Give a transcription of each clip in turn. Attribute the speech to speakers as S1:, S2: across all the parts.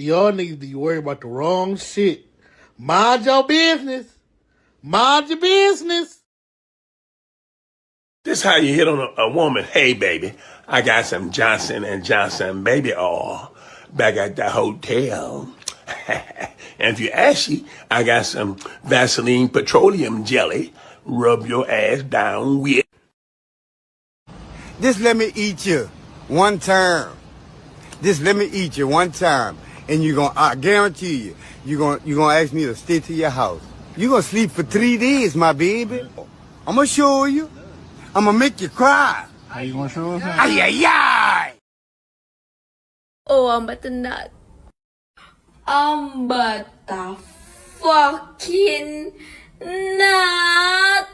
S1: Y'all niggas be worried about the wrong shit. Mind your business. Mind your business.
S2: This how you hit on a woman. Hey, baby, I got some Johnson & Johnson baby oil back at the hotel. And if you ashy, I got some Vaseline petroleum jelly. Rub your ass down with.
S3: Just let me eat you one time. Just let me eat you one time. And I guarantee you're gonna ask me to stay to your house. You're gonna sleep for 3 days, my baby. I'm gonna show you. I'm gonna make you cry.
S4: How you gonna show us?
S3: Ay, ay, ay.
S5: Oh, I'm about to nut. I'm about to fucking nut.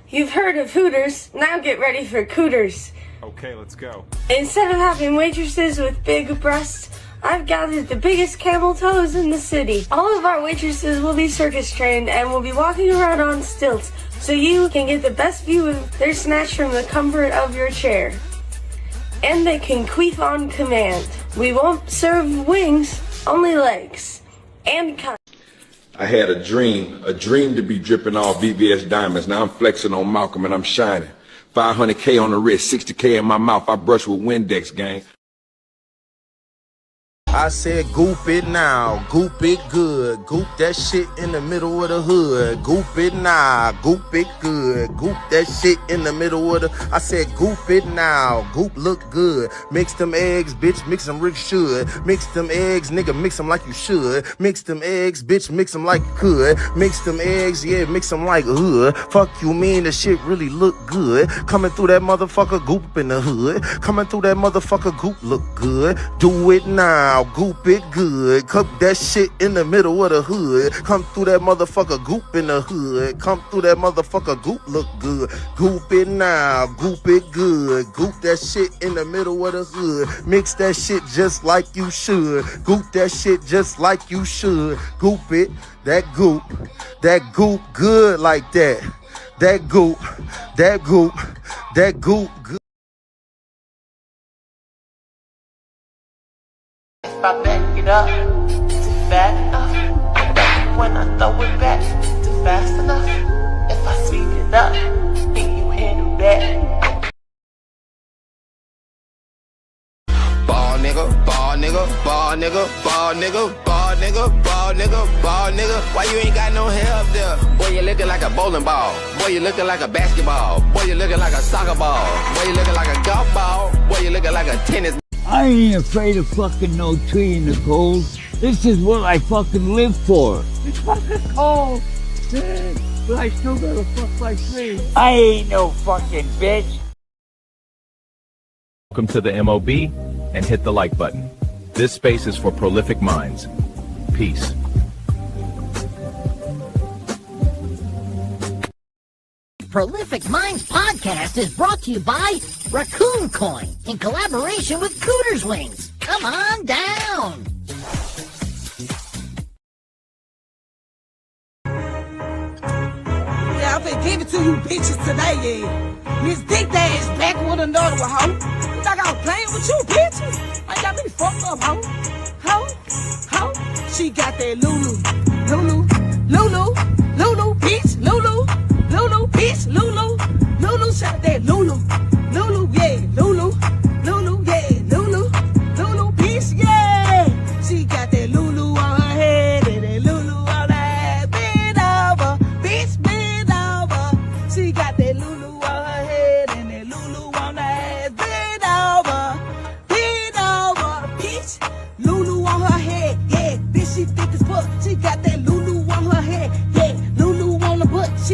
S5: You've heard of Hooters, now get ready for Cooters.
S4: Okay, let's go.
S5: Instead of having waitresses with big breasts, I've gathered the biggest camel toes in the city. All of our waitresses will be circus trained and will be walking around on stilts, so you can get the best view of their snatch from the comfort of your chair. And they can queef on command. We won't serve wings, only legs. And cut.
S6: I had a dream to be dripping off VVS diamonds. Now I'm flexing on Malcolm and I'm shining. 500K on the wrist, 60K in my mouth. I brush with Windex, gang.
S7: I said goop it now, goop it good, goop that shit in the middle of the hood, goop it now, goop it good, goop that shit in the middle of the, I said goop it now, goop look good, mix them eggs, bitch, mix them Rick should, mix them eggs, nigga, mix them like you should, mix them eggs, bitch, mix them like you could, mix them eggs, yeah, mix them like hood, fuck you mean the shit really look good, coming through that motherfucker goop in the hood, coming through that motherfucker goop look good, do it now. Goop it good, cook that shit in the middle of the hood. Come through that motherfucker goop in the hood. Come through that motherfucker goop look good. Goop it now, goop it good. Goop that shit in the middle of the hood. Mix that shit just like you should. Goop that shit just like you should. Goop it, that goop good like that. That goop good.
S8: If I back it up, is it fat enough? When I throw it back, is it fast enough? If I speed it up, can you handle that?
S7: Ball nigga, ball nigga, ball nigga, ball nigga, ball nigga, ball nigga, ball nigga. Why you ain't got no hair up there? Boy, you looking like a bowling ball. Boy, you looking like a basketball. Boy, you looking like a soccer ball. Boy, you looking like a golf ball. Boy, you looking like a tennis.
S9: I ain't afraid of fucking no tree in the cold. This is what I fucking live for. It's fucking cold, man, but I still gotta fuck my tree. I ain't no fucking bitch.
S10: Welcome to the MOB and hit the like button. This space is for prolific minds. Peace.
S11: Prolific Minds podcast is brought to you by Raccoon Coin in collaboration with Cooters Wings. Come on down.
S12: Yeah, I'm finna give it to you bitches today, yeah. Miss Dick Day is back with another one, ho. You think I was playing with you, bitches? I got me fucked up, ho. Ho. She got that Lulu, bitch, Lulu, bitch, Lulu, shot that Lulu, yeah, Lulu, yeah, Lulu, bitch, yeah. She got that Lulu on her head and that Lulu on her ass. Bend over, bitch, bend over. She got that Lulu on her head and that Lulu on her ass. Bend over, bitch, Lulu on her head, yeah. Bitch, she thick as fuck. She got that Lulu on her head, yeah. Lulu on the butt. She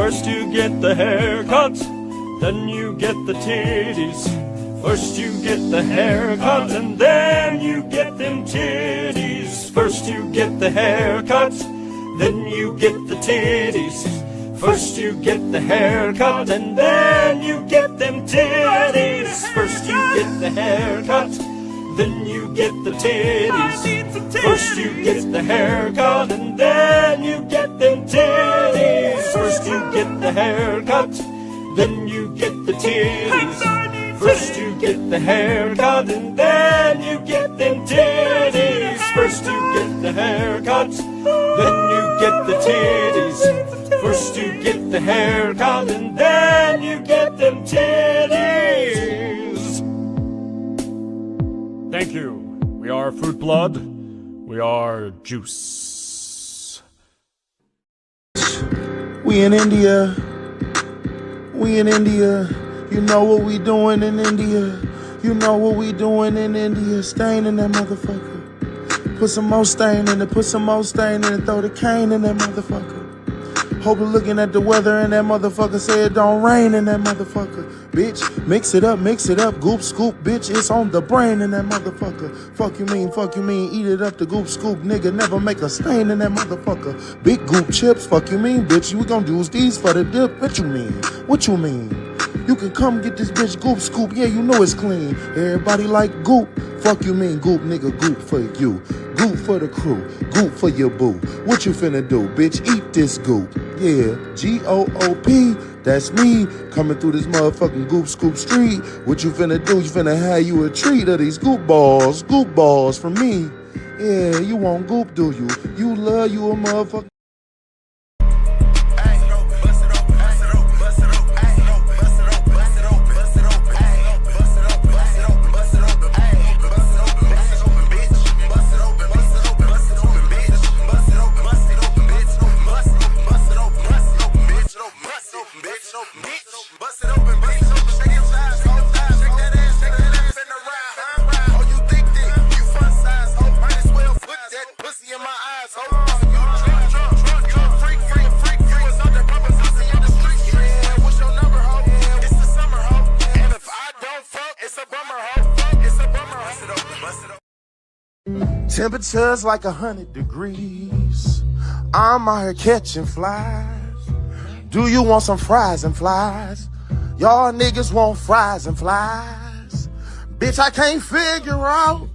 S13: First you get the haircut, then you get the titties. First you get the haircut, and then you get them titties. First you get the haircut, then you get the titties. First you get the haircut, and then you get them titties. First you get the haircut, then you get the titties. First you get the haircut, and then you get them titties. First you get the haircut, then you get the titties. First you get the haircut, and then you get them titties. First you get the haircut, then you get the titties. First you get the haircut, and then you get them titties. Thank you. We are Fruit Blood. We are Juice.
S7: We in India. We in India. You know what we doing in India. You know what we doing in India. Stain in that motherfucker. Put some more stain in it. Put some more stain in it. Throw the cane in that motherfucker. Hope you're looking at the weather and that motherfucker say it don't rain in that motherfucker. Bitch, mix it up, goop, scoop, bitch, it's on the brain in that motherfucker. Fuck you mean, eat it up, the goop, scoop, nigga, never make a stain in that motherfucker. Big goop chips, fuck you mean, bitch, we gon' use these for the dip, what you mean? You can come get this bitch goop, scoop, yeah, you know it's clean. Everybody like goop, fuck you mean, goop, nigga, goop for you. Goop for the crew, goop for your boo. What you finna do, bitch? Eat this goop. Yeah, G-O-O-P, that's me. Coming through this motherfucking goop scoop street. What you finna do? You finna have you a treat of these goop balls from me. Yeah, you want goop, do you? You love you a motherfucker. Temperatures like 100 degrees. I'm out here catching flies. Do you want some fries and flies? Y'all niggas want fries and flies. Bitch, I can't figure out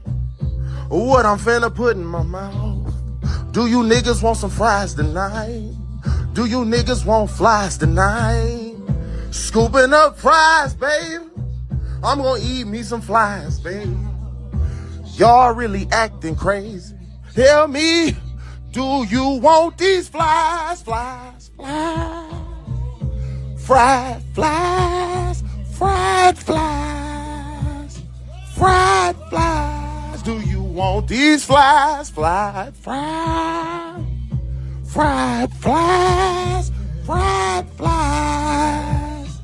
S7: what I'm finna put in my mouth. Do you niggas want some fries tonight? Do you niggas want flies tonight? Scooping up fries, baby. I'm gonna eat me some flies, baby. Y'all really acting crazy. Tell me, do you want these flies, flies, flies? Fried flies, fried flies, fried flies. Do you want these flies, fried, fried, fried flies, fried flies,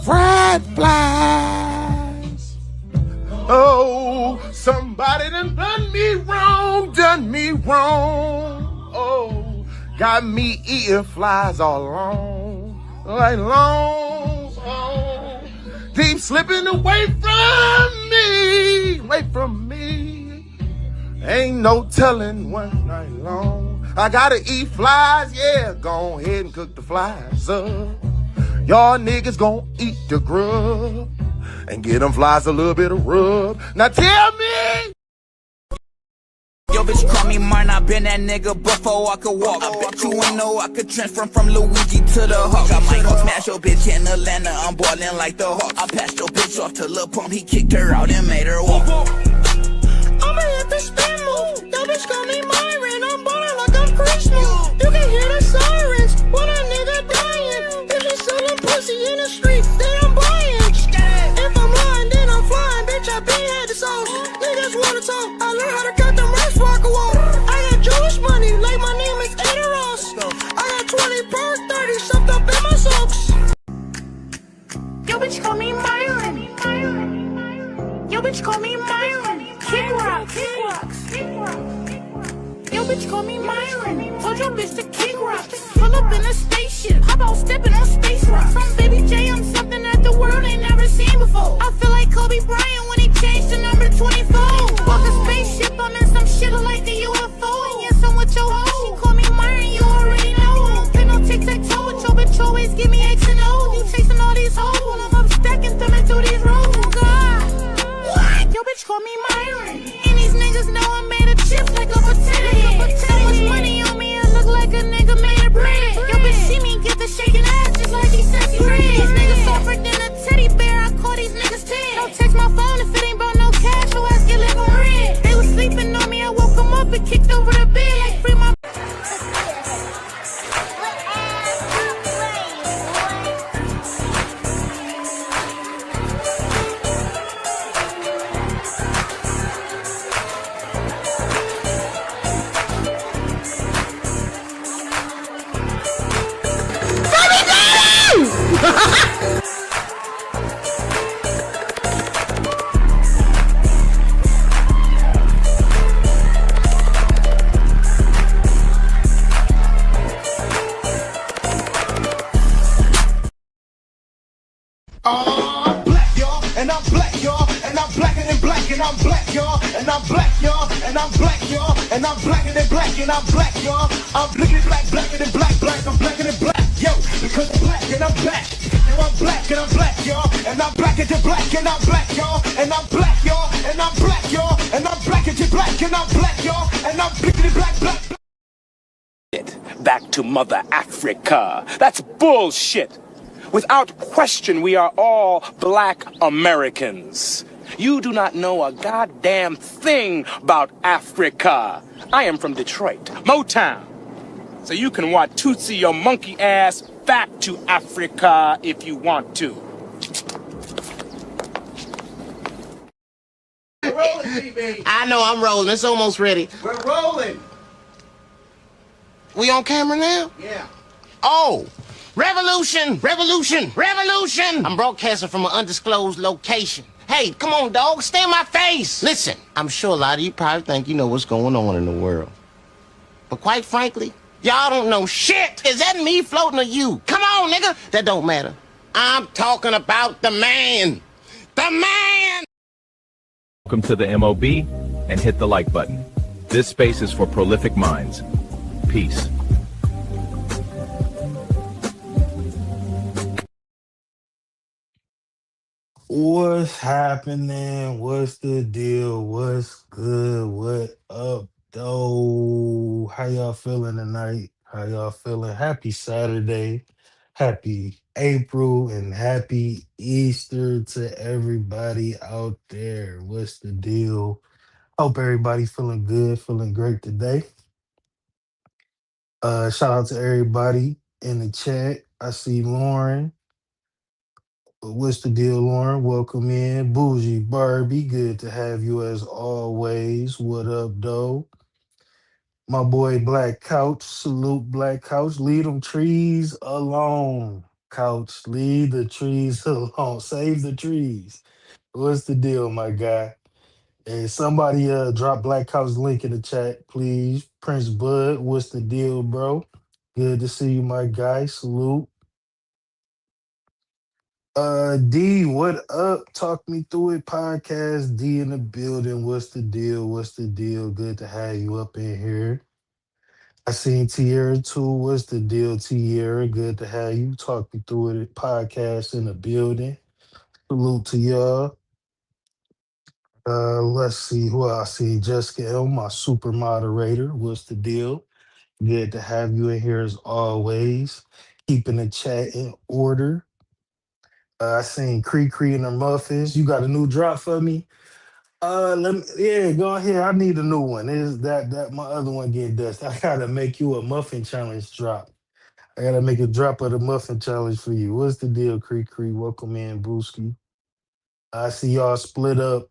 S7: fried flies? Oh, somebody done me wrong, Oh, got me eating flies all along, like long, oh. Deep slipping away from me. Ain't no telling one night long. I gotta eat flies, yeah, go ahead and cook the flies up. Y'all niggas gon' eat the grub and get them flies a little bit of rub. Now tell me.
S14: Yo, bitch, call me Martin, I been that nigga before I could walk. I bet you ain't know I could transform from Luigi to the Hawk. I might go smash your bitch in Atlanta, I'm ballin' like the Hawk. I passed your bitch off to Lil Pump, he kicked her out and made her walk.
S12: I'ma hit the spin move. Yo, bitch, call me Myron, I'm ballin' like I'm Christmas. You can hear the sirens when a nigga dying. If you sellin' pussy in the street, then I'm buying. If I'm lying, then I'm flying. Bitch, I been had the sauce. Niggas wanna talk, I learned how to cut them rest walk a walk. I got Jewish money, like my name is Ada Ross. I got 20 per 30 stuffed up in my socks.
S15: Yo, bitch, call me Myron. Yo, bitch, call me Myron. Kick rocks. Yo, bitch, call me Myron. Told your bitch to kick rocks. Pull up in a spaceship. How about stepping on space rocks? From Baby J, I'm something that the world ain't never seen before. I feel like Kobe Bryant when he changed to number 24. Walk a spaceship, I'm in some shit like a UFO. And yes, I'm with your hoe. She call me Myron, you already know. Play no tic-tac-toe with your bitch, always give me X and O. You chasing all these hoes while I'm up stacking, thumbing through these roads. God, what? Yo, bitch, call me Myron. And these niggas know I'm made of chips like a potato head. So much money on me, I look like a nigga made of bread. Yo, bitch, see me get the shaking ass just like these sexy reds. These niggas softer than a teddy bear, I call these niggas 10. Don't text my phone if it ain't about no cash, your ass get live on red. They was sleeping on me, I woke them up and kicked over the bed like free my.
S16: I'm black, y'all, and I'm black, y'all, and I'm blacker than black, and I'm black, y'all, and I'm black, y'all, and I'm black, y'all, and I'm blacker than black, and I'm black, y'all. I'm blickety black, blacker than black, black, I'm blacker than black, yo, because I'm black and I'm black. Yo, I'm black and I'm black, y'all, and I'm blacker than black, and I'm black, y'all, and I'm black, y'all, and I'm black, y'all, and I'm blacker than black, and I'm black, y'all, and I'm blickety black, black.
S17: Back to Mother Africa. That's bullshit. Without question, we are all black Americans. You do not know a goddamn thing about Africa. I am from Detroit, Motown. So you can want Tootsie your monkey ass back to Africa if you want to.
S18: I know I'm rolling. It's almost ready.
S16: We're rolling.
S18: We on camera now?
S16: Yeah.
S18: Oh, revolution, revolution, revolution. I'm broadcasting from an undisclosed location. Hey, come on, dog. Stay in my face. Listen, I'm sure a lot of you probably think you know what's going on in the world. But quite frankly, y'all don't know shit. Is that me floating or you? Come on, nigga. That don't matter. I'm talking about the man. The man!
S10: Welcome to the MOB and hit the like button. This space is for prolific minds. Peace.
S19: What's happening? What's the deal? What's good? What up, though? How y'all feeling tonight? How y'all feeling? Happy Saturday. Happy April and happy Easter to everybody out there. What's the deal? Hope everybody feeling good, feeling great today. Shout out to everybody in the chat. I see Lauren. What's the deal, Lauren? Welcome in. Bougie Barbie, good to have you as always. What up, though? My boy Black Couch, salute Black Couch. Leave them trees alone, Couch. Leave the trees alone. Save the trees. What's the deal, my guy? Hey, somebody drop Black Couch link in the chat, please. Prince Bud, what's the deal, bro? Good to see you, my guy. Salute. D, what up? Talk me through it. Podcast D in the building. What's the deal? What's the deal? Good to have you up in here. I seen Tierra too. What's the deal, Tierra? Good to have you. Talk me through it. Podcast in the building. Salute to y'all. Let's see who I see. Jessica L, my super moderator. What's the deal? Good to have you in here as always. Keeping the chat in order. I seen Cree Cree and the Muffins. You got a new drop for me? Let me, yeah, go ahead. I need a new one. Is that my other one getting dust? I gotta make you a muffin challenge drop. I gotta make a drop of the muffin challenge for you. What's the deal, Cree Cree? Welcome in, Brewski. I see y'all split up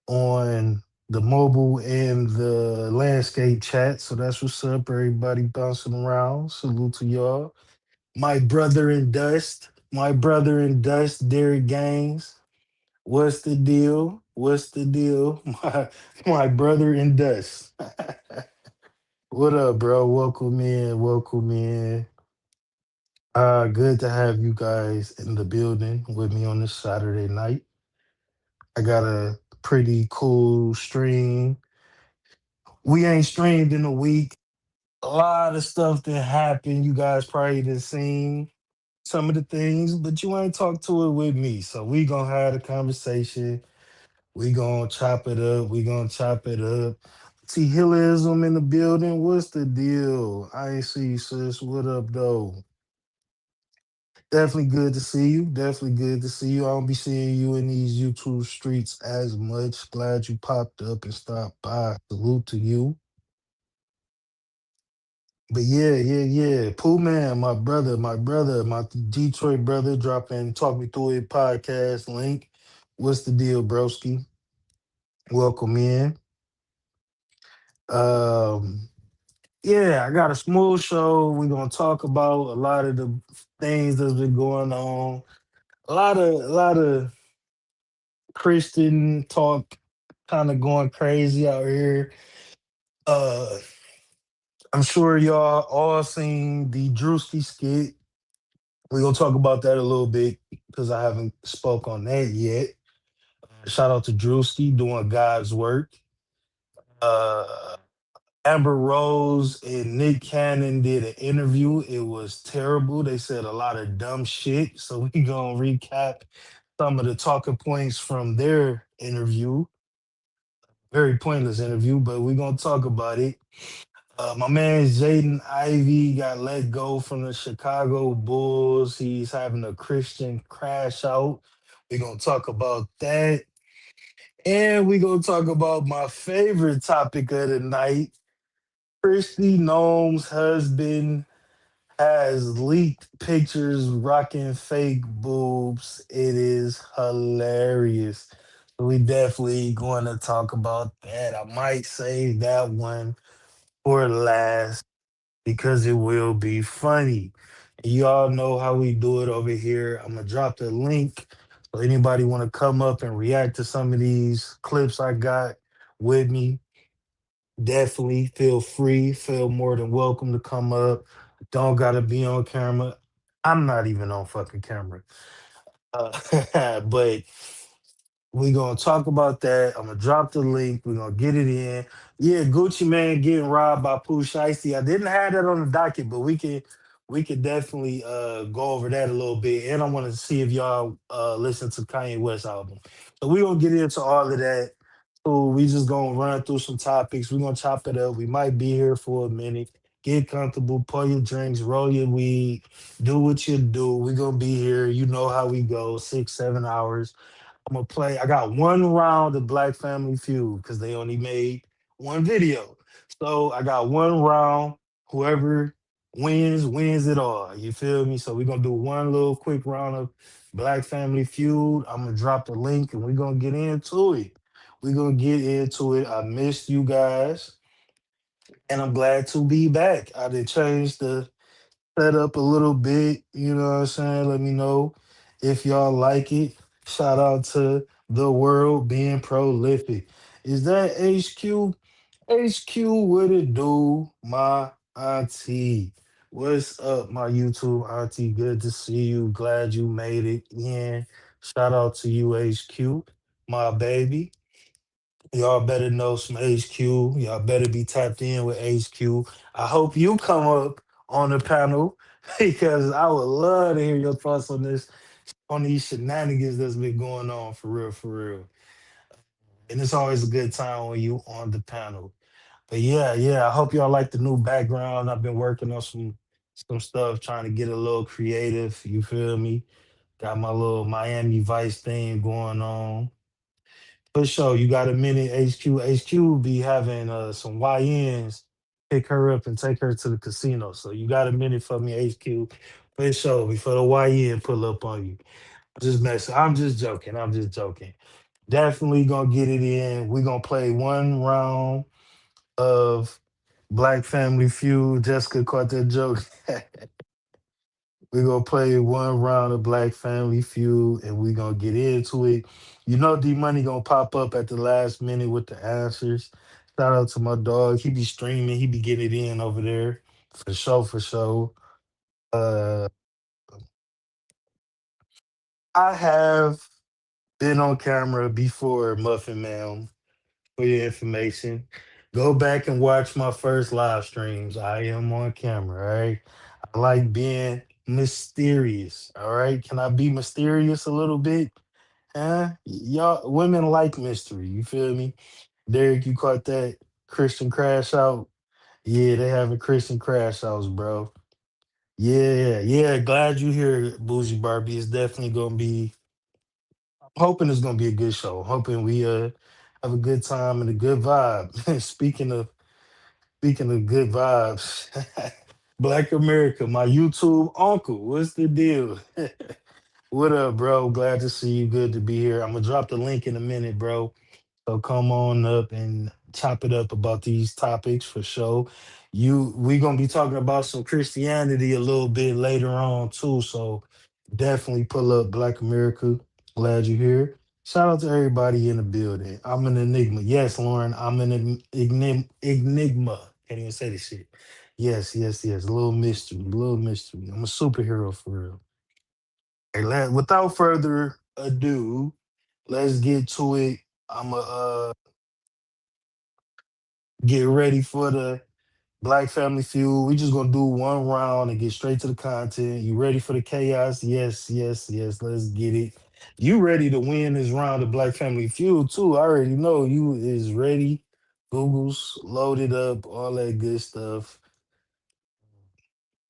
S19: on the mobile and the landscape chat, so that's what's up. Everybody bouncing around. Salute to y'all. My brother in dust. My brother in dust, Derek Gaines. What's the deal? What's the deal? My brother in dust. What up, bro? Welcome in. Welcome in. Good to have you guys in the building with me on this Saturday night. I got a pretty cool stream. We ain't streamed in a week. A lot of stuff that happened. You guys probably done seen some of the things, but you ain't talked to it with me. So we gonna have a conversation. We gonna chop it up. We gonna chop it up. T Hillism in the building. What's the deal? I ain't see you, sis. What up, though? Definitely good to see you. Definitely good to see you. I don't be seeing you in these YouTube streets as much. Glad you popped up and stopped by. Salute to you. But yeah. Pooh Man, my Detroit brother, drop in, talk me through it podcast link. What's the deal, broski? Welcome in. Um, yeah, I got a smooth show. We're gonna talk about a lot of the things that's been going on. A lot of Christian talk kind of going crazy out here. Uh I'm sure y'all all seen the Drewski skit. We're gonna talk about that a little bit because I haven't spoke on that yet. Shout out to Drewski doing God's work. Uh Amber Rose and Nick Cannon did an interview. It was terrible. They said a lot of dumb shit. So we gonna recap some of the talking points from their interview. Very pointless interview, but we're gonna talk about it. My man Jaden Ivey got let go from the Chicago Bulls. He's having a Christian crash out. We're gonna talk about that. And we're gonna talk about my favorite topic of the night. Christy Gnome's husband has leaked pictures rocking fake boobs. It is hilarious. We definitely going to talk about that. I might save that one for last because it will be funny. You all know how we do it over here. I'm gonna drop the link so anybody want to come up and react to some of these clips I got with me. Definitely feel free, feel more than welcome to come up. Don't gotta be on camera. I'm not even on fucking camera. But we gonna talk about that. I'm gonna drop the link. We're gonna get it in. Yeah, Gucci Man getting robbed by Pooh Shiesty. I didn't have that on the docket, but we can definitely go over that a little bit. And I want to see if y'all listen to Kanye West album. So we gonna get into all of that. So we just gonna run through some topics. We're gonna chop it up. We might be here for a minute. Get comfortable, pour your drinks, roll your weed, do what you do. We're gonna be here. You know how we go, 6, 7 hours. I'm gonna play. I got one round of Black Family Feud because they only made one video. So I got one round. Whoever wins it all. You feel me? So we're gonna do one little quick round of Black Family Feud. I'm gonna drop the link and we're gonna get into it. We're gonna get into it. I missed you guys, and I'm glad to be back. I did change the set up a little bit. You know what I'm saying? Let me know if y'all like it. Shout out to the world being prolific. Is that HQ? HQ, what it do, my auntie? What's up, my YouTube auntie? Good to see you. Glad you made it in. Shout out to you, HQ, my baby. Y'all better know some HQ. Y'all better be tapped in with HQ. I hope you come up on the panel because I would love to hear your thoughts on this, on these shenanigans that's been going on for real, for real. And it's always a good time when you on the panel. But yeah, I hope y'all like the new background. I've been working on some stuff, trying to get a little creative. You feel me? Got my little Miami Vice thing going on. For sure, you got a minute, HQ. HQ be having some YNs pick her up and take her to the casino. So you got a minute for me, HQ. For sure, before the YN pull up on you. Just messing. I'm just joking. I'm just joking. Definitely gonna get it in. We're gonna play one round of Black Family Feud. Jessica caught that joke. We're gonna play one round of Black Family Feud and we're gonna get into it. You know D Money gonna pop up at the last minute with the answers. Shout out to my dog. He be streaming. He be getting it in over there. For sure, for sure. Uh, I have been on camera before, Muffin Man, for your information. Go back and watch my first live streams. I am on camera, all right? I like being mysterious, all right? Can I be mysterious a little bit? Y'all, women like mystery, you feel me? Derek, you caught that Christian crash out? Yeah, they having Christian crash outs, bro. Yeah, yeah. Glad you here, Bougie Barbie. It's definitely gonna be. I'm hoping it's gonna be a good show. Hoping we have a good time and a good vibe. speaking of good vibes, Black America, my YouTube uncle. What's the deal? What up, bro? Glad to see you. Good to be here. I'm gonna drop the link in a minute, bro. So come on up and chop it up about these topics for sure. We gonna be talking about some Christianity a little bit later on too. So definitely pull up Black America. Glad you're here. Shout out to everybody in the building. I'm an enigma. Yes, Lauren, I'm an enigma. Can't even say this shit. Yes, yes, yes. A little mystery, a little mystery. I'm a superhero for real. Hey, without further ado, let's get to it. I'm going to get ready for the Black Family Feud. We just gonna do one round and get straight to the content. You ready for the chaos? Yes, yes, yes. Let's get it. You ready to win this round of Black Family Feud too? I already know you is ready. Google's loaded up, all that good stuff.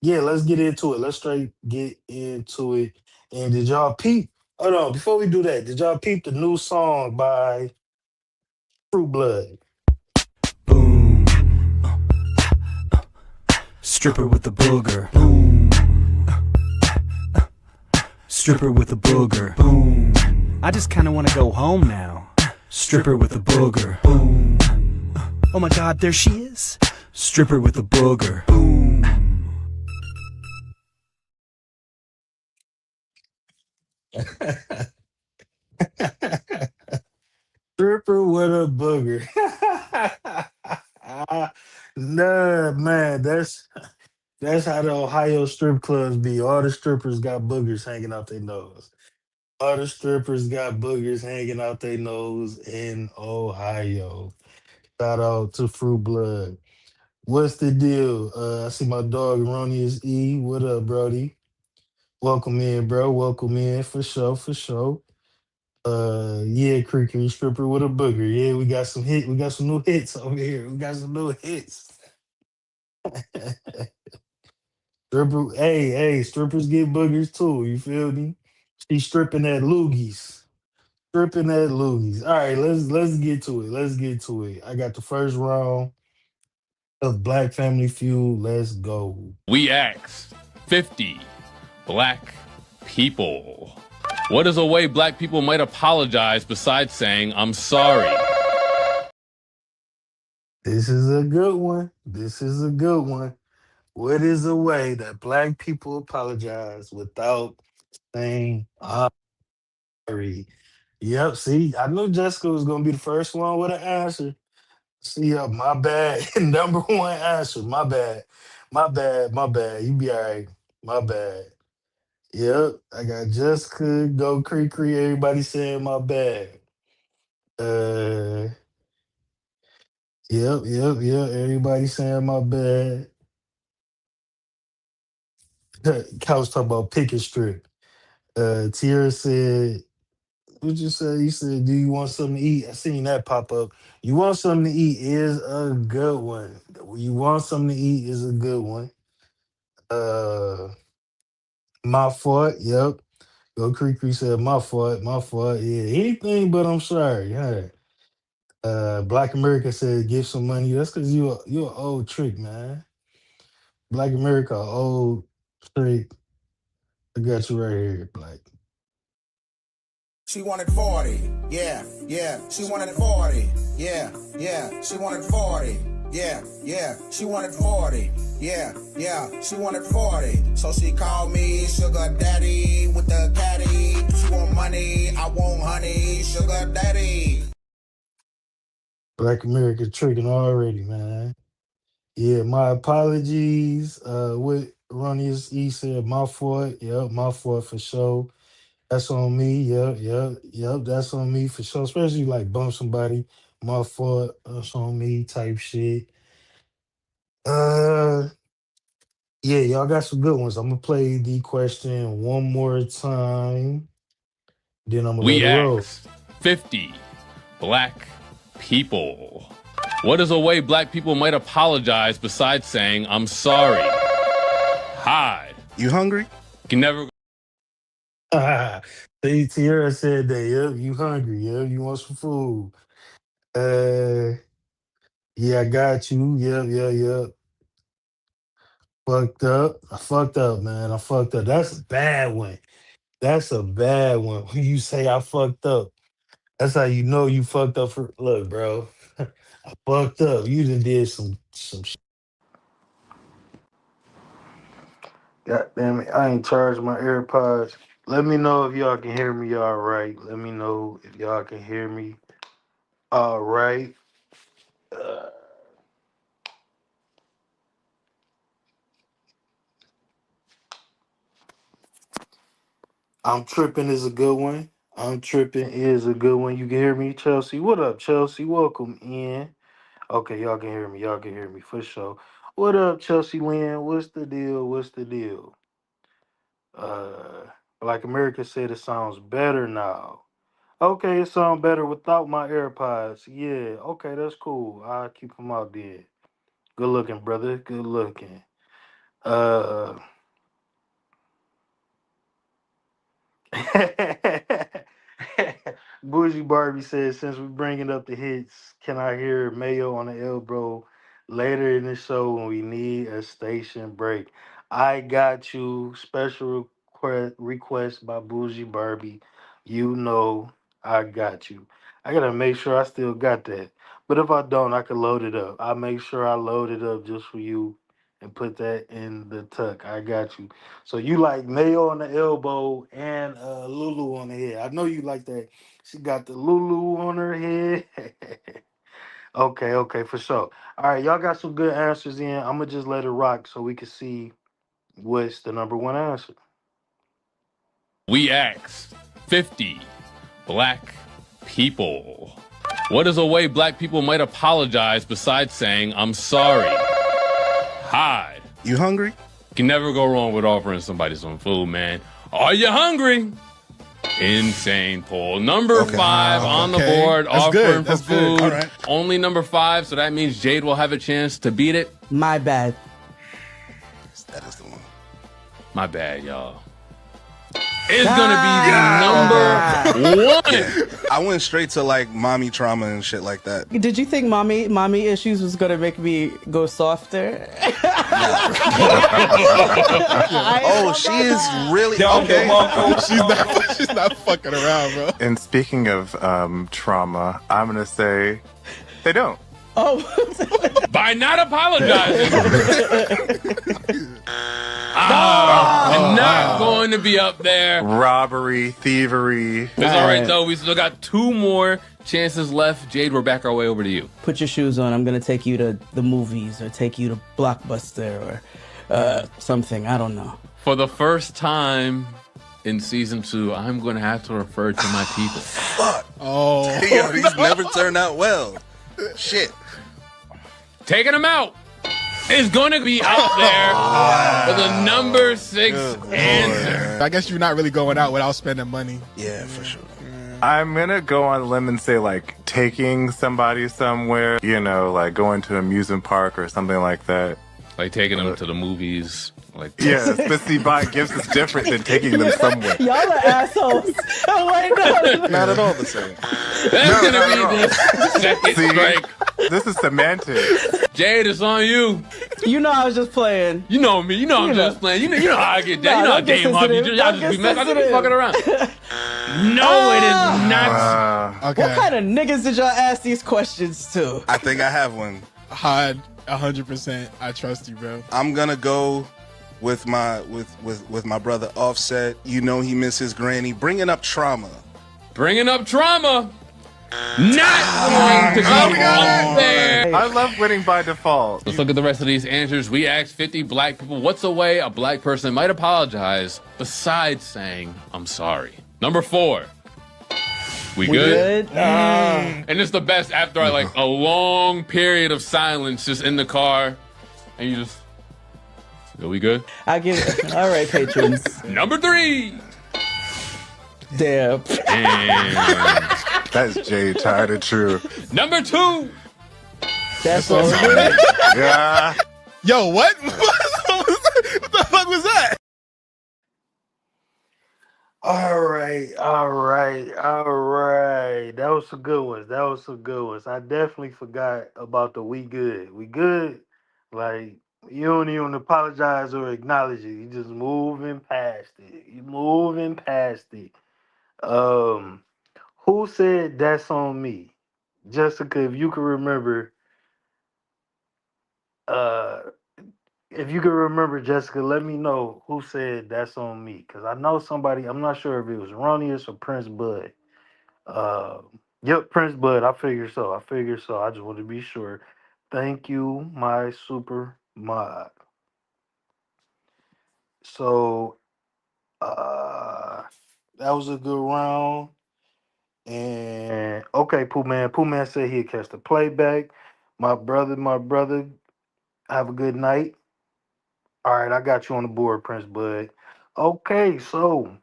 S19: Yeah, let's get into it. Let's straight get into it. And did y'all peep? Hold on, before we do that, did y'all peep the new song by Fruit Blood?
S20: Boom. Stripper with the booger. Boom. Stripper with the booger. Boom. I just kinda wanna go home now. Stripper with the booger. Boom. Oh my god, there she is. Stripper with the booger. Boom.
S19: Stripper with a booger. Nah, man, that's how the Ohio strip clubs be. All the strippers got boogers hanging out their nose. All the strippers got boogers hanging out their nose in Ohio. Shout out to Fruit Blood. What's the deal? I see my dog Erroneous E. What up, Brody? Welcome in, bro. Welcome in for sure, for sure. Yeah, Creaky stripper with a booger. Yeah, we got some new hits over here. We got some new hits. Strippers get boogers too. You feel me? She's stripping at loogies. Stripping at loogies. All right, let's get to it. Let's get to it. I got the first round of Black Family Feud. Let's go.
S1: We asked 50 black people, what is a way black people might apologize besides saying, I'm sorry?
S19: This is a good one. This is a good one. What is a way that black people apologize without saying sorry? Yep, see, I knew Jessica was gonna be the first one with an answer. See, my bad. Number one answer. My bad. My bad. My bad. You be all right. My bad. Yep. I got Jessica, Go Creek Creek, everybody saying my bad. Uh yep. Everybody saying my bad. Couch talking about pick and strip. Tierra said, what'd you say? You said, do you want something to eat? I seen that pop up. You want something to eat is a good one. You want something to eat is a good one. Uh My fault. Yep. Go Creek Creek said my fault. My fault. Yeah. Anything but I'm sorry. Yeah. Black America said give some money. That's because you're an old trick, man. Black America, old trick. I got you right here, Black.
S2: She wanted 40, yeah. She wanted 40, yeah. She wanted 40, yeah. She wanted 40, yeah. She wanted 40. So she called me sugar daddy with the caddy. She want money, I want honey, sugar daddy.
S19: Black America tricking already, man. Yeah, my apologies. What Ronnie E said, my fault. Yep, my fault for sure. That's on me. Yep. That's on me for sure. Especially like bump somebody. My fault. That's on me type shit. Uh, yeah, y'all got some good ones. I'm gonna play the question one more time. Then I'm gonna let
S1: We
S19: it roll.
S1: asked 50 black people. What is a way black people might apologize besides saying, I'm sorry? Hide.
S3: You hungry?
S1: Can never.
S19: Tiara said that. Yep, you hungry? Yep, you want some food? Uh, yeah, I got you. Yep. Fucked up. I fucked up, man. I fucked up. That's a bad one. That's a bad one. When you say I fucked up, that's how you know you fucked up. For look, bro, I fucked up. You done did some. God damn it! I ain't charged my AirPods. Let me know if y'all can hear me all right. Let me know if y'all can hear me all right. Uh, I'm tripping is a good one. I'm tripping is a good one. You can hear me, Chelsea. What up, Chelsea? Welcome in. Okay, y'all can hear me. Y'all can hear me for sure. What up, Chelsea Lynn? What's the deal? What's the deal? Uh, Black America said it sounds better now. Okay, it sounds better without my AirPods. Yeah, okay, that's cool. I'll keep them out there. Good looking, brother. Good looking. Uh, Bougie Barbie says, since we're bringing up the hits, can I hear Mayo on the elbow later in the show when we need a station break? I got you. Special request by Bougie Barbie. You know I got you. I gotta make sure I still got that. But if I don't, I can load it up. I'll make sure I load it up just for you and put that in the tuck. I got you. So you like Mayo on the elbow and Lulu on the head. I know you like that. She got the Lulu on her head. Okay, for sure. All right, y'all got some good answers in. I'm gonna just let it rock so we can see what's the number one answer.
S1: We asked 50 black people. What is a way black people might apologize besides saying, I'm sorry? Hide.
S3: You hungry?
S1: Can never go wrong with offering somebody some food, man. Are you hungry? Insane poll. Number 5 on the board,
S3: That's
S1: offering
S3: good.
S1: for
S3: That's good.
S1: food.
S3: All right.
S1: Only number 5, so that means Jade will have a chance to beat it.
S12: My bad.
S3: That is the one.
S1: My bad, y'all. It's gonna be the number 1.
S3: Yeah. I went straight to like mommy trauma and shit like that.
S12: Did you think mommy issues was gonna make me go softer?
S3: Oh, she is really okay. She's not fucking around, bro.
S4: And speaking of trauma, I'm gonna say they don't.
S12: Oh,
S1: by not apologizing. Not going to be up there.
S4: Robbery, thievery.
S1: It's all right, though. We still got 2 more chances left. Jade, we're back our way over to you.
S12: Put your shoes on. I'm gonna take you to the movies or take you to Blockbuster or something. I don't know.
S1: For the first time in season 2, I'm going to have to refer to my people.
S3: Fuck. Oh, damn, these never turned out well. Shit.
S1: Taking them out is going to be out there for the number 6 answer.
S5: I guess you're not really going out without spending money.
S3: Yeah, for sure.
S4: I'm gonna go on a limb and say like taking somebody somewhere, you know, like going to an amusement park or something like that.
S1: Like taking them to the movies. Like
S4: yes, but see, buying gifts is different than taking them somewhere.
S12: Y'all are assholes. Oh my God.
S3: Not at all the same.
S1: That's gonna be the second strike.
S4: This is semantics.
S1: Jade, it's on you.
S12: You know I was just playing.
S1: You know me. You know I'm just playing. You know how I get down. You know how Dame Hub. Y'all just be fucking around. No, it is not.
S5: Okay.
S12: What kind of niggas did y'all ask these questions to?
S3: I think I have one.
S5: Hard, 100%. I trust you, bro.
S3: I'm gonna go with my brother Offset. You know he missed his granny. Bringing up trauma.
S1: Bringing up trauma Not going to come up there.
S4: I love winning by default.
S1: Let's look at the rest of these answers. We asked 50 black people, what's a way a black person might apologize besides saying, I'm sorry? Number 4. We good? And it's the best after like a long period of silence just in the car. And you just, are we good?
S6: I give it. All right, patrons.
S1: Number 3.
S6: Damn.
S4: That's Jay tired of true.
S1: Number 2.
S6: That's all good.
S4: Yeah.
S5: Yo, what? What the fuck was that?
S19: All right. That was some good ones. I definitely forgot about the we good. We good. Like, you don't even apologize or acknowledge it. You just moving past it. Who said that's on me? Jessica, if you can remember, uh, Jessica, let me know who said that's on me. Cause I know somebody, I'm not sure if it was Ronius or Prince Bud. Yep, Prince Bud. I figure so. I just want to be sure. Thank you, my super mod. So that was a good round. And okay, Pooh Man. Pooh Man said he'd catch the playback. My brother, have a good night. All right, I got you on the board, Prince Bud. Okay, so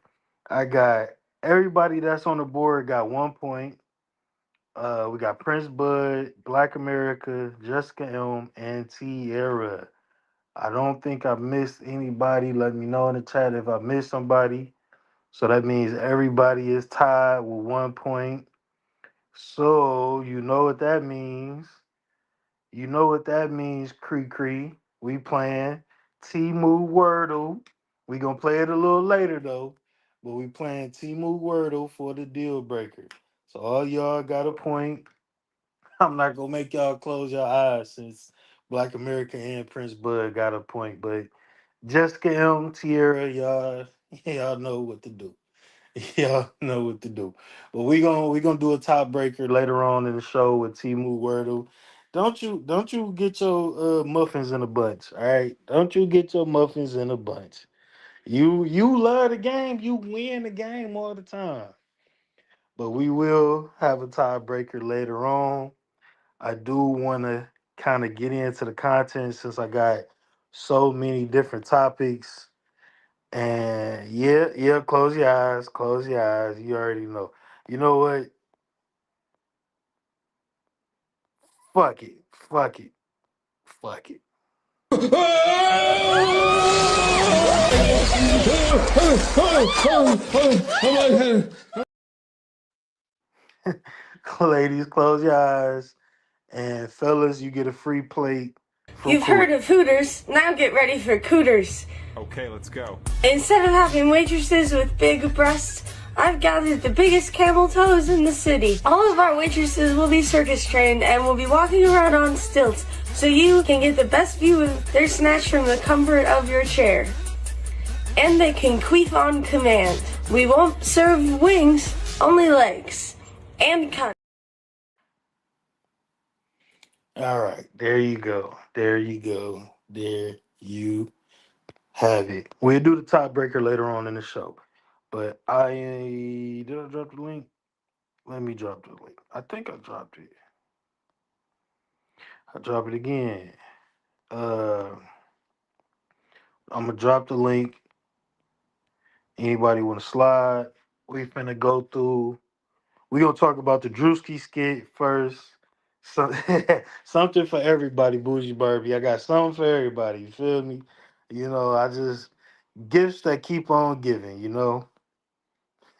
S19: I got everybody that's on the board got 1 point. We got Prince Bud, Black America, Jessica Elm, and Tierra. I don't think I missed anybody. Let me know in the chat if I missed somebody. So that means everybody is tied with 1 point. So you know what that means. Cree Cree. We playing Timu Wordle. We gonna play it a little later though. But we playing Timu Wordle for the deal breaker. So all y'all got a point. I'm not gonna make y'all close your eyes since Black America and Prince Bud got a point, but Jessica M, Tierra, y'all know what to do. Y'all know what to do. But we gonna do a tiebreaker later on in the show with Timu Wordle. Don't you get your muffins in a bunch, all right? Don't you get your muffins in a bunch. You love the game, you win the game all the time. But we will have a tiebreaker later on. I do want to kind of get into the content since I got so many different topics. And yeah, close your eyes, close your eyes. You already know. You know what? Fuck it, fuck it, fuck it. Ladies, close your eyes. And fellas, you get a free plate.
S8: You've heard of Hooters, now get ready for Cooters.
S10: Okay, let's go.
S8: Instead of having waitresses with big breasts, I've gathered the biggest camel toes in the city. All of our waitresses will be circus trained and will be walking around on stilts so you can get the best view of their snatch from the comfort of your chair. And they can queef on command. We won't serve wings, only legs. And cut.
S19: All right, there you go. There you have it. We'll do the tiebreaker later on in the show. But did I drop the link? Let me drop the link. I think I dropped it. I drop it again. I'm gonna drop the link. Anybody want to slide? We finna go through. We gonna talk about the Drewski skit first. So, something for everybody, Bougie Barbie. I got something for everybody. You feel me? I just gifts that keep on giving.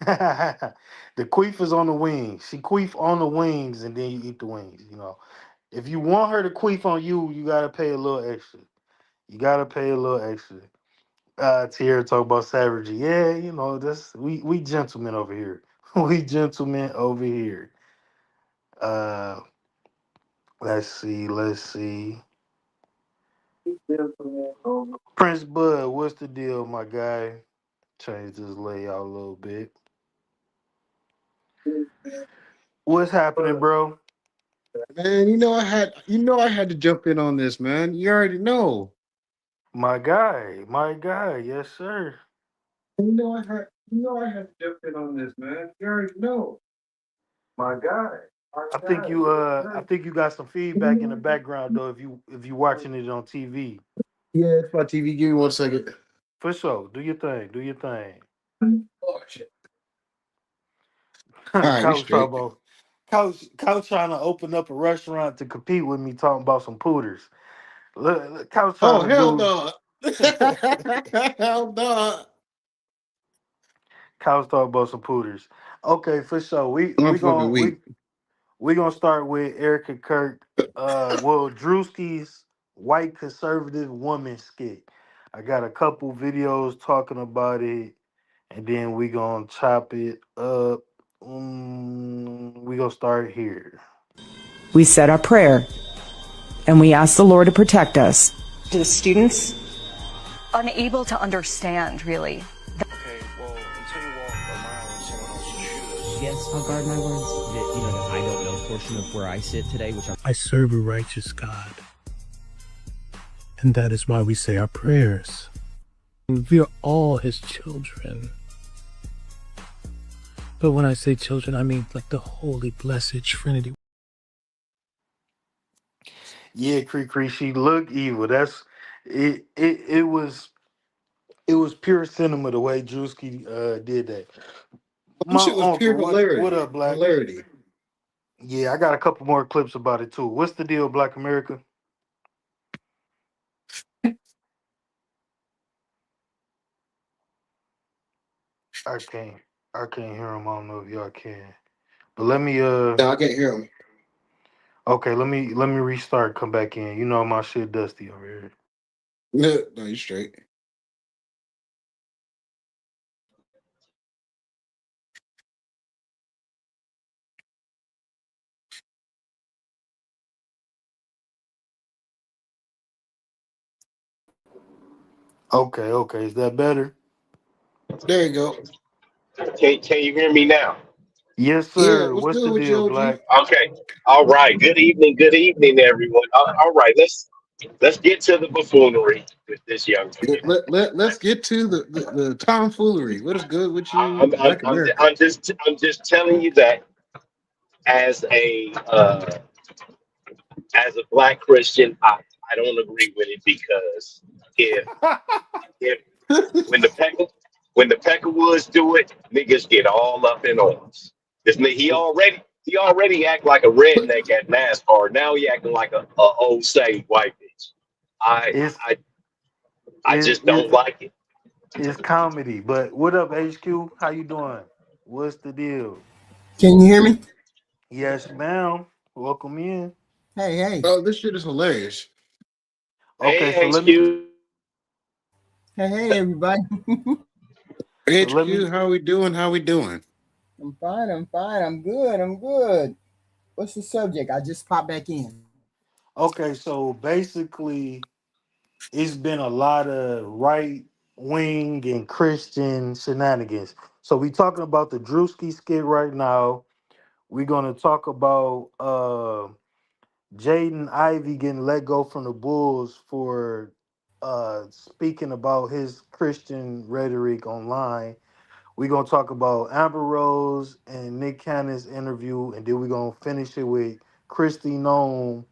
S19: The queef is on the wings. She queef on the wings, and then you eat the wings. If you want her to queef on you, you gotta pay a little extra. Tierra talk about savagery. Yeah, this we gentlemen over here. We gentlemen over here. Uh, let's see. Prince Bud, what's the deal, my guy? Change this layout a little bit. What's happening, bro?
S9: Man, I had to jump in on this, man. You already know.
S19: My guy, yes, sir.
S9: I had to jump in on this, man. You already know.
S19: My guy. I think you got some feedback in the background though if you watching it on TV.
S9: Yeah, it's my TV. Give me 1 second.
S19: For sure. Do your thing. Do your thing.
S9: Oh shit. All right, we
S19: Couch talking
S9: straight.
S19: about Couch trying to open up a restaurant to compete with me talking about some pooters. Look, Couch trying
S9: Oh
S19: to
S9: hell
S19: do
S9: no. Hell no.
S19: Couch talking about some pooters. Okay, for sure. We
S9: I'm
S19: we
S9: fucking
S19: gonna
S9: weak.
S19: we gonna start with Erica Kirk. Drewski's white conservative woman skit. I got a couple videos talking about it, and then we gonna chop it up. We gonna start here.
S11: We said our prayer and we asked the Lord to protect us.
S21: To the students, unable to understand really.
S22: Yes, I'll guard my words. The I don't know portion of where I sit today, which
S20: I serve a righteous God. And that is why we say our prayers. We are all his children. But when I say children, I mean like the holy, blessed Trinity.
S19: Yeah, Cree, she looked evil. That's it. It was pure cinema the way Drewski did that.
S9: This
S19: My
S9: shit was pure
S19: uncle, what
S9: hilarity.
S19: up, Black?
S9: Hilarity.
S19: Yeah, I got a couple more clips about it too. What's the deal, Black America? I can't. I can't hear him. I don't know if y'all can. But let me
S9: No, I can't hear him.
S19: okay, let me restart, come back in. You know my shit dusty over here.
S9: No, you straight.
S19: Okay. Is that better?
S9: There you go.
S23: Can you hear me now?
S19: Yes,
S9: Yeah,
S19: sir.
S9: what's
S19: What's
S9: good
S19: the
S9: with you,
S19: deal,
S9: OG?
S19: Black?
S23: Okay. All right. Good evening, everyone. All right. Let's get to the buffoonery with this young man.
S9: Let's get to the tomfoolery. What is good with you,
S23: I'm I'm
S9: Black
S23: I'm,
S9: America?
S23: I'm just telling you that as a black Christian, I don't agree with it because if when the Peckerwoods do it, niggas get all up in arms. He already act like a redneck at NASCAR. Now he acting like a old saved white bitch. I
S19: It's
S23: I I
S19: it,
S23: just don't
S19: it,
S23: like it.
S19: it's comedy. But what up, HQ? How you doing? What's the deal?
S24: Can you hear me?
S19: Yes, ma'am. Welcome in.
S24: Hey.
S9: Oh, this shit is hilarious.
S19: Okay,
S23: Hey,
S19: so let me
S23: HQ.
S24: Hey, everybody.
S19: so let me
S9: HQ, how we doing? How we doing?
S24: I'm fine. I'm good. What's the subject? I just popped back in.
S19: Okay, so basically it's been a lot of right wing and Christian shenanigans. So we talking about the Drewski skit right now. We're gonna talk about Jaden Ivey getting let go from the Bulls for speaking about his Christian rhetoric online. We're gonna talk about Amber Rose and Nick Cannon's interview, and then we're gonna finish it with Christy Nome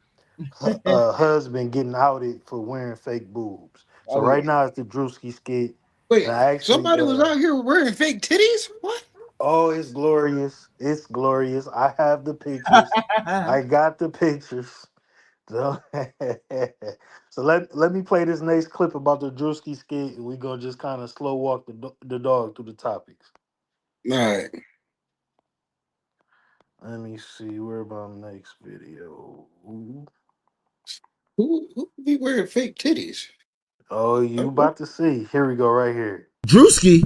S19: husband getting outed for wearing fake boobs. So
S24: Oh,
S19: right
S24: yeah.
S19: now it's the Drewski skit, and
S9: Wait,
S19: I actually
S9: somebody was out here wearing fake titties? What?
S19: oh, it's glorious. It's glorious. I have the pictures. I got the pictures. So, so let me play this next clip about the Drewski skit, and we're gonna just kind of slow walk the dog through the topics.
S9: All right.
S19: Let me see where about next video.
S9: Who be wearing fake titties?
S19: Oh, you about to see. Here we go, right here.
S25: Drewski,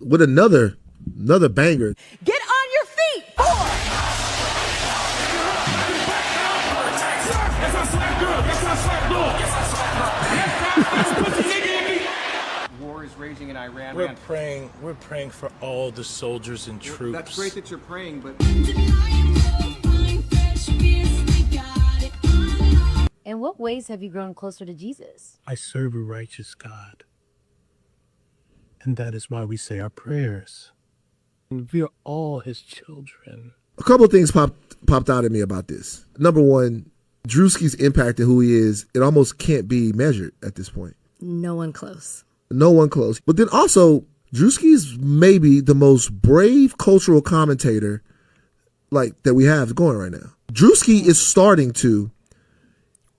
S25: with another banger.
S12: Get on your feet, boy!
S26: War is raging in
S7: Iran.
S20: We're praying for all the soldiers and troops.
S7: That's great that you're praying, but
S27: In what ways have you grown closer to Jesus?
S20: I serve a righteous God. And that is why we say our prayers. And we are all his children.
S25: A couple of things popped out at me about this. Number one, Drewski's impact and who he is, it almost can't be measured at this point.
S27: No one close.
S25: No one close. But then also, Drewski's maybe the most brave cultural commentator like that we have going right now. Drewski is starting to,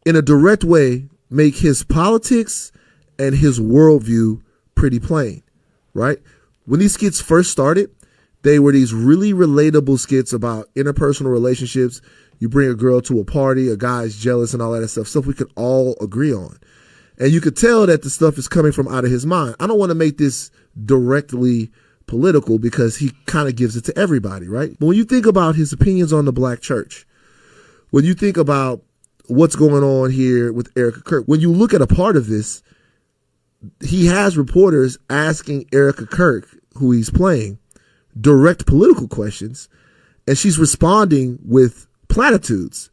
S25: in a direct way, make his politics and his worldview pretty plain, right? When these skits first started, they were these really relatable skits about interpersonal relationships. You bring a girl to a party, a guy's jealous and all that stuff we could all agree on. And you could tell that the stuff is coming from out of his mind. I don't want to make this directly political because he kind of gives it to everybody, right? But when you think about his opinions on the black church, when you think about what's going on here with Erica Kirk, when you look at a part of this, he has reporters asking Erica Kirk, who he's playing, direct political questions, and she's responding with platitudes.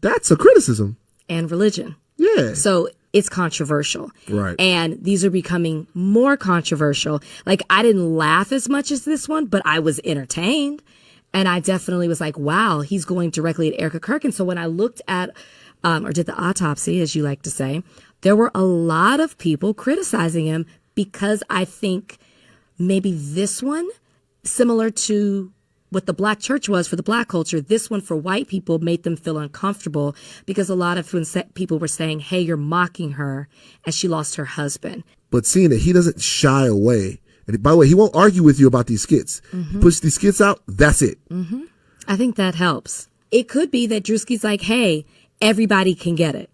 S25: That's a criticism.
S27: And religion.
S25: Yeah.
S27: So it's controversial.
S25: Right.
S27: And these are becoming more controversial. Like, I didn't laugh as much as this one, but I was entertained. And I definitely was like, wow, he's going directly at Erica Kirk. And so when I looked at, or did the autopsy, as you like to say, there were a lot of people criticizing him because I think maybe this one, similar to what the black church was for the black culture, this one for white people made them feel uncomfortable because a lot of people were saying, hey, you're mocking her as she lost her husband.
S25: But seeing that he doesn't shy away. And by the way, he won't argue with you about these skits.
S27: Mm-hmm.
S25: He puts these skits out, that's it.
S27: Mm-hmm. I think that helps. It could be that Drewski's like, hey, everybody can get it.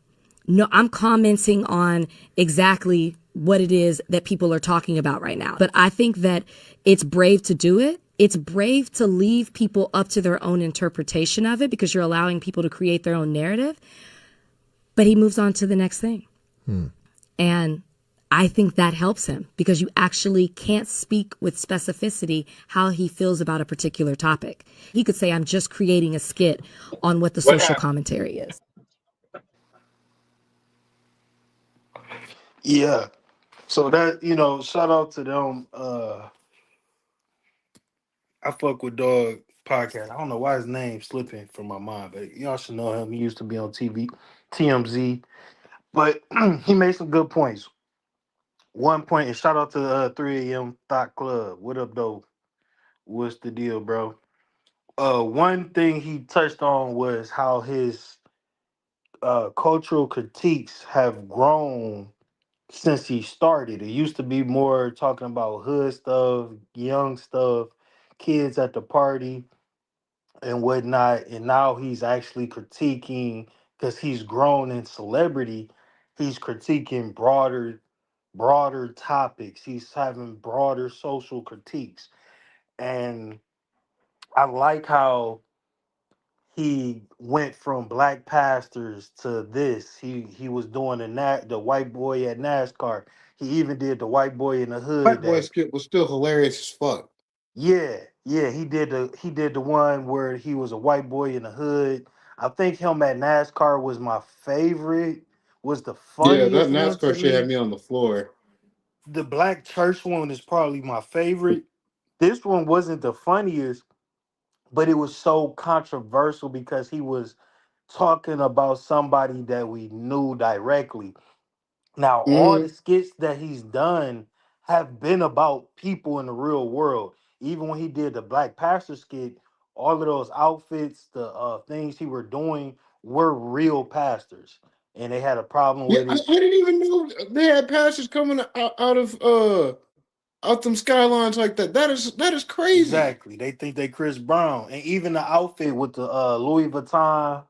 S27: No, I'm commenting on exactly what it is that people are talking about right now. But I think that it's brave to do it. It's brave to leave people up to their own interpretation of it because you're allowing people to create their own narrative. But he moves on to the next thing. And I think that helps him because you actually can't speak with specificity how he feels about a particular topic. He could say, I'm just creating a skit on what the social commentary is.
S19: Yeah. So that, shout out to them. I fuck with Dog podcast. I don't know why his name's slipping from my mind, but y'all should know him. He used to be on TV, TMZ. But he made some good points. One point, and shout out to the 3 a.m. Thought Club. What up, though? What's the deal, bro? One thing he touched on was how his cultural critiques have grown since he started. It used to be more talking about hood stuff, young stuff, kids at the party and whatnot. And now he's actually critiquing because he's grown in celebrity. He's critiquing broader topics. He's having broader social critiques. And I like how he went from black pastors to this. He was doing the white boy at NASCAR. He even did the white boy in the
S9: White
S19: hood.
S9: boy skit was still hilarious as fuck.
S19: Yeah, he did the one where he was a white boy in the hood. I think him at NASCAR was my favorite. Was the
S9: Yeah, that
S19: funniest one to
S9: NASCAR shit had
S19: me.
S9: me on the floor.
S19: The black church one is probably my favorite. This one wasn't the funniest, but it was so controversial because he was talking about somebody that we knew directly. Now, all the skits that he's done have been about people in the real world. Even when he did the Black Pastor skit, all of those outfits, the things he were doing were real pastors, and they had a problem
S9: Yeah,
S19: with
S9: I
S19: it.
S9: didn't even know they had pastors coming out them skylines like that. That is crazy.
S19: Exactly. They think they Chris Brown. And even the outfit with the Louis Vuitton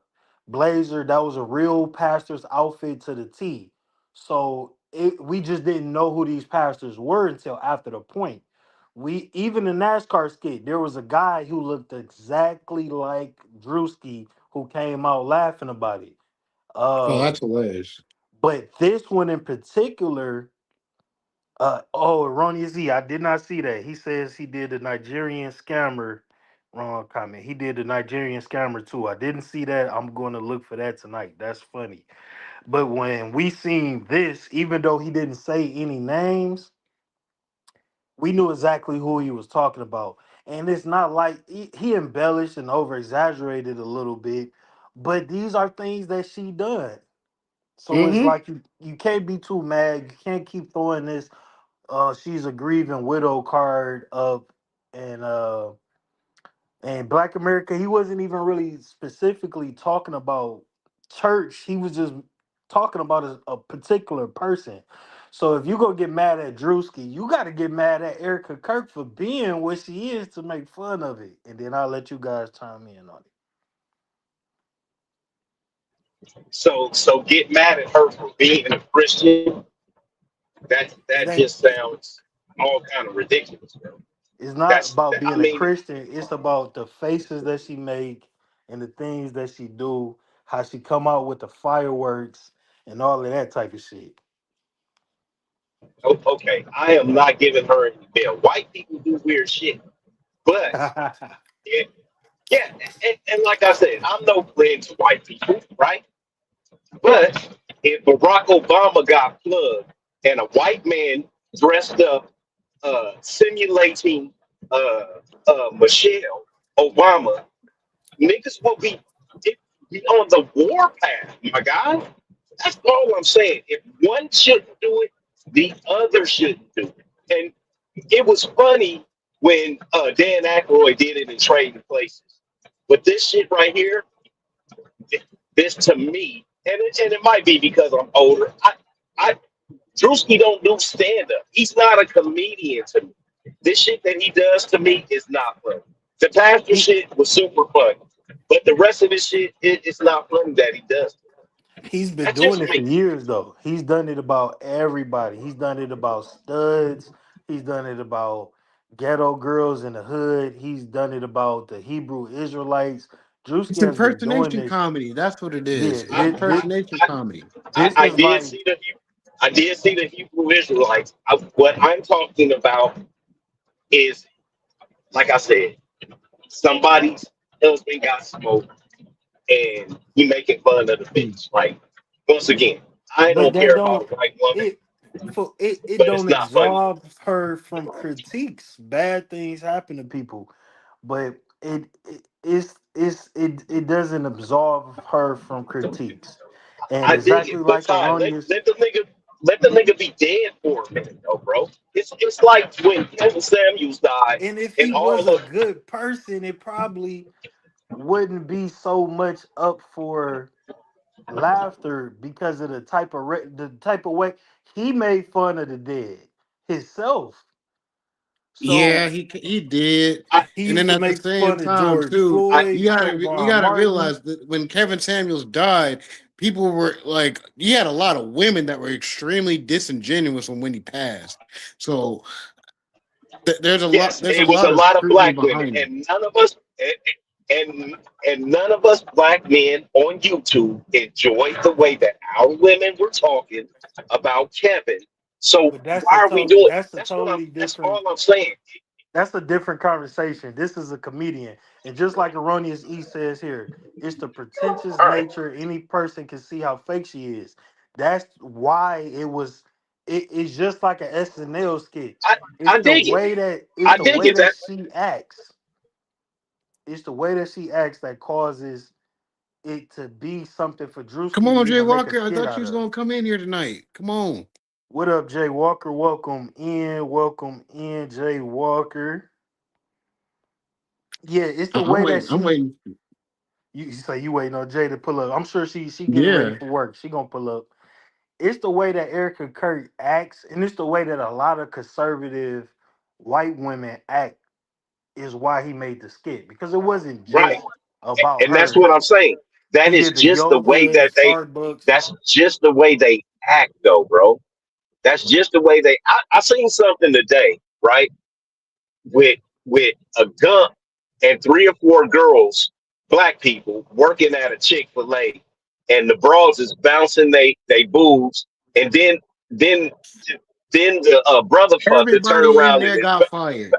S19: blazer, that was a real pastor's outfit to the T. So we just didn't know who these pastors were until after the point. We even the NASCAR skit, there was a guy who looked exactly like Drewski who came out laughing about it.
S9: Oh, that's hilarious.
S19: But this one in particular, Erroneous E. I did not see that. He says he did the Nigerian scammer. Wrong comment. He did the Nigerian scammer too. I didn't see that. I'm going to look for that tonight. That's funny. But when we seen this, even though he didn't say any names, we knew exactly who he was talking about. And it's not like he embellished and over exaggerated a little bit, but these are things that she done. So it's
S24: Mm-hmm.
S19: like you can't be too mad. You can't keep throwing this she's a grieving widow card up and Black America. He wasn't even really specifically talking about church. He was just talking about a particular person. So if you go get mad at Drewski, you got to get mad at Erica Kirk for being what she is to make fun of it. And then I'll let you guys chime in on it.
S23: So get mad at her for being a Christian.
S19: It
S23: That
S19: ain't.
S23: just sounds all kind of ridiculous, bro.
S19: It's not
S23: That's
S19: about
S23: I
S19: being a
S23: mean,
S19: Christian. It's about the faces that she make and the things that she do, how she come out with the fireworks and all of that type of shit.
S23: okay, I am not giving her any bail. White people do weird shit, but it, yeah, and like I said, I'm no friend to white people, right? But if Barack Obama got plugged and a white man dressed up, simulating uh, Michelle Obama, niggas will be on the war path, my guy. That's all I'm saying. If one shouldn't do it, the other shouldn't do it. And it was funny when Dan Aykroyd did it in Trading Places. But this shit right here, this to me, and it might be because I'm older. I Drewski don't do stand up. He's not a comedian to me. This shit that he does to me is not funny. The pastor shit was super funny, but the rest of this shit, it's not funny that he does.
S19: He's been
S23: That's
S19: doing
S23: just
S19: it for
S23: me.
S19: years though. He's done it about everybody. He's done it about studs. He's done it about ghetto girls in the hood. He's done it about the Hebrew Israelites.
S9: It's
S19: Drewski has been doing
S9: impersonation
S19: this.
S9: comedy. That's what it
S19: Yeah,
S9: is. It's impersonation comedy.
S19: this
S23: I
S19: is
S23: did
S19: like
S23: see the I did see the Hebrew Israelites. What I'm talking about is, like I said, somebody's husband got smoked and he making fun of the bitch. Like, once again, I
S19: but
S23: don't
S19: that
S23: care about
S19: don't
S23: a white woman,
S19: it for it
S23: but it's
S19: don't
S23: not funny.
S19: absolve her from critiques. Bad things happen to people, but it doesn't absolve her from critiques. And
S23: I dig
S19: exactly
S23: it, but
S19: like
S23: Ty,
S19: erroneous.
S23: let the nigga be dead for a minute, though, bro. It's like when Kevin Samuels died
S19: And if
S23: and
S19: he was
S23: all
S19: a
S23: of
S19: good person, it probably wouldn't be so much up for laughter because of the the type of way he made fun of the dead himself. So
S9: Yeah, he did,
S19: he
S9: and
S19: used
S9: then
S19: to
S9: at the
S19: make
S9: same
S19: fun of
S9: time
S19: George
S9: too,
S19: Floyd,
S9: you
S19: Trayvon
S9: gotta
S19: Martin.
S9: realize that when Kevin Samuels died, people were like, you had a lot of women that were extremely disingenuous when he passed. So
S23: yes,
S9: there's a
S23: it was a
S9: lot of
S23: lot of
S9: scrutiny
S23: black women,
S9: behind it.
S23: and none of us and none of us black men on YouTube enjoyed the way that our women were talking about Kevin. So
S19: But
S23: why are we doing?
S19: that's a totally
S23: That's
S19: different.
S23: all I'm saying.
S19: That's a different conversation. This is a comedian. And just like Erroneous E says here, it's the pretentious
S23: All right,
S19: nature. Any person can see how fake she is. That's why it's just like an SNL skit.
S23: I dig it.
S19: It's
S23: I
S19: the
S23: dig
S19: way
S23: it.
S19: that she acts. It's the way that she acts that causes it to be something for
S9: Come
S19: Drewski to
S9: on, Jay
S19: even make a
S9: Walker. I
S19: skit
S9: thought you
S19: out
S9: was
S19: of.
S9: gonna come in here tonight. Come on.
S19: What up, Jay Walker? Welcome in, Jay Walker. Yeah, it's the
S9: I'm
S19: way that
S9: waiting. I'm
S19: she
S9: waiting.
S19: you say you waiting on Jay to pull up. I'm sure she getting ready
S9: Yeah.
S19: for work. She gonna pull up. It's the way that Erica Kirk acts, and it's the way that a lot of conservative white women act is why he made the skit. Because it wasn't
S23: Right,
S19: just about
S23: and that's
S19: her.
S23: what I'm saying. That
S19: He
S23: is
S19: did the
S23: just the way
S19: yoga, the
S23: that they.
S19: Starbucks.
S23: That's just the way they act, though, bro. That's just the way they. I seen something today, right? With a gun and three or four girls, black people, working at a Chick-fil-A, and the bras is bouncing they boobs, and then Then the brother fucker turned
S9: Everybody in
S23: around
S9: there
S23: and
S9: got fired.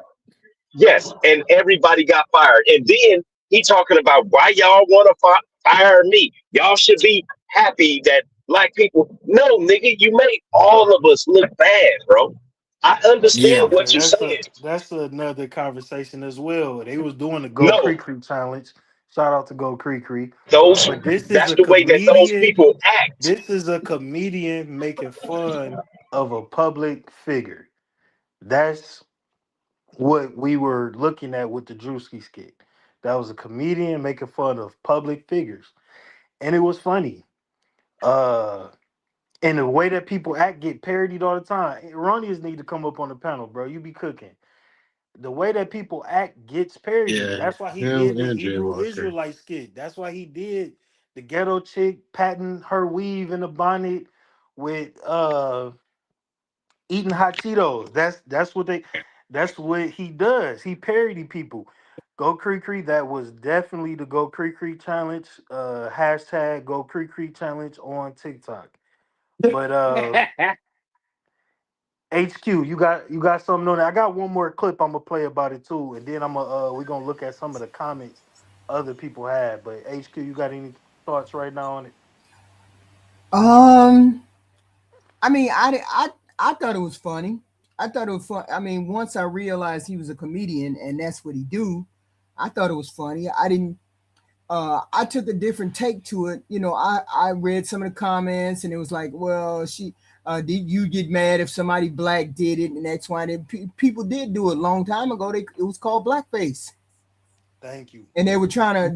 S23: yes, and everybody got fired. And then he talking about why y'all want to fire me. Y'all should be happy that black people. No, nigga, you made all of us look bad, bro. I understand
S9: Yeah.
S23: what
S7: Okay,
S23: you're saying.
S7: that's another conversation as well. They was doing the Go
S23: No,
S7: Creek Creek challenge. Shout out to Go Creek Creek.
S23: those
S7: But this is
S23: that's
S7: a
S23: the way that those
S7: comedian.
S23: people act.
S7: This is a comedian making fun of a public figure. That's what we were looking at with the Drewski skit. That was a comedian making fun of public figures, and it was funny. Uh, and the way that people act get parodied all the time. Erroneous need to come up on the panel, bro. You be cooking. The way that people act gets parodied.
S9: Yeah.
S7: That's why he
S9: Him
S7: did the
S9: and Jay
S7: Hebrew
S9: Walker.
S7: Israelite skit. That's why he did the ghetto chick patting her weave in a bonnet with eating hot Cheetos. That's what he does. He parody people. Go Creek Creek, that was definitely the Go Creek Creek challenge. Hashtag Go Creek Creek challenge on TikTok. But HQ, you got something on that. I got one more clip I'm gonna play about it too, and then we're gonna look at some of the comments other people had. But HQ, you got any thoughts right now on it?
S24: Um, I mean, I thought it was funny. I thought it was fun. I mean, once I realized he was a comedian and that's what he do, I thought it was funny. I didn't. I took a different take to it. You know, I read some of the comments and it was like, well, did you get mad if somebody black did it and that's why people did do it a long time ago. It was called blackface.
S7: Thank you.
S24: And they were trying to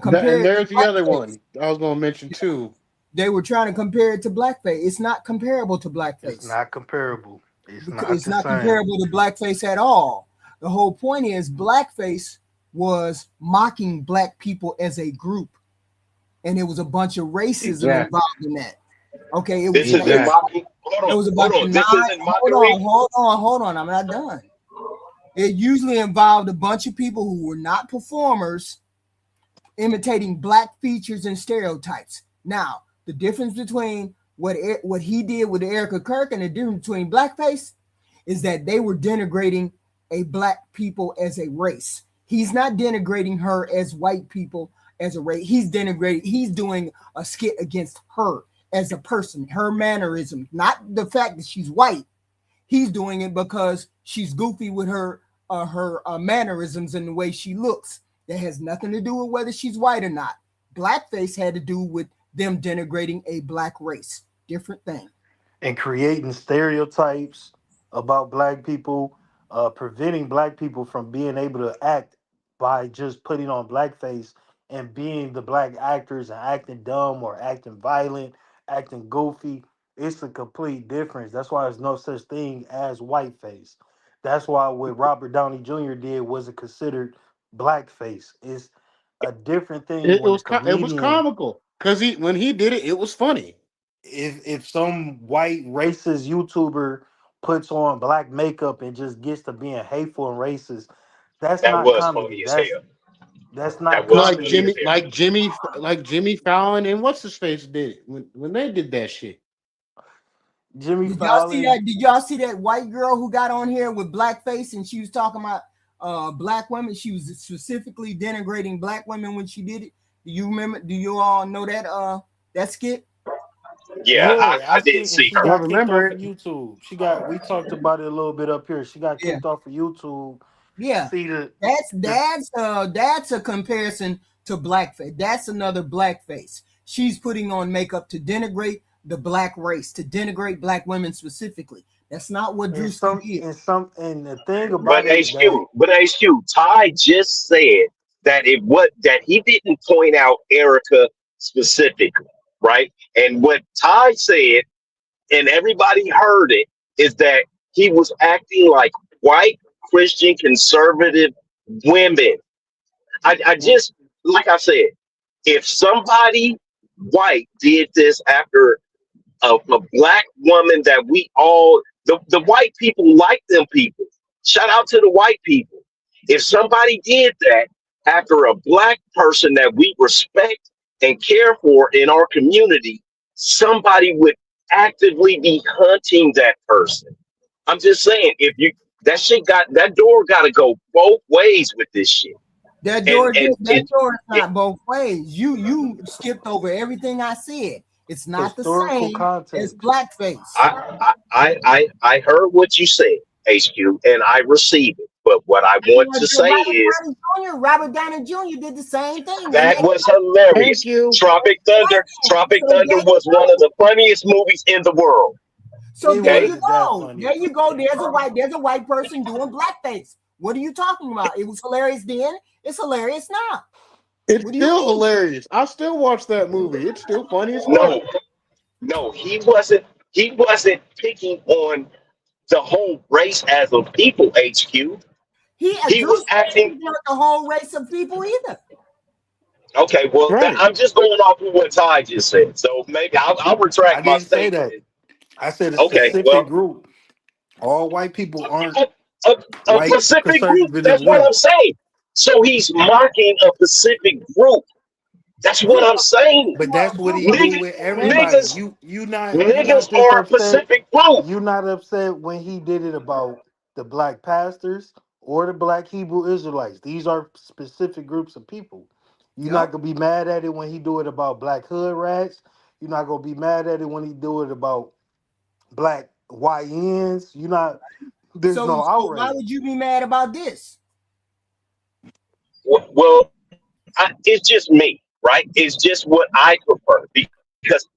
S24: compare.
S9: And
S24: it to
S9: there's the other
S24: blackface.
S9: one I was going to mention too.
S24: They were trying to compare it to blackface. It's not comparable to blackface.
S7: It's not comparable.
S24: It's not comparable to blackface at all. The whole point is blackface was mocking black people as a group, and it was a bunch of racism involved in that. Okay, it was.
S23: This isn't mocking.
S24: It was about hold on. I'm not done. It usually involved a bunch of people who were not performers imitating black features and stereotypes. Now, the difference between what he did with Erica Kirk and the difference between blackface is that they were denigrating a black people as a race. He's not denigrating her as white people as a race. He's doing a skit against her as a person, her mannerism, not the fact that she's white. He's doing it because she's goofy with her mannerisms and the way she looks. That has nothing to do with whether she's white or not. Blackface had to do with them denigrating a black race. Different thing.
S7: And creating stereotypes about black people, preventing black people from being able to act by just putting on blackface and being the black actors and acting dumb or acting violent, acting goofy. It's a complete difference. That's why there's no such thing as whiteface. That's why what Robert Downey Jr. did wasn't considered blackface. It's a different thing
S9: It
S7: when a
S9: was
S7: comedian,
S9: comical because when he did it was funny.
S7: if some white racist YouTuber puts on black makeup and just gets to being hateful and racist, that's
S23: That
S7: not
S23: was
S7: comedy.
S23: funny as hell.
S7: That's not
S23: That was
S7: comedy.
S23: funny as hell.
S9: like Jimmy Fallon and what's his face did it when they did that shit.
S7: Jimmy
S24: Did
S7: Fallon.
S24: y'all see that? Did y'all see that white girl who got on here with blackface and she was talking about black women? She was specifically denigrating black women when she did it. Do you remember? Do you all know that skit?
S23: Yeah, I didn't see
S7: she
S23: her.
S7: got kicked off of YouTube. We talked about it a little bit up here. She got kicked off of YouTube.
S24: Yeah, that's a comparison to blackface. That's another blackface. She's putting on makeup to denigrate the black race, to denigrate black women specifically. That's not what Drew did.
S7: And the thing about
S23: But HQ, Ty just said that that he didn't point out Erica specifically, right? And what Ty said, and everybody heard it, is that he was acting like white Christian conservative women. I just, like I said, if somebody white did this after a black woman that we all, the white people like them people. Shout out to the white people. If somebody did that after a black person that we respect and care for in our community, somebody would actively be hunting that person. I'm just saying, if you that shit got that door got to go both ways with this shit.
S24: That
S23: And
S24: door,
S23: and
S24: that
S23: it,
S24: door is
S23: it
S24: not both ways. You skipped over everything I said. It's not the
S7: Historical
S24: same as
S7: context.
S24: blackface.
S23: I heard what you said, HQ, and I received it. But what I want to say is
S24: Robert Downey Jr. did the same thing. They
S23: that
S24: made
S23: was hilarious. Tropic Thunder was one of the funniest movies in the world.
S24: So
S7: It
S24: there you
S7: wasn't that
S24: go.
S7: funny.
S24: There you go. There's a white person doing blackface. What are you talking about? It was hilarious then. It's hilarious now.
S9: It's
S24: What do you
S9: still
S24: mean?
S9: hilarious. I still watch that movie. It's still funny as fuck.
S23: No, he wasn't. He wasn't picking on the whole race as a people. HQ. He was
S24: Drewski
S23: acting.
S24: not the whole race of people either.
S23: Okay, well,
S9: Right.
S23: I'm just going off of what Ty just said. So maybe I'll
S7: I
S23: retract my
S7: didn't say
S23: statement.
S7: that. I said a
S23: Okay,
S7: specific
S23: well,
S7: group. All white people aren't
S23: a
S7: white
S23: Pacific group.
S7: conservative
S23: That's what I'm
S7: women.
S23: saying. So he's mocking a Pacific group. That's what I'm saying.
S7: But that's what he do
S23: Niggas,
S7: with everybody.
S23: niggas,
S7: You not
S23: niggas
S7: just
S23: are a
S7: upset.
S23: Pacific group.
S7: You not upset when he did it about the black pastors or the black Hebrew Israelites. These are specific groups of people. You're not gonna be mad at it when he do it about black hood rats. You're not gonna be mad at it when he do it about black YNs. You not. There's
S24: So
S7: no
S23: Well,
S24: why
S7: outrage.
S24: would you be mad about this?
S23: well, it's just me, right? It's just what I prefer because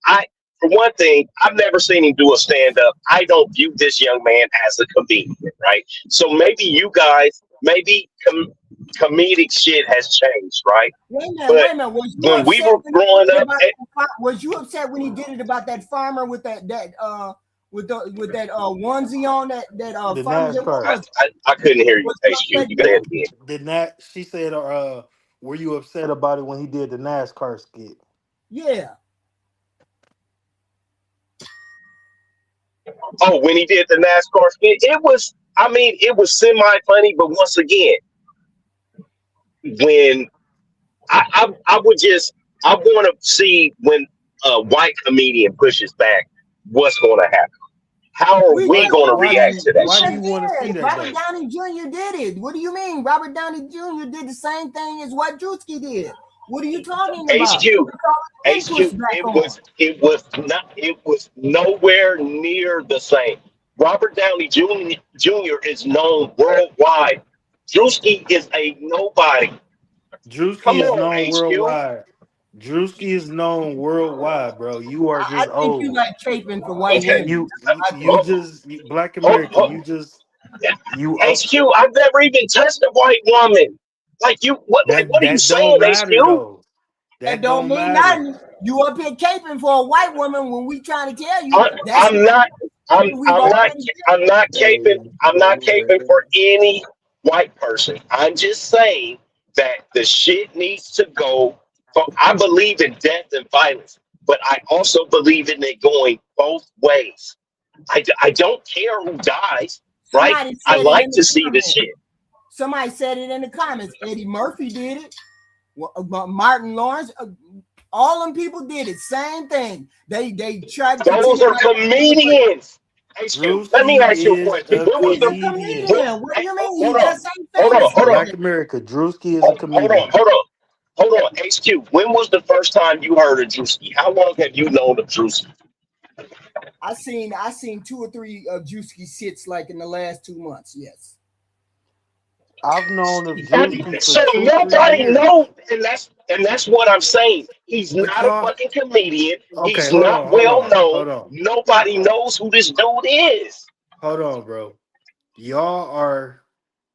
S23: for one thing, I've never seen him do a stand up. I don't view this young man as a comedian, right? So maybe you guys, maybe comedic shit has changed, right?
S24: Wait
S23: But
S24: a minute. Was you
S23: when we
S24: upset
S23: were
S24: when he
S23: growing
S24: did it
S23: up,
S24: about was you upset when he did it about that farmer with with that onesie on that
S7: The
S24: farmer that
S7: NASCAR.
S24: was
S23: I couldn't hear you,
S24: was you
S23: HQ.
S24: upset
S23: You got
S24: then?
S23: it again.
S7: Did not she said were you upset about it when he did the NASCAR skit?
S24: Yeah.
S23: Oh, when he did the NASCAR skit, it was. I mean, it was semi funny, but once again, when I would just I want to see when a white comedian pushes back, what's going to happen? How are
S24: We
S23: we
S24: just
S23: going to
S7: Why do
S23: react
S7: you
S23: to that
S7: why do
S23: shit?
S7: you want to see that
S24: Robert
S7: though?
S24: Downey Jr. did it. What do you mean? Robert Downey Jr. did the same thing as what Drewski did. What are you talking about?
S23: HQ,
S24: They pushed
S23: HQ.
S24: back on.
S23: It was nowhere near the same. Robert Downey Jr. is known worldwide. Drewski is a nobody.
S7: Drewski
S23: Come
S7: is
S23: on,
S7: known
S23: HQ.
S7: worldwide. Drewski is known worldwide, bro. You are
S24: I
S7: just
S24: think you
S7: old.
S24: like chafing for white
S23: Okay.
S24: women.
S7: You just Black
S23: Oh,
S7: American.
S23: oh,
S7: You just you
S23: HQ, I've never even touched a white woman. Like you, what are you
S7: that
S23: saying,
S7: don't matter
S23: HQ?
S7: though.
S24: That
S7: That
S24: don't
S7: don't
S24: mean
S7: matter.
S24: nothing. You up here caping for a white woman when we trying to tell you
S23: I,
S24: that's
S23: I'm not.
S24: we've already
S23: I'm not caping. I'm not caping for any white person. I'm just saying that the shit needs to go. I believe in death and violence, but I also believe in it going both ways. I don't care who dies, right?
S24: somebody
S23: I
S24: said it
S23: like
S24: in the
S23: to see the
S24: comments.
S23: shit.
S24: Somebody said it in the comments. Eddie Murphy did it. Martin Lawrence, all them people did it. Same thing. They tried to
S23: Those
S24: continue.
S23: are comedians. HQ, let me
S7: Drewski
S23: ask you a
S7: is
S23: question.
S7: a
S23: When was
S24: He's a
S23: the
S7: comedian.
S24: comedian. What do you mean? He
S23: hold on,
S24: does same
S23: hold
S24: thing
S23: on,
S24: as
S23: hold on,
S7: Black
S24: CNN.
S7: America. Drewski is a
S23: hold on,
S7: comedian.
S23: hold on, hold on. HQ, when was the first time you heard of Drewski? How long have you known of Drewski?
S24: I seen 2 or 3 of Juicy sits like in the last 2 months. Yes.
S7: I've known of Drewski for
S23: So
S7: 2, 3
S23: nobody
S7: years.
S23: knows, and that's what I'm saying. He's
S7: But
S23: not a
S7: y'all,
S23: fucking comedian.
S7: okay,
S23: He's not well known.
S7: hold on,
S23: Nobody knows who this dude is.
S7: hold on, bro. Y'all are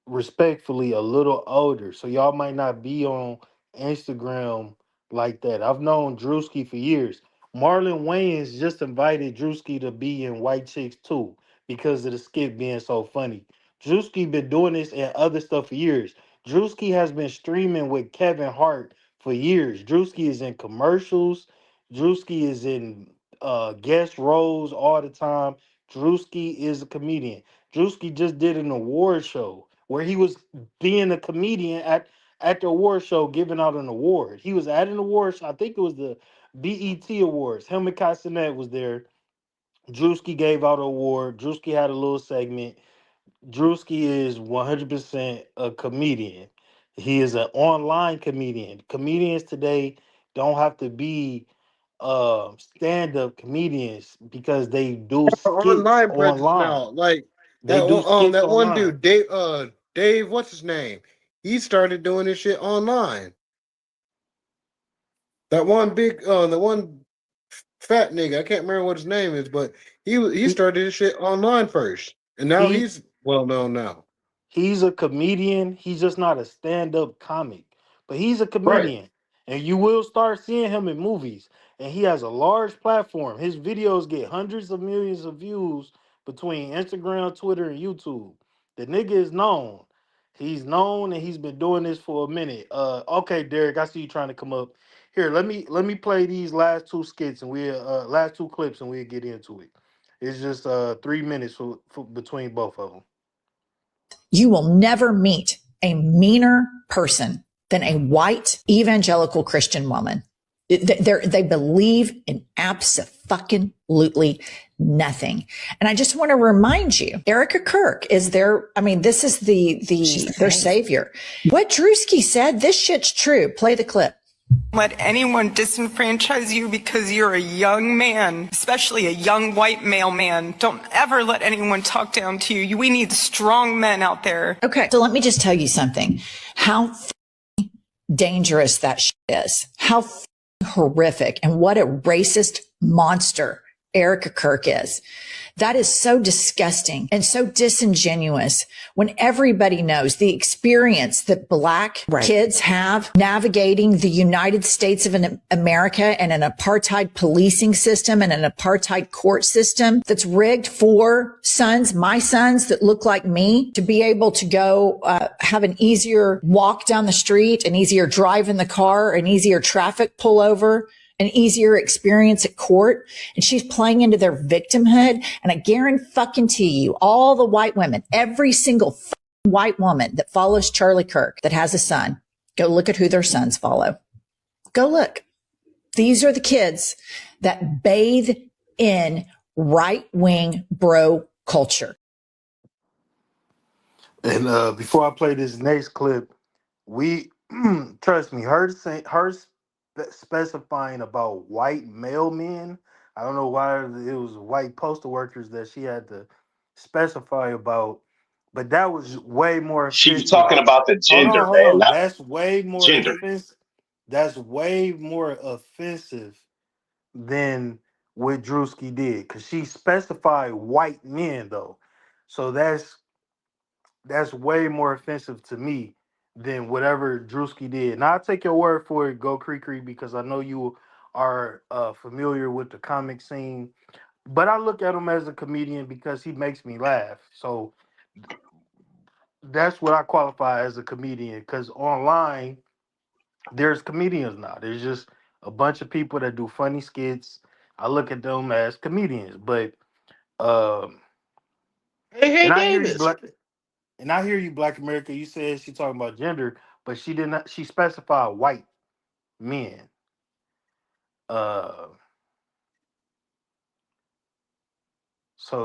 S7: respectfully a little older, so y'all might not be on Instagram like that. I've known Drewski for years. Marlon Wayans just invited Drewski to be in White Chicks too because of the skit being so funny. Drewski been doing this and other stuff for years. Drewski has been streaming with Kevin Hart for years. Drewski is in commercials. Drewski is in guest roles all the time. Drewski is a comedian. Drewski just did an award show where he was being a comedian at the award show, giving out an award. He was at an award show. I think it was the BET Awards. Him and Kai Cenat was there, Drewski gave out an award. Drewski had a little segment. Drewski is 100% a comedian. He is an online comedian. Comedians today don't have to be stand-up comedians because they do skits
S9: Online presence
S7: online.
S9: now. Like
S7: They do skits
S9: that one
S7: online.
S9: dude, Dave, what's his name? He started doing this shit online. That one the one fat nigga, I can't remember what his name is, but he started this shit online first. And now
S7: He
S9: he's well known now.
S7: He's a comedian. He's just not a stand-up comic, but he's a
S9: Right.
S7: comedian, and you will start seeing him in movies. And he has a large platform. His videos get hundreds of millions of views between Instagram, Twitter, and YouTube. The nigga is known. He's known, and he's been doing this for a minute. Okay, Derek, I see you trying to come up. Here, let me play these last two skits and we last two clips and we'll get into it. It's just 3 minutes for between both of them.
S16: You will never meet a meaner person than a white evangelical Christian woman. They believe in abso-fucking-lutely nothing. And I just want to remind you, Erica Kirk is this is their savior. What Drewski said, this shit's true. Play the clip.
S28: Let anyone disenfranchise you because you're a young man, especially a young white male man. Don't ever let anyone talk down to you. We need strong men out there.
S16: Okay, so let me just tell you something. How dangerous that shit is. How horrific and what a racist monster Erica Kirk is. That is so disgusting and so disingenuous when everybody knows the experience that black kids have navigating the United States of America and an apartheid policing system and an apartheid court system that's rigged for my sons that look like me to be able to go have an easier walk down the street, an easier drive in the car, an easier traffic pullover, an easier experience at court. And she's playing into their victimhood. And I guarantee you, all the white women, every single white woman that follows Charlie Kirk that has a son, go look at who their sons follow. Go look. These are the kids that bathe in right-wing bro culture.
S7: And before I play this next clip, we trust me, her specifying about white male men. I don't know why it was white postal workers that she had to specify about, but that was way more offensive.
S23: She was talking about the gender,
S7: hold on.
S23: man.
S7: That's way more
S23: gender.
S7: offensive. That's way more offensive than what Drewski did, because she specified white men though. So that's way more offensive to me than whatever Drewski did. Now I take your word for it, Go Cree, because I know you are familiar with the comic scene. But I look at him as a comedian because he makes me laugh. So that's what I qualify as a comedian. Because online, there's comedians now. There's just a bunch of people that do funny skits. I look at them as comedians. But
S23: Hey,
S7: and I hear you,
S23: Davis.
S7: Black America. You said she talking about gender, but she did not. She specified white men. So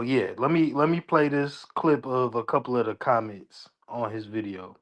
S7: yeah, let me play this clip of a couple of the comments on his video.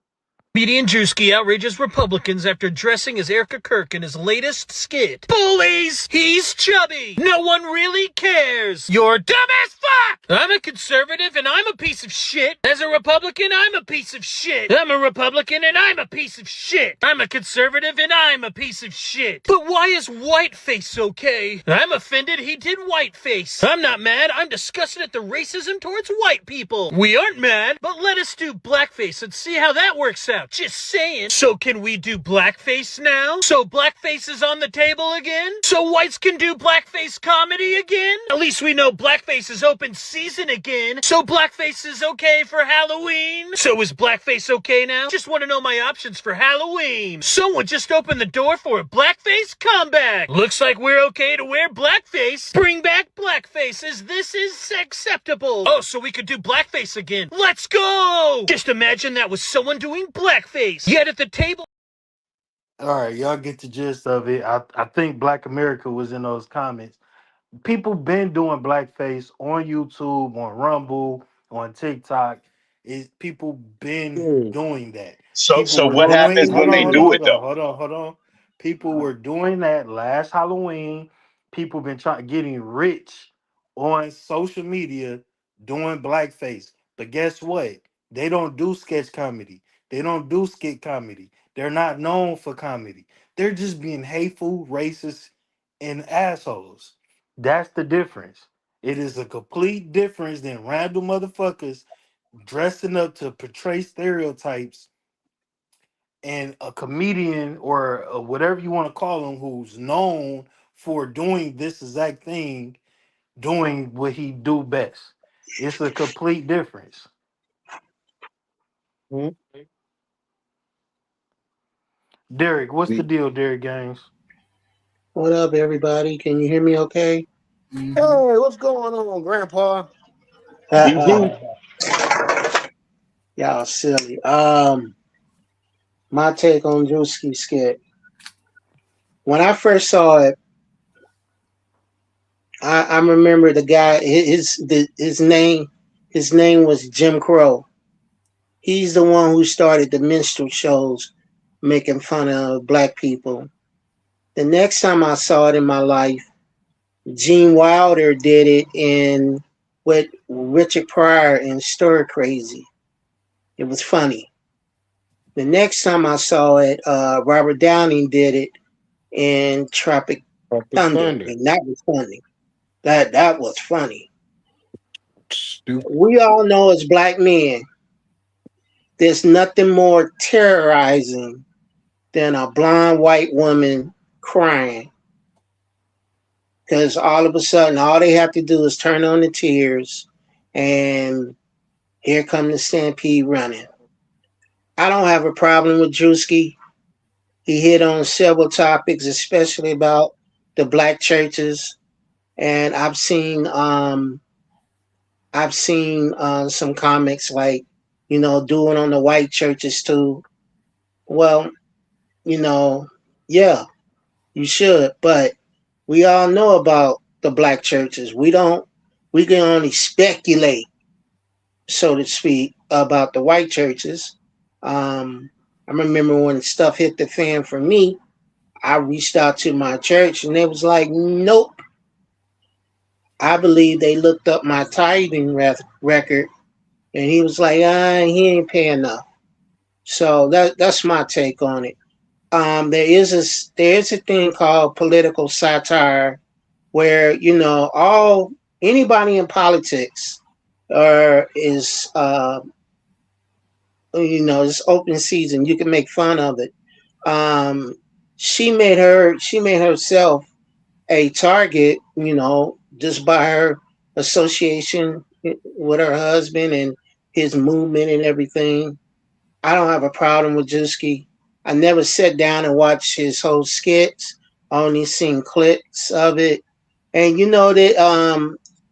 S13: Comedian Drewski outrages Republicans after dressing as Erica Kirk in his latest skit. Bullies! He's chubby! No one really cares! You're dumb as fuck! I'm a conservative and I'm a piece of shit. As a Republican, I'm a piece of shit. I'm a Republican and I'm a piece of shit. I'm a conservative and I'm a piece of shit. But why is whiteface okay? I'm offended he did whiteface. I'm not mad, I'm disgusted at the racism towards white people. We aren't mad, but let us do blackface and see how that works out. Just saying. So can we do blackface now? So blackface is on the table again? So whites can do blackface comedy again? At least we know blackface is open season again. So blackface is okay for Halloween? So is blackface okay now? Just want to know my options for Halloween. Someone just opened the door for a blackface comeback. Looks like we're okay to wear blackface. Bring back blackface as this is acceptable. Oh, so we could do blackface again. Let's go! Just imagine that was someone doing blackface. Yet at the table.
S7: All right, y'all get the gist of it. I think Black America was in those comments. People been doing blackface on YouTube, on Rumble, on TikTok. People been doing that. People
S23: So
S7: were
S23: what
S7: doing
S23: happens
S7: hold
S23: when
S7: on,
S23: they
S7: hold on,
S23: do it
S7: hold on,
S23: though?
S7: hold on, hold on. People were doing that last Halloween. People been trying getting rich on social media doing blackface. But guess what? They don't do sketch comedy. They don't do skit comedy. They're not known for comedy. They're just being hateful, racist, and assholes. That's the difference. It is a complete difference than random motherfuckers dressing up to portray stereotypes and a comedian or whatever you want to call him who's known for doing this exact thing, doing what he do best. It's a complete difference. Derek, what's the deal, Derek Gaines?
S1: What up, everybody? Can you hear me okay?
S9: Hey, what's going on, Grandpa?
S1: Y'all silly. My take on Drewski skit. When I first saw it, I remember the guy. His name was Jim Crow. He's the one who started the minstrel shows, making fun of black people. The next time I saw it in my life, Gene Wilder did it in with Richard Pryor in Stir Crazy. It was funny. The next time I saw it, Robert Downing did it in Tropic Thunder, and that was funny. That was funny.
S9: Stupid.
S1: We all know as black men, there's nothing more terrorizing than a blonde white woman crying. Because all of a sudden, all they have to do is turn on the tears, and here come the stampede running. I don't have a problem with Drewski. He hit on several topics, especially about the black churches, and I've seen some comics like, doing on the white churches too. Well, you know, yeah, you should, but we all know about the black churches. We can only speculate, so to speak, about the white churches. I remember when stuff hit the fan for me, I reached out to my church and they was like, nope. I believe they looked up my tithing record and he was like, he ain't paying enough. So that's my take on it. There is a thing called political satire where, all anybody in politics is it's open season. You can make fun of it. Um, she made herself a target, just by her association with her husband and his movement and everything. I don't have a problem with Drewski. I never sat down and watched his whole skits. I only seen clips of it. And you know that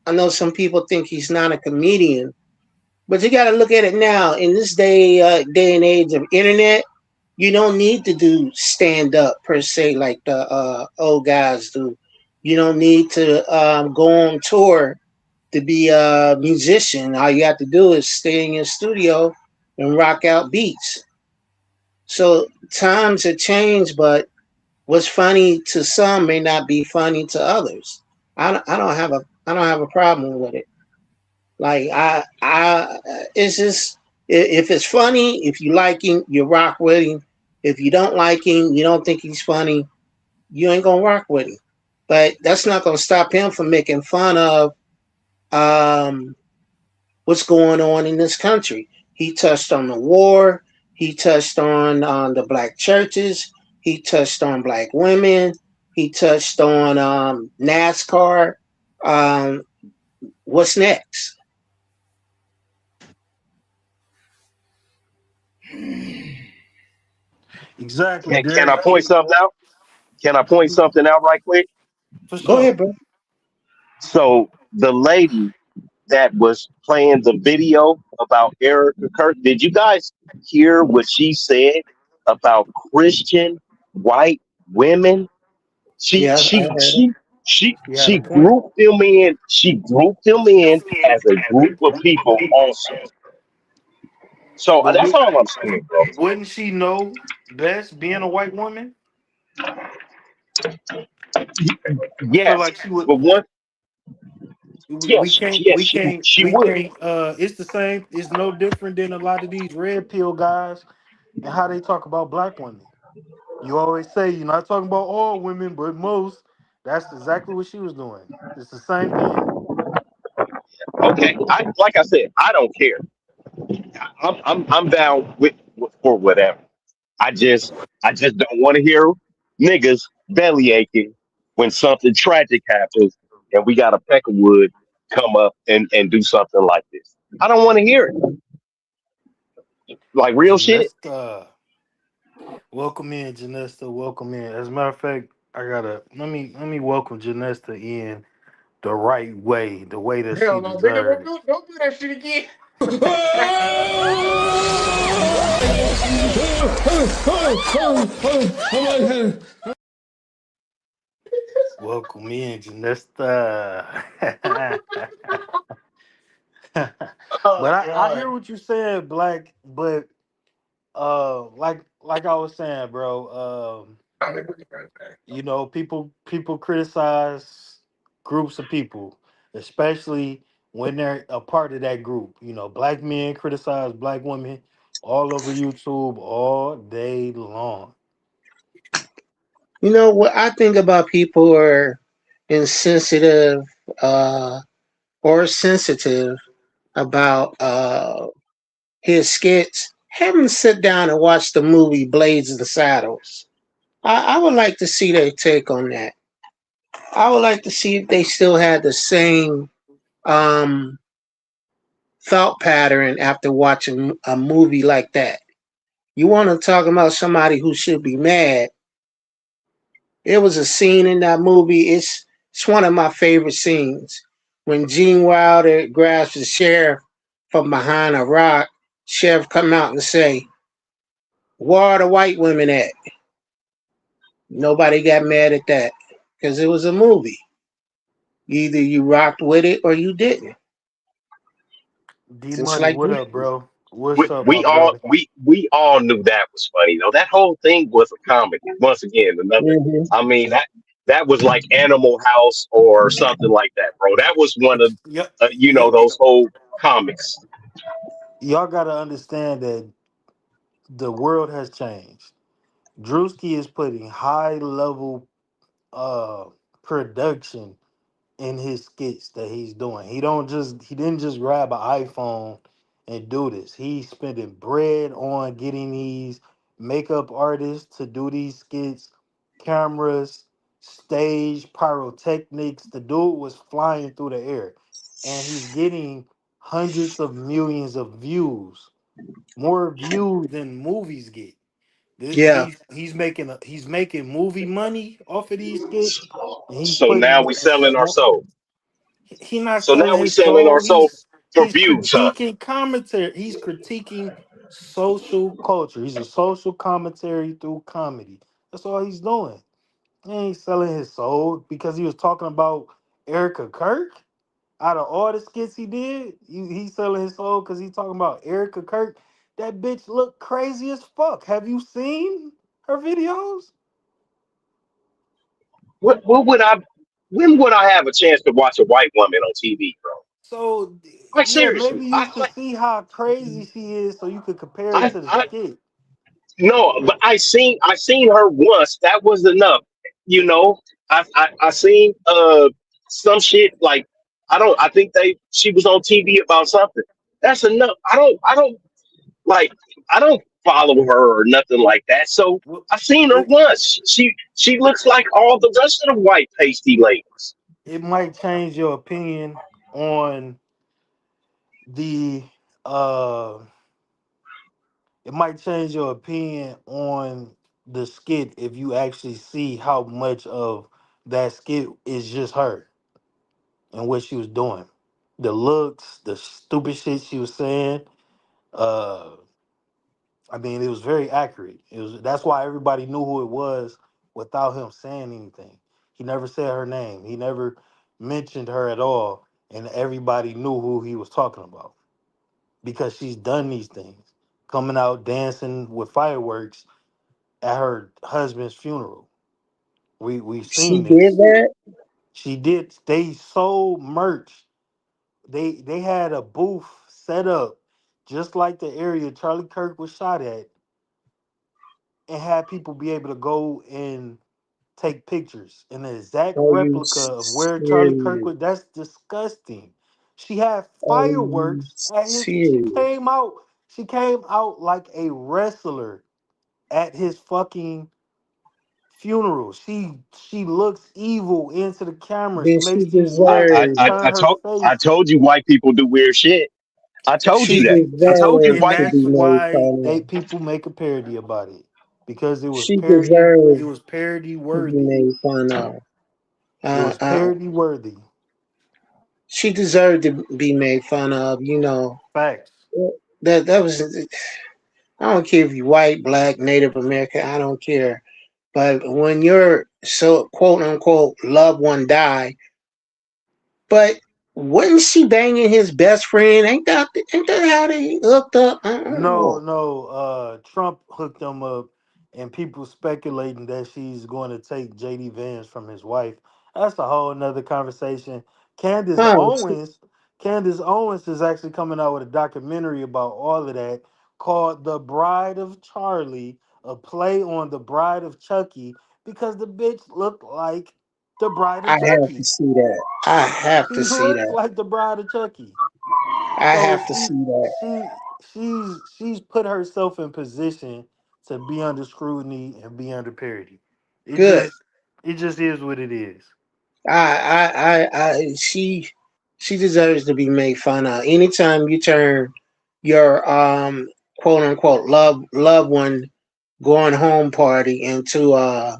S1: I know some people think he's not a comedian, but you got to look at it now in this day and age of internet. You don't need to do stand up per se like the old guys do. You don't need to go on tour to be a musician. All you have to do is stay in your studio and rock out beats. So times have changed, but what's funny to some may not be funny to others. I don't have a problem with it. Like it's just if it's funny, if you like him, you rock with him. If you don't like him, you don't think he's funny, you ain't gonna rock with him. But that's not gonna stop him from making fun of um, what's going on in this country. He touched on the war. He touched on the black churches. He touched on black women. He touched on NASCAR. Um, what's next?
S7: Exactly,
S23: Can I
S7: Derek.
S23: point something out? Can I point something out right quick?
S7: For
S1: Go
S7: sure.
S1: ahead, bro.
S23: So the lady that was playing the video about Erica Kirk, did you guys hear what she said about Christian white women? She
S1: Yeah, I
S23: she
S1: heard
S23: she
S1: it.
S7: She had a
S23: she
S7: point.
S23: grouped them in. She grouped them in as a group of people also. So
S7: But
S23: that's all I'm saying, bro.
S7: wouldn't she know best being a white woman? I feel
S23: Yes,
S7: like she would.
S23: but one,
S7: We
S23: yes,
S7: can't.
S23: yes,
S7: We can't.
S23: she
S7: We
S23: would.
S7: can't. It's the same. It's no different than a lot of these red pill guys and how they talk about black women. You always say you're not talking about all women, but most. That's exactly what she was doing. It's the same thing.
S23: Okay, I like I said, I don't care. I'm down for whatever. I just don't want to hear niggas belly aching when something tragic happens and we got a Peckerwood come up and do something like this. I don't want to hear it. Like real shit.
S7: Janesta, welcome in, Janesta. Welcome in. As a matter of fact, I gotta let me welcome Janesta in the right way, the way that she
S5: Hell no, nigga,
S7: deserves.
S5: don't do that shit again.
S7: Welcome in, Janesta.
S5: Oh
S7: But I hear
S5: god.
S7: what you said, Black. But like I was saying, bro. People criticize groups of people, especially when they're a part of that group. Black men criticize black women all over YouTube all day long.
S1: You know what I think about people who are insensitive uh, or sensitive about his skits. Have him sit down and watch the movie Blades and Saddles. I would like to see their take on that. I would like to see if they still had the same um, thought pattern after watching a movie like that. You want to talk about somebody who should be mad? There was a scene in that movie. It's one of my favorite scenes when Gene Wilder grabs the sheriff from behind a rock. Sheriff come out and say, "Where are the white women at?" Nobody got mad at that because it was a movie. Either you rocked with it or you didn't.
S7: D
S1: Just
S7: Money,
S1: like
S7: what up, bro?
S23: We,
S7: What's up, my
S23: we all
S7: brother?
S23: we all knew that was funny though. That whole thing was a comedy. Once again, another.
S1: Mhm.
S23: I mean that was like Animal House or something like that, bro. That was one of
S7: Yep. Yep.
S23: those whole comics.
S7: Y'all gotta understand that the world has changed. Drewski is putting high level uh production in his skits that he's doing. He didn't just grab an iPhone and do this. He's spending bread on getting these makeup artists to do these skits, cameras, stage, pyrotechnics. The dude was flying through the air and he's getting hundreds of millions of views, more views than movies get.
S1: Yeah.
S7: He's making movie money off of these skits, and he's
S23: So now
S7: putting
S23: we
S7: a
S23: selling our
S7: small.
S23: soul.
S7: He's not
S23: So now
S7: selling
S23: we
S7: his
S23: selling our
S7: soul.
S23: soul for
S7: He's
S23: views, huh?
S7: critiquing commentary. He's critiquing social culture. He's a social commentary through comedy. That's all he's doing. He ain't selling his soul because he was talking about Erica Kirk. Out of all the skits he did, he's selling his soul because he's talking about Erica Kirk. That bitch look crazy as fuck. Have you seen her videos?
S23: What would I? When would I have a chance to watch a white woman on TV, bro?
S7: So
S23: Like
S7: yeah,
S23: seriously,
S7: maybe you should see how crazy she is so you could compare it
S23: I,
S7: to the
S23: I
S7: skit.
S23: no, but I seen her once. That was enough. You know, I seen some shit like I think she was on TV about something. That's enough. I don't like I don't follow her or nothing like that. So
S7: Well,
S23: I seen her
S7: it
S23: once. She looks like all the rest of the white pasty ladies.
S7: it might change your opinion on the uh it might change your opinion on the skit if you actually see how much of that skit is just her and what she was doing. The looks, the stupid shit she was saying. Uh I mean, it was very accurate. It was That's why everybody knew who it was without him saying anything. He never said her name. He never mentioned her at all, and everybody knew who he was talking about because she's done these things, coming out dancing with fireworks at her husband's funeral. We've
S1: She
S7: seen
S1: did
S7: this.
S1: that.
S7: She did. They sold merch. They had a booth set up just like the area Charlie Kirk was shot at, and had people be able to go and take pictures. An exact
S1: Are you
S7: replica of where Charlie Kirk
S1: serious?
S7: was. That's disgusting. She had
S1: Are you
S7: fireworks at his. She
S1: serious?
S7: came out. She came out like a wrestler at his fucking funeral. She looks evil into the camera. She
S1: Then she
S7: makes these
S23: I,
S7: lizards
S1: deserves.
S23: I,
S7: turn
S23: I
S7: her
S23: told I
S7: face.
S23: told you white people do weird shit. I told
S1: She
S23: you that. I told you
S1: deserves
S7: And
S23: white.
S1: to be
S7: that's
S1: made
S7: why
S1: fun
S7: they
S1: of.
S7: people make a parody about it. Because
S1: She deserves
S7: it was parody
S1: to be
S7: worthy.
S1: made fun of.
S7: It
S1: Uh,
S7: was
S1: uh,
S7: parody worthy.
S1: she deserved to be made fun of. You know
S7: Facts.
S1: that was. I don't care if you white, black, Native American. I don't care. But when your so quote unquote loved one die, but wasn't she banging his best friend? Ain't that how they hooked up? I don't
S7: No,
S1: know.
S7: no. Trump hooked them up, and people speculating that she's going to take JD Vance from his wife. That's a whole nother conversation. Candace
S1: Huh,
S7: Owens, Candace Owens is actually coming out with a documentary about all of that called "The Bride of Charlie," a play on the Bride of Chucky, because the bitch looked like the Bride
S1: I
S7: of
S1: have to
S7: Chucky.
S1: see that. I have
S7: She
S1: to see
S7: looks
S1: that.
S7: like the Bride of Chucky.
S1: I
S7: So
S1: have to see that.
S7: she's put herself in position to be under scrutiny and be under parody. It
S1: Good.
S7: just it just is what it is.
S1: She deserves to be made fun of. Anytime you turn your quote unquote loved one going home party into a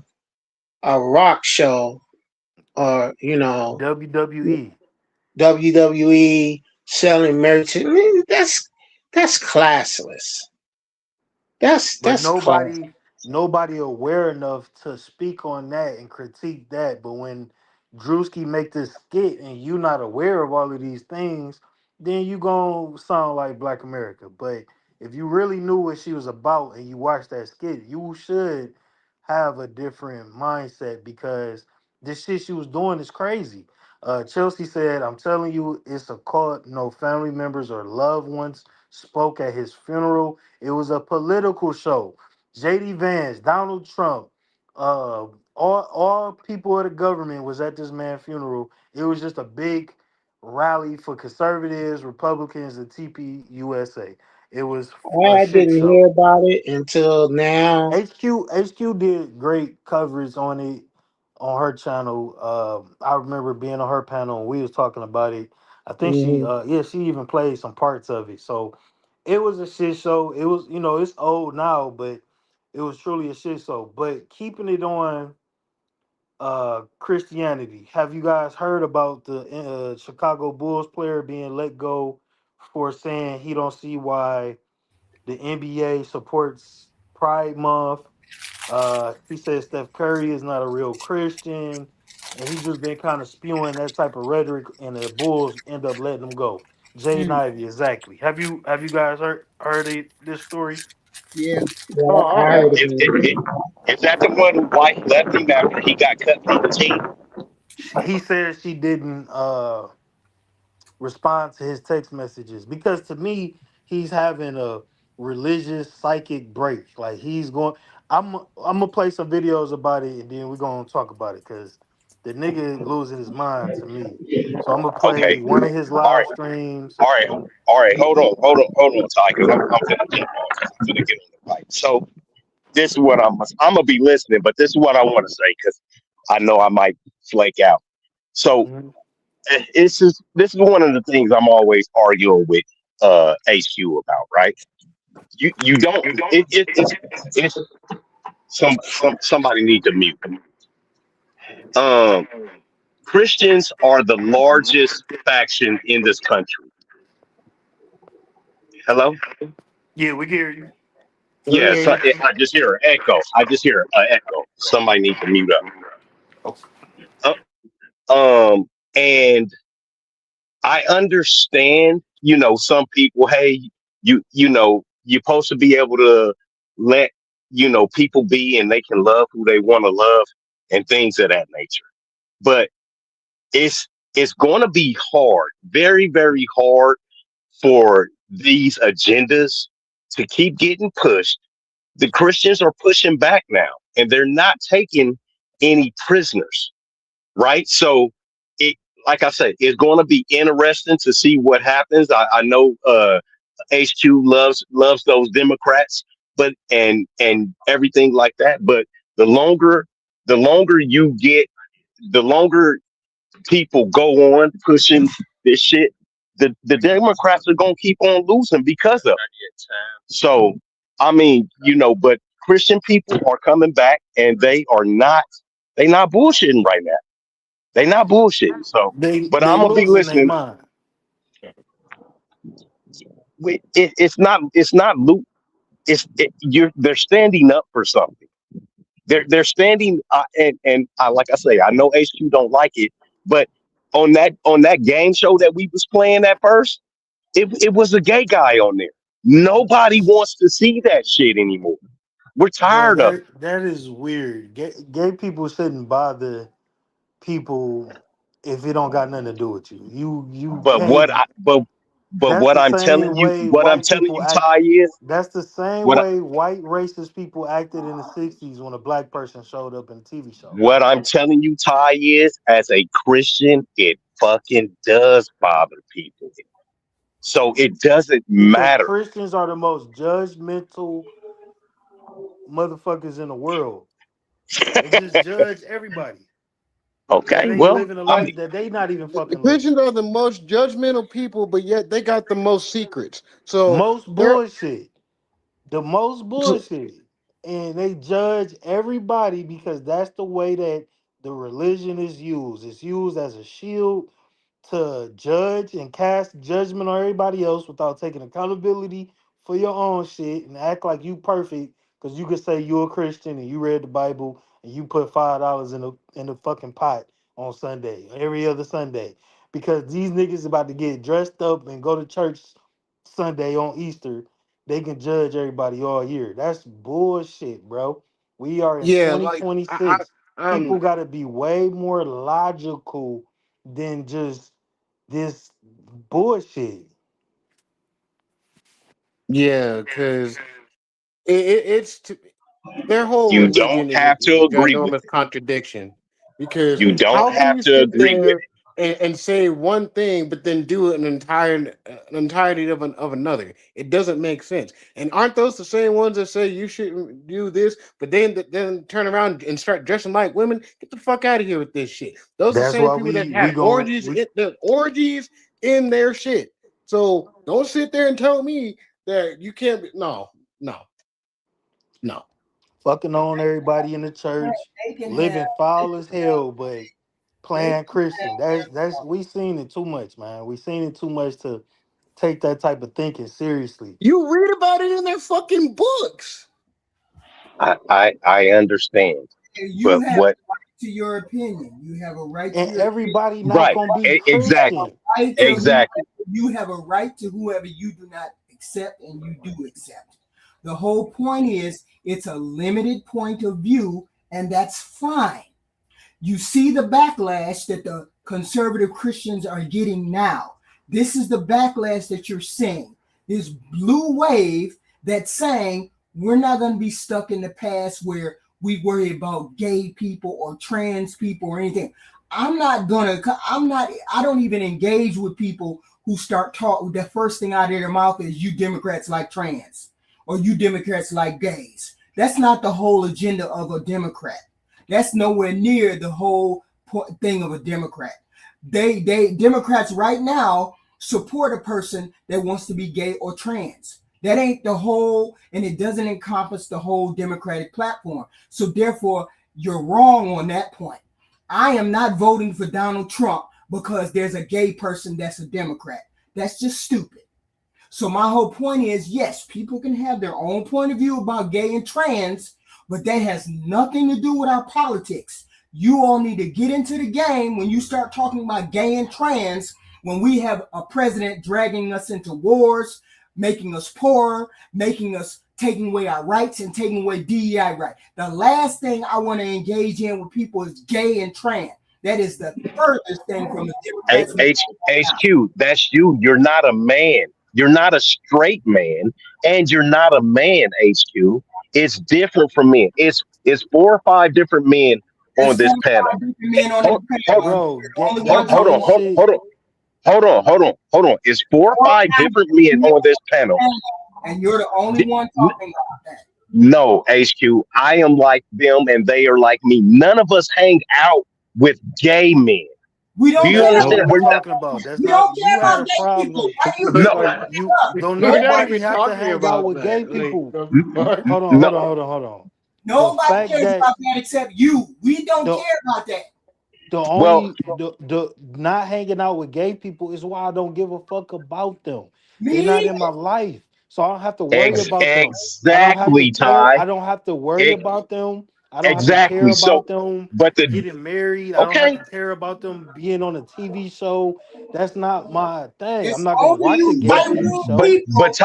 S1: rock show, or
S7: WWE.
S1: WWE selling merch, man, that's classless.
S7: But
S1: That's class.
S7: nobody aware enough to speak on that and critique that. But when Drewski make this skit and you not aware of all of these things, then you gonna sound like Black America. But if you really knew what she was about and you watched that skit, you should have a different mindset because this shit she was doing is crazy. Chelsea said, "I'm telling you, it's a cult. No family members or loved ones spoke at his funeral. It was a political show. JD Vance, Donald Trump, all people of the government was at this man's funeral. It was just a big rally for conservatives, Republicans, and TPUSA. It was a
S1: I
S7: shit
S1: didn't hear
S7: show.
S1: about it until now.
S7: HQ did great coverage on it on her channel. I remember being on her panel and we was talking about it. I think
S1: Hmm.
S7: she even played some parts of it. So it was a shit show. It was, it's old now, but it was truly a shit show. But keeping it on Christianity, have you guys heard about the Chicago Bulls player being let go for saying he don't see why the NBA supports Pride Month? He said Steph Curry is not a real Christian, and he just been kind of spewing that type of rhetoric, and the Bulls end up letting him go. Jay
S24: Mm,
S7: Ivy, exactly. Have you guys heard this story?
S24: yeah.
S1: Yeah,
S23: Oh,
S1: I
S23: okay.
S1: heard about it.
S23: Is that the one who wife left him after he got cut from the team?
S7: He said she didn't respond to his text messages because to me he's having a religious psychic break. Like he's going. I'm gonna play some videos about it, and then we're gonna talk about it because the nigga losing his mind to me. So I'm gonna play
S23: Okay.
S7: one of his
S23: All
S7: live
S23: right.
S7: streams.
S23: All right. Hold on, Ty, because I'm gonna jump on because I'm gonna get on the fight. So this is what I'm gonna be listening, but this is what I want to say because I know I might flake out. So
S7: Mhm.
S23: it's just this is one of the things I'm always arguing with HQ about, right? You don't it's somebody need to mute. Um Christians are the largest faction in this country. Hello?
S7: Yeah, we can hear you.
S24: We
S23: Yeah,
S24: hear
S23: so
S24: you.
S23: I just hear an echo. I just hear an echo. Somebody need to mute up. And I understand, some people, hey, you're supposed to be able to let, people be and they can love who they want to love and things of that nature. But it's it's going to be hard, very, very hard for these agendas to keep getting pushed. The Christians are pushing back now and they're not taking any prisoners, right? So it, like I said, it's going to be interesting to see what happens. I know HQ loves those Democrats, but and everything like that. But the longer you get, the longer people go on pushing this shit, the Democrats are gonna keep on losing because of it. So I mean, but Christian people are coming back and they not bullshitting right now. They not bullshitting. So, but
S7: They
S23: I'm gonna be
S7: losing their
S23: listening.
S7: mind.
S23: It's not loot. They're standing up for something. They're standing and like I say, I know HQ don't like it, but on that game show that we was playing at first, it was a gay guy on there. Nobody wants to see that shit anymore. We're
S7: Bro,
S23: tired of it.
S7: that is weird. Gay people shouldn't bother people if it don't got nothing to do with you. You
S23: But what
S7: can't.
S23: I but
S7: That's
S23: what
S7: the
S23: I'm
S7: same
S23: telling you,
S7: way white people act.
S23: Ty, is
S7: That's the same
S23: what I,
S7: way white racist people acted in the '60s when a black person showed up in a TV show.
S23: what I'm telling you, Ty, is as a Christian, it fucking does bother people. So it doesn't
S7: Because
S23: matter.
S7: Christians are the most judgmental motherfuckers in the world. They just judge everybody that
S23: Okay,
S7: ain't
S23: well,
S7: living a
S23: I mean,
S7: life that they not even
S9: The
S7: fucking living.
S9: Christians are the most judgmental people, but yet they got the most secrets. So
S7: Most
S9: they're
S7: bullshit. The most
S9: so,
S7: bullshit. And they judge everybody because that's the way that the religion is used. It's used as a shield to judge and cast judgment on everybody else without taking accountability for your own shit and act like you perfect because you could say you're a Christian and you read the Bible and you put $5 in the fucking pot on Sunday, every other Sunday. Because these niggas about to get dressed up and go to church Sunday on Easter, they can judge everybody all year. That's bullshit, bro. We are in
S9: yeah, like
S7: 2026.
S9: I'm
S7: People got to be way more logical than just this bullshit.
S9: yeah, because it's their whole
S23: you don't
S9: religion is
S23: have to
S9: a
S23: agree with
S9: ginormous
S23: it.
S9: contradiction. Because
S23: You don't
S9: how can
S23: have
S9: you
S23: to
S9: sit
S23: agree with
S9: there and say one thing, but then do an entirety of another? It doesn't make sense. And aren't those the same ones that say you shouldn't do this, but then turn around and start dressing like women? Get the fuck out of here with this shit. Those are the
S7: That's
S9: same
S7: why
S9: people that
S7: we
S9: had
S7: going we
S9: orgies in their shit. So don't sit there and tell me that you can't. No, no.
S7: fucking on everybody in the church,
S24: They can have
S7: living foul as hell, but
S24: they
S7: playing Christian. That's we seen it too much, man. We seen it too much to take that type of thinking seriously.
S9: You read about it in their fucking books.
S23: I understand,
S24: you
S23: but
S24: have
S23: what?
S24: a right to your opinion. You have a right to
S7: And
S24: your opinion.
S7: everybody not
S23: Right,
S7: gonna be
S23: exactly,
S7: Christian.
S24: Right to whoever,
S23: exactly.
S24: you have a right to whoever you do not accept and you do accept. The whole point is it's a limited point of view, and that's fine. You see the backlash that the conservative Christians are getting now. This is the backlash that you're seeing. This blue wave that's saying we're not going to be stuck in the past where we worry about gay people or trans people or anything. I don't even engage with people who start talking. The first thing out of their mouth is you Democrats like trans or you Democrats like gays. That's not the whole agenda of a Democrat. That's nowhere near the whole thing of a Democrat. They Democrats right now support a person that wants to be gay or trans. That ain't the whole, and it doesn't encompass the whole Democratic platform. So therefore, you're wrong on that point. I am not voting for Donald Trump because there's a gay person that's a Democrat. That's just stupid. So my whole point is, yes, people can have their own point of view about gay and trans, but that has nothing to do with our politics. You all need to get into the game when you start talking about gay and trans, when we have a president dragging us into wars, making us poorer, making us taking away our rights and taking away DEI right. The last thing I want to engage in with people is gay and trans. That is the furthest thing from the Democrats.
S23: HQ, that's you. You're not a man. You're not a straight man, and you're not a man, HQ. It's different from men. It's 4 or 5 different men
S24: There's
S23: on this
S24: 45
S23: panel.
S24: different men on
S23: Hold,
S24: this
S23: hold,
S24: panel.
S7: Bro,
S24: You're the only one
S23: hold on,
S24: talking
S7: gay
S24: about
S7: shit.
S23: hold on. It's 4 or 5 different men on this panel.
S24: and you're the only one talking about that.
S23: No, HQ. I am like them, and they are like me. None of us hang out with gay men.
S24: We
S23: Do
S24: don't
S23: you
S24: care
S7: That's not
S23: understand?
S7: what
S24: about
S7: we
S23: We're not.
S7: talking about. That's
S24: we
S7: not
S24: don't
S7: you
S24: care
S7: had
S24: about
S7: a
S24: gay people.
S7: problem.
S24: Why you
S23: No,
S7: Like you don't
S9: We're not
S7: nobody
S9: even
S7: have to
S9: talking
S7: hang out
S9: about
S7: with
S9: that.
S7: gay
S9: Like,
S7: people.
S9: the fuck?
S23: no.
S7: Hold on. The
S24: Nobody
S7: fact
S24: cares
S7: that
S24: about that except you. We don't
S7: the
S24: care about that.
S7: the
S23: Well,
S7: only the not hanging out with gay people is why I don't give a fuck about them. They
S24: Me
S7: not
S24: either.
S7: in my life. So I don't have to worry about them. I don't have to
S23: exactly,
S7: care.
S23: Ty.
S7: I don't have to worry
S23: Ex-
S7: about them. I don't have to care
S23: exactly. So,
S7: about them
S23: but the
S7: getting married. I don't have
S23: okay,
S7: to care about them being on a TV show. That's not my thing. I'm
S24: It's
S7: not gonna
S24: only
S7: watch a
S24: you
S7: gay
S24: right
S7: TV
S24: wing
S7: show.
S24: people.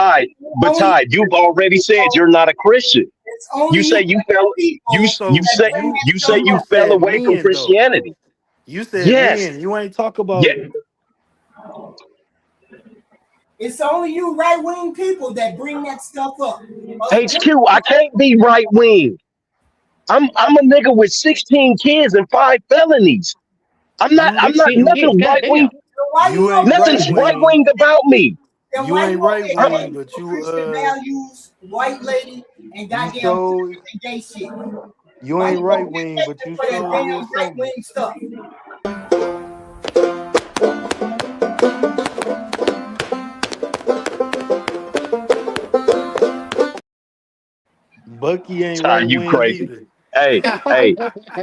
S23: But
S24: Only
S23: Ty, you've already said you're not a Christian.
S24: it's only
S23: You
S24: you
S23: say you fell. You
S24: people
S23: you
S7: So
S24: that
S23: say
S24: bring
S7: you
S24: that
S23: you say
S24: stuff
S7: you
S23: you
S24: up.
S23: fell
S7: said
S23: away from
S7: men though.
S23: Christianity.
S7: You said
S23: Yes.
S7: men. You ain't talk
S23: Yeah.
S7: about
S24: It's only you right wing people that bring that stuff up.
S23: HQ. I can't be right wing. I'm a nigga with 16 kids and 5 felonies. I'm
S7: you.
S23: not
S9: 16 kids.
S23: nothing right wing.
S9: Goddamn.
S24: So why you
S7: You ain't
S24: over
S7: right
S23: Nothing's
S24: there?
S23: right
S7: wing.
S23: wing about me.
S24: Then
S7: You
S24: why
S7: ain't
S24: you over
S7: right
S24: there
S23: Huh?
S7: wing,
S24: standing
S7: but
S24: for Christian values, white lady, and
S7: you
S24: goddamn
S7: show
S24: and gay shit?
S7: you
S24: Why
S7: ain't
S24: you over
S7: right
S24: there
S7: wing, but
S24: standing
S7: you
S24: for that
S7: show you a
S24: damn right
S7: symbol.
S24: wing stuff?
S7: Bucky ain't
S23: Ty,
S7: right
S23: you
S7: wing
S23: crazy.
S7: either.
S23: Hey, hey,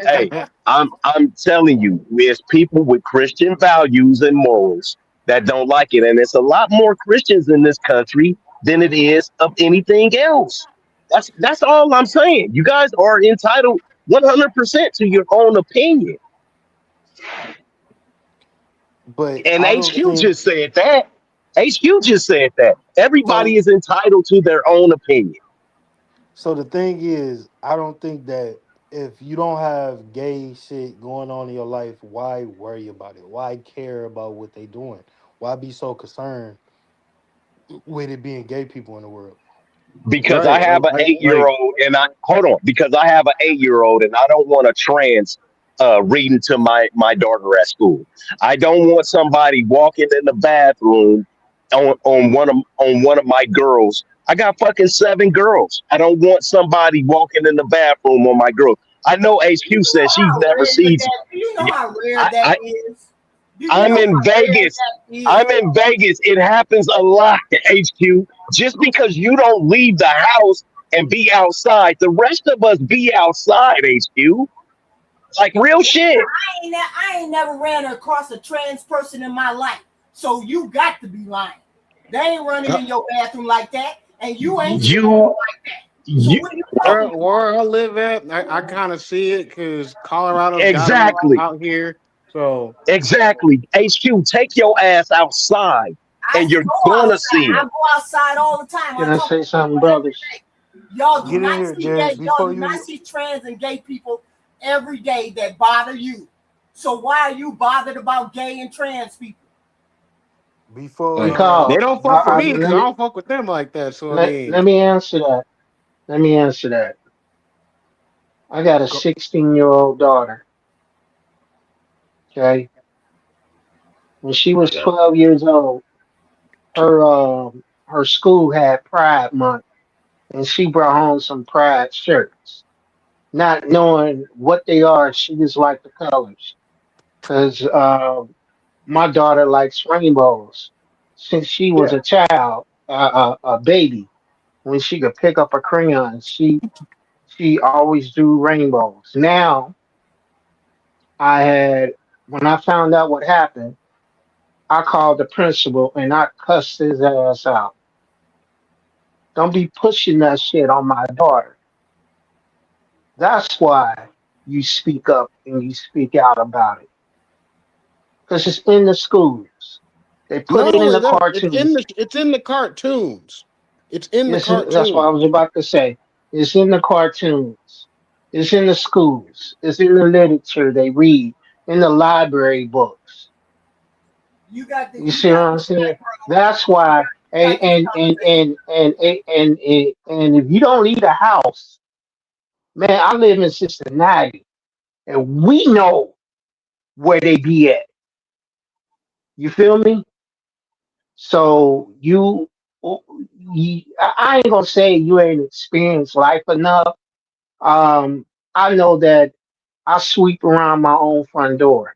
S23: hey. I'm telling you, there's people with Christian values and morals that don't like it, and it's a lot more Christians in this country than it is of anything else. That's all I'm saying. You guys are entitled 100% to your own opinion,
S7: But
S23: and
S7: I don't
S23: HQ
S7: think
S23: just said that. HQ just said that. Everybody
S7: so.
S23: is entitled to their own opinion
S7: So the thing is, I don't think that if you don't have gay shit going on in your life, why worry about it? Why care about what they doing? Why be so concerned with it being gay people in the world?
S23: because I
S9: Right.
S23: have an eight year
S9: Like,
S23: old and I hold on because I have an 8 year old and I don't want a trans reading to my daughter at school. I don't want somebody walking in the bathroom on one of my girls. I got fucking 7 girls. I don't want somebody walking in the bathroom on my girls. I know
S24: You
S23: HQ
S24: know
S23: says she's
S24: how
S23: never
S24: rare
S23: seen.
S24: that? Do you know how rare
S23: I,
S24: that
S23: I
S24: is? Do you
S23: I'm
S24: know
S23: in
S24: how rare
S23: Vegas.
S24: that is?
S23: I'm in Vegas. It happens a lot, HQ. Just because you don't leave the house and be outside, the rest of us be outside, HQ. Like real shit.
S24: I ain't never ran across a trans person in my life. So you got to be lying. They ain't running in your bathroom like that, and you ain't treating them
S23: You,
S24: like that. So
S23: you
S24: what are you talking about?
S9: where I live at, I kind of see it because Colorado's got them
S23: exactly,
S9: out here. So,
S23: exactly. HQ, take your ass outside,
S24: I
S23: and you're
S24: go
S23: gonna
S24: outside.
S23: see
S24: I
S23: them.
S24: go outside all the time.
S1: Can
S24: I
S1: I
S24: talk to
S1: say something,
S24: people every
S1: brothers?
S24: day. Y'all do
S7: Get in
S24: not
S7: here,
S24: see gay.
S7: Jazz.
S24: Y'all
S7: Before
S24: do not
S7: you
S24: see trans and gay people every day that bother you. So why are you bothered about gay and trans people?
S7: before
S9: like, they
S1: Because
S9: don't fuck with me because
S1: let
S9: I
S1: me
S9: don't fuck with them like that. So, I
S1: let,
S9: mean,
S1: let me answer that. Let me answer that. I got a
S7: go,
S1: 16-year-old daughter. Okay, when she was 12 years old, her school had Pride Month, and she brought home some Pride shirts, not knowing what they are. She just liked the colors, cause my daughter likes rainbows since she was
S23: Yeah.
S1: a child, a baby. When she could pick up a crayon, she always drew rainbows. Now I had when I found out what happened, I called the principal and I cussed his ass out. Don't be pushing that shit on my daughter. That's why. you speak up and you speak out about it. Because it's in the schools. They put it
S9: No,
S1: in the
S9: it's
S1: cartoons.
S9: in the cartoons. It's in the
S1: That's what I was
S9: cartoons.
S1: about to say. It's in the cartoons. It's in the schools. It's in the literature they read, in the library books. You
S24: you
S1: see what
S24: got
S1: I'm
S24: the
S1: saying?
S24: bro.
S1: That's why. And
S24: Got this
S1: and and
S24: conversation.
S1: and and and, and, and if you don't leave the house, man, I live in Cincinnati, and we know where they be at. You feel me? So I ain't gonna say you ain't experienced life enough. I know that I sweep around my own front door,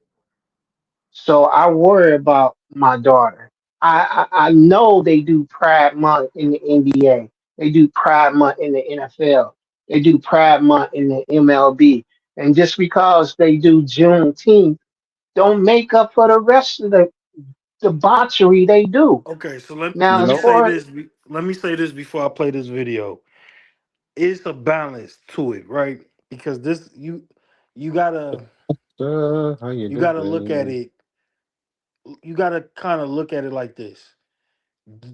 S1: so I worry about my daughter. I know they do Pride Month in the NBA. They do Pride Month in the NFL. They do Pride Month in the MLB. And just because they do Juneteenth, don't make up for the rest of the debauchery they do.
S7: Okay, so let,
S1: Now,
S7: let
S1: as
S7: me say
S1: far
S7: this. Let me say this before I play this video. It's a balance to it, right? Because this you gotta
S9: How you
S7: you gotta look at
S9: doing?
S7: it. You gotta kind of look at it like this: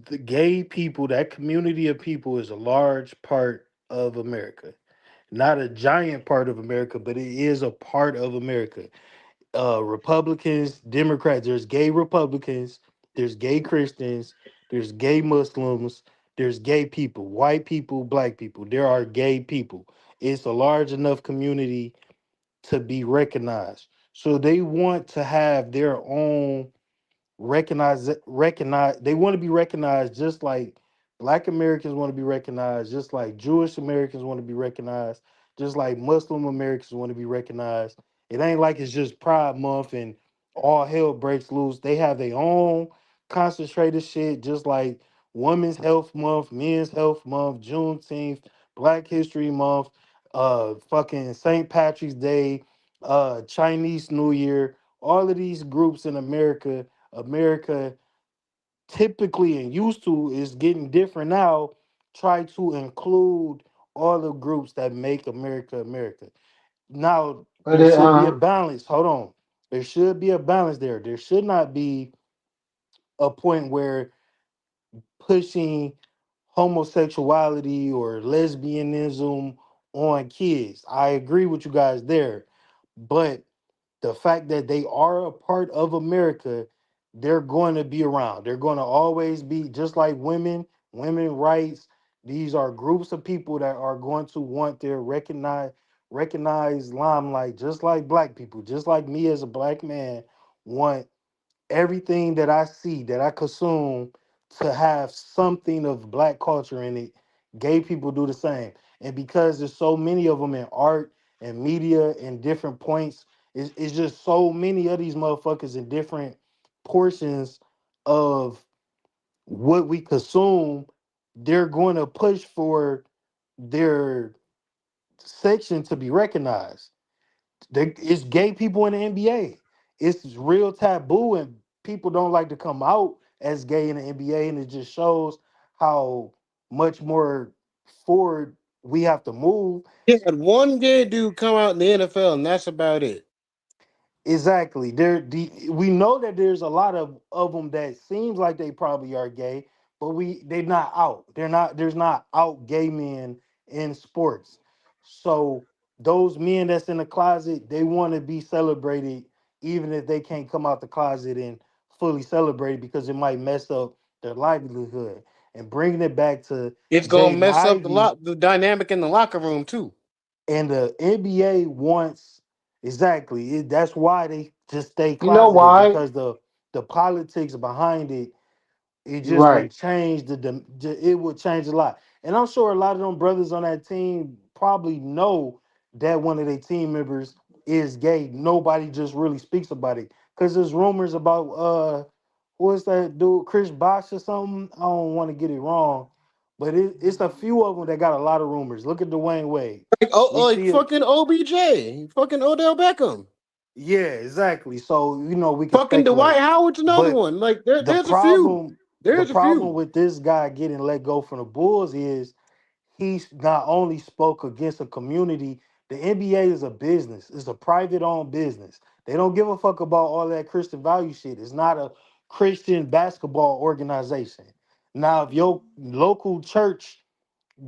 S7: the gay people, that community of people, is a large part of America. Not a giant part of America, but it is a part of America. Republicans, Democrats, there's gay Republicans, there's gay Christians, there's gay Muslims, there's gay people, white people, black people. There are gay people. It's a large enough community to be recognized. So they want to have their own recognize they want to be recognized just like black Americans want to be recognized, just like Jewish Americans want to be recognized, just like Muslim Americans want to be recognized. It ain't like it's just Pride Month and all hell breaks loose. They have their own concentrated shit, just like Women's Health Month, Men's Health Month, Juneteenth, Black History Month, fucking St. Patrick's Day, Chinese New Year. All of these groups in America typically and used to, is getting different now, try to include all the groups that make America America. Now
S1: but
S7: there should be a balance. Hold on. There should be a balance there. There should not be a point where pushing homosexuality or lesbianism on kids. I agree with you guys there. But the fact that they are a part of America, they're going to be around. They're going to always be just like women rights. These are groups of people that are going to want their recognized limelight, just like black people, just like me as a black man, want everything that I see, that I consume, to have something of black culture in it. Gay people do the same. And because there's so many of them in art and media and different points, it's just so many of these motherfuckers in different portions of what we consume, they're going to push for their section to be recognized. It's gay people in the NBA. It's real taboo, and people don't like to come out as gay in the NBA, and it just shows how much more forward we have to move.
S9: Yeah, had one gay dude come out in the NFL, and that's about it.
S7: Exactly. We know that there's a lot of them that seems like they probably are gay, but they're not out. There's not out gay men in sports. So those men that's in the closet, they want to be celebrated, even if they can't come out the closet and fully celebrate, because it might mess up their livelihood. And bringing it back to
S9: It's gonna
S7: Jaden
S9: mess up
S7: Ivey,
S9: the dynamic in the locker room too.
S7: and the NBA wants exactly that's why they just stay
S1: you know
S7: closeted,
S1: why?
S7: because the politics behind it, it
S1: You're
S7: just would
S1: right.
S7: change it would change a lot. And I'm sure a lot of them brothers on that team probably know that one of their team members is gay. Nobody just really speaks about it because there's rumors about what's that dude, Chris Bosh or something. I don't want to get it wrong, but it's a few of them that got a lot of rumors. Look at Dwayne Wade. We
S9: Like
S7: see it.
S9: fucking OBJ, fucking Odell Beckham,
S7: Yeah, exactly. So we can
S9: fucking Dwight
S7: speculate.
S9: Howard's another
S7: But
S9: one. Like
S7: the
S9: there's a few.
S7: problem, the
S9: There's a
S7: problem
S9: few.
S7: with this guy getting let go from the Bulls is he not only spoke against a community, The NBA is a business. It's a private owned business. They don't give a fuck about all that Christian value shit. It's not a Christian basketball organization. Now, if your local church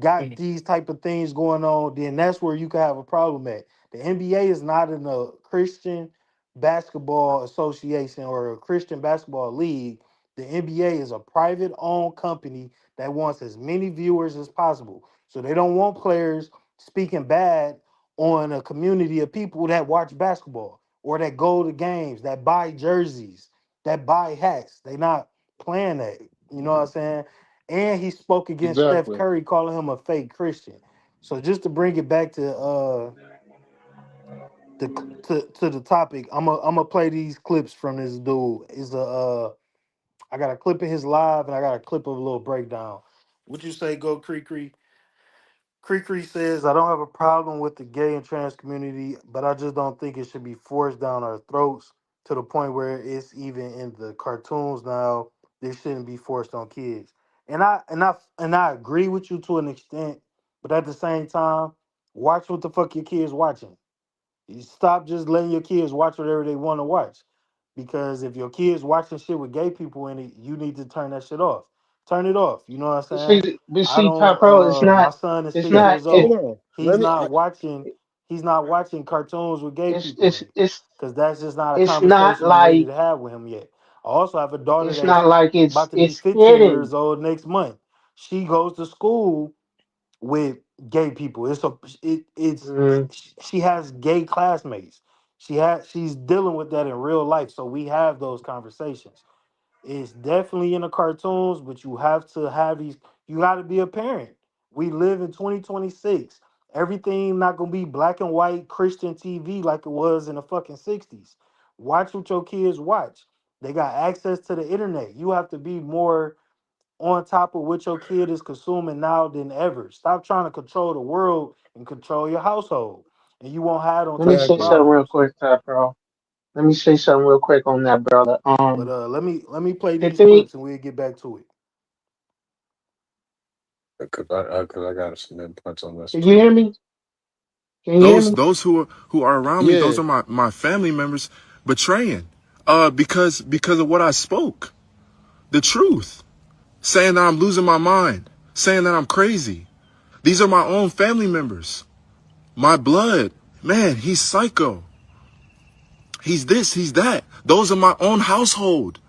S7: got these type of things going on, then that's where you could have a problem at. The NBA is not in a Christian basketball association or a Christian basketball league. The NBA is a private owned company that wants as many viewers as possible. So they don't want players speaking bad on a community of people that watch basketball or that go to games, that buy jerseys, that buy hats. They not playing that. You know what I'm saying? And he spoke against Steph
S9: Exactly.
S7: Curry, calling him a fake Christian. So just to bring it back to the to the topic, I'm gonna play these clips from this dude. Is a I got a clip of his live and I got a clip of a little breakdown. Would you say go Cree Cree? Cree says, I don't have a problem with the gay and trans community, but I just don't think it should be forced down our throats to the point where it's even in the cartoons now. This shouldn't be forced on kids. And I agree with you to an extent, but at the same time, watch what the fuck your kids watching. You stop just letting your kids watch whatever they want to watch. Because if your kids watching shit with gay people in it, you need to turn that shit off. Turn it off. You know what I'm saying?
S1: But
S7: I
S1: see,
S7: don't
S1: Top Pro, it's
S7: my
S1: not.
S7: son is
S1: It's
S7: 6
S1: not.
S7: years
S1: It,
S9: Hold
S7: old.
S9: on.
S7: He's not watching cartoons with gay
S1: it's
S7: people in
S1: it's
S7: it.
S1: it's
S7: Cause that's just not a
S1: it's not
S7: conversation I'm ready
S1: like
S7: to have with him yet. I also have a daughter
S1: it's
S7: that's
S1: not like
S7: about to be
S1: it's
S7: 15
S1: hidden.
S7: years old next month. She goes to school with gay people.
S1: Mm.
S7: She has gay classmates. She's dealing with that in real life. So we have those conversations. It's definitely in the cartoons, but you have to have these. You got to be a parent. We live in 2026. Everything not gonna be black and white Christian TV like it was in the fucking 60s. Watch what your kids watch. They got access to the internet. You have to be more on top of what your kid is consuming now than ever. Stop trying to control the world and control your household, and you won't have those
S1: Let me
S7: type of
S1: say something
S9: exactly.
S1: real
S7: problems.
S1: quick, Top Pro. Let me say something real quick on that, brother.
S7: But let me play
S1: The
S7: these
S1: thing.
S7: clips and we'll get back to it.
S2: Cause I got some inputs on this
S1: Can you
S2: too.
S1: hear me? Can you hear
S2: Those
S1: me?
S2: those who are around me, those
S9: Yeah.
S2: are my family members betraying. Because of what I spoke. The truth. Saying that I'm losing my mind. Saying that I'm crazy. These are my own family members. My blood. Man, he's psycho. He's this, he's that. Those are my own household.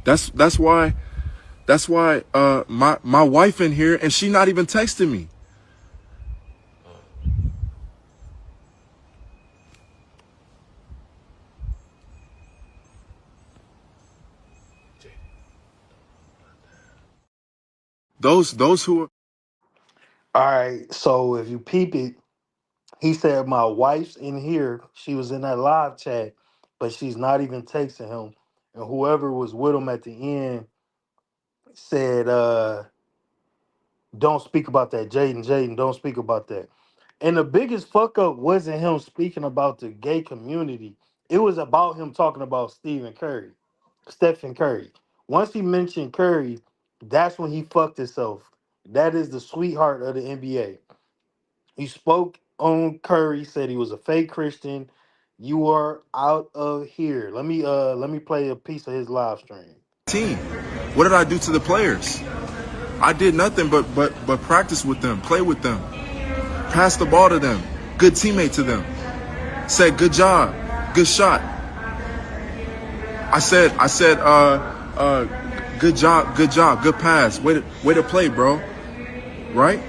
S2: That's why my wife in here and she not even texting me. Those who are
S7: All right. So if you peep it, he said my wife's in here. She was in that live chat, but she's not even texting him. And whoever was with him at the end said, don't speak about that. Jaden, don't speak about that. And the biggest fuck up wasn't him speaking about the gay community. It was about him talking about Stephen Curry. Once he mentioned Curry, that's when he fucked himself. That is the sweetheart of the NBA. He spoke on Curry, said he was a fake Christian. You are out of here. Let me play a piece of his live stream.
S2: team. What did I do to the players? I did nothing but practice with them, play with them, pass the ball to them, good teammate to them. Said good job, good shot. I said good job, good pass. Way to play, bro. Right?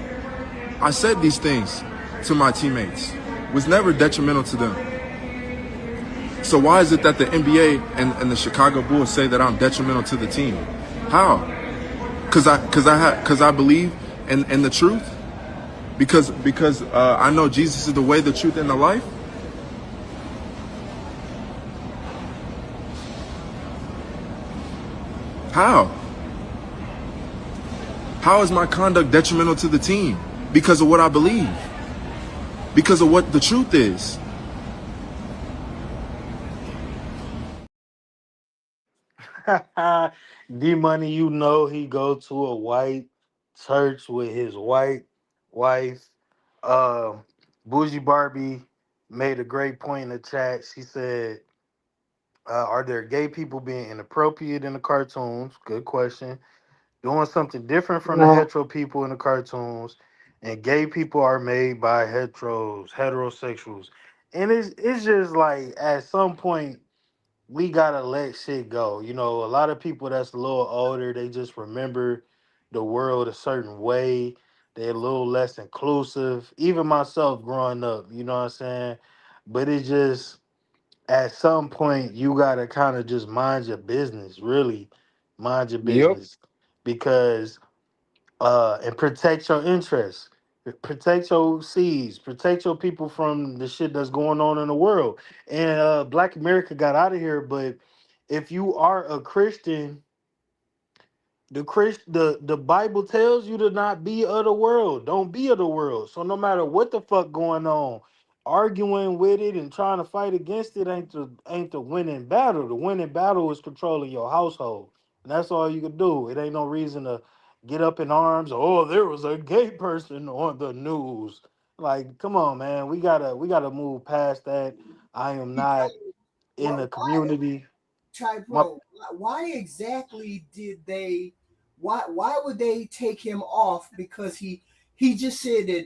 S2: I said these things to my teammates. Was never detrimental to them. So why is it that the NBA and the Chicago Bulls say that I'm detrimental to the team? How? Cause I believe in the truth. Because I know Jesus is the way, the truth, and the life. How? How is my conduct detrimental to the team? Because of what I believe. Because of what the truth is.
S7: D Money, you know he go to a white church with his white wife. Um, Bougie Barbie made a great point in the chat. She said, "Are there gay people being inappropriate in the cartoons?" Good question. Doing something different from the
S1: No.
S7: hetero people in the cartoons, and gay people are made by heterosexuals, and it's just like at some point we gotta let shit go. You know, a lot of people that's a little older, they just remember the world a certain way. They're a little less inclusive. Even myself growing up, you know what I'm saying? But it just at some point you gotta kind of just mind your business, really mind your
S9: Yep.
S7: business. Because and protect your interests. Protect your seeds. Protect your people from the shit that's going on in the world. And Black America got out of here, but if you are a Christian, the Bible tells you to not be of the world. Don't be of the world. So no matter what the fuck going on, arguing with it and trying to fight against it ain't the winning battle. The winning battle is controlling your household. And that's all you can do. It ain't no reason to get up in arms. Oh, there was a gay person on the news. Like, come on, man. We gotta move past that. I am not in the
S24: Why,
S7: community. My
S24: Typro? Why exactly did they? Why would they take him off? Because he just said that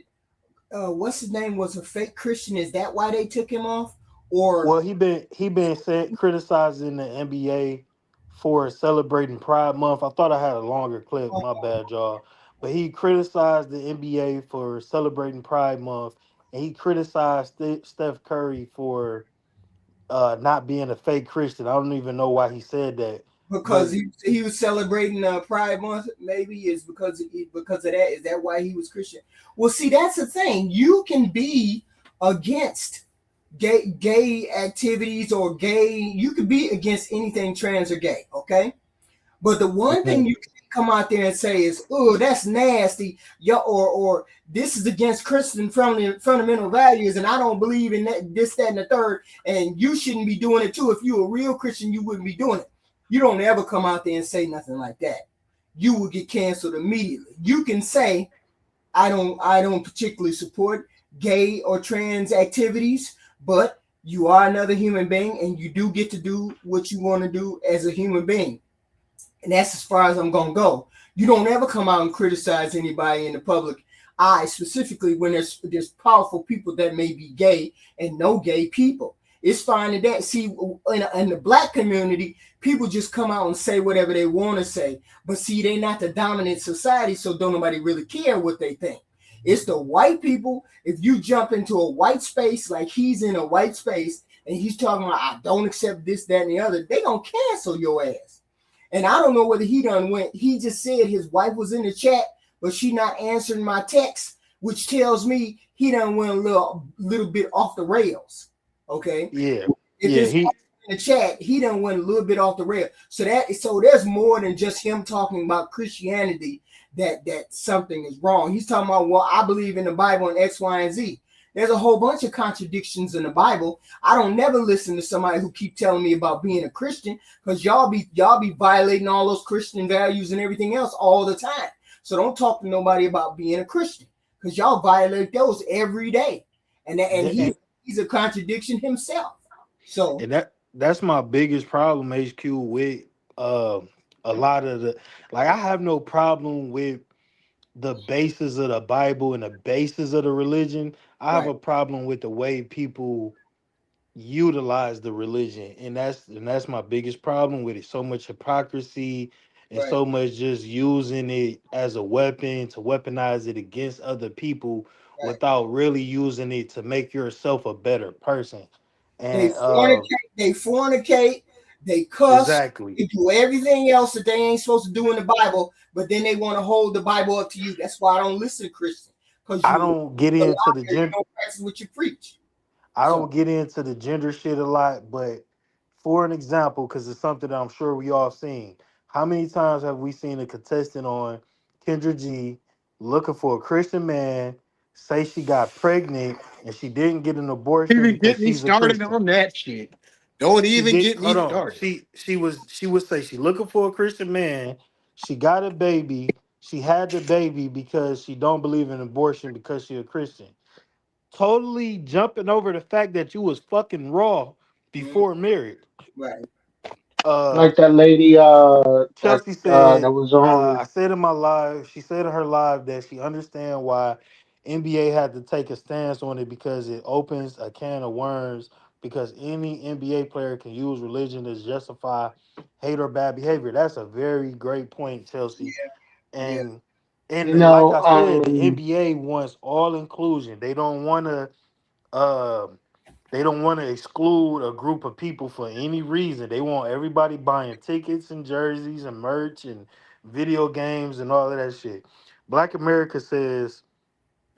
S24: what's his name was a fake Christian. Is that why they took him off? Or
S7: Well, he been said criticizing the NBA for celebrating Pride Month. I thought I had a longer clip. My bad, y'all. But he criticized the NBA for celebrating Pride Month, and he criticized Steph Curry for not being a fake Christian. I don't even know why he said that,
S24: because
S7: but
S24: he was celebrating Pride Month, maybe is because of that. Is that why he was Christian? Well, see, that's the thing. You can be against gay activities or gay. You could be against anything trans or gay. Okay, but the one thing you can come out there and say is, "Oh, that's nasty," or "This is against Christian fundamental values, and I don't believe in that, this, that, and the third, and you shouldn't be doing it too. If you're a real Christian, you wouldn't be doing it." You don't ever come out there and say nothing like that. You will get canceled immediately. You can say, "I don't particularly support gay or trans activities, but you are another human being, and you do get to do what you want to do as a human being." And that's as far as I'm gonna go. You don't ever come out and criticize anybody in the public eye, specifically when there's powerful people that may be gay and no gay people. It's fine that see in the black community, people just come out and say whatever they want to say. But see, they're not the dominant society, so don't nobody really care what they think. It's the white people. If you jump into a white space like he's in a white space and he's talking about I don't accept this, that, and the other, they gonna cancel your ass. And I don't know whether he done went. He just said his wife was in the chat, but she not answering my text, which tells me he done went a little bit off the rails. Okay,
S7: yeah,
S24: if
S7: yeah,
S24: his
S7: he
S24: wife in the chat, he done went a little bit off the rail. So there's more than just him talking about Christianity that something is wrong. He's talking about, well, I believe in the Bible and X, Y, and Z. There's a whole bunch of contradictions in the Bible. I don't never listen to somebody who keep telling me about being a Christian, because y'all be violating all those Christian values and everything else all the time. So don't talk to nobody about being a Christian, because y'all violate those every day. And
S7: and,
S24: he's a contradiction himself. So
S7: and that's my biggest problem, HQ, with uh, a lot of the like. I have no problem with the basis of the Bible and the basis of the religion. I have
S24: right,
S7: a problem with the way people utilize the religion, and that's my biggest problem with it. So much hypocrisy and
S24: right.
S7: so much just using it as a weapon to weaponize it against other people
S24: Right.
S7: without really using it to make yourself a better person.
S24: They
S7: And
S24: fornicate, they cuss,
S7: exactly.
S24: they do everything else that they ain't supposed to do in the Bible, but then they want to hold the Bible up to you. That's why I don't listen to Christian, because
S7: I
S24: you
S7: don't get
S24: a liar,
S7: into the
S24: you
S7: gen
S24: don't practice what you preach.
S7: I
S24: So
S7: don't get into the gender shit a lot, but for an example, because it's something that I'm sure we all seen. How many times have we seen a contestant on Kendra G looking for a Christian man, say she got pregnant and she didn't get an abortion
S9: Even
S7: because
S9: get me
S7: she's a
S9: started
S7: Christian?
S9: on that shit. Don't
S7: She
S9: even
S7: did.
S9: get me
S7: Hold on.
S9: started.
S7: She would say she looking for a Christian man. She got a baby. She had the baby because she don't believe in abortion because she a Christian. totally jumping over the fact that you was fucking raw before married.
S24: Right.
S7: Uh,
S9: Like that lady
S7: Chelsea
S9: that
S7: said,
S9: was on.
S7: I said in my live, she said in her live that she understand why NBA had to take a stance on it because it opens a can of worms because any NBA player can use religion to justify hate or bad behavior. That's a very great point, Chelsea.
S24: Yeah.
S7: And
S9: You
S7: like
S9: know,
S7: I said, the NBA wants all inclusion. Uh, they don't want to exclude a group of people for any reason. They want everybody buying tickets and jerseys and merch and video games and all of that shit. Black America says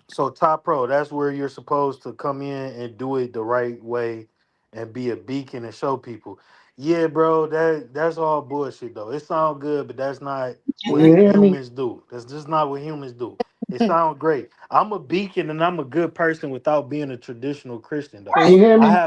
S7: so top pro, that's where you're supposed to come in and do it the right way and be a beacon and show people. Yeah, bro, that's all bullshit though. It sounds good, but that's not
S9: can
S7: what
S9: you hear me?
S7: humans do. That's just not what humans do. It sounds great. I'm a beacon and I'm a good person without being a traditional Christian though.
S9: Can you hear me?
S7: I
S24: There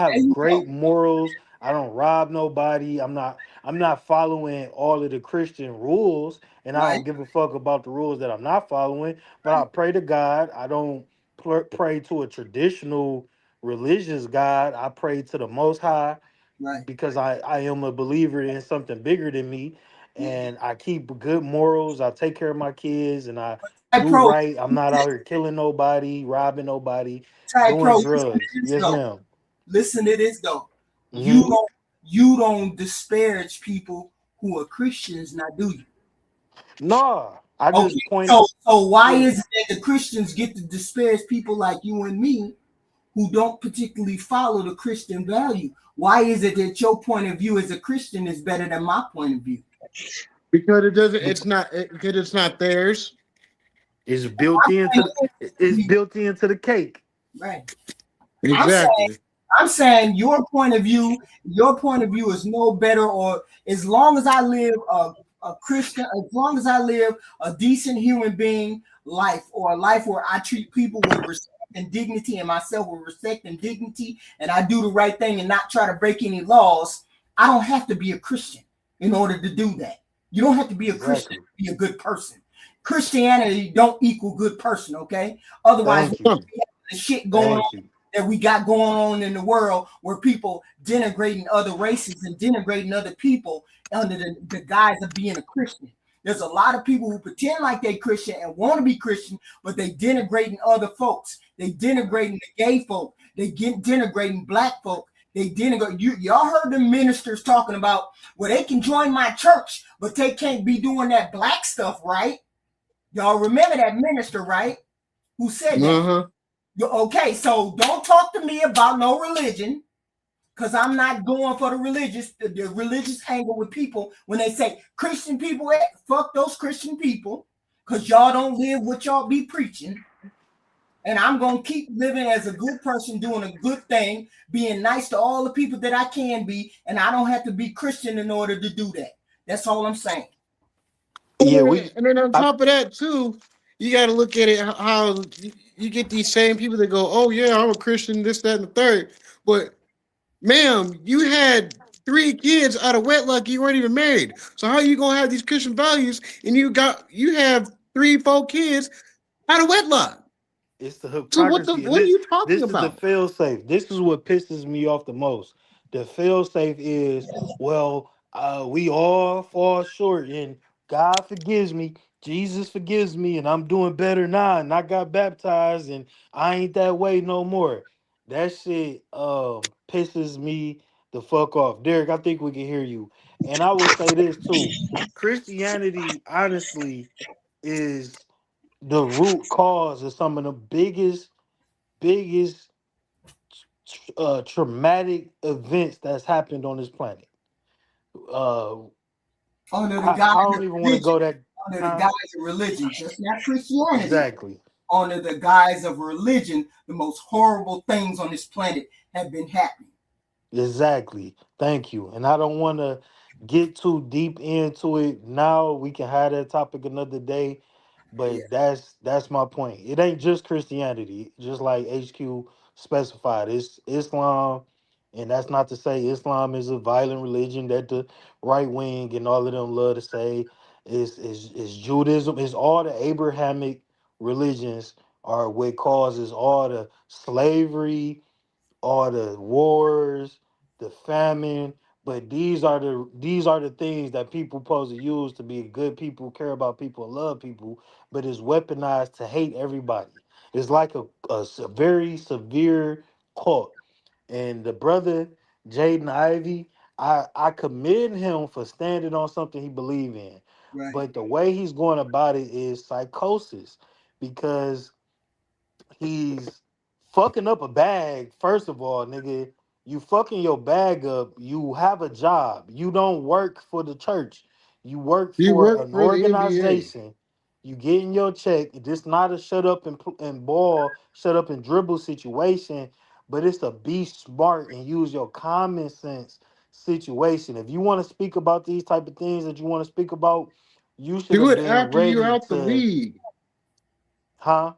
S7: have
S24: you
S7: great
S24: go.
S7: morals. I don't rob nobody. I'm not following all of the Christian rules and I
S24: Right.
S7: don't give a fuck about the rules that I'm not following, but I pray to God. I don't pray to a traditional religious God. I pray to the Most High
S24: Right.
S7: because I am a believer in something bigger than me.
S24: Yeah.
S7: And I keep good morals. I take care of my kids and I
S24: Ty
S7: do
S24: Pro,
S7: right. I'm not out here killing nobody, robbing nobody,
S24: Ty
S7: doing
S24: Pro, listen
S7: drugs.
S24: to this
S7: Yes,
S24: though.
S7: ma'am.
S24: Listen to this though. You
S7: Hmm.
S24: don't you don't disparage people who are Christians, now do you?
S7: No, I
S24: Okay,
S7: just point.
S24: so why
S7: Yeah.
S24: is it that the Christians get to disparage people like you and me who don't particularly follow the Christian value? Why is it that your point of view as a Christian is better than my point of view?
S9: Because it doesn't. It's not. Because it's not theirs.
S7: It's built into it's built into the cake.
S24: Right. I'm saying
S9: Exactly.
S24: I'm saying your point of view is no better, or as long as I live a Christian, as long as I live a decent human being life, or a life where I treat people with respect and dignity and myself with respect and dignity, and I do the right thing and not try to break any laws, I don't have to be a Christian in order to do that. You don't have to be a Christian
S7: Exactly.
S24: to be a good person. Christianity don't equal good person, okay? Otherwise, we
S7: Thank you.
S24: wouldn't be having the shit going on
S7: Thank you.
S24: that we got going on in the world, where people denigrating other races and denigrating other people under the guise of being a Christian. There's a lot of people who pretend like they Christian and want to be Christian, but they denigrating other folks. They denigrating the gay folk. They get denigrating black folk. They denigrate y'all heard the ministers talking about, well, they can join my church, but they can't be doing that black stuff, right? Y'all remember that minister, right? Who said that?
S9: Uh-huh.
S24: Okay, so don't talk to me about no religion, because I'm not going for the religious angle with people when they say Christian people, fuck those Christian people, because y'all don't live what y'all be preaching. And I'm gonna keep living as a good person, doing a good thing, being nice to all the people that I can be, and I don't have to be Christian in order to do that. That's all I'm saying.
S7: Yeah,
S9: And then on top of that too, you got to look at it how you get these same people that go, "Oh yeah, I'm a Christian," this, that, and the third. But ma'am, you had 3 kids out of wedlock. You weren't even married. So how are you gonna have these Christian values and you have 3, 4 kids out of wedlock?
S7: it's the
S9: So
S7: hypocrisy, and
S9: what are you talking
S7: this is the
S9: about?
S7: fail safe. This is what pisses me off the most. The fail safe is, well, we all fall short, and God forgives me, Jesus forgives me, and I'm doing better now, and I got baptized, and I ain't that way no more. That shit pisses me the fuck off. Derek, I think we can hear you. And I will say this too. Christianity, honestly, is the root cause of some of the biggest traumatic events that's happened on this planet. Uh,
S24: Under the guise
S7: I
S24: of
S7: don't even want to
S24: religion,
S7: go that
S24: under the
S7: huh?
S24: guise of religion, just not Christianity.
S7: Exactly.
S24: Under the guise of religion, the most horrible things on this planet have been happening.
S7: Exactly. Thank you. And I don't want to get too deep into it now. We can have that topic another day.
S24: Yeah,
S7: But that's my point. It ain't just Christianity, just like HQ specified. It's Islam, and that's not to say Islam is a violent religion that the right wing and all of them love to say. Is Judaism. It's all the Abrahamic religions are what causes all the slavery, all the wars, the famine. But these are the things that people supposed to use to be good people, care about people, and love people. But it's weaponized to hate everybody. It's like a very severe cult. And the brother Jaden Ivey, I commend him for standing on something he believed in.
S24: Right.
S7: But the way he's going about it is psychosis, because he's fucking up a bag. First of all, nigga, you fucking your bag up. You have a job. You don't work for the church. You work
S9: He
S7: for
S9: worked
S7: an
S9: for the NBA.
S7: organization. You getting your check. This not a shut up and ball, shut up and dribble situation, but it's a be smart and use your common sense situation. If you want to speak about these type of things that you want to speak about, you should
S9: Do
S7: have
S9: it
S7: been
S9: after you're
S7: ready
S9: out the
S7: to,
S9: league.
S7: huh?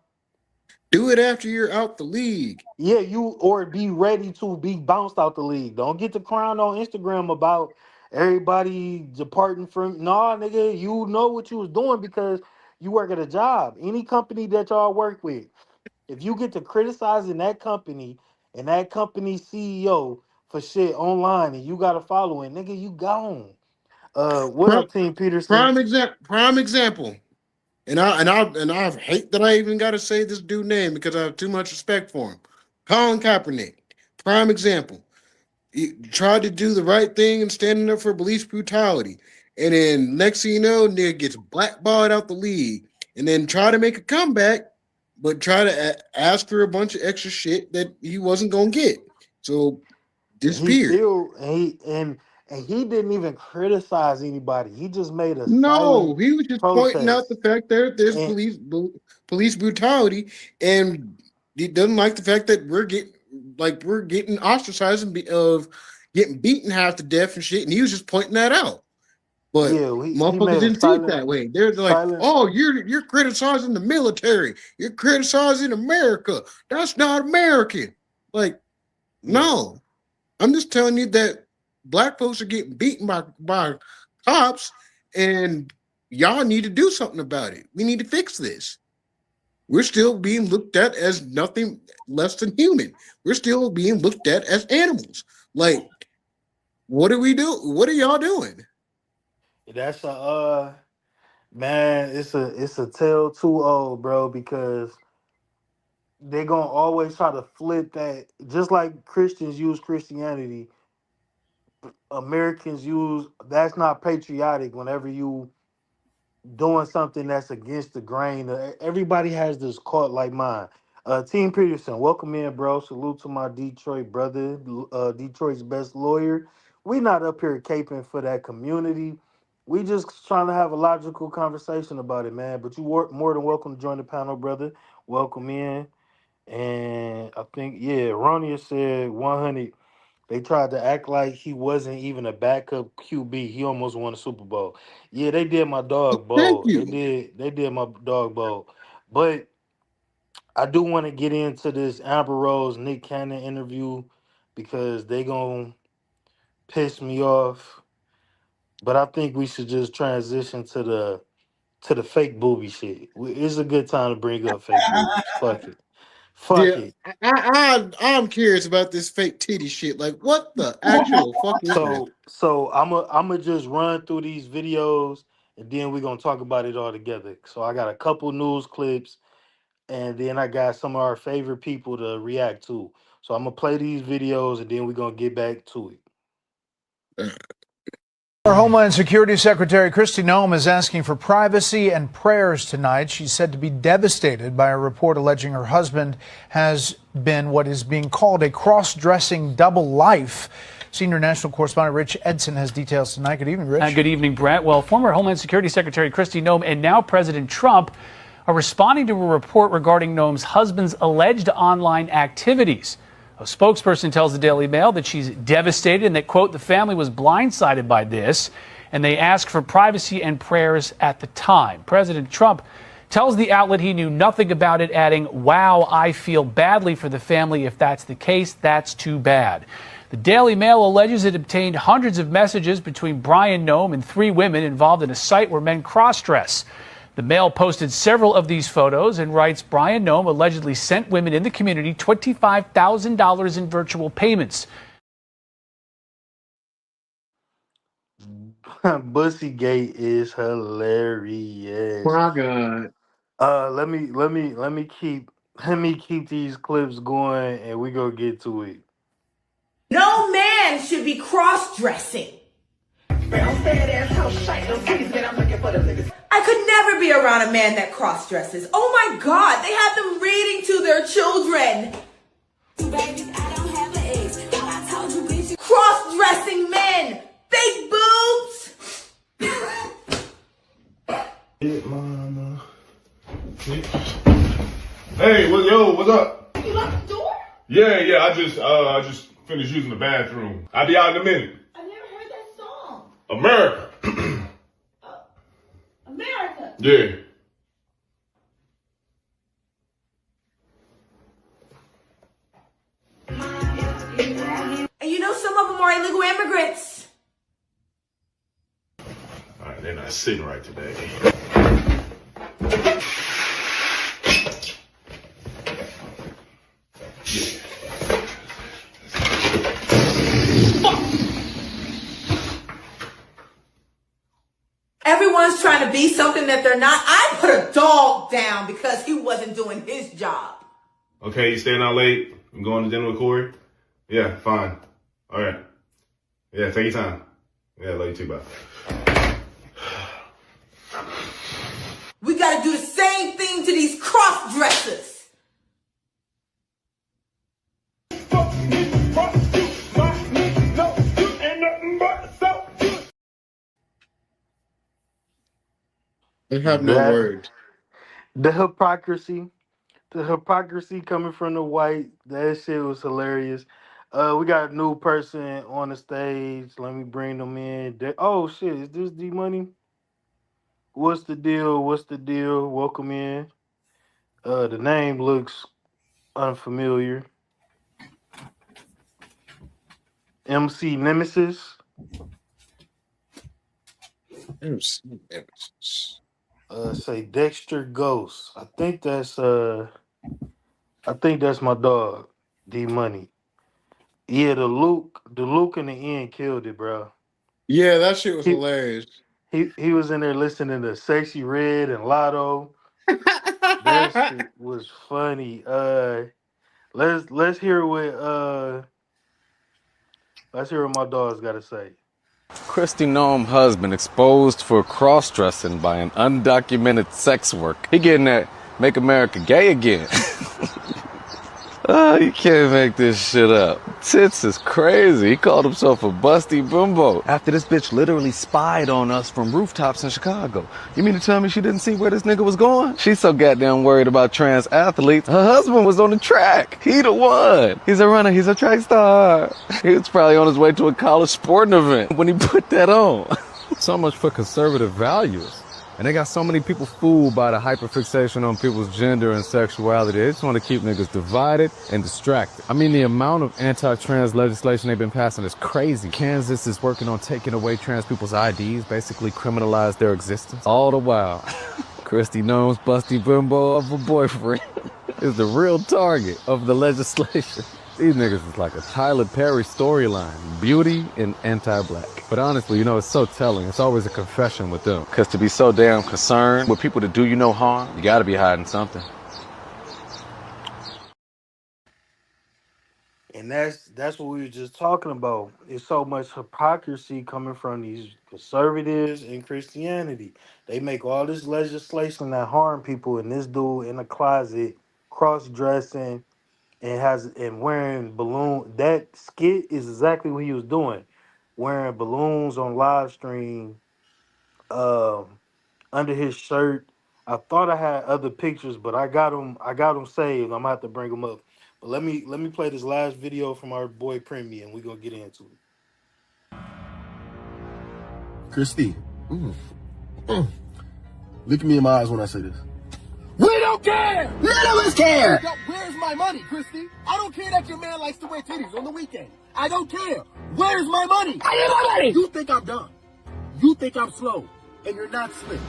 S9: Do it after you're out the league.
S7: Yeah, you or be ready to be bounced out the league. Don't get the crown on Instagram about everybody departing from. Nah, nigga, you know what you was doing because you work at a job. Any company that y'all work with, if you get to criticizing that company and that company CEO for shit online and you got a following, nigga, you gone. What
S9: Prime,
S7: up, Team Peterson?
S9: prime example. And I hate that I even got to say this dude name because I have too much respect for him. Colin Kaepernick, prime example. He tried to do the right thing and standing up for police brutality, and then next thing you know, nigga gets blackballed out the league, and then try to make a comeback, but try to ask for a bunch of extra shit that he wasn't gonna get. So
S7: And he
S9: disappeared.
S7: still and he didn't even criticize anybody. He just made a silent
S9: No, he was just pointing out the
S7: protest.
S9: fact that there's
S7: And
S9: police brutality, and he doesn't like the fact that we're getting ostracized and of getting beaten half to death and shit. And he was just pointing that out. But
S7: yeah, he
S9: motherfuckers
S7: made a
S9: didn't see it that way. They're like,
S7: silent
S9: "Oh, you're criticizing the military. You're criticizing America. That's not American." Like,
S7: yeah.
S9: no, I'm just telling you that black folks are getting beaten by cops, and y'all need to do something about it. We need to fix this. We're still being looked at as nothing less than human. We're still being looked at as animals. Like, what do we do? What are y'all doing?
S7: That's a man, it's a tale too old, bro, because they're gonna always try to flip that just like Christians use Christianity, Americans use that's not patriotic whenever you doing something that's against the grain. Everybody has this cult like mine. Team Peterson, welcome in, bro. Salute to my Detroit brother, Detroit's best lawyer. We not up here caping for that community. We just trying to have a logical conversation about it, man. But you are more than welcome to join the panel, brother. Welcome in. And I think, yeah, Ronia said 100. They tried to act like he wasn't even a backup QB. He almost won a Super Bowl. Yeah, they did my dog
S9: Thank
S7: bold. They
S9: you.
S7: did. They did my dog bold. But I do want to get into this Amber Rose Nick Cannon interview because they gonna piss me off. But I think we should just transition to the fake booby shit. It's a good time to bring up fake boobies. Fuck it. Fuck
S9: Yeah,
S7: it.
S9: I'm curious about this fake titty shit. Like, what the actual fuck is this?
S7: So I'm gonna just run through these videos and then we're gonna talk about it all together. So I got a couple news clips and then I got some of our favorite people to react to. So I'm gonna play these videos and then we're gonna get back to it.
S3: Our Homeland Security Secretary Kristi Noem is asking for privacy and prayers tonight. She's said to be devastated by a report alleging her husband has been what is being called a cross-dressing double life. Senior national correspondent Rich Edson has details tonight. Good evening, Rich.
S4: Good evening, Brett. Well, former Homeland Security Secretary Kristi Noem and now President Trump are responding to a report regarding Noem's husband's alleged online activities. A spokesperson tells the Daily Mail that she's devastated and that, quote, the family was blindsided by this, and they ask for privacy and prayers at the time. President Trump tells the outlet he knew nothing about it, adding, wow, I feel badly for the family. If that's the case, that's too bad. The Daily Mail alleges it obtained hundreds of messages between Brian Noem and 3 women involved in a site where men cross-dress. The Mail posted several of these photos and writes Brian Noem allegedly sent women in the community $25,000 in virtual payments.
S7: Bussygate is hilarious.
S9: My God.
S7: Let me keep these clips going, and we gonna get to it.
S12: No man should be cross-dressing. I could never be around a man that cross-dresses. Oh my God, they have them reading to their children. Cross-dressing men, fake boobs.
S2: Mama. Hey, what's up?
S12: You locked the door?
S2: Yeah, I just finished using the bathroom. I'll be out in a minute.
S12: I've never heard that song.
S2: America.
S12: America.
S2: Yeah.
S12: And you know some of them are illegal immigrants.
S2: All right, they're not sitting right today.
S12: Everyone's trying to be something that they're not. I put a dog down because he wasn't doing his job.
S2: Okay, you staying out late? I'm going to dinner with Corey? Yeah, fine. All right. Yeah, take your time. Yeah, love you too, bye.
S12: We got to do the same thing to these cross-dressers.
S9: They have no words.
S7: The hypocrisy coming from the white, that shit was hilarious. We got a new person on the stage. Let me bring them in. Oh shit, is this D Money? What's the deal? Welcome in. The name looks unfamiliar. MC Nemesis. Say Dexter Ghost. I think that's my dog, D Money. Yeah, the Luke in the end killed it, bro.
S9: Yeah, that shit was hilarious.
S7: He was in there listening to Sexy Red and Lotto. That shit was funny. Let's hear what my dog's got to say.
S6: Kristi Noem's husband exposed for cross-dressing by an undocumented sex worker. He getting that Make America Gay Again. You can't make this shit up. Tits is crazy. He called himself a busty bimbo after this bitch literally spied on us from rooftops in Chicago. You mean to tell me she didn't see where this nigga was going? She's so goddamn worried about trans athletes. Her husband was on the track. He the one. He's a runner. He's a track star. He was probably on his way to a college sporting event when he put that on. So much for conservative values. And they got so many people fooled by the hyperfixation on people's gender and sexuality. They just want to keep niggas divided and distracted. I mean, the amount of anti-trans legislation they've been passing is crazy. Kansas is working on taking away trans people's IDs, basically criminalize their existence. All the while, Kristi Noem's busty bimbo of a boyfriend is the real target of the legislation. These niggas is like a Tyler Perry storyline, beauty and anti-black. But honestly, it's so telling. It's always a confession with them. Because to be so damn concerned with people that do you no harm, you gotta be hiding something.
S7: And that's what we were just talking about. It's so much hypocrisy coming from these conservatives and Christianity. They make all this legislation that harm people, and this dude in the closet cross-dressing and wearing balloon. That skit is exactly what he was doing, wearing balloons on live stream, under his shirt. I thought I had other pictures, but I got them saved. I'm gonna have to bring them up. But let me play this last video from our boy Premier, and we're gonna get into it.
S8: Kristi, look at me in my eyes when I say this.
S5: We don't care!
S8: None of us care!
S5: Where's my money, Kristi? I don't care that your man likes to wear titties on the weekend. I don't care. Where's my money? I need my money! You think I'm dumb. You think I'm slow. And you're not slick.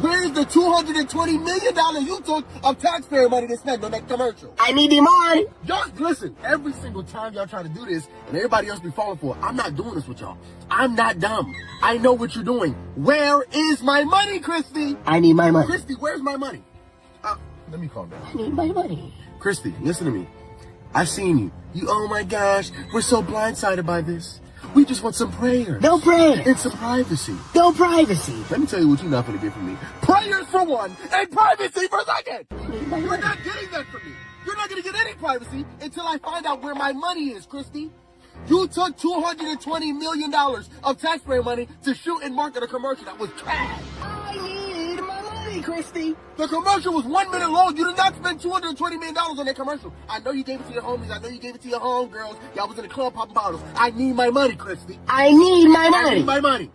S5: Where's the $220 million you took of taxpayer money to spend on that commercial?
S8: I need the money.
S5: Y'all, listen, every single time y'all try to do this and everybody else be falling for it, I'm not doing this with y'all. I'm not dumb. I know what you're doing. Where is my money, Christy?
S8: I need my money.
S5: Christy, where's my money? Let me calm down.
S8: I need my money.
S5: Christy, listen to me. I've seen you. Oh my gosh, we're so blindsided by this. We just want some prayers.
S8: No prayers.
S5: And some privacy.
S8: No privacy.
S5: Let me tell you what you're not going to get from me. Prayers for one, and privacy for second. You're not getting that from me. You're not going to get any privacy until I find out where my money is, Christy. You took $220 million of taxpayer money to shoot and market a commercial that was trash.
S8: I need my money, Christy.
S5: The commercial was 1 minute long. You did not spend $220 million on that commercial. I know you gave it to your homies. I know you gave it to your homegirls. Y'all was in the club popping bottles. I need my money, Christy.
S8: I need my money.
S5: I need my money.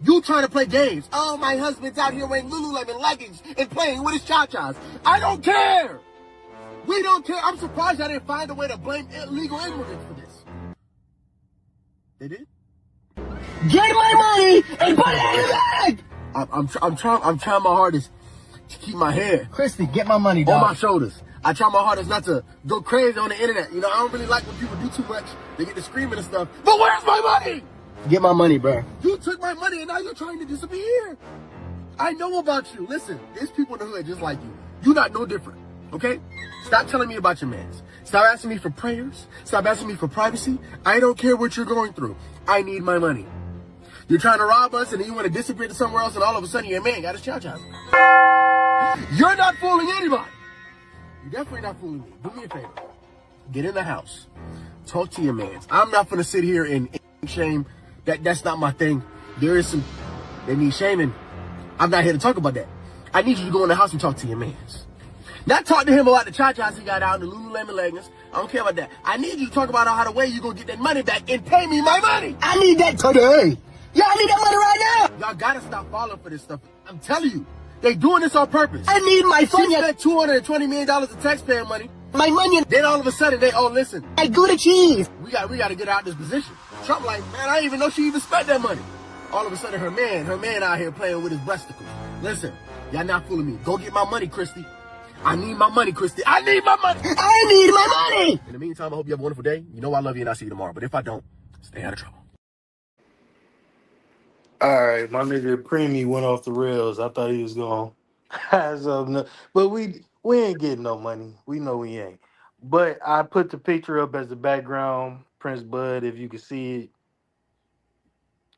S5: You trying to play games. Oh, my husband's out here wearing Lululemon leggings and playing with his cha-chas. I don't care. We don't care. I'm surprised I didn't find a way to blame illegal immigrants for this. They did?
S8: Get my money and put it in the bag.
S5: I'm trying my hardest to keep my head,
S8: Christy, get my money, dog.
S5: on my shoulders. I try my hardest not to go crazy on the internet. You know, I don't really like when people do too much. They get to screaming and stuff. But where's my money?
S8: Get my money, bro.
S5: You took my money and now you're trying to disappear. I know about you. Listen, there's people in the hood just like you. You're not no different, okay? Stop telling me about your mans. Stop asking me for prayers. Stop asking me for privacy. I don't care what you're going through. I need my money. You're trying to rob us and then you want to disappear to somewhere else and all of a sudden your man got his cha-chas. You're not fooling anybody. You're definitely not fooling me. Do me a favor. Get in the house. Talk to your mans. I'm not going to sit here and shame. That's not my thing. There is some, they need shaming. I'm not here to talk about that. I need you to go in the house and talk to your mans. Not talk to him about the cha-chas he got out in the Lululemon leggings. I don't care about that. I need you to talk about how the way you're going to get that money back and pay me my money.
S8: I need that today. Yeah, I need that money right now.
S5: Y'all got to stop falling for this stuff. I'm telling you. They doing this on purpose.
S8: I need my
S5: She
S8: money.
S5: spent $220 million of taxpayer money.
S8: My money.
S5: Then all of a sudden, listen.
S8: I go to cheese.
S5: We got to get out of this position. Trump like, man, I didn't even know she even spent that money. All of a sudden, her man out here playing with his breasticles. Listen, y'all not fooling me. Go get my money, Christy. I need my money, Christy. I need my money.
S8: I need my money.
S5: In the meantime, I hope you have a wonderful day. You know I love you and I'll see you tomorrow. But if I don't, stay out of trouble.
S7: All right, my nigga Preemie went off the rails. I thought he was going to have something. But we ain't getting no money. We know we ain't. But I put the picture up as the background, Prince Bud, if you can see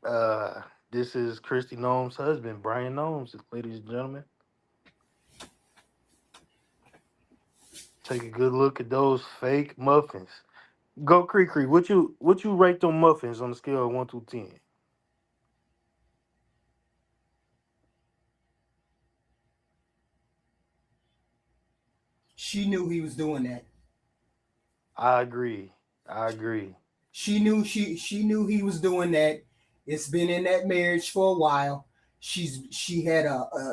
S7: it. This is Christy Noam's husband, Brian Noams, ladies and gentlemen. Take a good look at those fake muffins. Go Cree. What you rate them muffins on the scale of 1 through 10?
S24: She knew he was doing that.
S7: I agree.
S24: She knew he was doing that. It's been in that marriage for a while. She had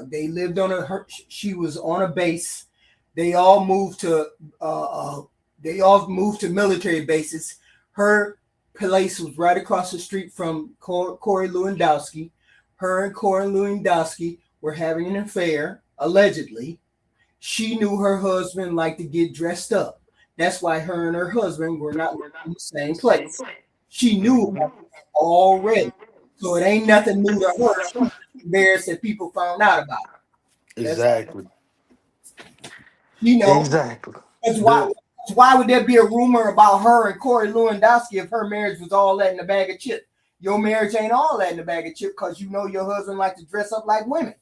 S24: they lived on she was on a base. They all moved to military bases. Her place was right across the street from Corey Lewandowski. Her and Corey Lewandowski were having an affair, allegedly. She knew her husband liked to get dressed up. That's why her and her husband were not in the same place. She knew already. So it ain't nothing new to her. She's embarrassed that people found out about it.
S7: Exactly.
S24: You know.
S7: Exactly.
S24: That's why would there be a rumor about her and Corey Lewandowski if her marriage was all that in a bag of chips? Your marriage ain't all that in a bag of chips because you know your husband likes to dress up like women.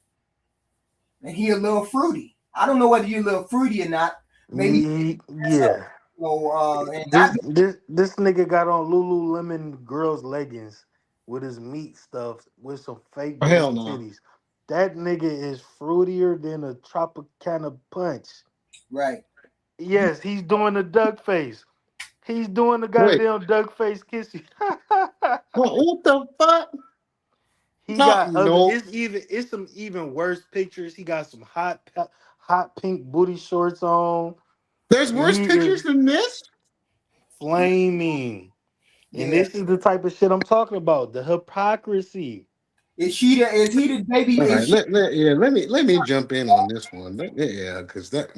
S24: And he a little fruity. I don't know whether you're a little fruity or not. Maybe.
S7: Yeah.
S24: So,
S7: this nigga got on Lululemon girls leggings with his meat stuff with some fake
S9: Hell no.
S7: titties. That nigga is fruitier than a Tropicana punch.
S24: Right.
S7: Yes, he's doing the duck face. He's doing the goddamn duck face kissy.
S9: What the fuck?
S7: He got other. It's some even worse pictures. He got some hot pink booty shorts on.
S9: There's worse pictures than this?
S7: Flaming. And this is the type of shit I'm talking about. The hypocrisy.
S24: Is he the baby?
S9: All
S24: Is
S9: right,
S24: she?
S9: let me jump in on this one. Yeah, because that.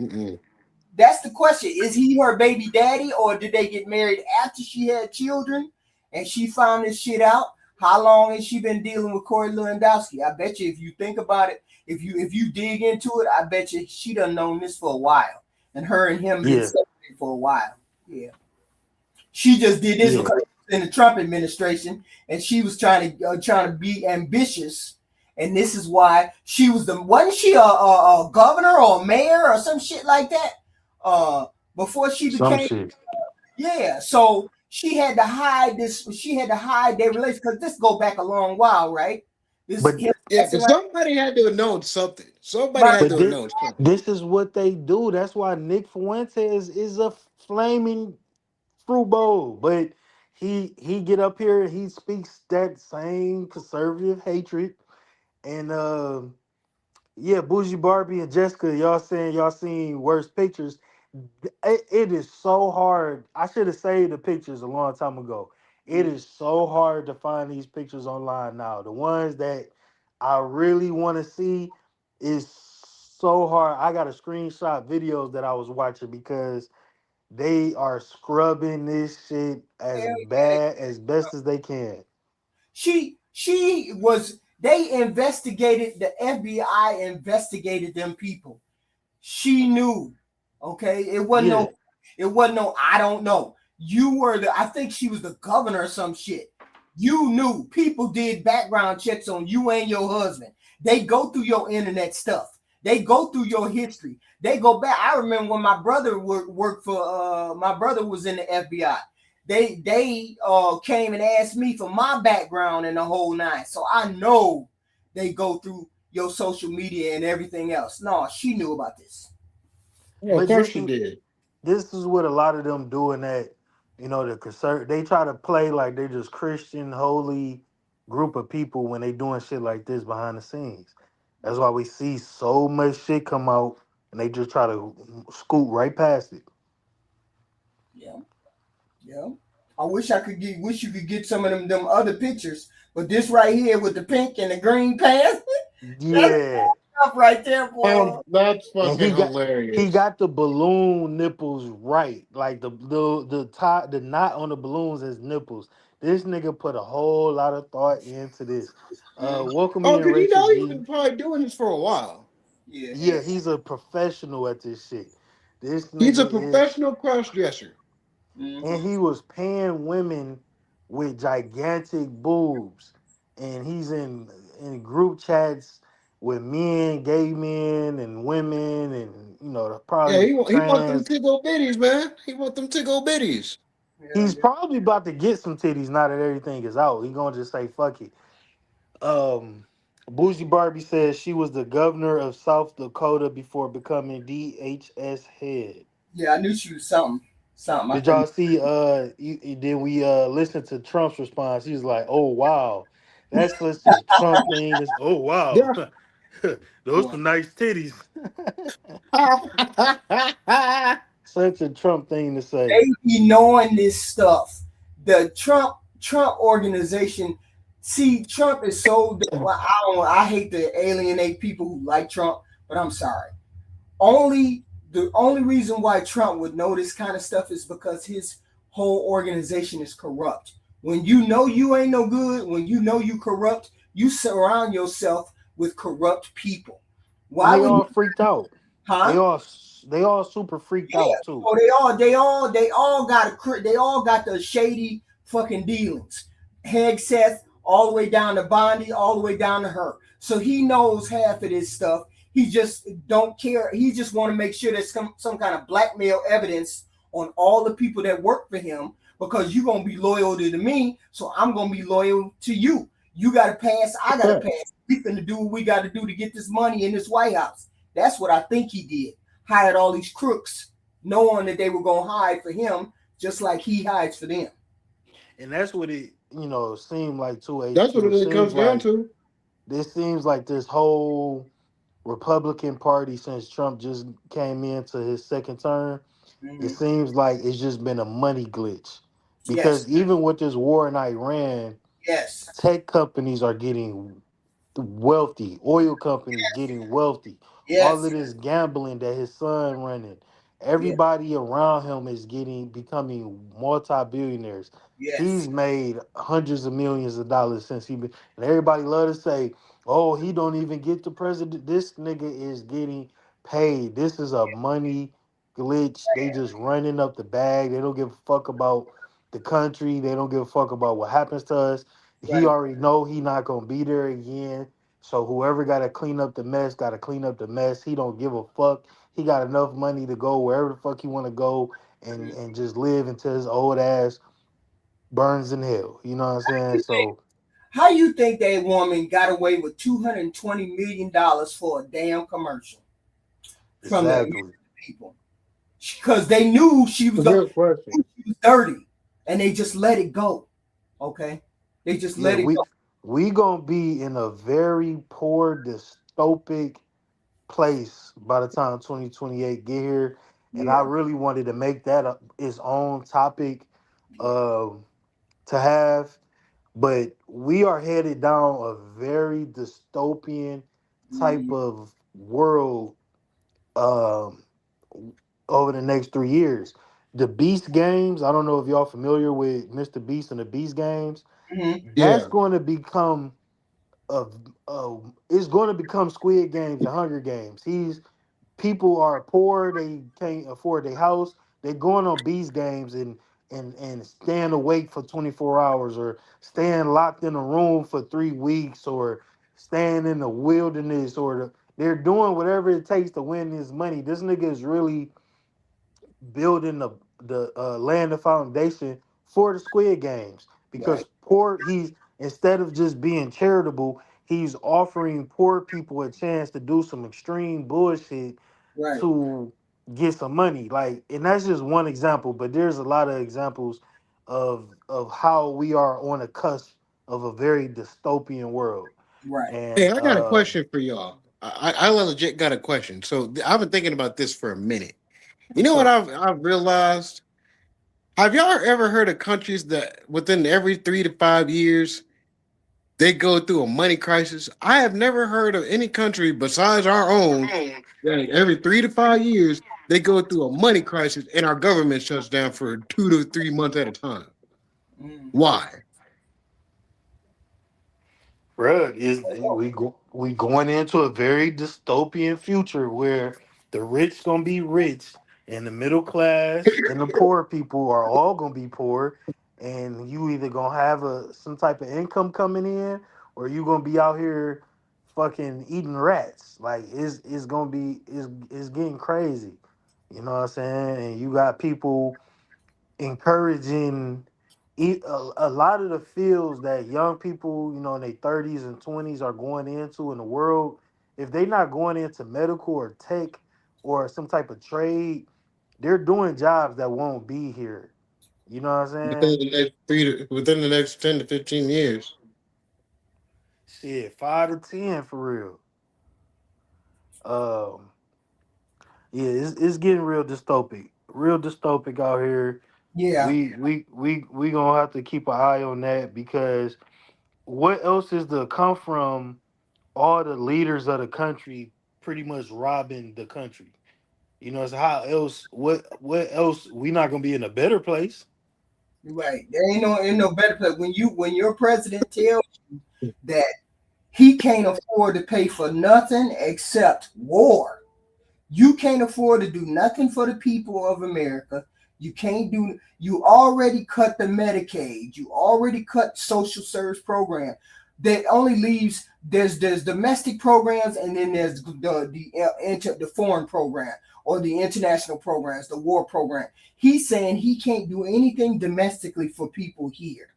S24: That's the question. Is he her baby daddy, or did they get married after she had children and she found this shit out? How long has she been dealing with Corey Lewandowski? I bet you, if you think about it, if you dig into it, I bet you she done known this for a while, and her and him been
S7: Yeah,
S24: separated for a while. Yeah, she just did this
S7: yeah.
S24: because she was in the Trump administration, and she was trying to be ambitious, and this is why she was the wasn't she a governor or a mayor or some shit like that before she
S7: Some
S24: became.
S7: shit.
S24: Yeah, so she had to hide this. She had to hide their relationship because this go back a long while, right? This
S7: But
S24: him
S9: Yeah,
S24: messing
S9: but
S24: around.
S9: somebody had to have known something. Somebody
S24: Right.
S9: had
S7: but
S9: to have
S7: this
S9: known something.
S7: this is what they do. That's why Nick Fuentes is a flaming fruit bowl. But he get up here and he speaks that same conservative hatred. And yeah, Bougie Barbie and Jessica, y'all saying y'all seen worse pictures. It is so hard. I should have saved the pictures a long time ago. It is so hard to find these pictures online now. The ones that I really want to see is so hard. I got to screenshot videos that I was watching because they are scrubbing this shit as
S24: Hell yeah,
S7: bad as best as they can.
S24: she was. They investigated. The FBI investigated them people. She knew. Okay,
S7: Yeah,
S24: it wasn't no. I don't know. You were the. I think she was the governor or some shit. You knew. People did background checks on you and your husband. They go through your internet stuff. They go through your history. They go back. I remember when my brother worked for. My brother was in the FBI. They came and asked me for my background and the whole nine. So I know they go through your social media and everything else. No, she knew about this.
S9: Yeah, of
S7: but
S9: course you did.
S7: this is what a lot of them doing that, the they try to play like they're just Christian, holy group of people when they doing shit like this behind the scenes. That's why we see so much shit come out and they just try to scoot right past it.
S24: Yeah, yeah. I wish I could get. Wish you could get some of them other pictures, but this right here with the pink and the green pants, that's
S7: Yeah.
S24: stuff right there, boy.
S9: That's
S7: And
S9: fucking
S7: he
S9: hilarious.
S7: got the balloon nipples right. Like the top, the knot on the balloons is nipples. This nigga put a whole lot of thought into this. Welcome
S9: Oh,
S7: in,
S9: because
S7: Rachel
S9: he's
S7: G.
S9: been probably doing this for a while.
S24: Yeah,
S7: Yeah, he's a professional at this shit. This
S9: He's a
S7: nigga is,
S9: professional cross dresser.
S7: and he was paying women with gigantic boobs, and he's in group chats with men, gay men, and women, and
S9: Yeah,
S7: probably
S9: he want them
S7: trans.
S9: tickle bitties, man. He want them tickle bitties.
S7: He's probably about to get some titties now that everything is out. He gonna just say fuck it. Um, Bougie Barbie says she was the governor of South Dakota before becoming DHS head.
S24: yeah. I knew she was something, something. I
S7: Did
S24: couldn't.
S7: y'all see? Then we listen to Trump's response. He's like, "Oh wow, that's such a Trump thing." Oh wow,
S9: Yeah.
S7: those
S24: Boy,
S7: some nice titties. Such a Trump thing to say.
S24: they be knowing this stuff. The Trump organization. See, Trump is so. Well, I don't. I hate to alienate people who like Trump, but I'm sorry. The only reason why Trump would know this kind of stuff is because his whole organization is corrupt. When you know you ain't no good, when you know you corrupt, you surround yourself with corrupt people.
S7: And
S24: Why
S7: they
S24: would
S7: all
S24: you,
S7: freaked out. They
S24: huh?
S7: all they all super freaked
S24: Yeah.
S7: out too.
S24: So they all got the shady fucking dealings. Hegseth, all the way down to Bondi, all the way down to her. So he knows half of this stuff. He just don't care. He just want to make sure there's some kind of blackmail evidence on all the people that work for him because you're gonna be loyal to me, so I'm gonna be loyal to you. You gotta pass, I gotta pass. We finna do what we gotta do to get this money in this White House. That's what I think he did. Hired all these crooks, knowing that they were gonna hide for him, just like he hides for them.
S7: And that's what it seemed like to
S9: That's what
S7: HQ.
S9: it
S7: It
S9: really
S7: seems
S9: comes down
S7: like
S9: to.
S7: this whole Republican Party since Trump just came into his second term. It
S24: Mm-hmm.
S7: seems like it's just been a money glitch because
S24: Yes,
S7: even with this war in Iran,
S24: yes,
S7: tech companies are getting wealthy, oil companies getting wealthy, all
S24: Yes.
S7: of this gambling that his son running,
S24: Yes.
S7: everybody around him is becoming multi-billionaires.
S24: Yes.
S7: He's made hundreds of millions of dollars since he been, and everybody love to say, "Oh, he don't even get the president." This nigga is getting paid. This is a money glitch. They just running up the bag. They don't give a fuck about the country. They don't give a fuck about what happens to us. He
S24: Right.
S7: already know he not gonna be there again. So whoever gotta clean up the mess, gotta clean up the mess. He don't give a fuck. He got enough money to go wherever the fuck he wanna go and just live until his old ass burns in hell. You know what I'm saying? So
S24: How you think that woman got away with $220 million for a damn commercial from the American
S7: exactly.
S24: people? Because they knew she
S9: It's
S24: was
S9: a
S24: going,
S9: good question.
S24: she was dirty, and they just let it go. Okay, they just
S7: Yeah,
S24: let it go.
S7: we gonna be in a very poor dystopic place by the time 2028 get here. And I
S24: Yeah,
S7: really wanted to make that its own topic
S24: yeah,
S7: to have. But we are headed down a very dystopian type
S24: mm,
S7: of world um, over the next 3 years. The Beast games, I don't know if y'all familiar with Mr. Beast and the Beast games.
S24: mm-hmm.
S7: That's
S9: Yeah.
S7: going to become it's going to become Squid Games and Hunger Games. People are poor, they can't afford their house, they're going on beast games and staying awake for 24 hours or staying locked in a room for 3 weeks or staying in the wilderness they're doing whatever it takes to win this money. This nigga is really building the laying the foundation for the Squid Games
S24: Right,
S7: because he's instead of just being charitable, he's offering poor people a chance to do some extreme bullshit
S24: right,
S7: to get some money. Like, and that's just one example, but there's a lot of examples of how we are on the cusp of a very dystopian world.
S24: right.
S7: And
S9: Hey, I got a question for y'all. I legit got a question. So I've been thinking about this for a minute. You
S7: what's
S9: know what
S7: up?
S9: I've realized? Have y'all ever heard of countries that within every 3 to 5 years they go through a money crisis? I have never heard of any country besides our own that every 3 to 5 years they go through a money crisis and our government shuts down for 2 to 3 months at a time.
S24: Mm.
S9: Why?
S7: Bruh, we going into a very dystopian future where the rich gonna be rich and the middle class and the poor people are all gonna be poor, and you either gonna have some type of income coming in or you gonna be out here fucking eating rats. Like it's gonna be it's getting crazy. You know what I'm saying? And you got people encouraging a lot of the fields that young people, in their 30s and 20s are going into in the world. If they're not going into medical or tech or some type of trade, they're doing jobs that won't be here. You know what I'm saying?
S9: Within the next 10 to 15 years.
S7: Shit, 5 to 10 for real. Um, yeah, it's getting real dystopic out here.
S24: Yeah,
S7: We gonna have to keep an eye on that because what else is to come from all the leaders of the country pretty much robbing the country? So how else? What else? We not gonna be in a better place?
S24: right. There ain't no better place when your president tells you that he can't afford to pay for nothing except war. You can't afford to do nothing for the people of America. You already cut the Medicaid. You already cut social service program. That only leaves there's domestic programs and then there's the foreign program or the international programs, the war program. He's saying he can't do anything domestically for people here.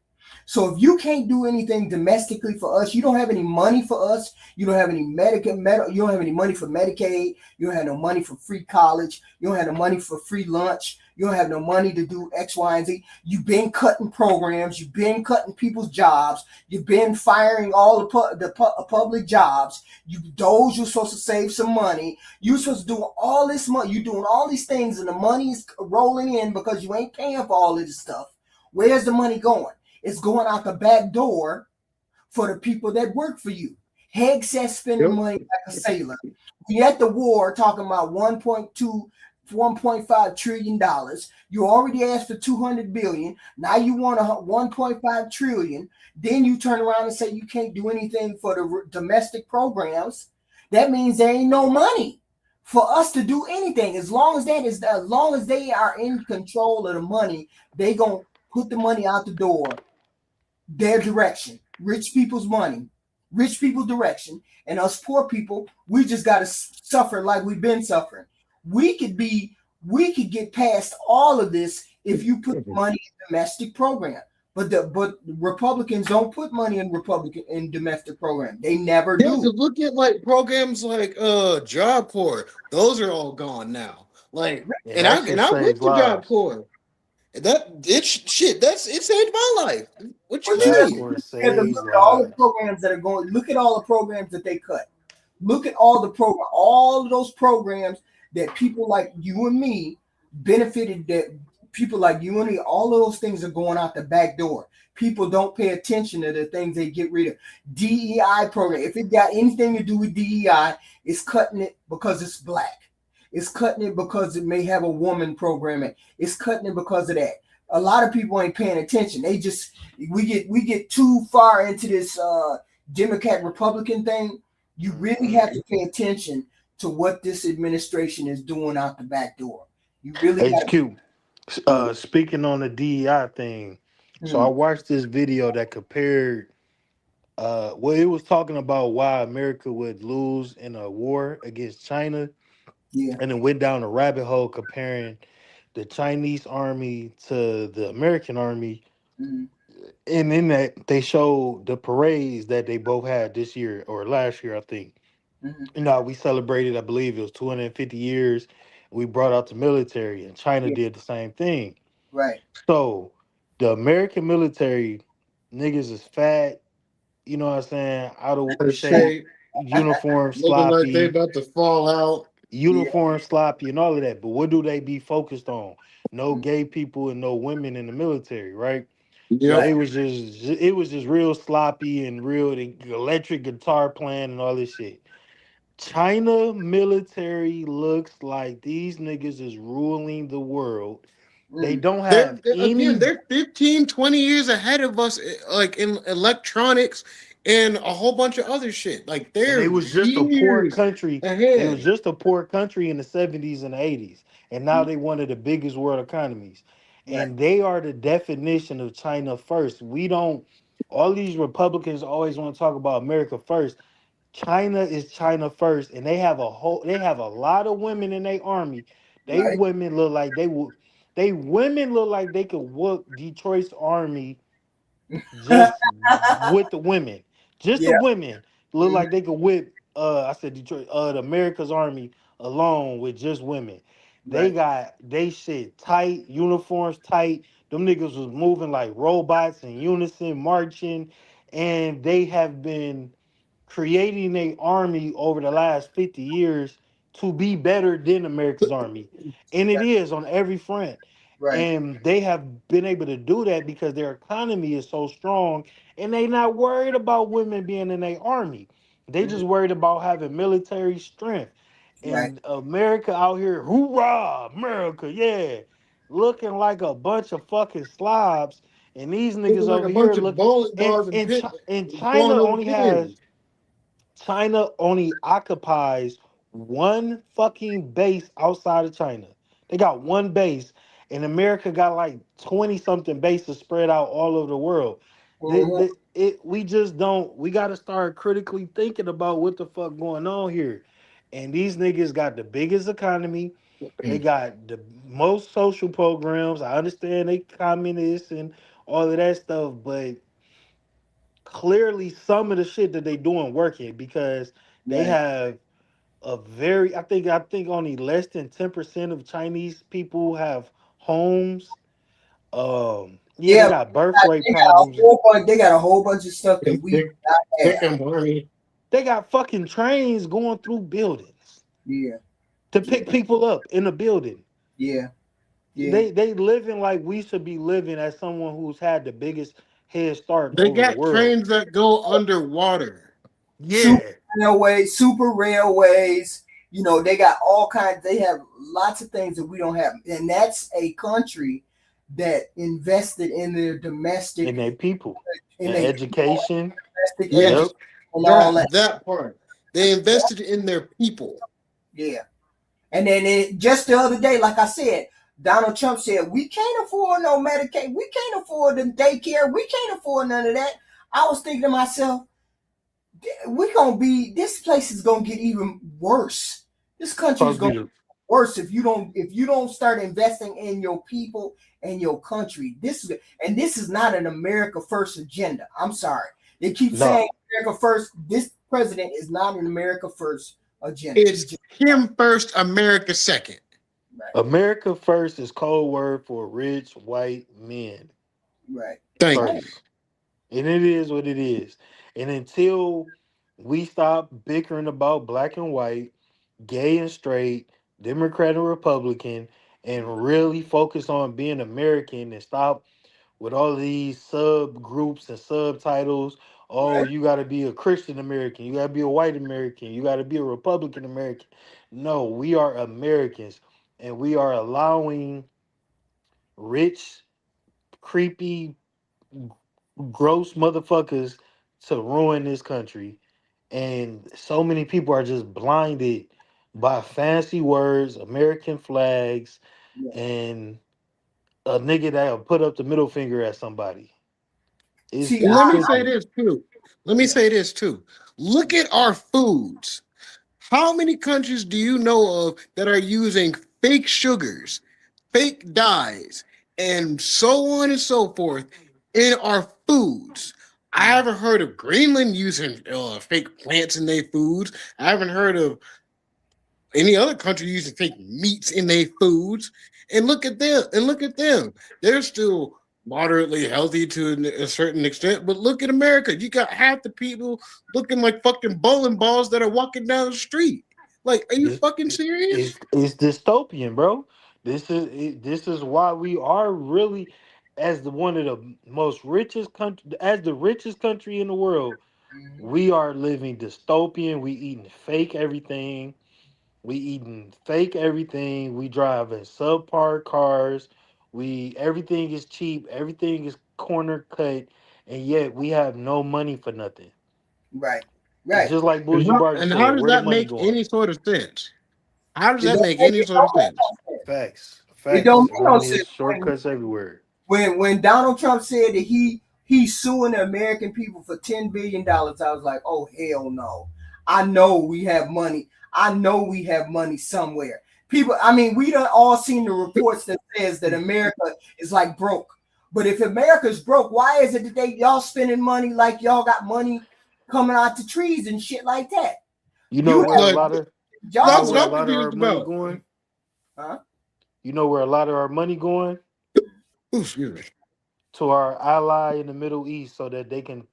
S24: So if you can't do anything domestically for us, you don't have any money for us. You don't have any you don't have any money for Medicaid. You don't have no money for free college. You don't have no money for free lunch. You don't have no money to do X, Y, and Z. You've been cutting programs. You've been cutting people's jobs. You've been firing all the public jobs. You're supposed to save some money. You're supposed to do all this money. You're doing all these things, and the money is rolling in because you ain't paying for all of this stuff. Where's the money going? It's going out the back door for the people that work for you. Hegseth spending
S9: Yep.
S24: money like a sailor. We at the war talking about 1.2, $1.5 trillion. You already asked for 200 billion. Now you want 1.5 trillion. Then you turn around and say you can't do anything for the domestic programs. That means there ain't no money for us to do anything. As long as they are in control of the money, they gonna put the money out the door, their direction, rich people's money, rich people's direction, and us poor people, we just got to suffer like we've been suffering. We could get past all of this if you put money in domestic program. But Republicans don't put money in domestic program. They never
S9: Yeah,
S24: do.
S9: because look at like programs like Job Corps. Those are all gone now. Like,
S7: And
S9: and
S7: that
S9: I
S7: shit
S9: and I went
S7: saves
S9: to Job
S7: lives.
S9: Corps. Shit. It saved my life. What you
S24: Well, yeah,
S7: Job
S9: mean?
S7: Corps
S24: because
S7: saves
S24: look at all the
S7: lives.
S24: programs that are going. Look at all the programs that they cut. Look at all of those programs that people like you and me benefited. That people like you and me, all of those things are going out the back door. People don't pay attention to the things they get rid of. DEI program. If it got anything to do with DEI, it's cutting it because it's black. It's cutting it because it may have a woman programming. It's cutting it because of that. A lot of people ain't paying attention. We get too far into this Democrat Republican thing. You really have to pay attention to what this administration is doing out the back door. You really got to.
S7: HQ. Speaking on the DEI thing, so I
S24: Mm,
S7: watched this video that compared. Well, it was talking about why America would lose in a war against China,
S24: yeah.
S7: and it went down a rabbit hole comparing the Chinese army to the American army.
S24: Mm,
S7: And in that, they showed the parades that they both had this year or last year, I think.
S24: mm,
S7: We celebrated, I believe it was 250 years. We brought out the military, and China
S24: yeah.
S7: did the same thing.
S24: Right.
S7: So the American military niggas is fat, you know what I'm saying, out of
S9: Out of
S7: shape,
S9: shape,
S7: uniform
S9: looking like they
S7: sloppy,
S9: about to fall out.
S24: Yeah.
S7: uniform sloppy, and all of that. But what do they be focused on? No
S24: Mm,
S7: gay people and no women in the military, right? So
S9: Yep.
S24: right.
S7: it was just real sloppy and real the electric guitar playing and all this shit. China military looks like these niggas is ruling the world. They
S24: Mm,
S7: don't
S9: They're
S7: have
S9: again,
S7: any.
S9: they're 15, 20 years ahead of us, like in electronics and a whole bunch of other shit. Like
S7: And they
S9: they're
S7: was just a poor
S9: years
S7: country. They was
S9: ahead.
S7: just a poor country in the 70s and 80s. And now
S24: mm,
S7: they one of the biggest world economies.
S24: right.
S7: And they are the definition of China first. We don't all these Republicans always want to talk about America first. China is China first, and they have a lot of women in their army. They
S24: Right.
S7: women look like they women look like they could whoop Detroit's army just with the women. Just the
S24: Yeah.
S7: women look
S24: Mm,
S7: like they could whip I said Detroit, the America's army alone with just women. They
S24: right.
S7: got they shit tight, uniforms tight. Them niggas was moving like robots in unison, marching, and they have been creating a army over the last 50 years to be better than America's army. And it is on every front.
S24: Right.
S7: And they have been able to do that because their economy is so strong and they not worried about women being in their army. They
S24: Mm,
S7: just worried about having military strength.
S24: right.
S7: And America out here, hoorah, America, yeah, looking like a bunch of fucking slobs. And these niggas
S9: Looking like
S7: over
S9: a
S7: here
S9: bunch of
S7: look
S9: bowling
S7: and
S9: balls and pit
S7: and
S9: throwing little pins.
S7: China only occupies one fucking base outside of China. They got one base, and America got like 20 something bases spread out all over the world.
S24: Mhm.
S7: We just don't, we got to start critically thinking about what the fuck going on here. And these niggas got the biggest economy. They got the most social programs. I understand they communists and all of that stuff, but clearly some of the shit that they doing working because they
S24: Right.
S7: have a very I think only less than 10% of Chinese people have homes. Yeah, they
S24: Yeah.
S7: got birth rate
S24: They got a
S7: problems.
S24: whole bunch. They got a whole bunch of stuff that we do
S9: Thick,
S24: not
S9: thick
S24: have.
S9: and money.
S7: They got fucking trains going through buildings
S24: Yeah.
S7: to
S24: Yeah.
S7: pick people up in a building.
S24: Yeah. Yeah.
S7: They living like we should be living as someone who's had the biggest head start
S9: They
S7: over the
S9: got
S7: world.
S9: trains that go underwater.
S25: Yeah.
S24: Super railways. You know, they got all kinds. They have lots of things that we don't have, and that's a country that invested in their domestic,
S7: And their people.
S24: in
S7: And
S24: their
S7: education.
S24: domestic
S7: Yep.
S24: education and all that.
S9: That part. They invested in their people.
S24: Yeah. And then just the other day, like I said, Donald Trump said, we can't afford no Medicaid. We can't afford the daycare. We can't afford none of that. I was thinking to myself, this place is going to get even worse. This country is
S7: Supposed to
S24: going
S7: be
S24: to get worse if you don't start investing in your people and your country. This is not an America First agenda. I'm sorry. They keep saying America First. This president is not an America First agenda.
S9: It's him first, America second.
S7: America first is code word for rich white men.
S24: Right.
S9: Thank you.
S7: First. And it is what it is. And until we stop bickering about black and white, gay and straight, Democrat and Republican, and really focus on being American and stop with all these subgroups and subtitles. Oh,
S24: Right.
S7: you got to be a Christian American. You got to be a white American. You got to be a Republican American. No, we are Americans, and we are allowing rich, creepy, gross motherfuckers to ruin this country. And so many people are just blinded by fancy words, American flags, and a nigga that'll put up the middle finger at somebody.
S24: See,
S9: And let
S7: It's
S9: me say
S7: simple.
S9: this too. Let me say this too. Look at our foods. How many countries do you know of that are using fake sugars, fake dyes, and so on and so forth in our foods? I haven't heard of Greenland using fake plants in their foods. I haven't heard of any other country using fake meats in their foods. And look at them. And look at them. They're still moderately healthy to a certain extent. But look at America. You got half the people looking like fucking bowling balls that are walking down the street. Like, are you
S7: It's,
S9: fucking serious?
S7: it's dystopian, bro. This is why we are really as the one of the most richest country, as the richest country in the world. We are living dystopian. We eating fake everything. We eating fake everything. We driving subpar cars. We everything is cheap. Everything is corner cut, and yet we have no money for nothing.
S24: right.
S7: It's
S24: Right.
S7: just like Bougie Barty
S9: And how
S7: said.
S9: does
S7: Where the
S9: that
S7: money
S9: make
S7: going?
S9: any sort of sense? How does
S24: It
S9: that
S24: don't
S9: make
S24: make
S9: any
S24: it
S9: sort of
S24: don't make
S9: sense?
S24: no sense.
S7: Facts.
S24: It
S7: Facts.
S24: don't make no
S7: Money is
S24: sense.
S7: shortcuts everywhere.
S24: When Donald Trump said that he's suing the American people for $10 billion, I was like, oh hell no. I know we have money. I know we have money somewhere. People, I mean, we done all seen the reports that says that America is like broke. But if America's broke, why is it that y'all spending money like y'all got money coming out the trees and shit like that?
S7: You know
S24: You
S7: where a
S24: have
S7: lot of you know
S24: y'all
S9: That's
S7: where a
S9: what I'm
S7: lot of our
S9: confused
S7: money
S9: about.
S7: going?
S24: huh?
S7: You know where a lot of our money going?
S9: Ooh, excuse me.
S7: To our ally in the Middle East so that they can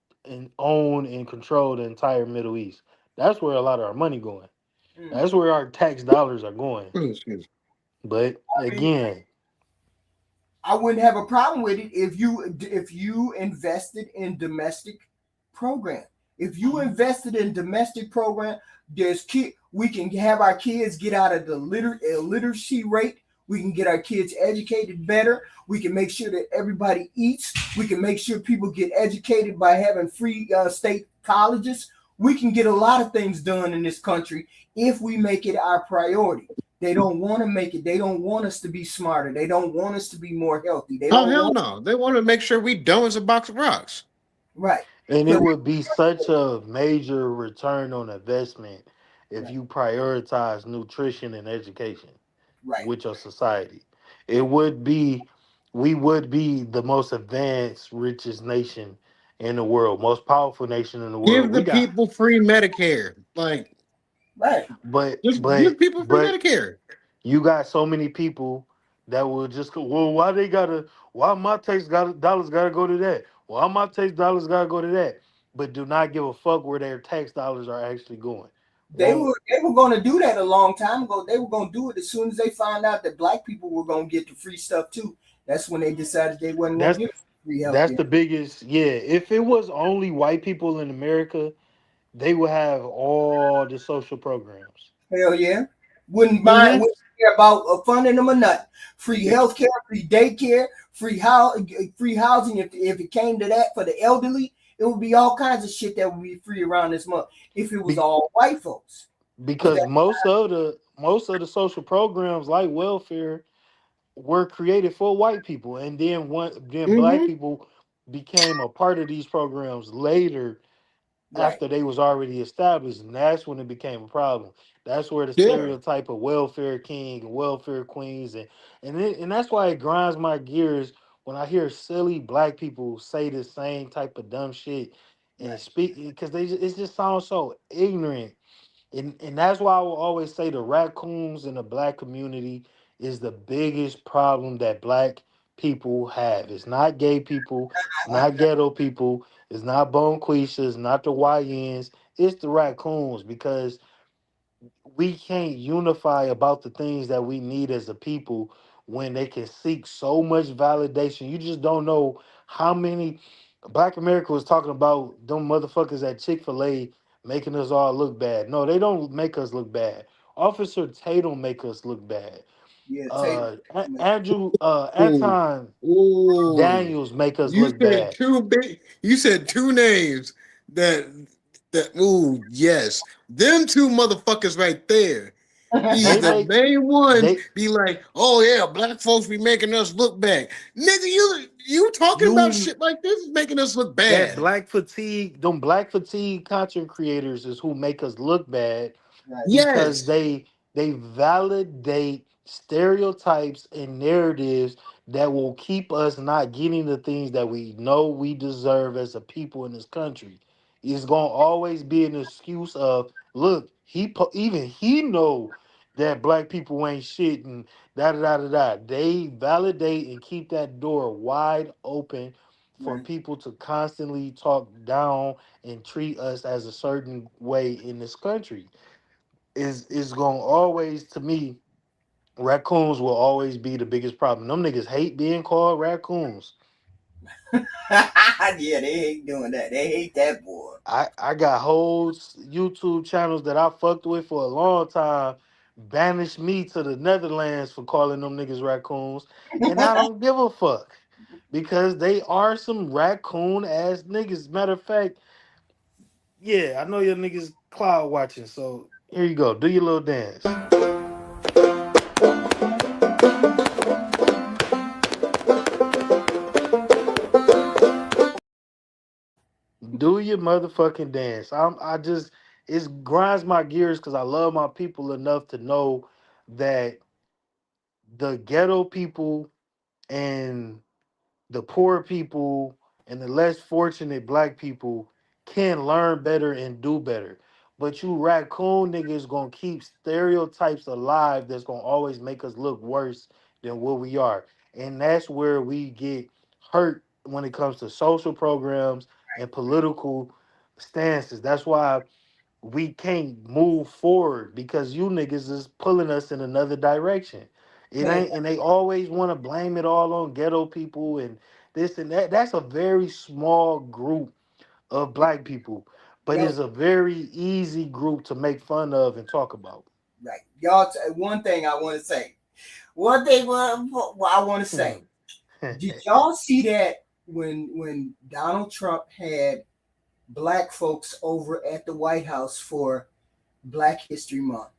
S7: own and control the entire Middle East. That's where a lot of our money going.
S24: Mm.
S7: That's where our tax dollars are going.
S9: Ooh, excuse me.
S7: But
S24: I mean,
S7: again,
S24: I wouldn't have a problem with it if you invested in domestic program. If you invested in domestic program, we can have our kids get out of the literacy rate. We can get our kids educated better. We can make sure that everybody eats. We can make sure people get educated by having free state colleges. We can get a lot of things done in this country if we make it our priority. They don't want to make it. They don't want us to be smarter. They don't want us to be more healthy. They
S9: Oh
S24: don't
S9: hell
S24: want
S9: no! They want to make sure we dumb as a box of rocks.
S24: right.
S7: and it
S24: So
S7: would be such a major return on investment if
S24: right,
S7: you prioritize nutrition and education
S24: right,
S7: with your society. It would be, we would be the most advanced, richest nation in the world, most powerful nation in the world.
S9: Give
S7: We
S9: the
S7: got,
S9: people free Medicare. Like,
S24: right.
S7: but,
S9: just
S7: but,
S9: give people free
S7: but
S9: Medicare.
S7: you got so many people that will just go, well, why they gotta, why my dollars gotta go to that? Why my tax dollars gotta go to that? But do not give a fuck where their tax dollars are actually going.
S24: They
S7: Won't
S24: were they were going to do that a long time ago. They were going to do it as soon as they found out that black people were going to get the free stuff too. That's when they decided they wasn't going
S7: that's
S24: to give free health
S7: that's
S24: care.
S7: the biggest, yeah. If it was only white people in America they would have all the social programs.
S24: Hell yeah. Wouldn't mind,
S7: Mm-hmm.
S24: wouldn't care about funding them or nothing. Free healthcare, free daycare, free housing. If it came to that for the elderly, it would be all kinds of shit that would be free around this month if it was all white folks. But
S7: Because
S24: that,
S7: most of the social programs like welfare were created for white people, and then black
S9: Mm-hmm.
S7: people became a part of these programs later
S24: right.
S7: after they was already established, and that's when it became a problem. That's where the
S9: Yeah.
S7: stereotype of welfare king and welfare queens and that's why it grinds my gears when I hear silly black people say the same type of dumb shit and
S24: Right.
S7: speak because it just sounds so ignorant. And that's why I will always say the raccoons in the black community is the biggest problem that black people have. It's not gay people, it's not ghetto people, it's not bone it's not the YNs, it's the raccoons because we can't unify about the things that we need as a people when they can seek so much validation. You just don't know how many Black America was talking about them motherfuckers at Chick-fil-A making us all look bad. No, they don't make us look bad. Officer Tatum make us look bad.
S24: Yeah, Taylor.
S7: Andrew
S9: Ooh.
S7: Anton
S9: Ooh.
S7: Daniels make us
S9: You
S7: look
S9: said
S7: bad.
S9: two big. You said two names that that. Ooh, yes, them two motherfuckers right there. Be
S7: They
S9: the
S7: make
S9: main ones.
S7: they
S9: Be like, oh yeah, black folks be making us look bad. Nigga, you talking about
S7: you
S9: shit like this is making us look
S7: that
S9: bad.
S7: black fatigue content creators is who make us look bad
S24: Right.
S7: because
S9: Yes.
S7: they validate stereotypes and narratives that will keep us not getting the things that we know we deserve as a people in this country. It's going to always be an excuse of look, even he know that black people ain't shit and da da da da da. They validate and keep that door wide open for
S24: Right.
S7: people to constantly talk down and treat us as a certain way in this country. Is going to always, to me, raccoons will always be the biggest problem. Them niggas hate being called raccoons.
S24: Yeah, they hate doing that. They hate that boy.
S7: I got whole YouTube channels that I fucked with for a long time, banished me to the Netherlands for calling them niggas raccoons, and I don't give a fuck because they are some raccoon ass niggas. Matter of fact, yeah, I know your niggas cloud watching, so here you go. Do your little dance. Do your motherfucking dance. I just it grinds my gears because I love my people enough to know that the ghetto people and the poor people and the less fortunate black people can learn better and do better. But you raccoon niggas gonna keep stereotypes alive that's gonna always make us look worse than what we are. And that's where we get hurt when it comes to social programs and political stances. That's why we can't move forward because you niggas is pulling us in another direction. It
S24: Man,
S7: ain't, and they always want to blame it all on ghetto people and this and that. That's a very small group of black people, but
S24: y'all
S7: it's a very easy group to make fun of and talk about.
S24: right. One thing I want to say. One thing what I want to say. Did y'all see that when Donald Trump had black folks over at the White House for Black History Month?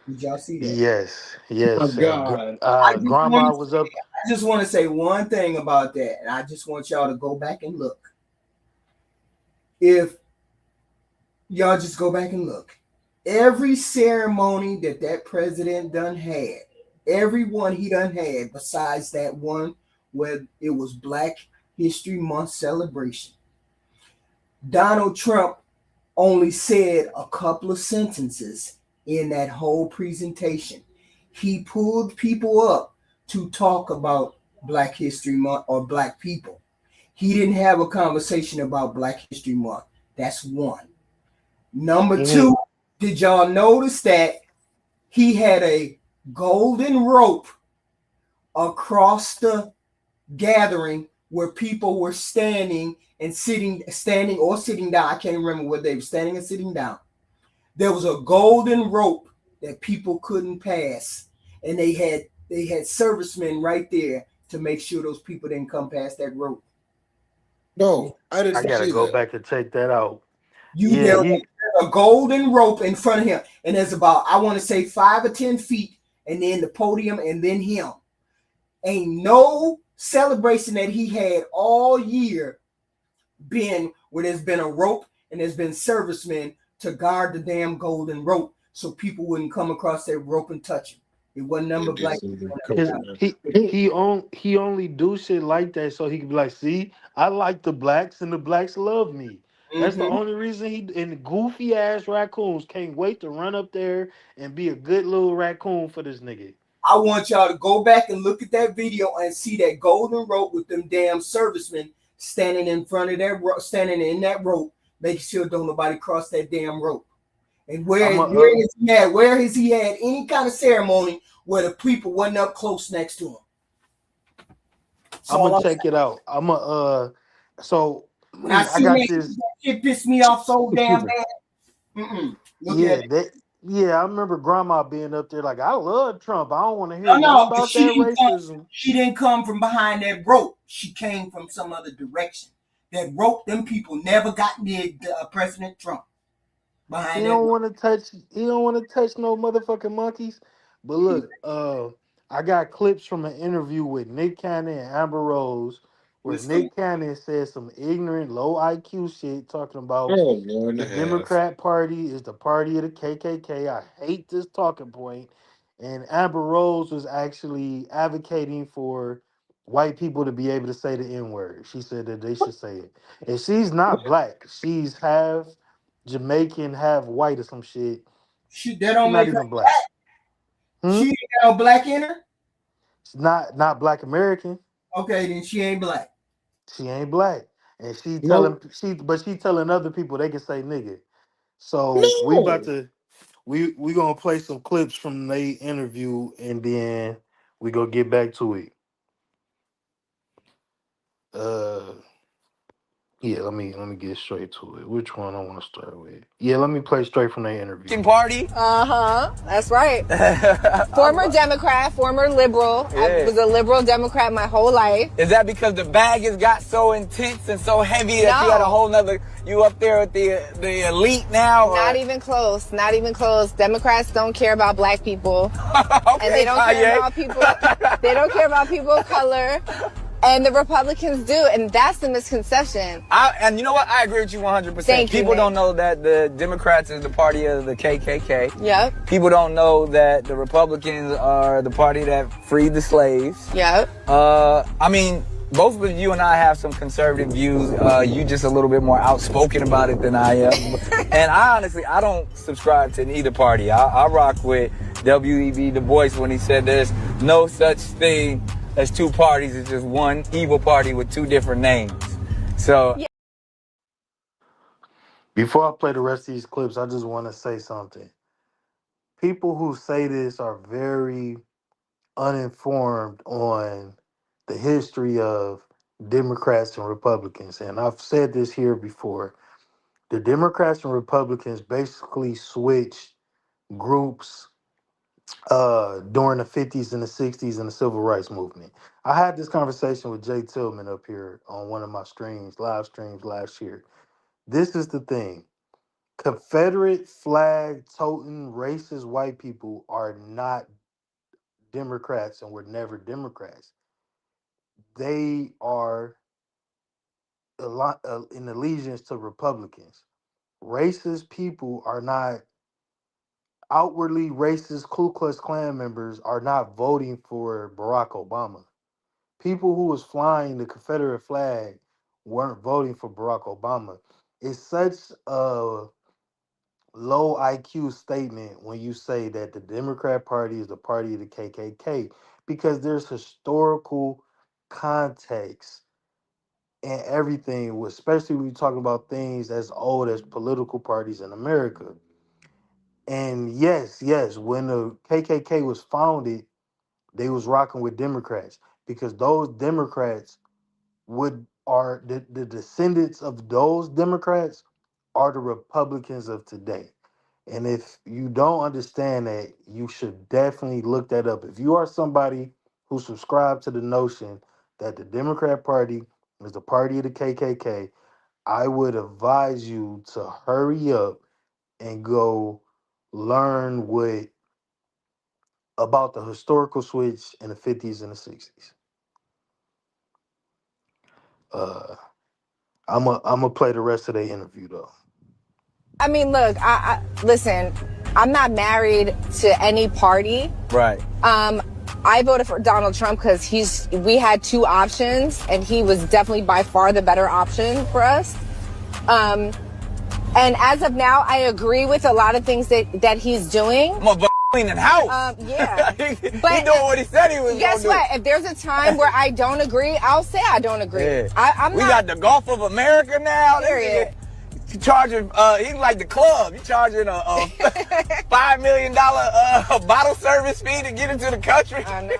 S24: Did y'all see that?
S7: Yes,
S9: Oh
S7: yes.
S9: God.
S7: Grandma was up.
S24: I just want to say one thing about that, and I just want y'all to go back and look. If y'all just go back and look, every ceremony that president done had, every one he done had, besides that one where it was Black History Month celebration, Donald Trump only said a couple of sentences in that whole presentation. He pulled people up to talk about Black History Month or Black people. He didn't have a conversation about Black History Month. That's one. Number two, did y'all notice that he had a golden rope across the gathering where people were standing and standing or sitting down. I can't remember whether they were standing and sitting down. There was a golden rope that people couldn't pass, and they had servicemen right there to make sure those people didn't come past that rope.
S9: No, I
S7: I
S9: didn't
S7: gotta
S9: see
S7: go
S9: that.
S7: back and check that out.
S24: There
S7: Yeah,
S24: was a golden rope in front of him, and there's about, I want to say, 5 or 10 feet, and then the podium, and then him. Ain't no celebration that he had all year been where there's been a rope and there's been servicemen to guard the damn golden rope so people wouldn't come across that rope and touch him. It wasn't number black.
S7: Cause he only do shit like that so he can be like, see, I like the blacks and the blacks love me. That's the
S24: Mhm.
S7: only reason he and the goofy ass raccoons can't wait to run up there and be a good little raccoon for this nigga.
S24: I want y'all to go back and look at that video and see that golden rope with them damn servicemen standing in front of that standing in that rope, making sure don't nobody cross that damn rope. And
S7: I'm a
S24: where has he had any kind of ceremony where the people wasn't up close next to him?
S7: I'm gonna check it out. So
S24: When I
S7: I
S24: see
S7: got
S24: that
S7: this.
S24: shit pissed me off so damn bad. Look at
S7: Yeah,
S24: it.
S7: I remember grandma being up there like, I love Trump. I don't want to hear
S24: No,
S7: nothing
S24: no,
S7: about that racism.
S24: she didn't come from behind that rope. She came from some other direction. That rope, them people never got near President Trump
S7: He
S24: behind that
S7: don't
S24: rope.
S7: want to touch. He don't want to touch no motherfucking monkeys. But look, I got clips from an interview with Nick Cannon and Amber Rose, where
S24: With some,
S7: Nick Cannon said some ignorant, low IQ shit, talking about
S9: Oh Lord,
S7: the
S9: I have.
S7: Democrat Party is the party of the KKK. I hate this talking point. And Amber Rose was actually advocating for white people to be able to say the N word. She said that they should say it. And she's not black. She's half Jamaican, half white or some shit.
S24: that
S7: She's
S24: don't
S7: not
S24: make her
S7: even black.
S24: She ain't got no black in her.
S7: She's not black American.
S24: Okay, then she ain't black.
S7: She ain't black. And
S9: No,
S7: she telling other people they can say nigga. So
S9: no.
S7: we gonna play some clips from the interview and then we gonna get back to it. Uh yeah, let me get straight to it. Which one I want to start with? Yeah, let me play straight from the interview.
S10: Party. That's right. Former Democrat, former liberal. I was a liberal Democrat my whole life.
S11: Is that because the bag has got so intense and so heavy that you
S10: No.
S11: got a whole nother, you up there with the elite now? Or?
S10: Not even close. Not even close. Democrats don't care about black people.
S11: Okay,
S10: And they don't care about people. They don't care about people of color. And the Republicans do, and that's the misconception.
S11: And you know what? I agree with you 100%.
S10: Thank you,
S11: People
S10: Nick.
S11: don't know that the Democrats is the party of the KKK.
S10: Yep.
S11: People don't know that the Republicans are the party that freed the slaves.
S10: Yep.
S11: I mean, both of you and I have some conservative views. You just a little bit more outspoken about it than I am. And I honestly don't subscribe to neither party. I rock with W.E.B. Du Bois when he said there's no such thing as two parties. It's just one evil party with two different names. So. Yeah.
S7: Before I play the rest of these clips, I just want to say something. People who say this are very uninformed on the history of Democrats and Republicans. And I've said this here before. The Democrats and Republicans basically switched groups during the 50s and the 60s and the civil rights movement. I had this conversation with Jay Tillman up here on one of my live streams last year. This is the thing. Confederate flag toting racist white people are not Democrats and were never Democrats. They are in allegiance to Republicans. Racist people are not outwardly racist. Ku Klux Klan members are not voting for Barack Obama. People who was flying the Confederate flag weren't voting for Barack Obama. It's such a low IQ statement when you say that the Democrat Party is the party of the KKK because there's historical context and everything, especially when you talk about things as old as political parties in America. And yes, when the KKK was founded, they was rocking with Democrats because those Democrats are the descendants of those Democrats are the Republicans of today. And if you don't understand that, you should definitely look that up. If you are somebody who subscribes to the notion that the Democrat Party is the party of the KKK, I would advise you to hurry up and go learn what about the historical switch in the 50s and the 60s. I'm gonna play the rest of the interview though.
S10: I mean, look, I listen. I'm not married to any party.
S11: Right.
S10: I voted for Donald Trump because we had two options, and he was definitely by far the better option for us. And as of now, I agree with a lot of things that he's doing.
S11: Cleaning house.
S10: Yeah.
S11: He doing what he said he was
S10: Guess
S11: gonna
S10: what?
S11: do.
S10: If there's a time where I don't agree, I'll say I don't agree.
S11: Yeah.
S10: We
S11: got the Gulf of America now.
S10: Period.
S11: He charging, he's like the club. He charging a $5 million bottle service fee to get into the country.
S10: I know.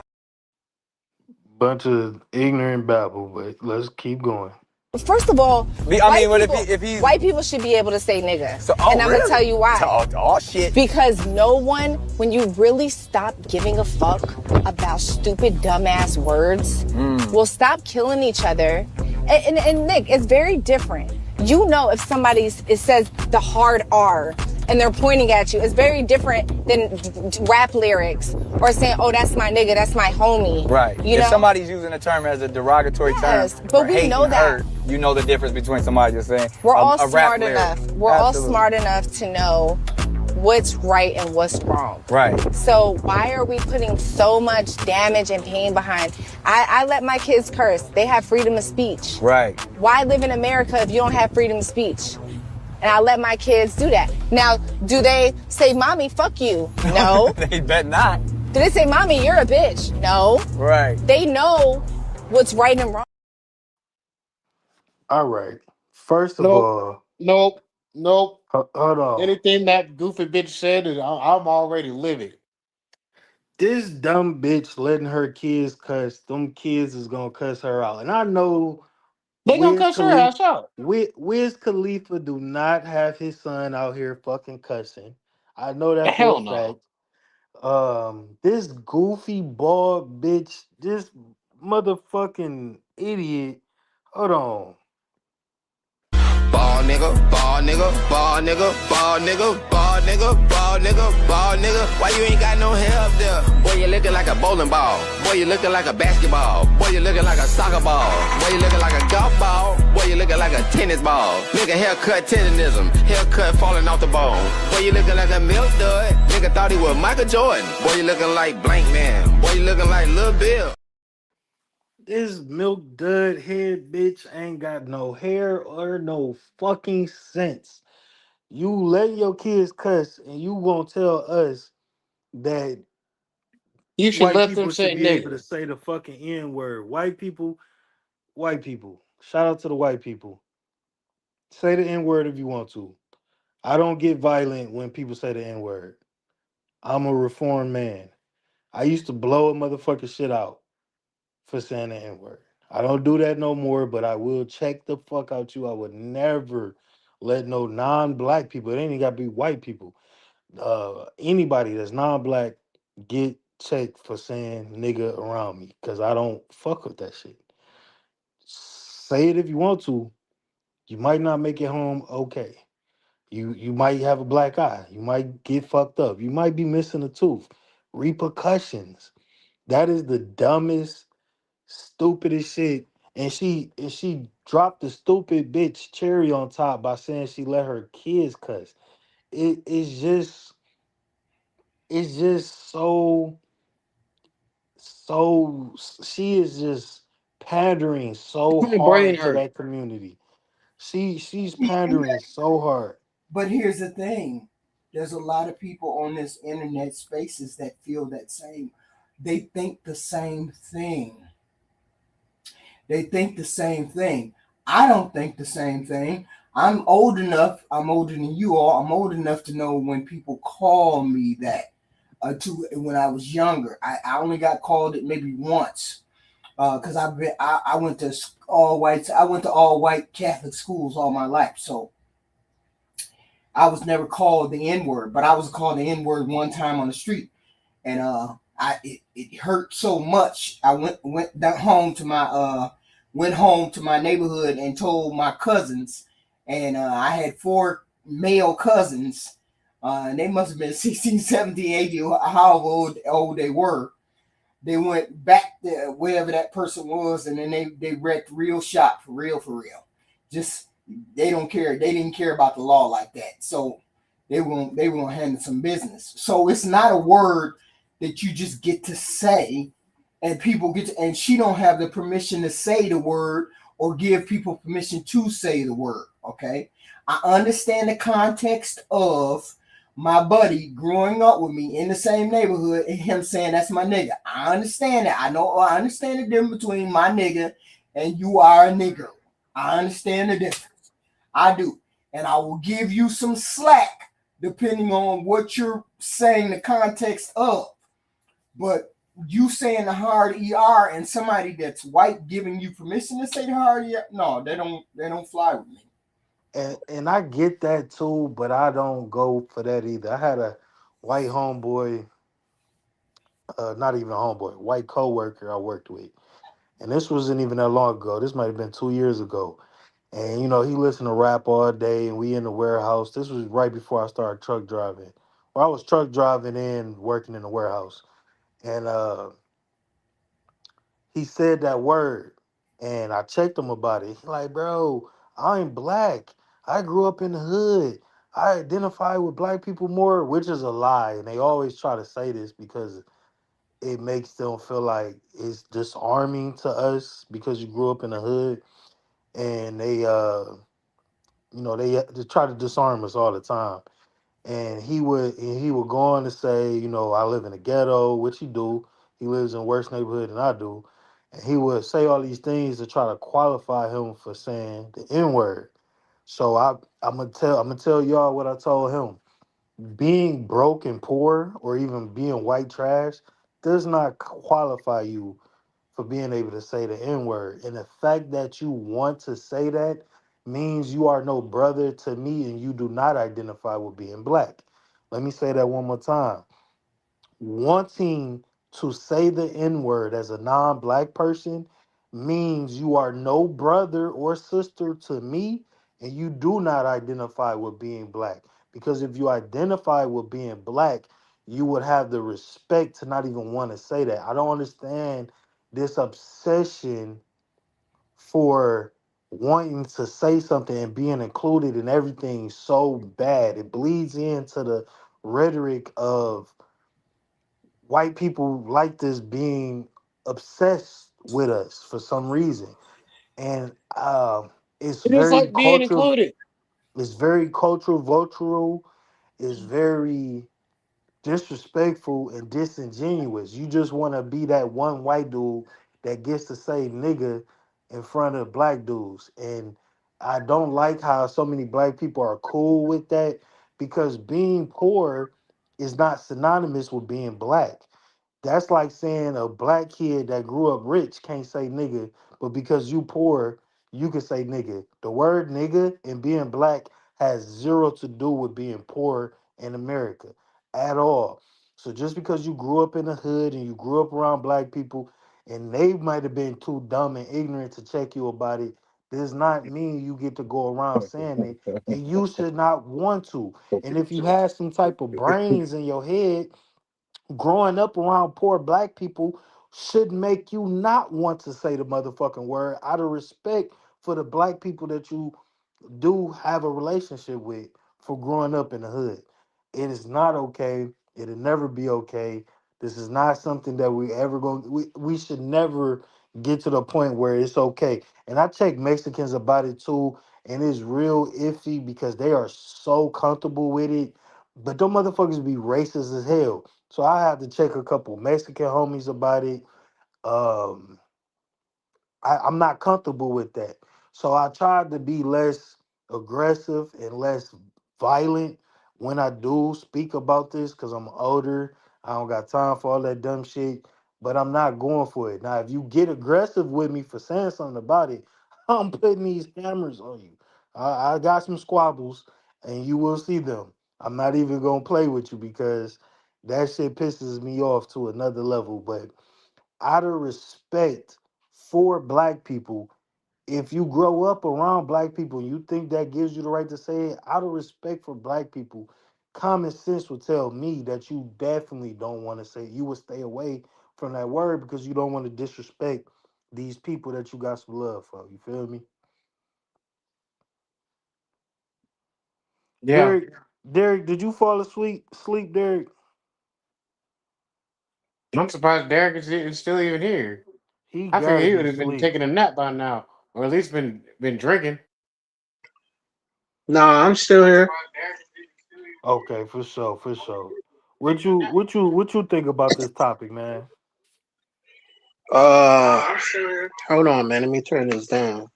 S7: Bunch of ignorant babble, but let's keep going.
S10: First of all, white people should be able to say nigga. And I'm going to tell you why.
S11: Oh, shit.
S10: Because no one, when you really stop giving a fuck about stupid, dumbass words, will stop killing each other. And Nick, it's very different. You know if it says the hard R and they're pointing at you, it's very different than rap lyrics or saying, oh, that's my nigga, that's my homie.
S11: Right.
S10: You
S11: if
S10: know?
S11: somebody's using a term as a derogatory term,
S10: but we know that.
S11: You know the difference between somebody just saying
S10: we're all
S11: a rap
S10: smart
S11: lyric.
S10: enough. We're all smart enough to know what's right and what's wrong.
S11: Right.
S10: So why are we putting so much damage and pain behind? I let my kids curse. They have freedom of speech.
S11: Right.
S10: Why live in America if you don't have freedom of speech? And I let my kids do that. Now, do they say, mommy, fuck you? No.
S11: They bet not.
S10: Do they say, mommy, you're a bitch? No.
S11: Right.
S10: They know what's right and wrong.
S7: All right. First of all,
S9: nope.
S7: Hold on.
S9: Anything that goofy bitch said, I'm already living.
S7: This dumb bitch letting her kids cuss. Them kids is gonna cuss her out, and I know
S9: they gonna cuss her ass out.
S7: Wiz Khalifa do not have his son out here fucking cussing. I know that
S9: Hell
S7: for a fact. This goofy bald bitch, this motherfucking idiot. Hold on.
S20: Ball nigga, ball nigga, ball nigga, ball nigga, ball nigga, ball nigga, ball nigga. Why you ain't got no hair up there? Boy, you looking like a bowling ball. Boy, you looking like a basketball. Boy, you looking like a soccer ball. Boy, you looking like a golf ball. Boy, you looking like a tennis ball. Nigga, haircut tendonism. Haircut falling off the bone. Boy, you looking like a milk dud. Nigga thought he was Michael Jordan. Boy, you looking like Blank Man. Boy, you looking like Lil Bill.
S7: This milk dud head bitch ain't got no hair or no fucking sense. You let your kids cuss and you gonna tell us that
S9: you should
S7: white
S9: let
S7: people
S9: them
S7: should
S9: say
S7: be able
S9: nigga.
S7: to say the fucking N-word. White people. Shout out to the white people. Say the N-word if you want to. I don't get violent when people say the N-word. I'm a reformed man. I used to blow a motherfucker shit out for saying the N-word. I don't do that no more, but I will check the fuck out you. I would never let no non-black people, it ain't even gotta be white people, anybody that's non-black get checked for saying nigga around me, because I don't fuck with that shit. Say it if you want to. You might not make it home okay. You might have a black eye. You might get fucked up. You might be missing a tooth. Repercussions. That is the dumbest, stupidest shit. And she dropped the stupid bitch cherry on top by saying she let her kids cuss. It's just so she is just pandering so
S9: My brain
S7: hard to
S9: hurt.
S7: that community. She's pandering so hard.
S24: But here's the thing. There's a lot of people on this internet spaces that feel that same. They think the same thing. They think the same thing. I don't think the same thing. I'm old enough. I'm older than you all. I'm old enough to know when people call me that. To when I was younger, I only got called it maybe once. Because I went to all whites. I went to all white Catholic schools all my life, so I was never called the N word, but I was called the N word one time on the street, and it hurt so much. I went down home to my neighborhood and told my cousins, and I had four male cousins, and they must have been 16, 17, 80, however old they were. They went back to wherever that person was, and then they wrecked real shop for real, for real. Just they don't care. They didn't care about the law like that. So they won't handle some business. So it's not a word that you just get to say, and people get to, and she don't have the permission to say the word or give people permission to say the word. Okay, I understand the context of my buddy growing up with me in the same neighborhood and him saying that's my nigga. I understand that. I understand the difference between my nigga and you are a nigger. I understand the difference. I do. And I will give you some slack depending on what you're saying the context of. But you saying the hard ER and somebody that's white giving you permission to say the hard ER, no, they don't fly with me.
S7: And I get that too, but I don't go for that either. I had a white homeboy, not even a homeboy, white coworker I worked with, and this wasn't even that long ago. This might have been 2 years ago. And he listened to rap all day, and we in the warehouse. This was right before I started truck driving. Or I was truck driving and working in the warehouse, and he said that word, and I checked him about it. He like, bro, I'm black. I grew up in the hood. I identify with black people more, which is a lie. And they always try to say this because it makes them feel like it's disarming to us because you grew up in the hood. And they try to disarm us all the time. And he would go on to say, I live in a ghetto, which he do. He lives in a worse neighborhood than I do. And he would say all these things to try to qualify him for saying the N word. So I'm gonna tell y'all what I told him. Being broke and poor, or even being white trash, does not qualify you for being able to say the N word. And the fact that you want to say that means you are no brother to me and you do not identify with being black. Let me say that one more time. Wanting to say the N word as a non black person means you are no brother or sister to me and you do not identify with being black. Because if you identify with being black, you would have the respect to not even want to say that. I don't understand this obsession for wanting to say something and being included in everything so bad. It bleeds into the rhetoric of white people like this being obsessed with us for some reason. And it's
S9: It is
S7: very
S9: like being
S7: cultural.
S9: included.
S7: It's very cultural. It's very disrespectful and disingenuous. You just want to be that one white dude that gets to say nigga in front of black dudes. And I don't like how so many black people are cool with that because being poor is not synonymous with being black. That's like saying a black kid that grew up rich can't say nigga, but because you poor, you can say nigga. The word nigga and being black has zero to do with being poor in America at all. So just because you grew up in the hood and you grew up around black people and they might have been too dumb and ignorant to check you about it, does not mean you get to go around saying it. And you should not want to. And if you have some type of brains in your head, growing up around poor black people should make you not want to say the motherfucking word out of respect for the black people that you do have a relationship with for growing up in the hood. It is not okay. It'll never be okay. This is not something that we ever going we should never get to the point where it's okay. And I check Mexicans about it too, and it's real iffy because they are so comfortable with it. But them motherfuckers be racist as hell. So I have to check a couple Mexican homies about it. Um, I'm not comfortable with that. So I tried to be less aggressive and less violent when I do speak about this because I'm older. I don't got time for all that dumb shit. but I'm not going for it. Now, if you get aggressive with me for saying something about it, I'm putting these hammers on you. I got some squabbles, and you will see them. I'm not even gonna play with you because that shit pisses me off to another level. But out of respect for black people, if you grow up around black people and you think that gives you the right to say it, out of respect for black people, common sense would tell me that you definitely don't want to say it. You would stay away from that word because you don't want to disrespect these people that you got some love for. You feel me?
S9: Yeah.
S7: Derek, Derek, did you fall asleep? Sleep, Derek?
S9: I'm surprised Derek is still even here.
S7: He
S9: I figured
S7: gotta
S9: he
S7: be
S9: would have been
S7: asleep.
S9: taking a nap by now, or at least been drinking.
S1: No, I'm still here.
S7: Okay, for sure, for sure. What you think about this topic, man?
S1: Hold on, man. Let me turn this down.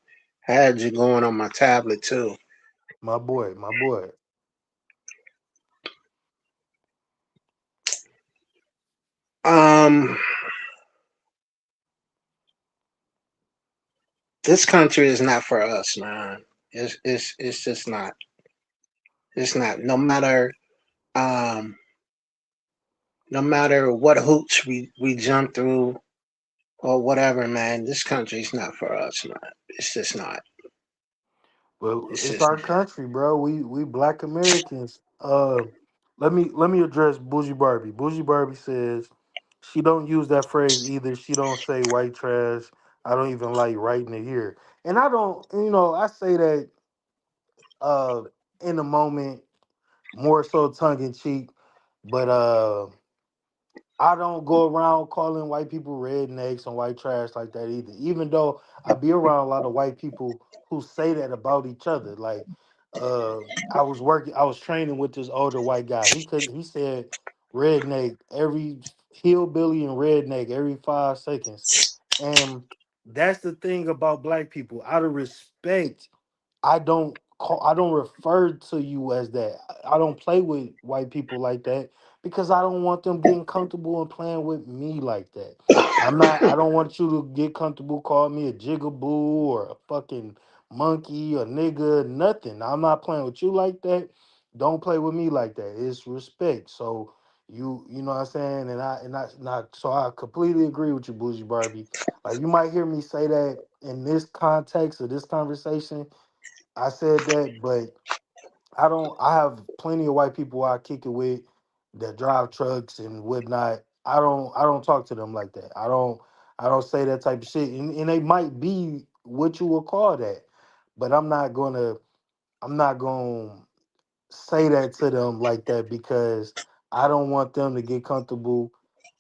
S1: I had you going on my tablet too.
S7: My boy, my boy.
S1: Um, this country is not for us, man. It's just not. It's not. Um, no matter what hoops we jump through or whatever, man. This country's not for us, man. It's just not.
S7: Well,
S1: It's
S7: it's
S1: just
S7: our country, bro. We Black Americans. Let me address Bougie Barbie. Bougie Barbie says she don't use that phrase either. She don't say white trash. I don't even like writing it here. And I don't, I say that uh in the moment, more so tongue in cheek, but I don't go around calling white people rednecks and white trash like that either. Even though I be around a lot of white people who say that about each other. Like, uh, I was training with this older white guy. He said redneck every hillbilly and redneck every 5 seconds, and that's the thing about black people. Out of respect, I don't refer to you as that. I don't play with white people like that because I don't want them getting comfortable and playing with me like that. I don't want you to get comfortable calling me a jigaboo or a fucking monkey or nigga, nothing. I'm not playing with you like that. Don't play with me like that. It's respect. So you know what I'm saying? So I completely agree with you, Bougie Barbie. Like you might hear me say that in this context of this conversation, I said that, but I don't. I have plenty of white people I kick it with that drive trucks and whatnot. I don't talk to them like that. I don't say that type of shit. And they might be what you would call that, but I'm not gonna say that to them like that because I don't want them to get comfortable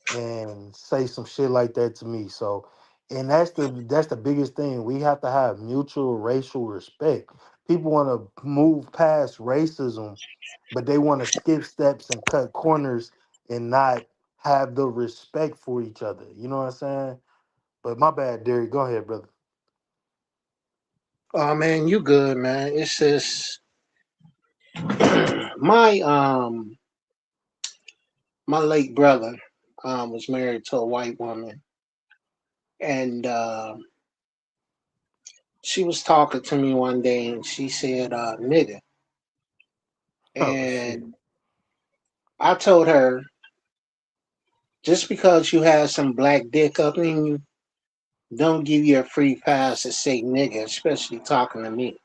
S7: and say some shit like that to me. So, and that's the biggest thing. We have to have mutual racial respect. People want to move past racism, but they want to skip steps and cut corners and not have the respect for each other. You know what I'm saying? But my bad, Derek. Go ahead, brother.
S1: oh man, you good, man. It's just my my late brother was married to a white woman, and she was talking to me one day, and she said nigga,
S7: Oh shit.
S1: and I told her just because you have some black dick up in you, don't give you a free pass to say nigga, especially talking to me.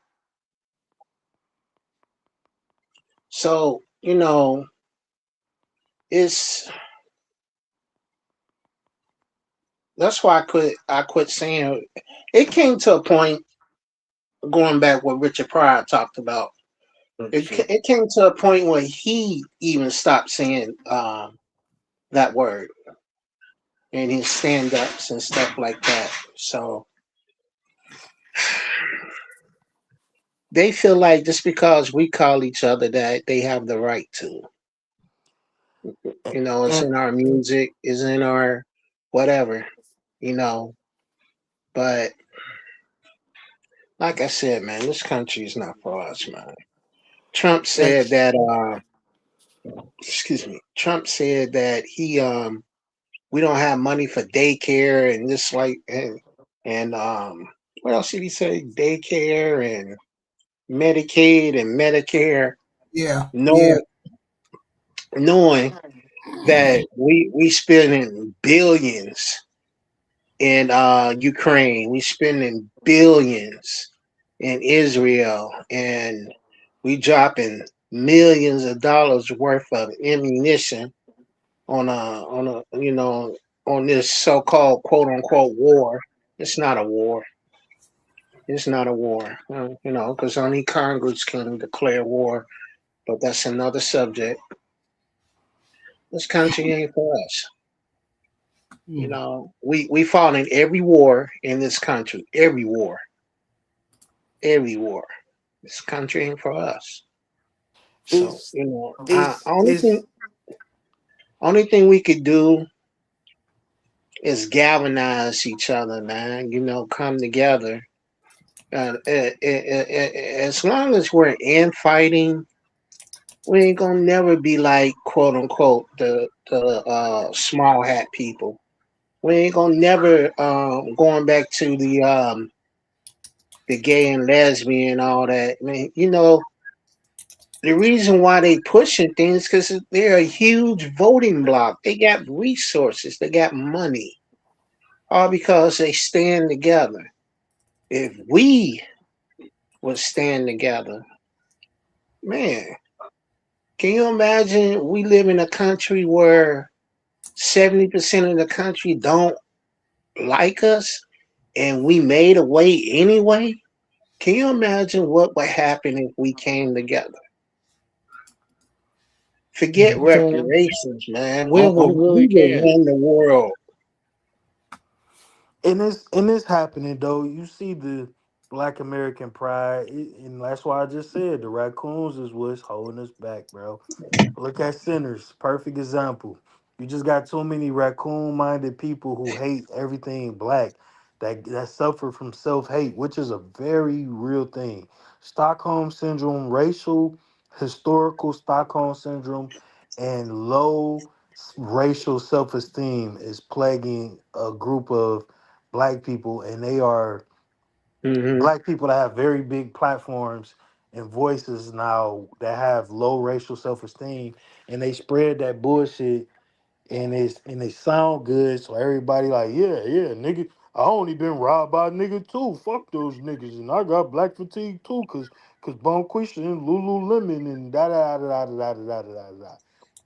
S1: So it's that's why I quit saying it. Came to a point, going back what Richard Pryor talked about.
S7: Oh
S1: It
S7: shit.
S1: it came to a point where he even stopped saying that word in his stand ups and stuff like that. So they feel like just because we call each other that, they have the right to. It's
S7: And
S1: in our music, it's in our whatever, you know. But like I said, man, this country is not for us, man. Trump
S7: and
S1: said that excuse me. Trump said that we don't have money for daycare and this like and what else did he say? Daycare and Medicaid and Medicare.
S24: Yeah, yeah.
S1: Knowing knowing that we spending billions in Ukraine, we spending billions in Israel, and we dropping millions of dollars worth of ammunition on a on this so-called quote unquote war. It's not a war. It's not a war. Because only Congress can declare war. But that's another subject. This country ain't for us. We fought in every war in this country. Every war. Every war. This country ain't for us. So
S7: It's
S1: I,
S7: it's it's
S1: only thing we could do is galvanize each other, man. Come together. As long as we're infighting, we ain't gonna never be like quote unquote the small hat people. We ain't gonna never going back to the gay and lesbian and all that. I mean, the reason why they pushing things because they're a huge voting bloc. They got resources, they got money, all because they stand together. If we would stand together, man, can you imagine we live in a country where 70% of the country don't like us and we made a way anyway? Can you imagine what would happen if we came together? Forget
S7: you can.
S1: reparations, man.
S7: I
S1: We
S7: really
S1: will
S7: can.
S1: run the world.
S7: And it's happening though. You see the Black American pride, and that's why I just said the raccoons is what's holding us back, bro. Look at Sinners, perfect example. You just got too many raccoon-minded people who hate everything black, that suffer from self-hate, which is a very real thing. Stockholm syndrome, racial, historical Stockholm syndrome, and low racial self-esteem is plaguing a group of black people, and they are
S1: Hmm.
S7: black people that have very big platforms and voices now that have low racial self-esteem, and they spread that bullshit, and they sound good, so everybody like, yeah, nigga, I only been robbed by a nigga too. Fuck those niggas, and I got black fatigue too, cause Bonquisha and Lululemon and da.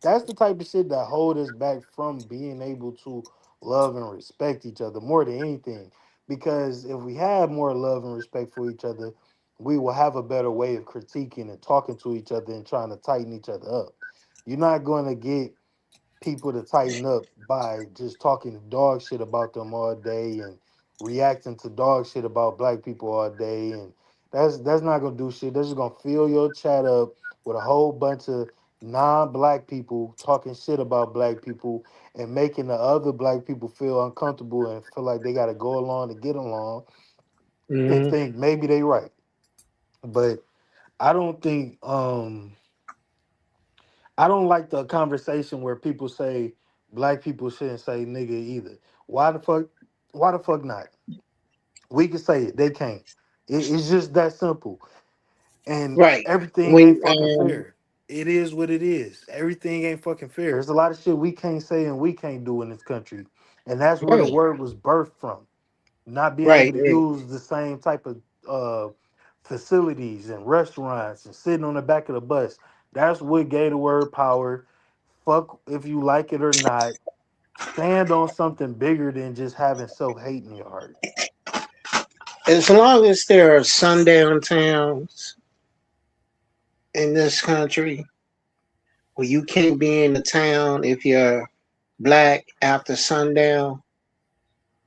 S7: That's the type of shit that hold us back from being able to love and respect each other more than anything. Because if we have more love and respect for each other, we will have a better way of critiquing and talking to each other and trying to tighten each other up. You're not going to get people to tighten up by just talking dog shit about them all day and reacting to dog shit about black people all day, and that's not gonna do shit. That's just gonna fill your chat up with a whole bunch of non-black people talking shit about black people and making the other black people feel uncomfortable and feel like they gotta go along to get along and
S1: Hmm.
S7: think maybe they right. But I don't think I don't like the conversation where people say black people shouldn't say nigga either. Why the fuck? Why the fuck not? We can say it. They can't. It's just that simple. And
S1: Right.
S7: everything
S1: When
S7: ain't fucking fair. It is what it is. Everything ain't fucking fair. There's a lot of shit we can't say and we can't do in this country. And that's where the
S1: right,
S7: word was birthed from. Not being able
S1: right,
S7: to use the same type of facilities and restaurants and sitting on the back of the bus. That's what gave the word power. Fuck if you like it or not. Stand on something bigger than just having self hate in your heart.
S1: as long as there are sundown towns in this country where you can't be in the town if you're black after sundown,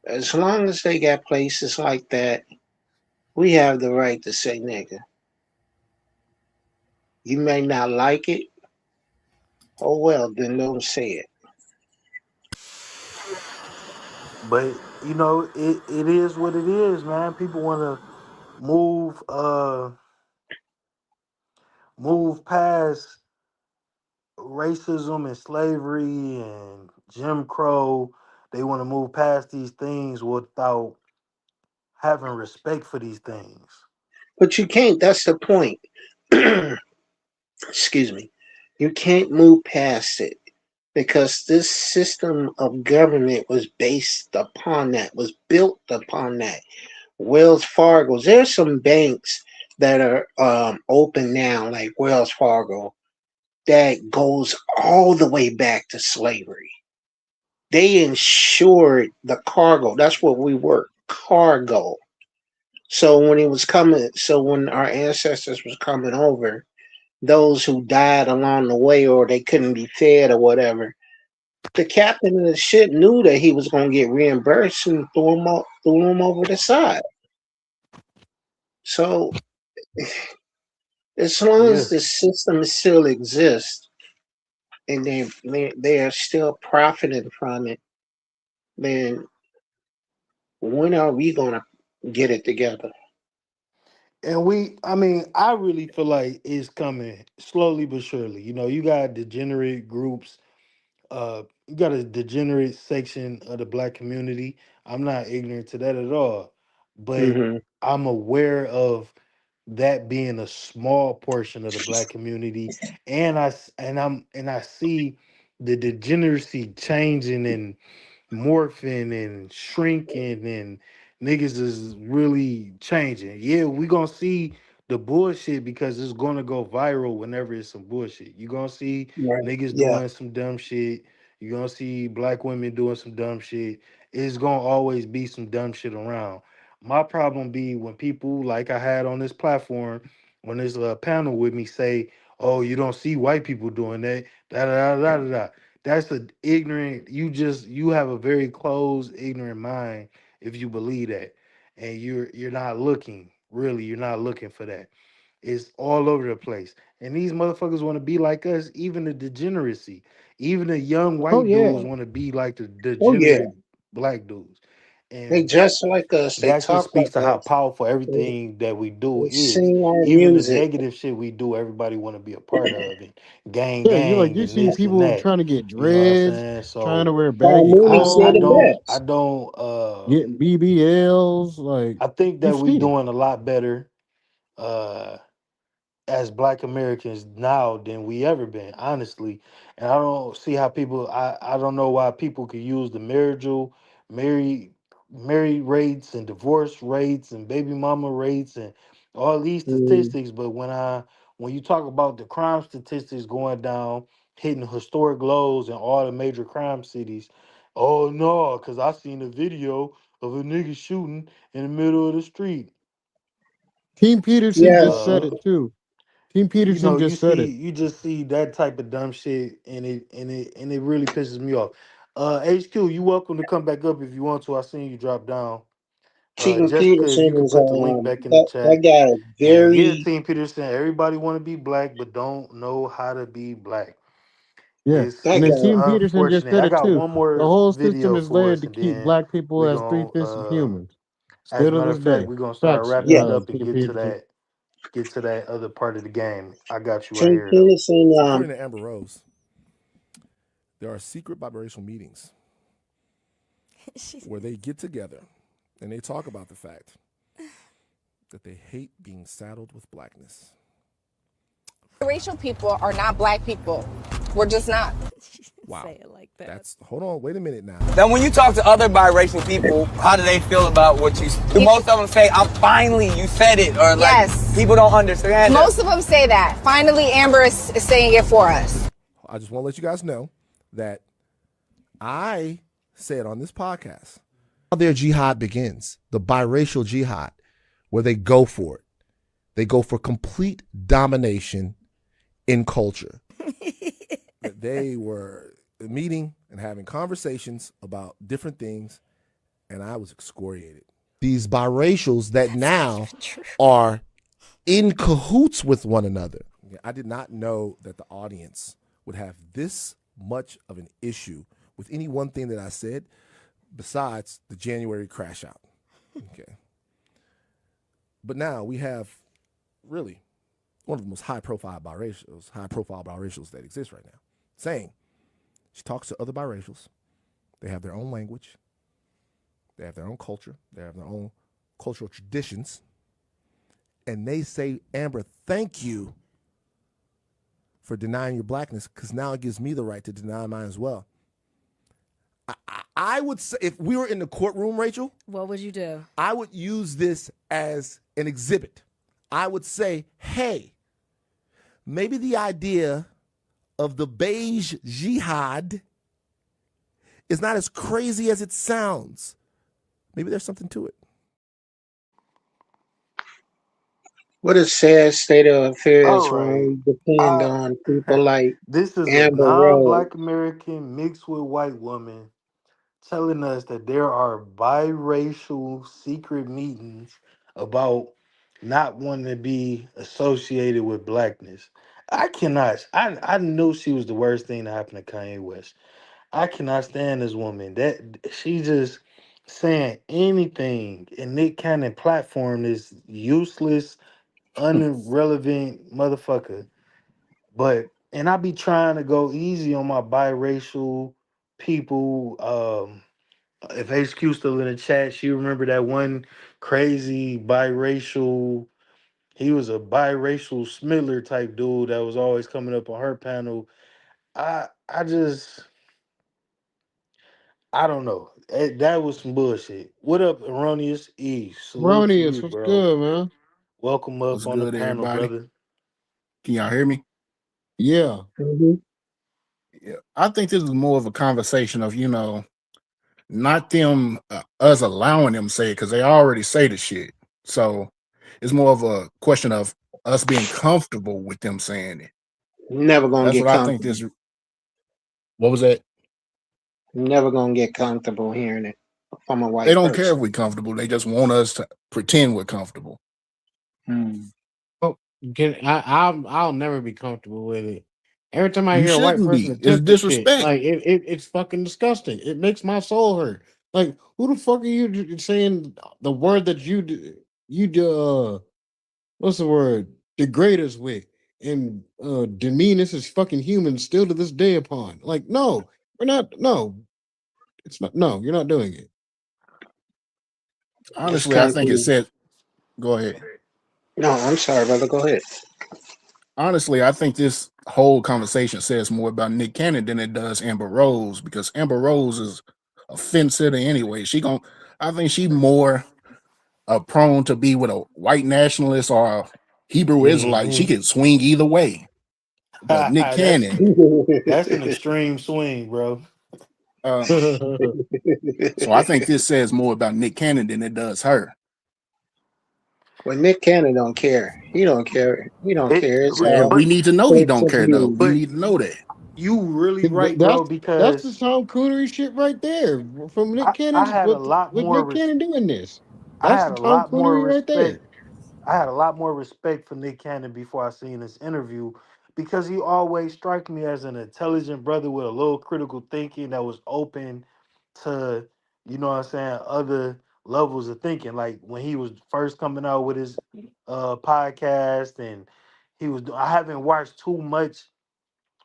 S1: as long as they got places like that, we have the right to say nigga. You may not like it. Oh well, then don't say it.
S7: But it is what it is, man. People want to move move past racism and slavery and Jim Crow They want to move past these things without having respect for these things.
S1: But you can't. That's the point. Excuse me. You can't move past it because this system of government was based upon that, was built upon that. Wells Fargo's. There's some banks that are open now, like Wells Fargo, that goes all the way back to slavery. They insured the cargo. That's what we were, cargo. So when it was coming, so when our ancestors was coming over, those who died along the way or they couldn't be fed or whatever, the captain of the ship knew that he was going to get reimbursed and threw him over the side. So as long
S7: Yeah.
S1: as the system still exists and they are still profiting from it, then when are we going to get it together?
S7: And I mean, I really feel like it's coming slowly but surely. You know, you got degenerate groups, you got a degenerate section of the black community. I'm not ignorant to that at all. But
S1: Hmm.
S7: I'm aware of that being a small portion of the black community. And I see the degeneracy changing and morphing and shrinking, and niggas is really changing. Yeah, we gonna see the bullshit because it's gonna go viral whenever it's some bullshit. You gonna see
S1: Right.
S7: niggas
S1: Yeah.
S7: doing some dumb shit. You gonna see black women doing some dumb shit. It's gonna always be some dumb shit around. My problem be when people like I had on this platform, on this panel with me say, "Oh, you don't see white people doing that." Da da da da da. Da. That's a ignorant. You have a very closed, ignorant mind if you believe that, and you're not looking. Really, you're not looking for that. It's all over the place, and these motherfuckers want to be like us. Even the degeneracy, even the young
S1: Oh
S7: white
S1: yeah.
S7: dudes want to be like the
S1: Oh yeah.
S7: degenerate black dudes,
S1: They
S7: and
S1: dress like us. They
S7: that just
S1: talk
S7: speaks
S1: like
S7: to how
S1: us.
S7: powerful
S1: They,
S7: everything that we do
S1: they
S7: is.
S1: sing our
S7: Even the
S1: music.
S7: negative shit we do, everybody want to be a part of it. Gang,
S21: Yeah, you like
S7: gang,
S21: you
S7: and
S21: see
S7: this and
S21: people
S7: that.
S21: trying to get
S7: You know what I'm
S21: dreads,
S7: saying?
S21: trying to
S7: So
S21: wear
S1: Our
S21: baggy
S1: Mooney said
S21: clothes,
S1: it
S7: I
S1: best.
S7: don't
S21: getting BBLs. Like
S7: I think
S21: you
S7: that we
S21: see it.
S7: doing a lot better. Uh as black Americans now than we ever been, honestly. And I don't see how I don't know why people could use the marry married rates and divorce rates and baby mama rates and all these
S1: Mm,
S7: statistics, but when you talk about the crime statistics going down, hitting historic lows in all the major crime cities, oh no, because I seen a video of a nigga shooting in the middle of the street.
S21: Team Peterson
S1: yeah.
S21: just said
S7: Uh
S21: it too. Team Peterson just said it.
S7: you just see that type of dumb shit, and it really pisses me off. HQ, you welcome to come back up if you want to. I seen you drop down.
S1: Tegan
S7: Jessica, if you
S1: Peterson
S7: could
S1: is
S7: put the link back in the
S1: that
S7: chat.
S1: guy is
S7: And yeah,
S1: very
S7: Team Peterson, everybody want to be black but don't know how to be black.
S21: Yeah.
S1: that
S21: And then
S7: It's
S21: Team
S1: guy.
S21: Peterson just
S7: unfortunate.
S21: said
S7: I
S21: it
S7: got
S21: too.
S7: one
S21: The
S7: more
S21: whole system
S7: video
S21: is
S7: for
S21: layered
S7: us,
S21: to
S7: and
S21: keep
S7: then
S21: black people
S7: we're
S21: as
S7: gonna
S21: three-fisted humans.
S7: as a
S21: Still to
S7: matter
S21: this
S7: of fact,
S21: day.
S7: we're gonna start
S21: Facts,
S7: wrapping
S1: Yeah.
S7: it up and
S21: Team Peterson.
S7: get to that other part of the game. I got you right
S1: Tegan
S7: here though.
S1: Peterson.
S2: So according to Amber Rose, there are secret biracial meetings where they get together and they talk about the fact that they hate being saddled with blackness.
S10: Racial people are not black people. We're just not.
S2: Wow. That's hold on, wait a minute now.
S11: Now, when you talk to other biracial people, how do they feel about what you do? Most of them say, "I'm finally you said it," or like
S10: Yes.
S11: people don't understand.
S10: Most of them say that. Finally, Amber is saying it for us.
S2: I just want to let you guys know that I said on this podcast how their jihad begins, the biracial jihad, where they go for it. They go for complete domination in culture. That they were meeting and having conversations about different things, and I was excoriated. These biracials that now are in cahoots with one another. I did not know that the audience would have this much of an issue with any one thing that I said besides the January crash out. Okay. But now we have really one of the most high profile biracials that exist right now, saying she talks to other biracials
S25: They have their own language. They have their own culture. They have their own cultural traditions. And they say, Amber, thank you for denying your blackness, because now it gives me the right to deny mine as well. I would say, if we were in the courtroom, Rachel,
S27: what would you do?
S25: I would use this as an exhibit. I would say, hey, maybe the idea of the beige jihad is not as crazy as it sounds. Maybe there's something to it.
S1: What a sad state of
S7: All
S1: affairs
S7: right.
S1: when we depend
S7: I
S1: on people like
S7: This is a
S1: Amber Rose.
S7: non-black American mixed with white woman telling us that there are biracial secret meetings about not wanting to be associated with blackness. I cannot. I knew she was the worst thing to happen to Kanye West. I cannot stand this woman. That she just saying anything, and Nick Cannon platform this useless, unrelevant motherfucker. But and I be trying to go easy on my biracial people. If HQ still in the chat, she remember that one crazy biracial. He was a biracial Smiller type dude that was always coming up on her panel. I just I don't know. That was some bullshit. What up, Erroneous E? Salute to
S9: Bronius,
S7: you,
S9: what's
S7: bro.
S9: good, man?
S7: Welcome up
S14: What's
S7: on the
S14: good,
S7: panel,
S14: everybody?
S7: brother.
S14: Can y'all hear me?
S9: Yeah.
S14: Yeah. I think this is more of a conversation of, not them, us allowing them to say it, because they already say the shit. So it's more of a question of us being comfortable with them saying it.
S1: Never gonna
S14: That's
S1: get
S14: what I think
S1: comfortable.
S14: this. What was that?
S1: Never gonna get comfortable hearing it from a
S14: They
S1: white
S14: don't care if
S1: person.
S14: we're comfortable. They just want us to pretend we're comfortable.
S9: Oh, I'll never be comfortable with it. Every time I
S14: You
S9: hear a white
S14: shouldn't
S9: person
S14: be. It's
S9: attempt the shit,
S14: disrespect.
S9: like it's fucking disgusting. It makes my soul hurt. Like, who the fuck are you saying the word that what's the word? Degrade us with and demean us as fucking humans still to this day upon. Like, no, we're not. No, it's not. No, you're not doing it.
S1: This
S14: Honestly, I think it
S1: country.
S14: said. Go ahead.
S1: No, I'm sorry, brother. Go ahead.
S14: Honestly, I think this whole conversation says more about Nick Cannon than it does Amber Rose, because Amber Rose is a fence sitter anyway. I think she more prone to be with a white nationalist or a Hebrew Israelite. She
S7: Hmm
S14: can swing either way. But Nick Cannon,
S7: that's an extreme swing, bro.
S14: uh, so I think this says more about Nick Cannon than it does her.
S1: Well, Nick Cannon don't care. He don't care. He don't
S7: It,
S1: care. It's
S14: Well,
S1: all
S14: we
S7: but
S14: need to know he
S1: clips
S14: don't
S1: of
S14: care though. We
S1: views.
S7: but
S14: need to know that.
S7: you really right, bro.
S9: That's the
S7: Because
S9: Tom Coonery shit right there from Nick
S7: I
S9: Cannon's
S7: had a lot
S9: with
S7: more.
S9: Nick Cannon doing this.
S7: I
S9: That's
S7: had
S9: the
S7: a
S9: Tom
S7: lot more
S9: Coonery right there.
S7: respect. I had a lot more respect for Nick Cannon before I seen this interview, because he always struck me as an intelligent brother with a little critical thinking that was open to, what I'm saying, other levels of thinking. Like when he was first coming out with his podcast, and I haven't watched too much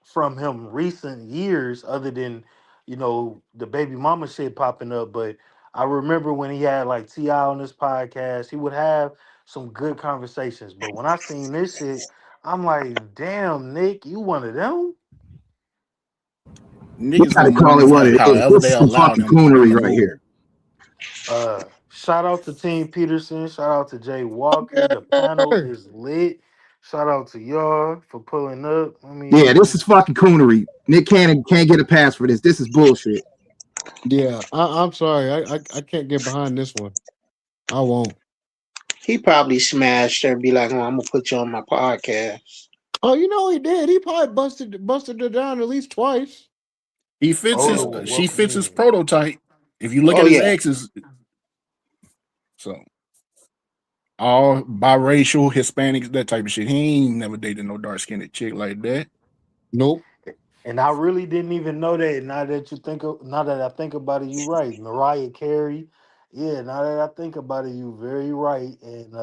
S7: from him recent years other than the baby mama shit popping up. But I remember when he had like Ti on this podcast, he would have some good conversations. But when I seen this shit, I'm like, damn, Nick, you one of them.
S14: Niggas
S15: Gotta
S14: gonna
S15: call it what
S14: maneuver
S15: it is.
S14: however
S15: This
S14: they
S15: is some
S14: allow
S15: fucking
S14: them to
S15: coonery right
S14: maneuver.
S15: here.
S7: Shout out to Team Peterson, shout out to Jay Walker. The panel is lit. Shout out to y'all for pulling up.
S15: Yeah, this is fucking coonery. Nick Cannon can't get a pass for this. This is bullshit.
S9: Yeah, I'm sorry. I can't get behind this one. I won't.
S1: He probably smashed her. Be like, "Oh, I'm gonna put you on my podcast."
S9: Oh, you know he did. He probably busted her down at least twice.
S14: She fits his prototype. If you look
S1: Oh
S14: at his
S1: yeah.
S14: exes, so all biracial, Hispanics, that type of shit. He ain't never dated no dark skinned chick like that.
S9: Nope.
S7: And I really didn't even know that. Now that I think about it, you right. Mariah Carey. Yeah, now that I think about it, you very right. And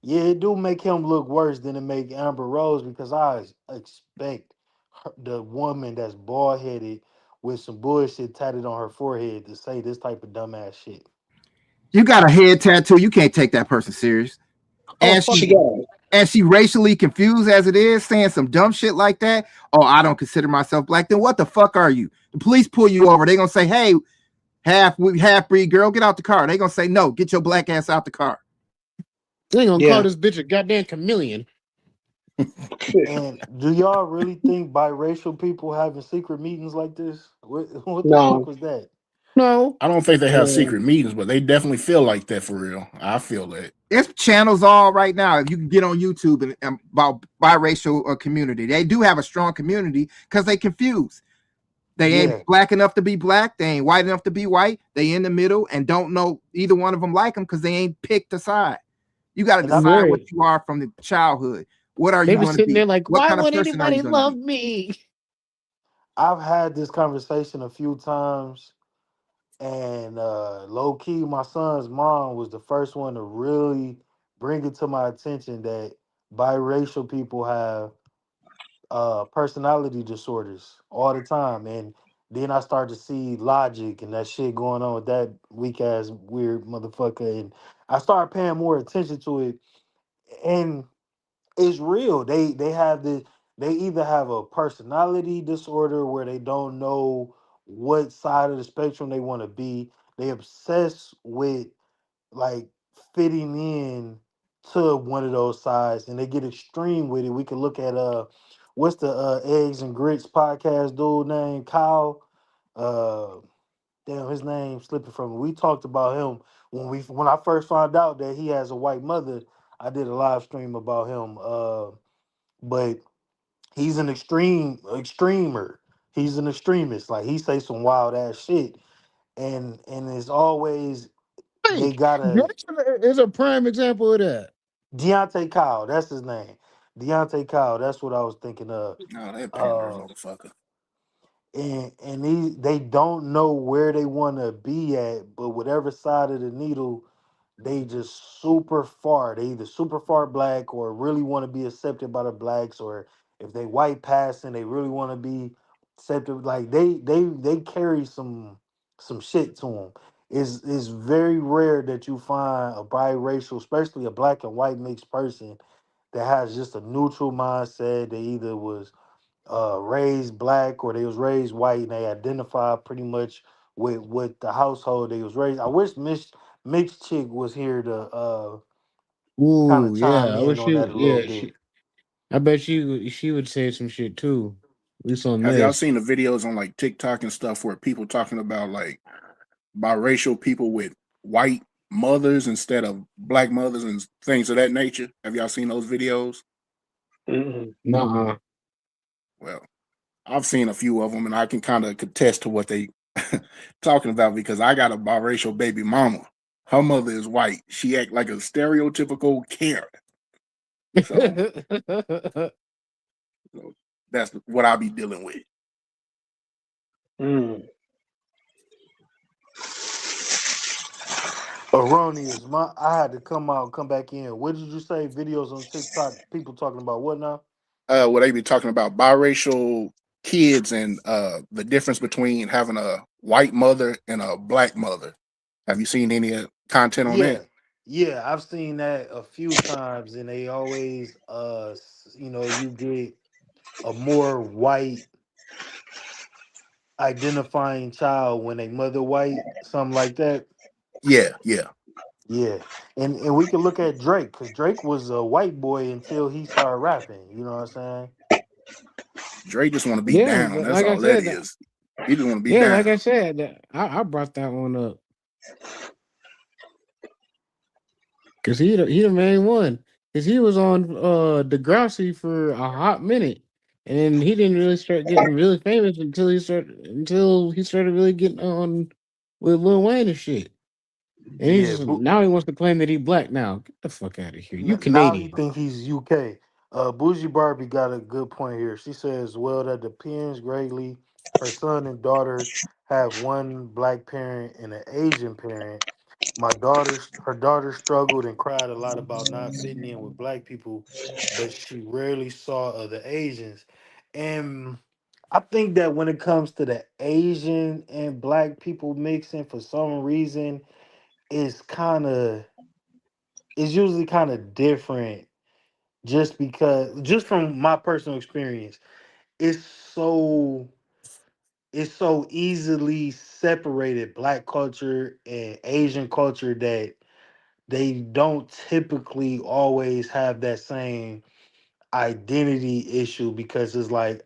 S7: yeah, it do make him look worse than it make Amber Rose, because I expect the woman that's bald headed with some bullshit tatted on her forehead to say this type of dumbass shit.
S15: You got a head tattoo. You can't take that person serious.
S7: Oh
S15: And
S7: fuck
S1: She
S15: she
S1: got
S7: no.
S1: it.
S15: and she racially confused as it is, saying some dumb shit like that. Oh, I don't consider myself black. Then what the fuck are you? The police pull you over. They gonna say, hey, half breed girl, get out the car. They gonna say, no, get your black ass out the car.
S9: They ain't gonna call
S1: Yeah.
S9: this bitch a goddamn chameleon.
S7: And do y'all really think biracial people having secret meetings like this? What the fuck
S1: No.
S7: was that?
S9: No. I don't think they have
S1: Yeah.
S9: secret meetings, but they definitely feel like that for real. I feel that.
S15: It's channels all right now. If you can get on YouTube and about biracial community, they do have a strong community because they confused. They ain't
S7: Yeah.
S15: black enough to be black. They ain't white enough to be white. They in the middle and don't know either one of them like them because they ain't picked a side. You got to
S7: And I
S15: decide what
S9: Right.
S15: you are from the childhood. What are
S9: They
S15: you
S9: were
S15: going to
S9: sitting
S15: be?
S9: there like,
S15: What
S9: why
S15: kind of
S9: won't
S15: person are you
S9: anybody
S15: going to
S9: love
S15: be?
S9: me?
S7: I've had this conversation a few times, and low key, my son's mom was the first one to really bring it to my attention that biracial people have personality disorders all the time. And then I started to see logic and that shit going on with that weak ass weird motherfucker. And I started paying more attention to it. And it's real. They have this, they either have a personality disorder where they don't know what side of the spectrum they want to be. They obsess with like fitting in to one of those sides and they get extreme with it. We can look at what's the eggs and grits podcast dude named Kyle. Uh damn, his name slipping from me. We talked about him when I first found out that he has a white mother. I did a live stream about him. But he's an extremer. He's an extremist. Like he say some wild ass shit. And it's always they
S9: Like,
S7: gotta
S9: Drexler is a prime example of that.
S7: Deontay Kyle, that's his name. Deontay Kyle, that's what I was thinking of.
S9: No, that Pandora
S7: Uh,
S9: motherfucker.
S7: and they don't know where they want to be at, but whatever side of the needle, they just super far. They either super far black or really want to be accepted by the blacks, or if they white passing, they really want to be accepted. Like they carry some shit to them. It's very rare that you find a biracial, especially a black and white mixed person that has just a neutral mindset. They either was raised black or they was raised white and they identify pretty much with the household they was raised. I wish Mixed Chick was here to kind of
S9: Ooh,
S7: chime
S9: yeah. I
S7: in
S9: wish
S7: on that
S9: she.
S7: a little
S9: Yeah,
S7: bit.
S9: she. I bet she would say some shit too. At least on
S14: Have y'all
S9: this.
S14: seen the videos on like TikTok and stuff where people talking about like biracial people with white mothers instead of black mothers and things of that nature? Have y'all seen those videos?
S1: Mm-mm.
S9: Nuh-uh.
S14: Well, I've seen a few of them, and I can kind of contest to what they talking about because I got a biracial baby mama. Her mother is white. She act like a stereotypical Karen. So, so that's what I'll be dealing with.
S1: Mm.
S7: Erroneous. I had to come back in. What did you say? Videos on TikTok, people talking about what now?
S14: What they be talking about biracial kids and the difference between having a white mother and a black mother. Have you seen any content on
S7: Yeah,
S14: that?
S7: yeah, I've seen that a few times, and they always, you get a more white identifying child when a mother white, something like that.
S14: Yeah, yeah.
S7: Yeah, and we can look at Drake because Drake was a white boy until he started rapping. You know what I'm saying?
S14: Dre just want to be
S9: Yeah,
S14: down.
S9: but
S14: That's
S9: like I
S14: all that
S9: said,
S14: is. He just want to be
S9: yeah, like
S14: down.
S9: I said, I brought that one up because he the main one. Because he was on Degrassi for a hot minute, and then he didn't really start getting really famous until he started really getting on with Lil Wayne and shit. And he
S7: Yeah,
S9: just now he wants to claim that he black now. Get the fuck out of here. You
S7: Now he
S9: Canadian.
S7: think he's UK. Bougie Barbie got a good point here. She says, "Well, that depends greatly. Her son and daughter have one black parent and an Asian parent. Her daughter struggled and cried a lot about not fitting in with black people, but she rarely saw other Asians." And I think that when it comes to the Asian and black people mixing, for some reason, it's kind of it's usually kind of different. Just from my personal experience, it's so it's so easily separated black culture and Asian culture that they don't typically always have that same identity issue because it's like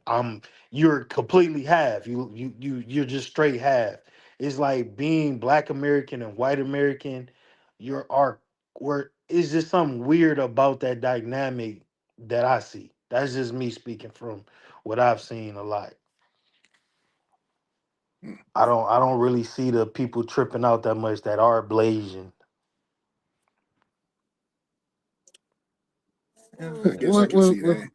S7: you're completely half. You're just straight half. It's like being black American and white American, you're are where it's just something weird about that dynamic that I see. That's just me speaking from what I've seen a lot. I don't really see the people tripping out that much that are Blasian.
S14: I guess I can see that.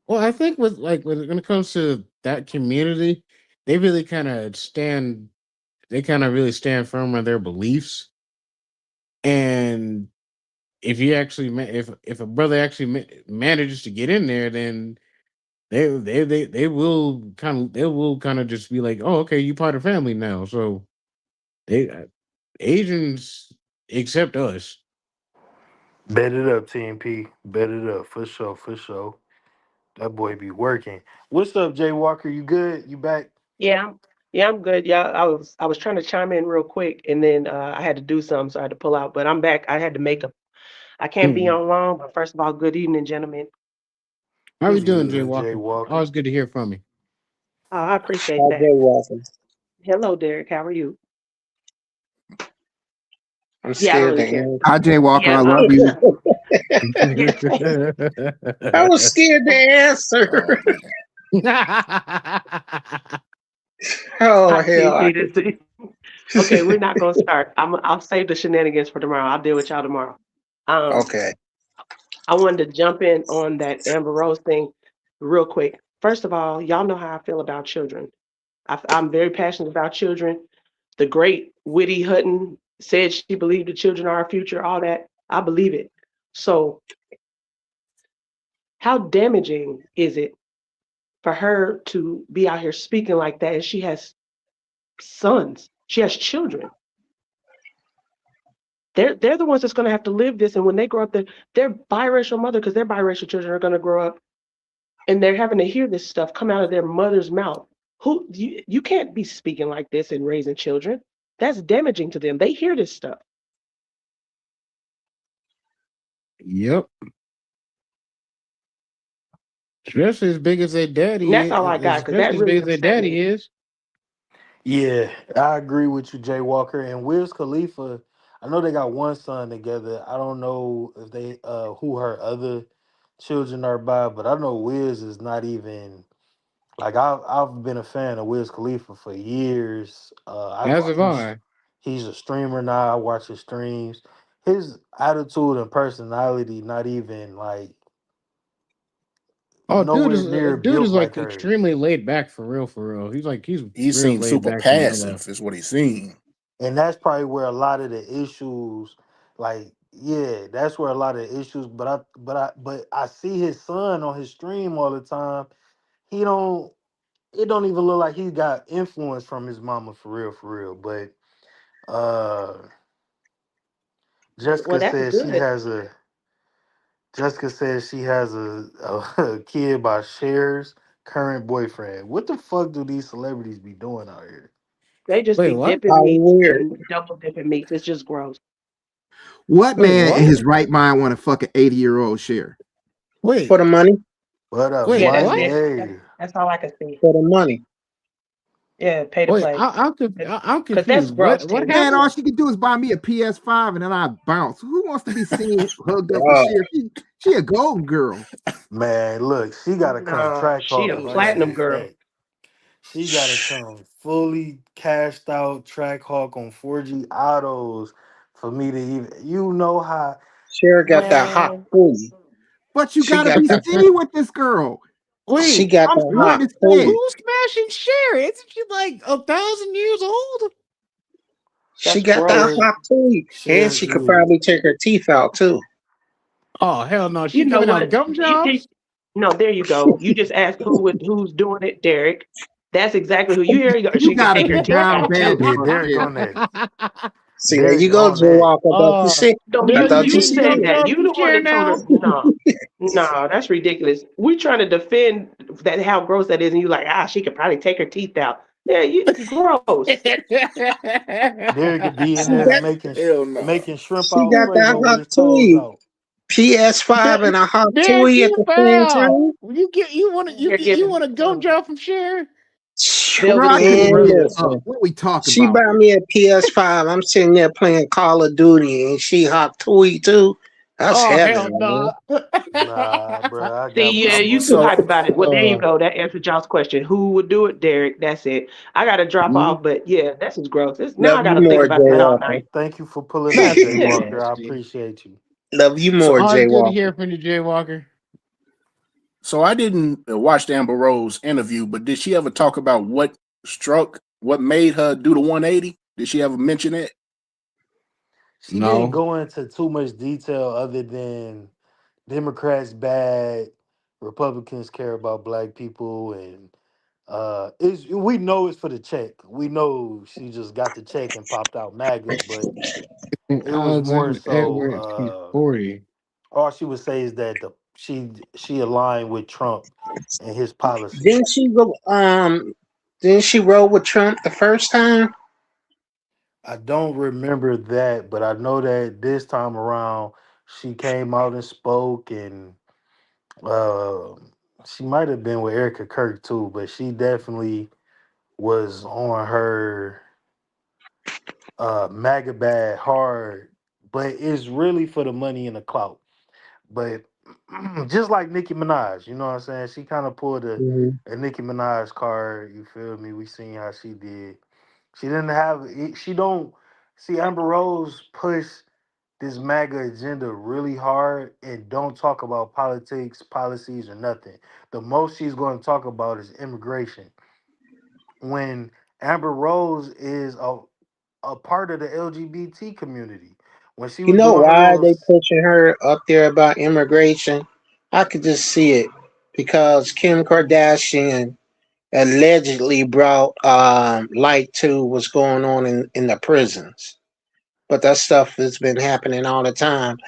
S9: Well, I think with like when it comes to that community, they really kind of stand. They kind of really stand firm on their beliefs. And if you actually, if a brother actually manages to get in there, then they will kind of just be like, oh, okay, you part of the family now. So they Asians accept us.
S7: Bet it up, TMP. Bet it up for sure, for sure. That boy be working. What's up, Jay Walker? You good? You back?
S16: Yeah, I'm good. Yeah, I was trying to chime in real quick, and then I had to do something, so I had to pull out. But I'm back. I had to make a. I can't be on long, but first of all, good evening, gentlemen.
S9: How we
S7: What's
S9: doing, Jay
S7: good, Jay
S9: Walker?
S7: Walker?
S9: Always good to hear from you.
S16: I appreciate
S1: Hi,
S16: that.
S1: Jay Walker.
S16: Hello, Derek. How are you?
S1: I'm
S16: Yeah, I don't
S1: scared to
S16: really care.
S1: answer.
S15: Hi, Jay Walker.
S16: Yeah,
S15: I love you.
S16: yeah.
S1: I was scared to answer.
S9: Oh man.
S1: Oh
S16: I
S1: hell! I
S16: appreciate
S1: could.
S16: it. Okay, we're not gonna start. I'll save the shenanigans for tomorrow. I'll deal with y'all tomorrow. Um,
S1: Okay.
S16: I wanted to jump in on that Amber Rose thing real quick. First of all, y'all know how I feel about children. I'm very passionate about children. The great Whitty Hutton said she believed the children are our future, all that. I believe it. So, how damaging is it for her to be out here speaking like that? And she has sons, she has children. They're the ones that's going to have to live this. And when they grow up, their biracial mother, because their biracial children are going to grow up and they're having to hear this stuff come out of their mother's mouth. You can't be speaking like this and raising children. That's damaging to them. They hear this stuff.
S9: Yep. Especially as big as their
S16: And
S9: daddy
S16: that's all I
S9: is,
S16: got because that
S9: especially as big
S16: really
S9: as their
S16: upset
S9: daddy
S16: me.
S9: is.
S7: Yeah, I agree with you, Jay Walker. And Wiz Khalifa, I know they got one son together. I don't know if they who her other children are by, but I know Wiz is not even like I've been a fan of Wiz Khalifa for years.
S9: As have I.
S7: He's a streamer now. I watch his streams. His attitude and personality not even like
S9: Oh,
S7: nowhere near
S9: dude
S7: built
S9: is
S7: like
S9: like
S7: hers.
S9: extremely laid back for real, for real. He's
S14: He
S9: real
S14: seems
S9: laid
S14: super
S9: back from real life.
S14: passive, is what he's seen.
S7: And that's probably where a lot of the issues, like, yeah, that's where a lot of the issues. But I see his son on his stream all the time. He don't. It don't even look like he got influence from his mama for real, for real. But uh,
S16: Well,
S7: Jessica
S16: that's
S7: says she
S16: good.
S7: has a. Jessica says she has a kid by Cher's current boyfriend. What the fuck do these celebrities be doing out here?
S16: They just
S9: Wait,
S16: be
S9: what?
S16: dipping
S1: How
S16: meats
S1: weird.
S16: and double dipping meats. It's just gross.
S15: What
S9: Wait,
S15: man in
S9: what?
S15: his right mind want to fuck an 80-year-old share?
S1: For
S14: Wait,
S1: the money.
S7: What up,
S9: Wait,
S16: Yeah, that's
S9: what?
S7: money?
S16: it.
S7: Hey,
S16: That's all I can see.
S1: For the money.
S16: Yeah, pay to
S9: Wait,
S16: play.
S9: I'm
S16: Because that's
S9: confused.
S16: gross,
S9: What
S15: Man,
S16: TMP.
S15: all
S9: happened?
S15: she could do is buy me a PS5 and then I bounce. Who wants to be seen hugged up with
S1: Oh,
S15: Cher? She a golden girl.
S7: man, look, she gotta come
S16: No,
S7: track
S16: she
S7: hawk
S16: a
S7: if I gotta
S16: platinum
S7: get
S16: girl.
S7: that. She gotta come fully cashed out track hawk on 4G autos for me to even you know how
S1: Cher got that hot
S16: Man,
S1: food.
S15: But you
S1: She
S15: gotta
S1: got
S15: be
S1: that.
S15: seen with this girl.
S1: She
S9: Wait,
S1: got
S15: I'm
S1: that
S15: sorry
S1: hot
S15: to say.
S1: food.
S9: who's smashing Cher? Isn't she like 1,000 years old?
S1: She
S16: that's
S1: got that
S16: gross.
S7: shares
S1: hot food, and
S7: shares
S1: she could
S7: good.
S1: probably take her teeth out too.
S9: Oh hell no,
S16: You
S9: she
S16: know
S9: giving out
S16: what?
S9: gum jobs?
S16: No, there you go. You just asked who's doing it, Derek. That's exactly who you hear. You go,
S15: You
S16: she can
S15: gotta
S16: take her
S15: be
S16: teeth
S15: down
S16: out
S15: bad
S16: too.
S15: to
S7: Yeah,
S15: fuck
S7: Derek
S15: shit.
S7: on that.
S1: See, there you
S7: Derek
S1: go,
S7: on
S1: Joe
S7: that.
S1: Walker. About to see.
S16: No,
S1: I
S16: you
S1: thought you
S16: you
S1: see
S16: said
S1: that.
S16: that. You the one that told her no. No, that's ridiculous. We're trying to defend that how gross that is, and you like, she could probably take her teeth out. Yeah, you gross.
S7: Derek could be in
S1: She
S7: there
S1: got
S14: Hell no.
S7: making shrimp
S1: she got that
S7: Alfredo with
S1: hot
S7: his toes
S1: toy,
S7: out.
S1: PS5 and a hot
S14: Derek,
S1: toy at
S14: you
S1: the same
S14: foul.
S1: time.
S16: They're
S14: You
S16: giving
S14: want to go drop from Sharon?
S16: velvet
S15: Rock
S16: ring
S15: his
S1: Man,
S15: brother
S16: roses.
S15: up.
S1: listen.
S15: What we talking
S1: She
S15: about
S1: bought
S15: here?
S1: me a PS5. I'm sitting there playing Call of Duty, and she hot toy too. That's
S14: Oh
S1: heaven,
S14: hell
S1: man.
S14: no.
S7: Nah, bro,
S16: See, yeah, you too
S14: So
S16: hype about it. Well, there you
S14: uh
S16: go. That answered y'all's question. Who would do it, Derek? That's it. I got to drop
S1: Mhm.
S16: off, but yeah, that's just gross. Now
S1: Love
S16: I got
S1: you
S16: to think
S1: more, Jay
S16: about that all
S1: Walker.
S16: night.
S7: thank you for pulling up,
S14: that's
S7: Jay
S16: Yeah.
S7: Walker. I
S14: nasty.
S7: appreciate you.
S1: Love you
S14: So
S1: more,
S14: always
S1: Jay
S14: good to
S1: Walker.
S14: hear from you, Jay Walker.
S9: So I didn't watch the Amber Rose interview, but did she ever talk about what made her do the 180? Did she ever mention it?
S7: She didn't
S14: No.
S7: go into too much detail other than Democrats bad, Republicans care about black people, and it's we know it's for the check. We know she just got the check and popped out MAGA, but
S14: And
S7: it was more
S14: Alexander
S7: so
S14: Edwards, he's 40.
S7: all she would say is that she aligned with Trump and his policies.
S1: Didn't she go? Didn't she roll with Trump the first time?
S7: I don't remember that, but I know that this time around she came out and spoke, and uh, she might have been with Erica Kirk too, but she definitely was on her MAGA bad hard. But it's really for the money and the clout. But just like Nicki Minaj, you know what I'm saying? She kind of pulled
S1: Mhm.
S7: a Nicki Minaj card. You feel me? We seen how she did. She didn't have. She don't see Amber Rose push this MAGA agenda really hard and don't talk about politics, policies, or nothing. The most she's going to talk about is immigration. When Amber Rose is a part of the LGBT community. When she
S1: You
S7: was
S1: know
S7: doing her
S1: why
S7: little
S1: they pushing her up there about immigration? I could just see it because Kim Kardashian allegedly brought light to what's going on in the prisons. But that stuff has been happening all the time.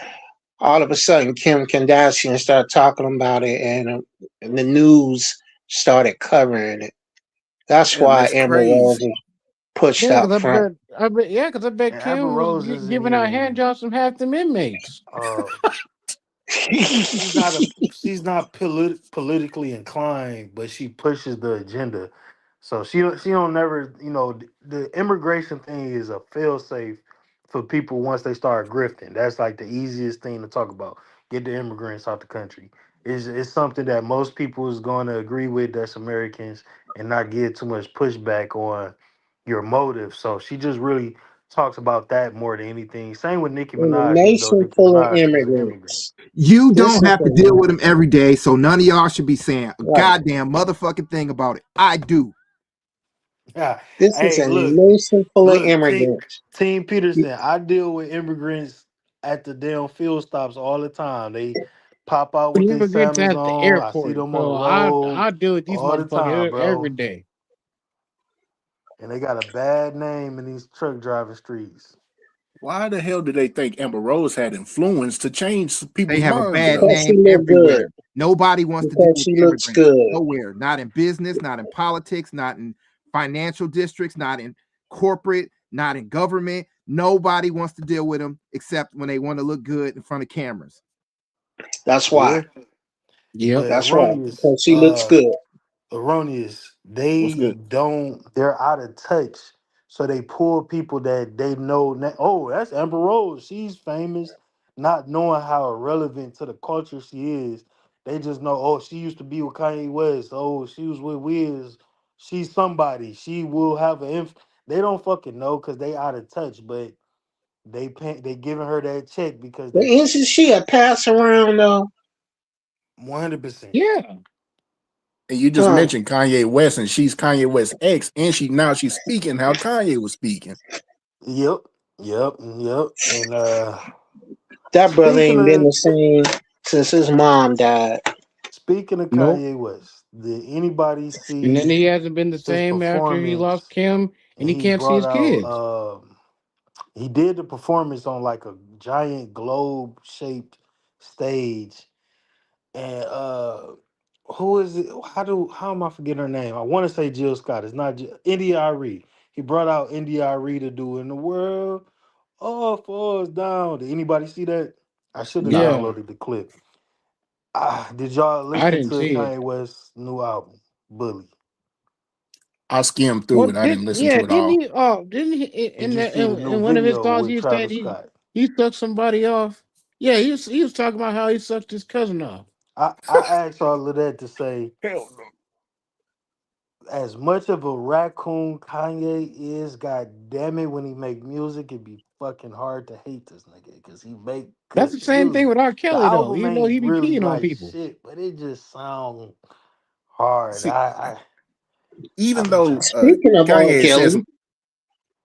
S1: All of a sudden, Kim Kardashian started talking about it, and the news started covering it. That's
S9: Damn,
S1: why
S9: that's
S1: Amber Rose
S9: crazy.
S1: is pushed
S14: Yeah,
S1: up
S14: because
S1: front.
S14: because I bet
S7: and Amber
S14: Kim was
S7: Rose isn't
S14: giving out
S7: even
S14: handjobs from half them inmates.
S7: uh she's not politically inclined, but she pushes the agenda. So she don't never the immigration thing is a fail safe for people once they start grifting. That's like the easiest thing to talk about. Get the immigrants out the country. It's something that most people is going to agree with. That's Americans and not get too much pushback on your motive. So she just really talks about that more than anything. Same with Nicki
S1: In a
S7: Minaj, even though
S1: nation
S7: Nicki
S1: full of
S7: Minaj is an immigrant.
S1: immigrants.
S15: You
S1: This
S15: don't
S1: is
S15: have to deal with them every day, so none of y'all should be saying a
S1: right.
S15: goddamn motherfucking thing about it. I do.
S7: Yeah.
S1: This is
S7: Hey,
S1: a
S7: look,
S1: nation full of
S7: look,
S1: immigrants.
S7: Team Peterson. I deal with immigrants at the damn field stops all the time. They pop out with their
S14: Immigrants
S7: sandals
S14: at the
S7: on. I see
S14: airport.
S7: them on the
S14: So
S7: road
S14: I deal with these
S7: all the time,
S14: motherfuckers every
S7: bro.
S14: day.
S7: And they got a bad name in these truck driving streets.
S9: Why the hell do they think Amber Rose had influence to change
S15: They
S9: people's
S15: have a
S9: minds
S15: bad
S9: about
S1: Because
S9: it?
S1: she
S15: name
S1: look good.
S15: everywhere. Nobody wants to deal
S1: Because
S15: with
S1: she looks
S15: immigrants.
S1: good.
S15: Nowhere. Not in business, not in politics, not in financial districts, not in corporate, not in government. Nobody wants to deal with them except when they want to look good in front of cameras.
S1: That's why.
S7: Yeah.
S14: Yep.
S7: But
S1: That's why.
S7: erroneous.
S1: Because she looks good.
S7: Erroneous.
S9: What's good?
S7: They're out of touch. So they pull people that they know. Oh, that's Amber Rose. She's famous, not knowing how irrelevant to the culture she is. They just know, oh, she used to be with Kanye West. Oh, she was with Wiz. She's somebody. She will have They don't fucking know because they out of touch, but they giving her that check because
S1: But
S7: they
S1: isn't she a pass around though?
S7: 100%.
S14: Yeah.
S9: And you just
S1: Huh.
S9: mentioned Kanye West, and she's Kanye West's ex, and she's speaking how Kanye was speaking.
S7: Yep. Yep. And
S1: That brother
S7: speaking
S1: ain't been
S7: of
S1: the same since his mom died.
S7: Speaking of
S9: Nope.
S7: Kanye West, did anybody
S9: And then
S7: see
S9: he hasn't been the
S7: his
S9: same after he lost
S7: performance?
S9: Kim, and
S7: And
S9: he
S7: he
S9: can't see
S7: brought
S9: his
S7: out,
S9: kids.
S7: he did the performance on like a giant globe shaped stage. And who is it? How am I forgetting her name? I want to say Jill Scott. It's not India Ari. He brought out India Ari to do "In the World All Falls Down." Did anybody see that? I should have
S25: Nah.
S9: Yeah,
S7: downloaded the clip. Did y'all
S9: I
S7: listen
S9: didn't
S7: to
S9: see it.
S7: Kanye West's new album, Bully?
S14: I skimmed through
S9: Well,
S14: it. I didn't listen to it
S9: didn't
S14: all.
S9: he? Oh, didn't he?
S7: Did
S9: In
S7: you
S9: that,
S7: see the new
S9: in one of his
S7: video
S9: thoughts,
S7: with
S9: he said
S7: Travis Scott?
S9: he sucked somebody off. Yeah, he was talking about how he sucked his cousin off.
S7: I asked all of that to say,
S14: Hell no.
S7: as much of a raccoon Kanye is, god damn it, when he make music, it be fucking hard to hate this nigga because he make
S9: That's
S7: good
S9: the same thing
S7: music.
S9: with R.
S7: The
S9: Kelly though.
S7: album
S9: Even though
S7: ain't
S9: he be
S7: really
S9: peeing on
S7: like
S9: people.
S7: shit, but it just sound hard.
S14: See,
S7: I
S14: even
S7: be
S14: though
S7: trying.
S1: Speaking of R.
S14: Kanye says
S1: Kelly,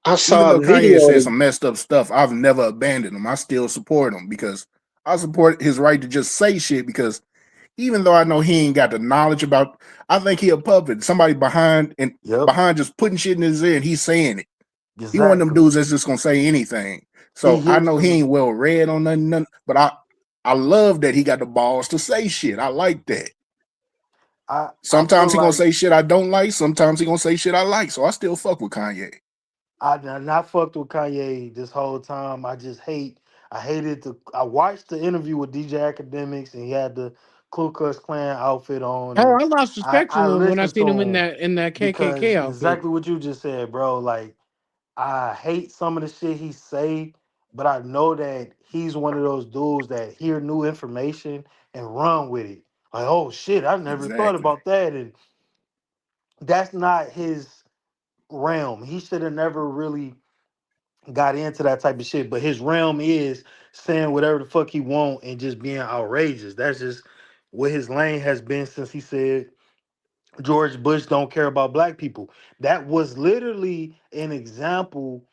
S1: I
S14: even
S1: saw a
S14: though Kanye
S1: video.
S14: said some messed up stuff, I've never abandoned him. I still support him because I support his right to just say shit because even though I know he ain't got the knowledge about, I think he a puppet. Somebody
S7: Yep,
S14: behind just putting shit in his ear and he's saying it. He one of them
S7: exactly.
S14: dudes that's just gonna say anything.
S7: He
S14: So I
S7: hits
S14: know he
S7: the
S14: ain't well read on nothing, but I love that he got the balls to say shit. I like that.
S7: I feel
S14: Sometimes he gonna
S7: like
S14: say shit I don't like. Sometimes he gonna say shit I like. So I still fuck with Kanye.
S7: I not fucked with Kanye this whole time. I hated I watched the interview with DJ Academics and he had the Ku Klux Klan outfit on
S9: Oh,
S7: and
S9: I lost respect
S7: I
S9: for him when I
S7: listened to
S9: seen him
S7: him
S9: in that KKK
S7: because
S9: outfit.
S7: exactly what you just said, bro. Like I hate some of the shit he say, but I know that he's one of those dudes that hear new information and run with it. Like, oh shit, I never thought
S14: Exactly.
S7: about that. And that's not his realm. He should have never really got into that type of shit. But his realm is saying whatever the fuck he want and just being outrageous. That's just what his lane has been since he said George Bush don't care about black people. That was literally an example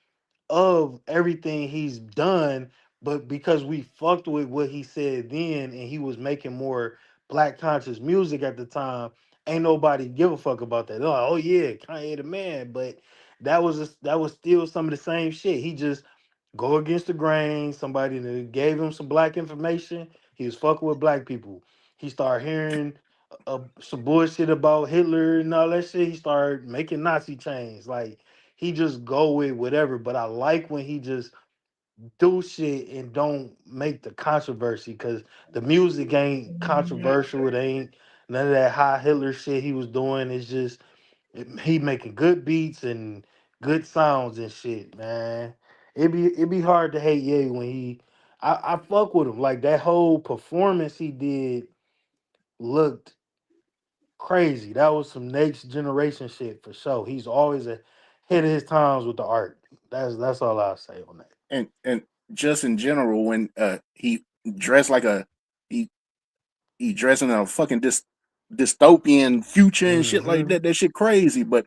S7: of everything he's done, but because we fucked with what he said then and he was making more black conscious music at the time, ain't nobody give a fuck about that. They're like, oh yeah, Kanye the man. But that was still some of the same shit. He just go against the grain. Somebody that gave him some black information, he was fucking with black people. He started hearing some bullshit about Hitler and all that shit. He started making Nazi chains. Like he just go with whatever. But I like when he just do shit and don't make the controversy because the music ain't controversial. It ain't none of that high Hitler shit he was doing. It's just he making good beats and good sounds and shit, man. It be hard to hate Ye when I fuck with him. Like that whole performance he did looked crazy. That was some next generation shit for sure. He's always ahead of his times with the art. That's all I'll say on that.
S14: And just in general, when he dressed like he he dressing in a fucking dystopian future and shit like
S7: Mm-hmm.
S14: that, that shit crazy. But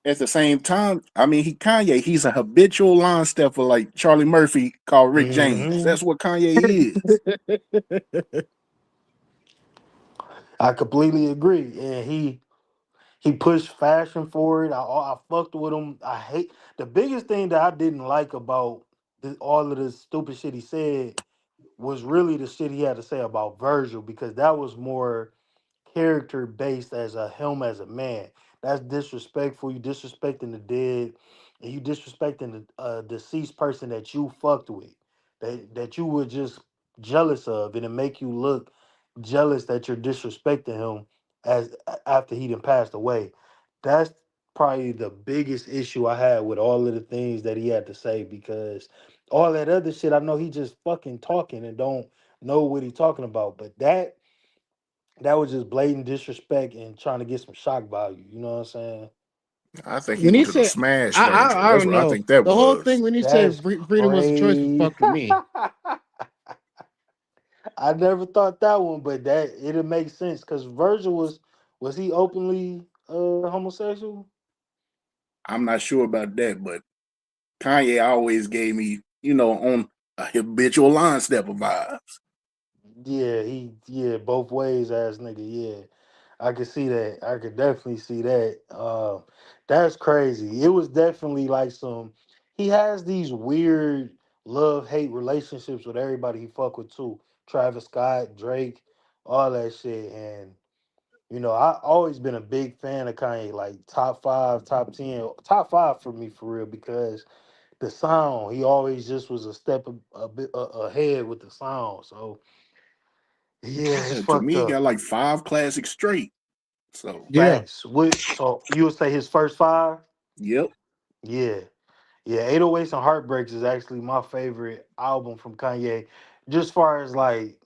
S14: at the same time, I mean, Kanye, he's a habitual line stepper like Charlie Murphy called Rick James.
S7: Mm-hmm.
S14: That's what Kanye is.
S7: I completely agree. And he pushed fashion forward. I fucked with him. I hate the biggest thing that I didn't like about all of this stupid shit he said was really the shit he had to say about Virgil because that was more character based as a him as a man. That's disrespectful. You disrespecting the dead, and you disrespecting the deceased person that you fucked with, that you were just jealous of, and it make you look jealous that you're disrespecting him after he done passed away. That's probably the biggest issue I had with all of the things that he had to say because all that other shit I know he just fucking talking and don't know what he talking about. But that was just blatant disrespect and trying to get some shock value. You know what I'm saying?
S14: I think he
S9: When he
S14: wanted to
S9: said,
S14: smash Virgil.
S9: I
S14: That's
S9: don't
S14: what I
S9: know
S14: think that
S9: the whole
S14: was.
S9: thing when he said
S7: That's
S9: freedom was a choice was
S7: crazy.
S9: fucked with me.
S7: I never thought that one, but that it'll make sense because Virgil was he openly homosexual?
S14: I'm not sure about that, but Kanye always gave me, on a habitual line stepper vibes.
S7: yeah, both ways ass nigga. Yeah, I could see that. I could definitely see that. That's crazy. It was definitely like some. He has these weird love hate relationships with everybody he fuck with too. Travis Scott, Drake, all that shit, and I always been a big fan of Kanye. Like top five, top 10, top five for me for real because the sound. He always just was a step a bit ahead with the sound. So yeah, it's
S14: Yeah, to
S7: fucked
S14: me, he
S7: up.
S14: got like 5 classics straight. So
S21: Yeah.
S7: Facts. So you would say his first five?
S14: yep,
S7: Yeah. Yeah, 808s and Heartbreaks is actually my favorite album from Kanye. Just far as like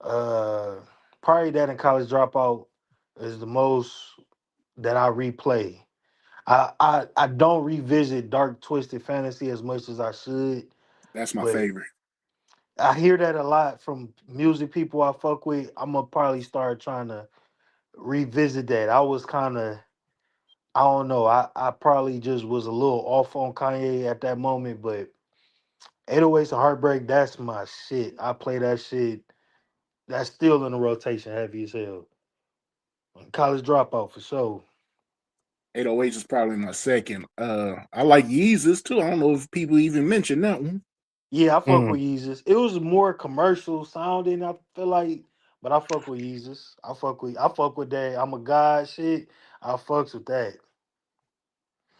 S7: uh probably that and College Dropout is the most that I replay. I don't revisit Dark Twisted Fantasy as much as I should,
S14: that's my
S7: but
S14: favorite.
S7: I hear that a lot from music people I fuck with. I'm gonna probably start trying to revisit that. I was kind of, I don't know. I probably just was a little off on Kanye at that moment, but 808s and Heartbreak, that's my shit. I play that shit. That's still in the rotation, heavy as hell. College Dropout for sure.
S14: 808 is probably my second. I like Yeezus too. I don't know if people even mention that one.
S7: Yeah, I fuck
S21: Mm.
S7: with Yeezus. It was more commercial sounding, I feel like, but I fuck with Yeezus. I fuck with that. I'm a god shit. I fucks with that.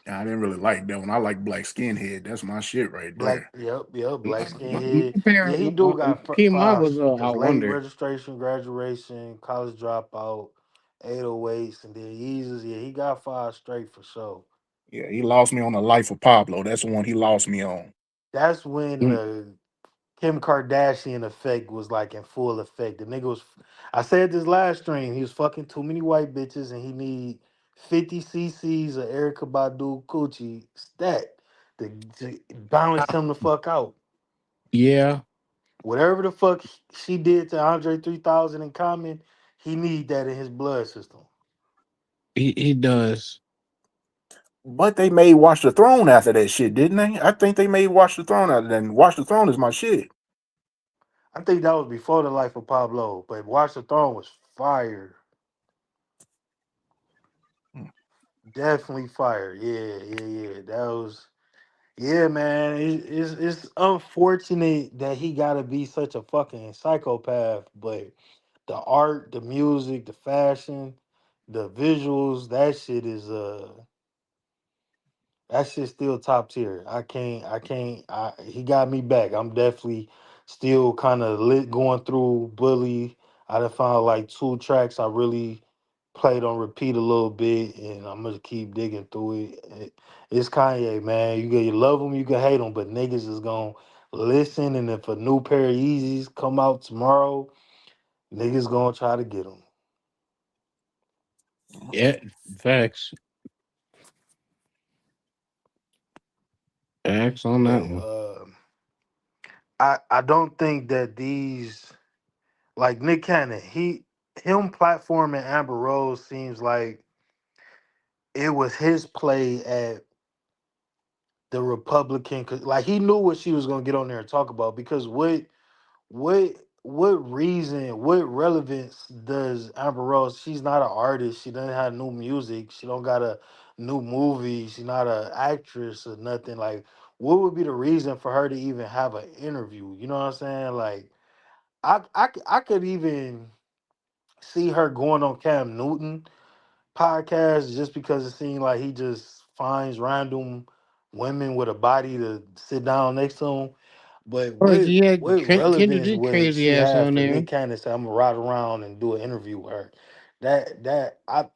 S14: I didn't really like that one. I like Black Skinhead. That's my shit right
S7: Black,
S14: there.
S7: yep, black
S21: My
S7: skinhead. Yeah, he
S21: parent,
S7: do got
S21: Key mine
S7: five
S21: was
S7: because
S21: Out
S7: late
S21: Wonder.
S7: registration, graduation, college dropout, 808s, and then Yeezus. Yeah, he got five straight for sure.
S14: Yeah, he lost me on the Life of Pablo. That's the one he lost me on.
S7: That's when
S21: Mm.
S7: the Kim Kardashian effect was like in full effect. The nigga was, I said this last stream, he was fucking too many white bitches and he need 50 cc's of Erica Badu coochie stat to balance him the fuck out.
S21: Yeah,
S7: Whatever the fuck she did to Andre 3000 in Common, he need that in his blood system.
S21: he does.
S14: But they made Watch the Throne after that shit, didn't they? I think they made Watch the Throne after that. And Watch the Throne is my shit.
S7: I think that was before the life of Pablo, but Watch the Throne was fire. Definitely fire. Yeah. That was yeah, man. It's unfortunate that he gotta be such a fucking psychopath, but the art, the music, the fashion, the visuals, that shit's still top tier. He got me back. I'm definitely still kind of lit going through Bully. I done found like two tracks I really played on repeat a little bit, and I'm gonna keep digging through it's Kanye, man. You love him, you can hate him, but niggas is gonna listen. And if a new pair of Yeezys come out tomorrow, niggas gonna try to get them.
S21: Yeah, facts. Facts on that
S7: But
S21: one.
S7: I don't think that these like Nick Cannon, him platforming Amber Rose seems like it was his play at the Republican, cause like he knew what she was gonna get on there and talk about. Because what what reason, what relevance does Amber Rose? She's not an artist. She doesn't have new music. She don't got a new movie. She's not an actress or nothing. Like, what would be the reason for her to even have an interview? You know what I'm saying? Like, I could even see her going on Cam Newton podcast just because it seemed like he just finds random women with a body to sit down next to him. But
S21: Or he had
S7: what relevance
S21: Kendrick
S7: would
S21: crazy
S7: she
S21: ass
S7: have
S21: on
S7: for
S21: there.
S7: Nick Cannon to say I'm gonna ride around and do an interview with her?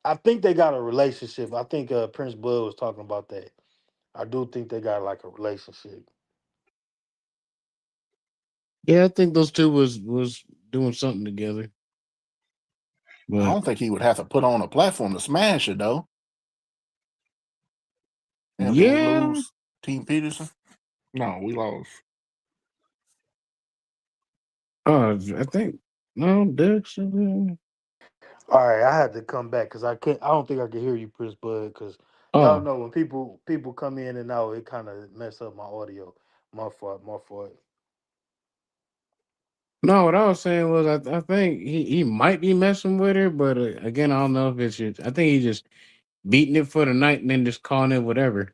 S7: I think they got a relationship. I think Prince Bud was talking about that. I do think they got like a relationship.
S21: Yeah, I think those two was doing something together.
S14: I
S21: But
S14: don't think he would have to put on a platform to smash it though. And did we
S21: yeah,
S14: lose Team Peterson? No, we lost.
S21: I think no, Dex.
S7: All right, I had to come back because I can't. I don't think I can hear you, Prince Bud, because y'all
S21: Oh,
S7: know when people come in and out, it kind of mess up my audio. My fault. My fault.
S9: No, what I was saying was I think he might be messing with her, but again, I don't know if it's just. I think he's just beating it for the night and then just calling it whatever.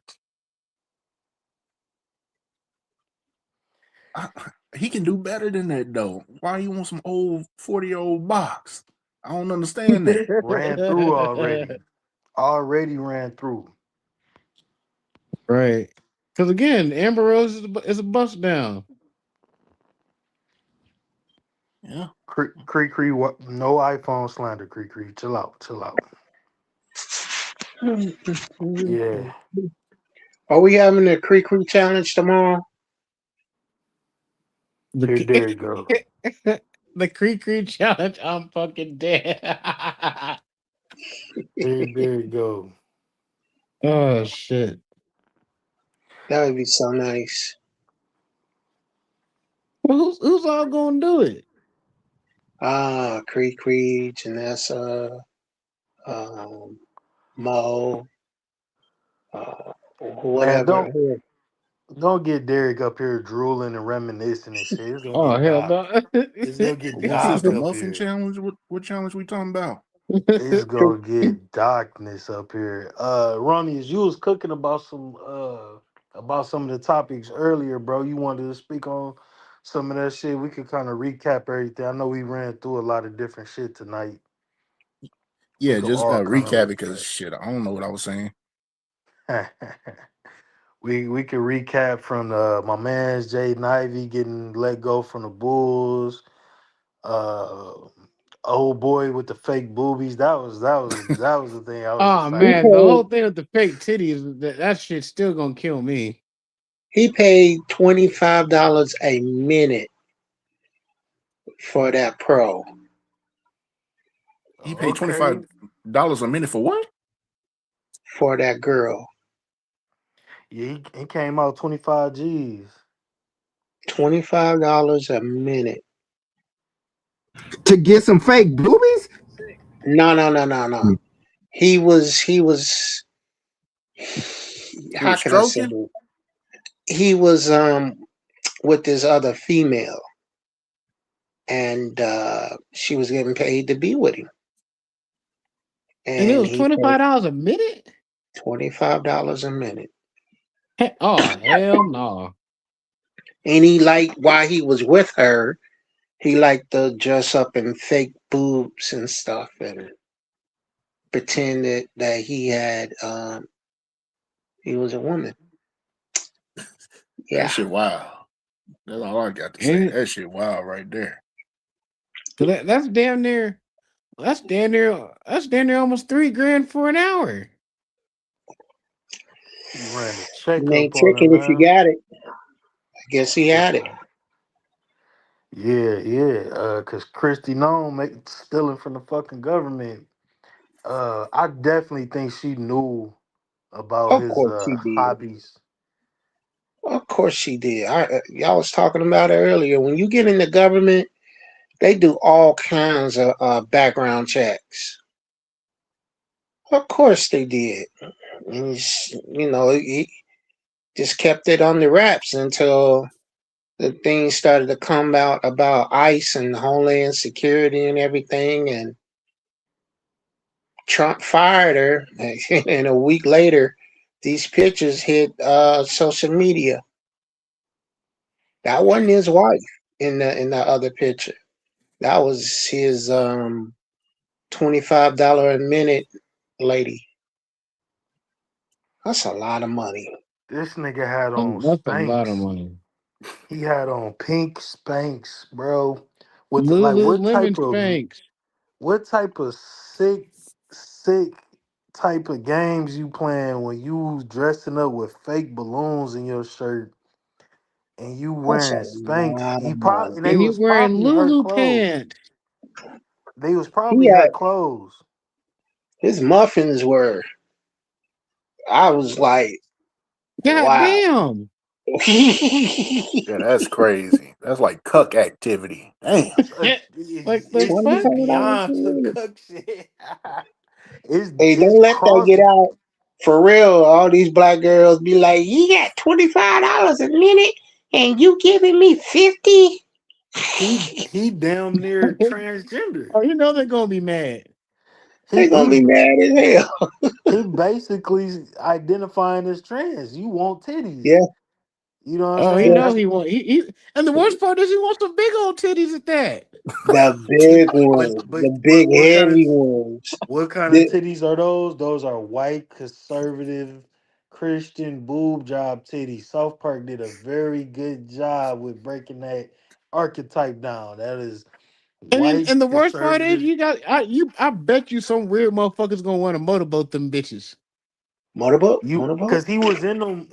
S14: He can do better than that though. Why you want some old 40-year-old box? I don't understand that.
S7: Ran through already. Already ran through.
S9: Right. Because again, Amber Rose is a bust down.
S14: Yeah.
S7: Cree, no iPhone slander. Cree, chill out. Yeah.
S1: Are we having a Cree challenge tomorrow?
S7: There you go.
S9: The Cree challenge. I'm fucking dead.
S7: There you go.
S9: Oh shit.
S1: That would be so nice.
S9: Well, who's all gonna do it?
S1: Cree, Janessa, Mo,
S7: Man,
S1: whatever.
S7: don't get Derek up here drooling and reminiscing and shit. It's gonna
S9: Oh
S7: get
S9: hell
S7: dark.
S9: no.
S7: It's gonna get
S14: What's this?
S7: dark
S14: The
S7: up
S14: muffin
S7: here.
S14: challenge? What challenge we talking about?
S7: It's gonna get darkness up here. Ronnie, as you was cooking about some of the topics earlier, bro. You wanted to speak on some of that shit. We could kind of recap everything. I know we ran through a lot of different shit tonight. We
S14: Yeah,
S7: could
S14: just
S7: all kind of
S14: recap because
S7: recap.
S14: shit, I don't know what I was saying.
S7: We could recap from my man's Jaden Ivey getting let go from the Bulls. Uh, old boy with the fake boobies. That was the thing I was
S9: Oh
S1: He
S7: excited
S9: man, the
S1: paid,
S9: whole thing with the fake titties, that shit's still gonna kill me.
S1: he paid $25 a minute for that pro.
S14: He paid
S7: Okay.
S14: $25 a minute for what?
S1: For that girl.
S7: Yeah, he came out 25 G's.
S1: $25 a minute.
S15: To get some fake boobies?
S1: No. He was
S14: He
S1: how
S14: was
S1: can I say
S14: stroking?
S1: it? He was with this other female, and she was getting paid to be with him.
S9: And it
S1: And
S9: was
S1: he paid
S9: $25 a minute?
S1: $25 a minute.
S9: Oh hell no.
S1: And he liked while he was with her, he liked to dress up in fake boobs and stuff and pretended that he was a woman.
S14: That
S1: Yeah.
S14: shit wild. That's all I got to say.
S9: And
S14: That shit wild right there.
S9: that's damn near that's damn near almost $3,000 for an hour.
S7: He ran a
S1: You
S7: checkup
S1: ain't
S7: on her,
S1: tricking if you
S7: man.
S1: got it. I guess he had it.
S7: Yeah. Cause Christy Nome stealing from the fucking government. I definitely think she knew about
S1: Of
S7: his
S1: course she did.
S7: hobbies.
S1: Of course she did. Y'all was talking about it earlier. When you get in the government, they do all kinds of background checks. Of course they did. And he just kept it on the wraps until the things started to come out about ICE and Homeland Security and everything. And Trump fired her. And a week later, these pictures hit social media. That wasn't his wife in the other picture. That was his $25 a minute lady. That's a lot of money.
S7: This nigga had on
S9: That's a lot of
S7: Spanx.
S9: money.
S7: He had on pink Spanx, bro. With like
S9: Lululemon Spanx.
S7: what type of sick type of games you playing when you dressing up with fake balloons in your shirt and you
S1: That's a
S7: wearing Spanx?
S1: lot
S7: He
S1: of money.
S7: probably they
S9: And he
S7: was
S9: wearing
S7: probably her
S9: Lulu
S7: clothes.
S9: pants.
S7: They was
S1: He
S7: probably her
S1: had
S7: clothes.
S1: his muffins were. I was like,
S9: God
S1: wow.
S9: damn.
S14: Yeah, that's crazy. That's like cuck activity. Damn.
S9: Like the
S7: It's
S9: fuck?
S1: $25 a
S7: beyond the
S1: minute.
S7: cook shit. it's
S1: Hey,
S7: it's
S1: don't let that get
S7: crossing.
S1: out. For real, all these black girls be like, you got $25 a minute and you giving me 50?
S2: He damn near transgender.
S9: Oh, you know they're gonna be mad.
S1: They gonna be
S2: He
S1: mad as hell.
S2: he basically identifying as trans. You want titties.
S1: Yeah,
S2: You know what I'm
S9: Oh, he
S2: saying?
S1: yeah.
S9: know
S2: That's
S9: he want he and the worst part is he wants some big old titties at that.
S1: The big
S2: but
S1: ones,
S2: but
S1: the
S2: but
S1: big hairy ones.
S2: what kind of
S1: The-
S2: titties are those? Those are white conservative Christian boob job titties. South Park did a very good job with breaking that archetype down. That is white
S9: And the worst part is
S2: conservative.
S9: you got I bet you some weird motherfuckers gonna want to motorboat them bitches.
S1: motorboat,
S2: You
S1: motorboat.
S2: because he was in them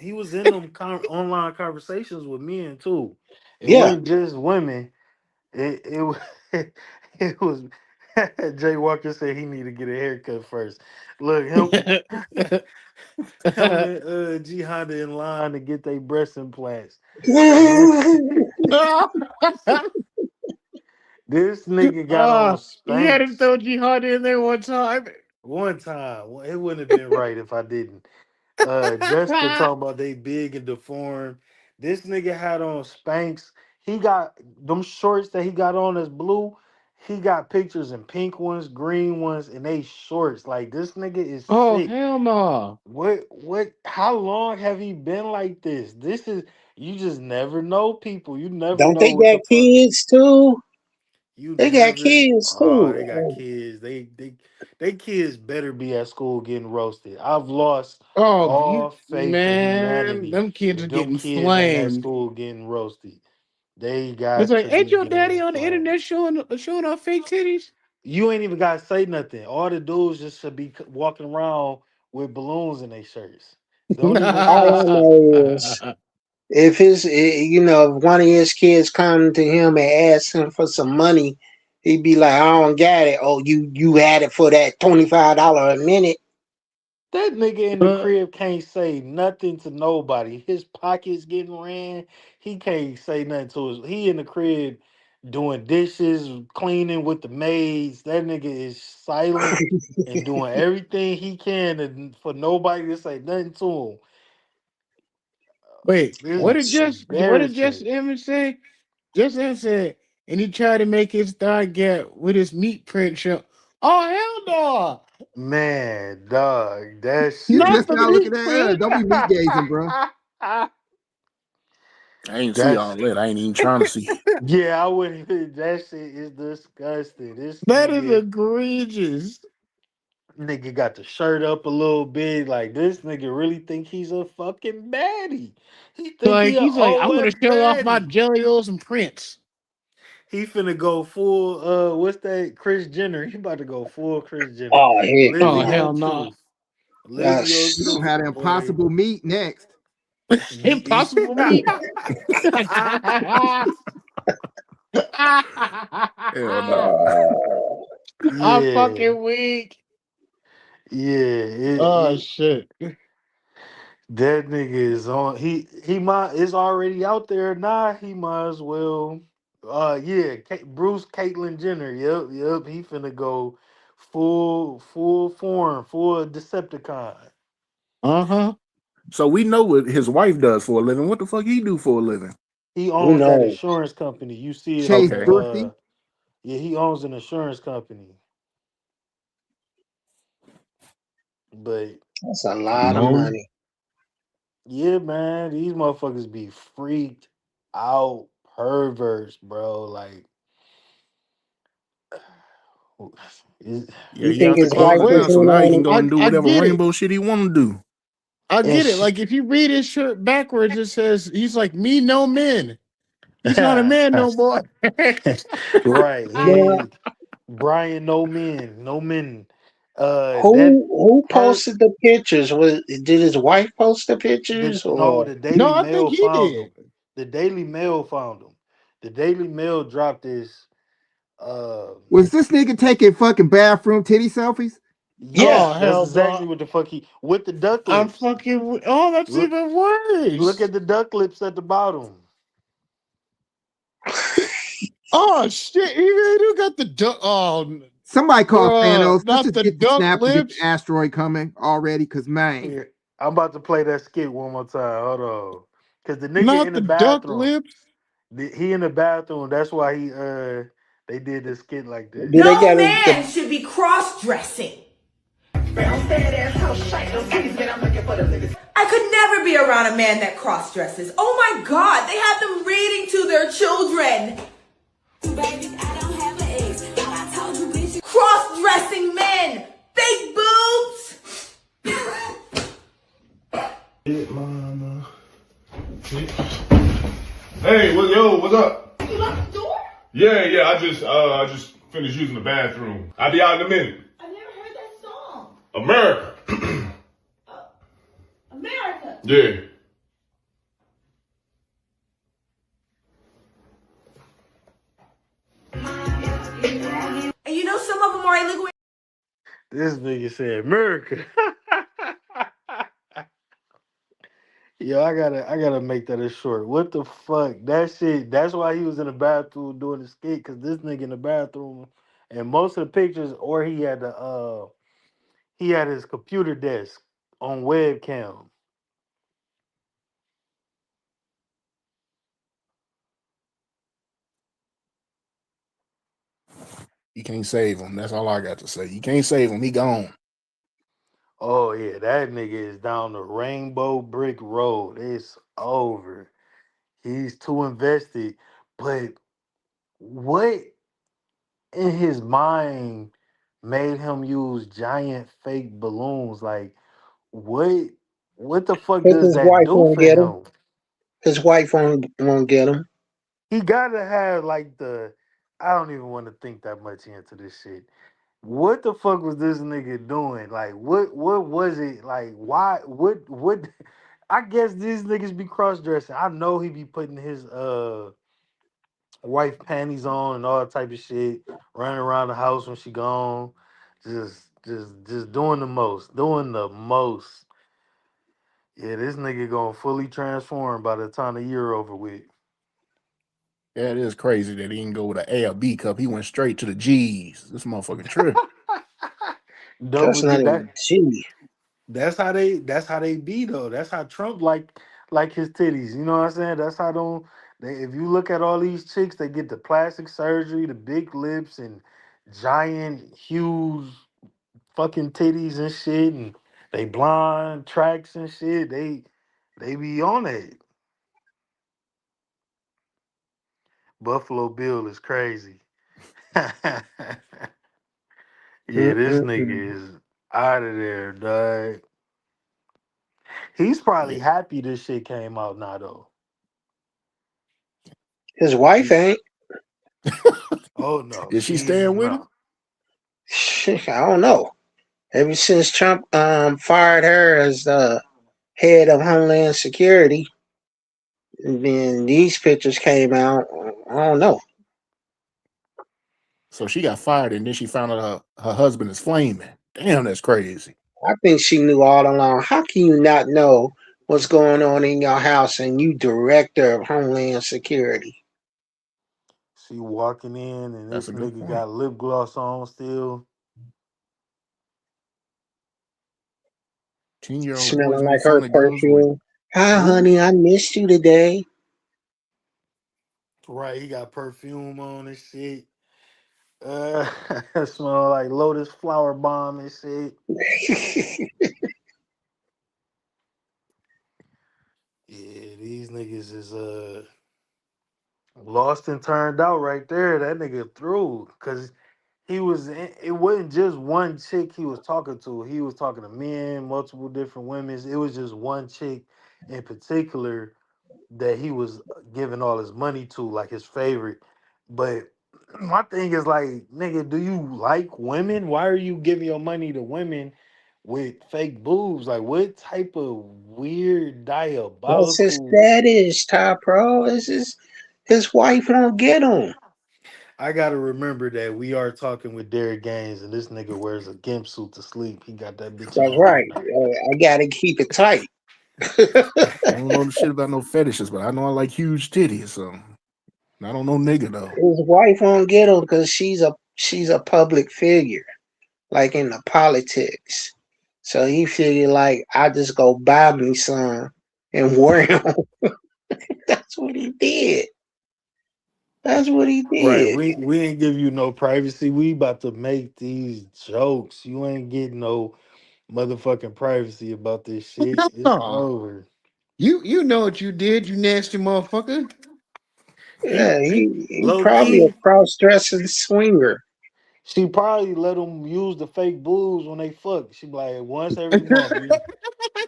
S2: online conversations with men too. It
S1: Yeah.
S2: wasn't just women. It it was Jay Walker said he need to get a haircut first. Look, him and G Honda in line to get their breast implants. This, this nigga got on
S9: You had him
S2: Spanx
S9: throw jihad in there one time.
S2: one time. Well, it wouldn't have been right if I didn't. Jessica talking about they big and deformed. This nigga had on Spanx. He got them shorts that he got on as blue. He got pictures in pink ones, green ones, and they shorts. Like this nigga is
S9: Oh
S2: sick.
S9: hell no!
S2: What how long have he been like this? This is you just never know people. You never
S1: Don't
S2: know
S1: they
S2: what
S1: got
S2: the fuck.
S1: kids too?
S2: You
S1: They got
S2: never
S1: kids
S2: oh,
S1: too.
S2: they got
S1: Oh,
S2: kids. They kids better be at school getting roasted. I've lost
S9: Oh
S2: all faith in
S9: man,
S2: humanity
S9: them kids
S2: if
S9: are
S2: them
S9: getting
S2: kids ain't at
S9: flamed.
S2: school getting roasted. They
S9: It's
S2: got
S9: like,
S2: to
S9: ain't
S2: be
S9: your
S2: getting
S9: daddy on the
S2: flamed.
S9: internet showing off fake titties?
S2: You ain't even gotta say nothing. All the dudes just should be walking around with balloons in their shirts. Don't even
S1: all I know is if if one of his kids come to him and ask him for some money, he'd be like, I don't got it. Oh, you had it for that $25 a minute.
S2: That nigga in the crib can't say nothing to nobody. His pockets getting ran. He can't say nothing to us. He in the crib doing dishes, cleaning with the maids. That nigga is silent and doing everything he can for nobody to say nothing to him.
S9: Wait,
S2: This is
S9: what did Jess
S2: embarrassing.
S9: Emmons say? Jess Emmons said, and he tried to make his thigh gap with his meat print show. Oh hell no!
S2: Man, dog, that
S15: You
S2: shit.
S9: Not
S15: just
S9: the
S15: now looking
S9: meat
S15: at
S9: print.
S15: don't be meat gazing, bro.
S14: I ain't see all
S2: That's
S14: that. I ain't even trying to see.
S2: yeah, I wouldn't. That shit is disgusting. This
S9: That is
S2: nigga.
S9: egregious.
S2: Nigga got the shirt up a little bit. Like this nigga really think he's a fucking baddie. He think he
S9: Like
S2: a
S9: he's like, I'm gonna
S2: OF
S9: show off my
S2: baddie.
S9: jelly rolls and prints.
S2: He finna go full what's that? Chris Jenner. He about to go full Chris Jenner.
S1: Oh heck
S9: Oh
S2: Living
S1: no.
S2: your
S9: hell no!
S2: truth. Live your
S15: You gonna
S2: truth,
S15: have the
S2: boy.
S15: impossible meat next.
S9: Impossible meat.
S14: Hell no.
S9: I'm
S2: Yeah.
S9: fucking weak.
S2: Yeah.
S9: Oh shit.
S2: That nigga is on. He might is already out there now. He might as well. Yeah, Bruce Caitlyn Jenner. Yep. He finna go full form, full Decepticon.
S9: Uh-huh.
S14: So we know what his wife does for a living. What the fuck he do for a living?
S2: He
S1: Who
S2: owns that
S1: knows?
S2: insurance company. You see it
S15: Chase
S2: on
S14: Okay.
S15: Burthy.
S2: yeah. He owns an insurance company. But
S1: That's a lot of
S9: No.
S1: money.
S2: yeah, man, these motherfuckers be freaked out perverts, bro. Like. Is-
S14: Yeah,
S1: You
S14: he
S1: think
S14: got the
S1: his
S14: clothes
S1: wife
S14: now,
S1: just
S9: Wait,
S14: so
S1: went
S14: now he can
S1: on
S14: go and do
S9: I
S14: whatever
S9: get it.
S14: rainbow shit he want to do.
S9: I
S1: and
S9: get it.
S1: she,
S9: Like if you read his shirt backwards, it says he's like me, no men. He's not a man no more.
S2: right. He
S1: now,
S2: is Brian no men. No men. That
S1: who
S2: her
S1: posted the pictures? Did his wife post the
S2: the
S1: pictures
S2: no,
S1: or
S2: the
S9: No,
S2: Daily
S9: I think
S2: Mail
S9: he
S2: found them.
S9: did.
S2: The Daily Mail found them. The Daily Mail dropped this uh
S15: was this nigga taking fucking bathroom titty selfies?
S2: yes,
S9: Oh
S2: that's
S9: hell
S2: exactly
S9: no.
S2: what the fuck he with the duck
S9: I'm
S2: lips.
S9: fucking oh, that's
S2: Look
S9: even
S2: look
S9: worse.
S2: at the duck lips at the bottom.
S9: Oh shit, he really do got the duck. Oh,
S15: Somebody call Thanos. Let's
S9: not
S15: just
S9: the
S15: get the
S9: duck
S15: snap and get the
S9: lips.
S15: asteroid coming already, cause man.
S2: Here, I'm about to play that skit one more time. Hold on. Cause the nigga
S9: Not
S2: in the
S9: the duck
S2: bathroom.
S9: lips.
S7: He in the bathroom. That's why they did this skit like this.
S1: Do they
S8: No
S1: got
S8: man should be cross-dressing. I could never be around a man that cross-dresses. Oh my God, they have them reading to their children. Cross-dressing men, fake boobs.
S2: Mama. Hey, what's up?
S8: You locked the door?
S2: Yeah, I just finished using the bathroom. I'll be out in a minute.
S8: I've never heard that song.
S2: America.
S8: America.
S2: Yeah.
S8: And you know some of them are illegal.
S7: This nigga said America. Yo, I gotta make that a short. What the fuck? That shit. That's why he was in the bathroom doing the skit, cause this nigga in the bathroom, and most of the pictures, or he had his computer desk on webcam.
S14: You can't save him. That's all I got to say. You can't save him. He gone.
S7: Oh yeah, that nigga is down the Rainbow Brick Road. It's over. He's too invested. But what in his mind made him use giant fake balloons? Like what the fuck
S1: because
S7: does
S1: his
S7: that
S1: wife
S7: do
S1: won't
S7: for
S1: get him?
S7: him?
S1: His wife won't get him.
S7: He gotta have like I don't even want to think that much into this shit. What the fuck was this nigga doing? Like what was it? Like why what I guess these niggas be cross dressing. I know he be putting his wife panties on and all type of shit, running around the house when she gone. Just doing the most. Doing the most. Yeah, this nigga gonna fully transform by the time the year over with.
S14: Yeah, it is crazy that he didn't go with an A or B cup. He went straight to the G's. This motherfucking trip.
S7: Double
S1: That's
S7: G
S1: not
S7: that
S1: even G.
S7: that's how they be though. That's how Trump like his titties. You know what I'm saying? That's how if you look at all these chicks, they get the plastic surgery, the big lips and giant, huge fucking titties and shit, and they blonde tracks and shit. They be on it. Buffalo Bill is crazy. Yeah, this
S1: Mm-mm-mm.
S7: nigga is out of there, dog. He's probably
S14: Yeah.
S7: happy this shit came out now though.
S1: His wife
S7: He,
S1: ain't.
S7: oh no,
S14: Is she
S7: she's
S14: staying with him?
S7: no.
S1: I don't know. Ever since Trump fired her as the head of Homeland Security, and then these pictures came out. I don't know.
S14: So she got fired and then she found out her husband is flaming. Damn, that's crazy.
S1: I think she knew all along. How can you not know what's going on in your house and you director of Homeland Security?
S7: She walking in and
S14: That's
S7: this
S14: a good
S7: nigga
S14: point.
S7: got lip gloss on still.
S14: 10-year-old boys
S1: Smelling
S14: need
S1: like her
S14: something that goes with
S1: perfume. Hi,
S7: Who?
S1: honey, I missed you today.
S7: Right, he got perfume on and shit. Uh, smell like lotus flower bomb and shit. Yeah, these niggas is lost and turned out right there. That nigga through because it wasn't just one chick he was talking to. He was talking to men, multiple different women. It was just one chick in particular that he was giving all his money to, like his favorite. But my thing is like, nigga, do you like women? Why are you giving your money to women with fake boobs? Like, what type of weird
S1: That's his
S7: diabolical?
S1: status, Ty Pro. His wife don't get him.
S7: I gotta remember that we are talking with Derek Gaines, and this nigga wears a gimp suit to sleep. He got that bitch
S1: That's
S7: on
S1: right.
S7: right now.
S1: I gotta keep it tight.
S14: I don't know the shit about no fetishes, but I know I like huge titties. So I don't know nigga though.
S1: His wife won't get him because she's a public figure, like in the politics. So he figured like I just go buy me some and wear them. That's what he did. That's what he
S7: Right.
S1: did.
S7: We ain't give you no privacy. We about to make these jokes. You ain't getting no motherfucking privacy about this shit. It's
S9: No.
S7: over.
S9: You know what you did, you nasty motherfucker.
S1: Yeah, he
S7: Low
S1: probably a
S7: key,
S1: cross-dressing swinger.
S7: she probably let them use the fake boobs when they fuck. She be like once every month.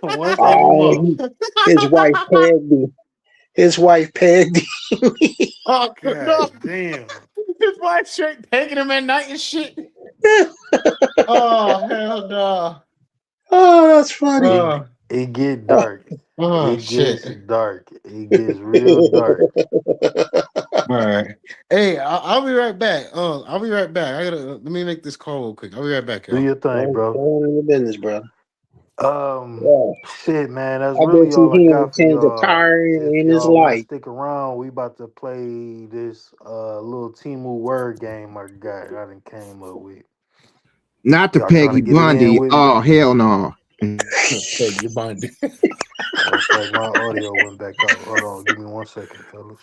S7: Once every
S1: Oh,
S7: month.
S1: his wife pegged him. His wife pegged him.
S9: Oh no.
S7: God damn.
S9: His wife straight pegging him at night and shit. Oh hell no.
S1: Oh, that's funny.
S7: It get
S1: Oh,
S7: dark.
S9: Oh
S7: It
S9: shit.
S7: gets dark. It gets real dark.
S9: All right. Hey, I'll be right back. I'll be right back. I gotta let me make this call real quick. I'll be right back,
S7: Do
S9: y'all.
S7: your thing,
S1: Go
S7: bro.
S1: on in the business, brother.
S7: Um,
S1: Yeah.
S7: shit, man. That's
S1: I
S7: really
S1: bet you
S7: all I
S1: he ain't
S7: got for
S1: changed a
S7: y'all.
S1: tire
S7: If
S1: in his
S7: y'all want to
S1: life.
S7: stick around, we about to play this little Timu word game I done came up with.
S15: Not the
S7: Y'all trying to
S15: Peggy
S7: get it in
S15: Bundy.
S7: with me?
S15: Oh hell no.
S9: Peggy Bundy.
S7: Looks like my audio went back out. Hold on, give me 1 second, fellas.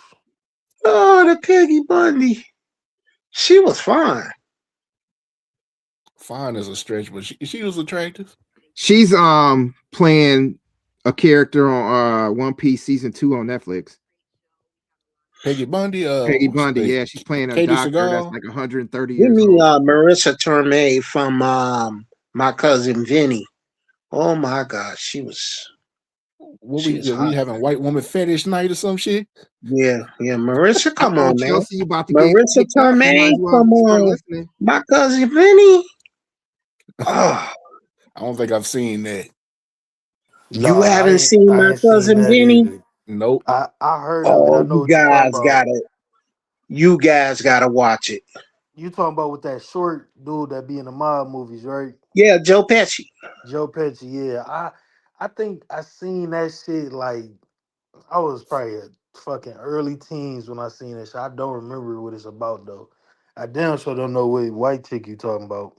S1: Oh, the Peggy Bundy. She was fine.
S14: Fine as a stretch, but she was attractive.
S15: She's playing a character on One Piece season 2 on Netflix.
S14: Peggy Bundy,
S15: Peggy
S14: what's
S15: Bundy,
S14: the
S15: yeah, she's playing a
S14: Katie
S15: doctor that's
S14: Seagal?
S15: like 130
S1: Give
S15: years
S1: me
S15: old.
S1: Marissa Tomei from My Cousin Vinny. Oh my gosh,
S14: What
S1: she was
S14: we
S1: hot.
S14: having white woman fetish night or some shit?
S1: Yeah, yeah. Marissa, come on, man.
S15: Chelsea, you about to get
S1: Marissa
S15: kicked off. You might
S1: Tomei
S15: as well
S1: from
S15: start listening.
S1: My Cousin Vinny. Oh,
S14: I don't think I've seen that.
S1: you
S7: Nah,
S1: haven't seen
S7: I
S1: My
S7: ain't seen
S1: Cousin
S7: that
S1: Vinny?
S7: either.
S14: Nope.
S7: I heard of it. I
S1: Oh,
S7: know what you talking about.
S1: you guys gotta watch it.
S7: You talking about with that short dude that be in the mob movies, right?
S1: Yeah, Joe Pesci.
S7: Joe Pesci. Yeah, I think I seen that shit like I was probably a fucking early teens when I seen that shit. I don't remember what it's about though. I damn sure don't know what white chick you talking about.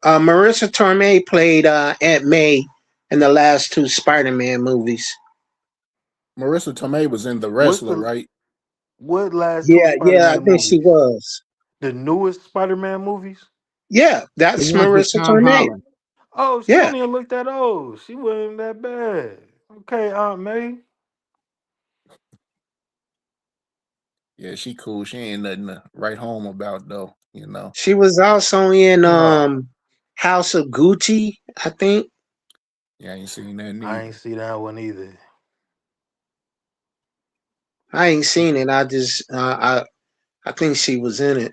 S1: Marissa Tomei played Aunt May in the last two Spider-Man movies.
S14: Marissa Tomei was in The
S7: What's
S14: Wrestler,
S7: the
S14: right?
S7: what last two
S1: Yeah,
S7: Spider
S1: yeah, I
S7: Man
S1: think she
S7: movies?
S1: was.
S7: The newest Spider Man movies?
S1: Yeah,
S15: The
S1: that's
S15: ones with
S1: Marissa
S15: Tom
S1: Tomei.
S15: Holland.
S7: Oh, she
S1: Yeah,
S7: don't even look that old. She wasn't that bad. Okay, Aunt May.
S14: Yeah, she cool. She ain't nothing to write home about though, you know.
S1: she was also in
S7: No,
S1: House of Gucci, I think.
S14: Yeah, I ain't seen that
S7: I ain't
S14: neither.
S7: see that one either.
S1: I ain't seen it. I think she was in it.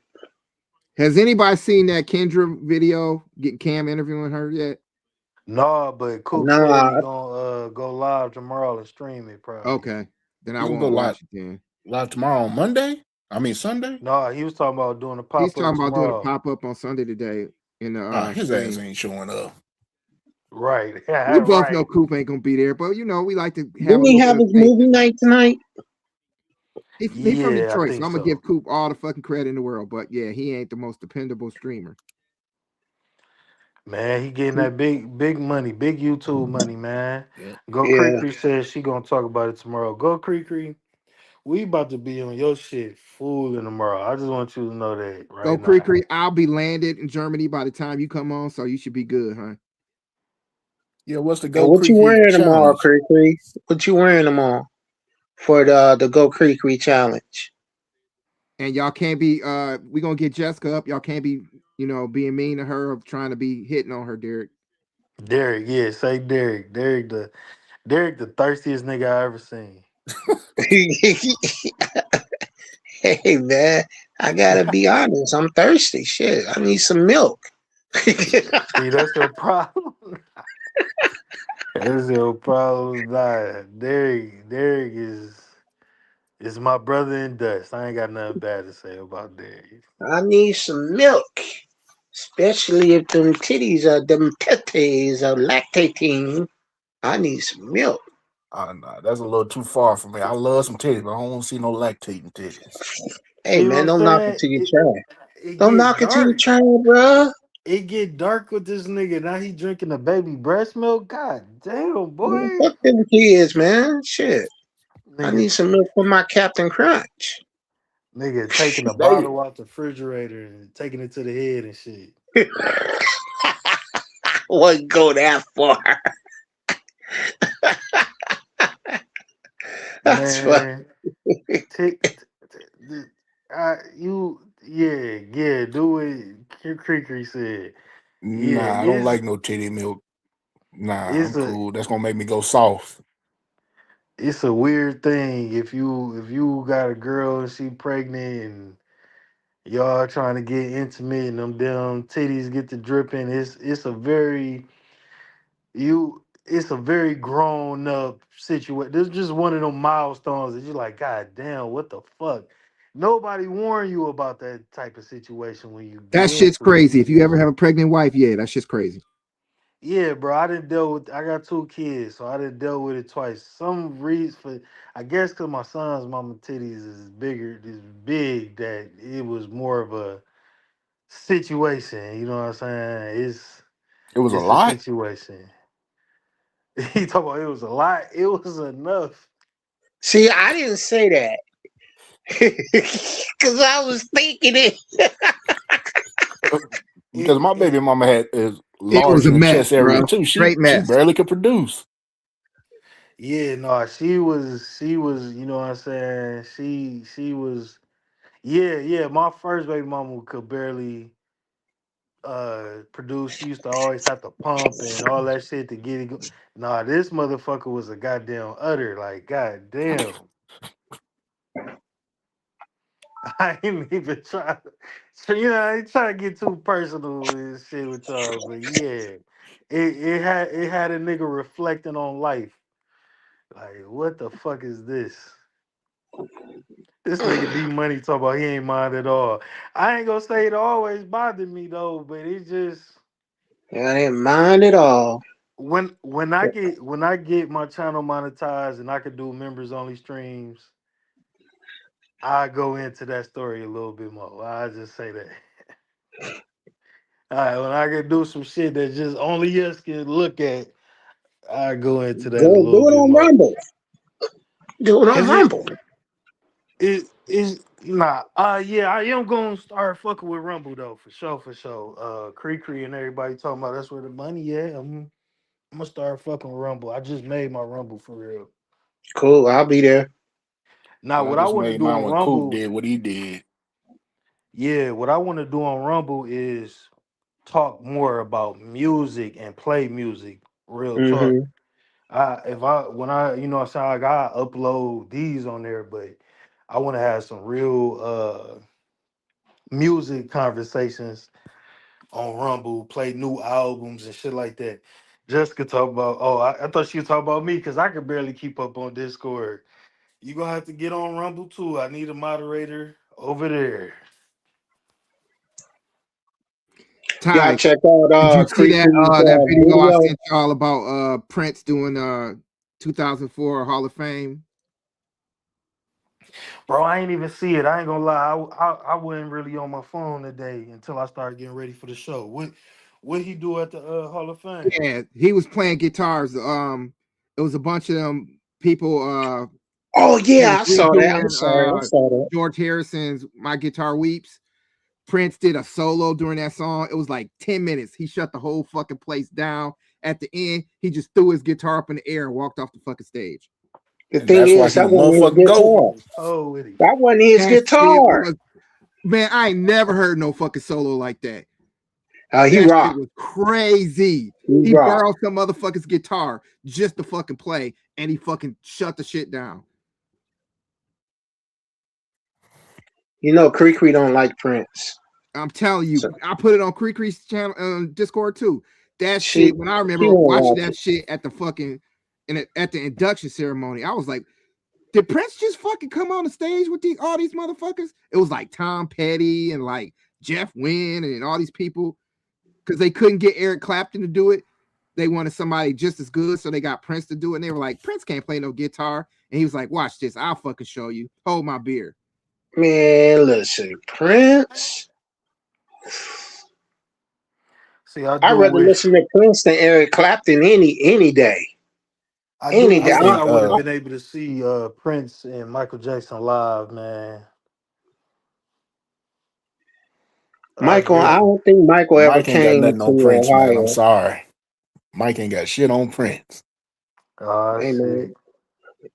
S15: Has anybody seen that Kendra video? Get Cam interviewing her yet?
S7: No, but Coop said he
S1: Nah,
S7: gonna go live tomorrow and stream it probably.
S15: Okay, then I
S14: You gonna go
S15: won't
S14: live
S15: watch it then.
S14: tomorrow on Monday? I mean Sunday?
S7: No, he was talking about doing a
S15: He's
S7: pop up
S15: talking about doing a
S7: tomorrow.
S15: pop up on Sunday today in the
S14: Ah, his ass
S15: stream.
S14: ain't showing up.
S7: Right,
S15: We both know
S7: right.
S15: Coop ain't gonna be there, but you know we like to have a
S1: didn't he
S15: little bit
S1: have
S15: of
S1: his
S15: faith.
S1: movie night tonight?
S15: He's from
S7: Yeah, I
S15: Detroit, so
S7: think
S15: I'm gonna give
S7: so.
S15: Coop all the fucking credit in the world. But yeah, he ain't the most dependable streamer.
S7: Man, he getting
S15: Coop,
S7: that big money, big YouTube money, man.
S14: Yep.
S7: Go
S1: Yeah.
S7: Creek says she gonna talk about it tomorrow. Go Creek. We about to be on your shit full in tomorrow. I just want you to know that
S15: go
S7: right now.
S15: Creek. I'll be landed in Germany by the time you come on, so you should be good, huh?
S14: Yeah, what's the
S1: And
S14: Go
S1: what you
S14: Creek
S1: wearing tomorrow,
S14: challenge?
S1: Creek? What you wearing tomorrow for the Go Creek challenge?
S15: And y'all can't be we gonna get Jessica up. Y'all can't be, being mean to her or trying to be hitting on her, Derek.
S7: Derek, yeah, say Derek. Derek the thirstiest nigga I ever seen.
S1: Hey man, I gotta be honest. I'm thirsty. Shit, I need some milk.
S7: See, that's your problem. That's your problem. Nah, Derek is my brother in dust. I ain't got nothing bad to say about Derek.
S1: I need some milk, especially if them titties are lactating. I need some milk.
S14: Nah, that's a little too far for me. I love some titties, but I don't want to see no lactating titties.
S1: Hey
S7: See what
S1: man,
S7: I'm
S1: don't knock it
S7: saying?
S1: till you try.
S7: It
S1: Don't
S7: get
S1: knock it till you
S7: dark.
S1: try, bro.
S7: It get dark with this nigga. Now he drinking the baby breast milk. God damn,
S1: Man,
S7: boy.
S1: fuck them kids, man. Shit. I
S7: Nigga,
S1: need some milk for my Captain Crunch.
S7: Nigga taking a
S25: They
S7: bottle out the refrigerator and taking it to the head and shit.
S1: Wouldn't go that far. That's fun.
S7: Man, take yeah, do it. Creakery said, yeah,
S14: nah, I don't like no titty milk. Nah,
S7: it's
S14: I'm
S7: a
S14: cool. That's gonna make me go soft.
S7: it's a weird thing if you got a girl and she pregnant and y'all trying to get intimate and them damn titties get to dripping. It's a very grown up situation. This is just one of them milestones that you're like, God damn, what the fuck? Nobody warned you about that type of situation when you get
S15: That shit's
S7: into it.
S15: crazy. If you ever have a pregnant wife, yeah, that shit's crazy.
S7: Yeah, bro, I got 2 kids, so I didn't deal with it twice. Some reason for, I guess, because my son's mama titties is big that it was more of a situation. You know what I'm saying?
S14: It was a
S7: It's a
S14: lot.
S7: situation. He talking about it was a lot. It was enough.
S1: See, I didn't say that because I was thinking it.
S14: Because my baby mama had is
S15: It
S14: large
S15: was a
S14: in the
S15: mess,
S14: chest area
S15: bro.
S14: too.
S15: Straight
S14: She
S15: mess.
S14: barely could produce.
S7: Yeah, no, she was, you know what I'm saying? She was, yeah. My first baby mama could barely produce. She used to always have to pump and all that shit to get it Nah, this motherfucker was a goddamn udder, like goddamn. I ain't even try to, so, I ain't trying to get too personal and shit with y'all, but yeah. It had a nigga reflecting on life. Like, what the fuck is this? This nigga D Money talking about he ain't mind at all. I ain't gonna say it always bothered me though, but it just
S1: I didn't mind at all.
S7: when I get my channel monetized and I could do members only streams, I go into that story a little bit more. I just say that. All right, when I can do some shit that just only us can look at, I go into that a
S1: Go
S7: little
S1: do it
S7: bit
S1: on
S7: more.
S1: Rumble. Do it on
S7: Cause it
S1: Rumble.
S7: it is nah. Yeah, I am gonna start fucking with Rumble though, for sure, for sure. Cree and everybody talking about that's where the money at. I'm gonna start fucking with Rumble. I just made my Rumble for real.
S1: Cool. I'll be there.
S7: Now,
S14: I
S7: what I
S14: just
S7: want to
S14: made
S7: do
S14: mine
S7: on
S14: when Coop
S7: Rumble,
S14: did what he did.
S7: yeah, what I want to do on Rumble is talk more about music and play music. Real talk.
S1: Hmm.
S7: If I when I what I'm saying, like I upload these on there, but I want to have some real music conversations on Rumble, play new albums and shit like that. Jessica talk about, oh, I thought she was talking about me because I could barely keep up on Discord. You gonna have to get on Rumble too. I need a moderator over there.
S1: Y'all
S15: Ty,
S1: check out
S15: did you see that
S1: Creepy's
S15: that video I
S1: video.
S15: sent y'all about Prince doing 2004 Hall of Fame?
S7: Bro, I ain't even see it. I ain't gonna lie. I wasn't really on my phone today until I started getting ready for the show. What he do at the Hall of Fame?
S15: Yeah, he was playing guitars. It was a bunch of them people
S1: Oh
S15: that
S1: yeah,
S15: was
S1: I saw that. I'm
S15: redoing
S1: sorry. I saw that.
S15: George Harrison's My Guitar Weeps. Prince did a solo during that song. It was like 10 minutes. He shut the whole fucking place down. At the end, he just threw his guitar up in the air and walked off the fucking stage.
S1: The
S14: And
S1: thing
S14: that's why
S1: is,
S14: he the
S1: that wasn't his
S14: motherfucking goat.
S1: guitar.
S7: Oh, with him.
S1: That wasn't his
S15: That shit
S1: guitar.
S15: was, man, I ain't never heard no fucking solo like that.
S1: He
S15: That shit
S1: rocked.
S15: was crazy.
S1: He
S15: He
S1: rocked.
S15: borrowed some motherfucker's guitar just to fucking play, and he fucking shut the shit down.
S1: You know, Creek don't like Prince.
S15: I'm telling you,
S1: So
S15: I put it on Creek's channel Discord too. That
S1: she
S15: shit, when I
S1: she
S15: remember
S1: won't
S15: watching
S1: like
S15: that
S1: it.
S15: shit at the fucking at the induction ceremony, I was like, did Prince just fucking come on the stage with all these motherfuckers? It was like Tom Petty and like Jeff Wynne and all these people because they couldn't get Eric Clapton to do it. They wanted somebody just as good, so they got Prince to do it. And they were like, Prince can't play no guitar. And he was like, watch this. I'll fucking show you. Hold my beer.
S1: Man, listen, Prince.
S7: See, I
S1: I'd
S7: do
S1: rather
S7: wish
S1: listen to Prince than Eric Clapton any day. Any
S7: I
S1: day.
S14: I
S7: wish
S14: think
S7: I would have been able to see Prince and Michael Jackson live, man.
S9: I
S1: Michael, I
S9: agree.
S1: don't think Michael ever
S14: Mike ain't got
S1: came
S14: nothing
S1: to
S14: on Prince, man. I'm
S1: Ohio.
S14: sorry. Mike ain't got shit on Prince.
S9: Oh
S1: Hey man,
S9: shit.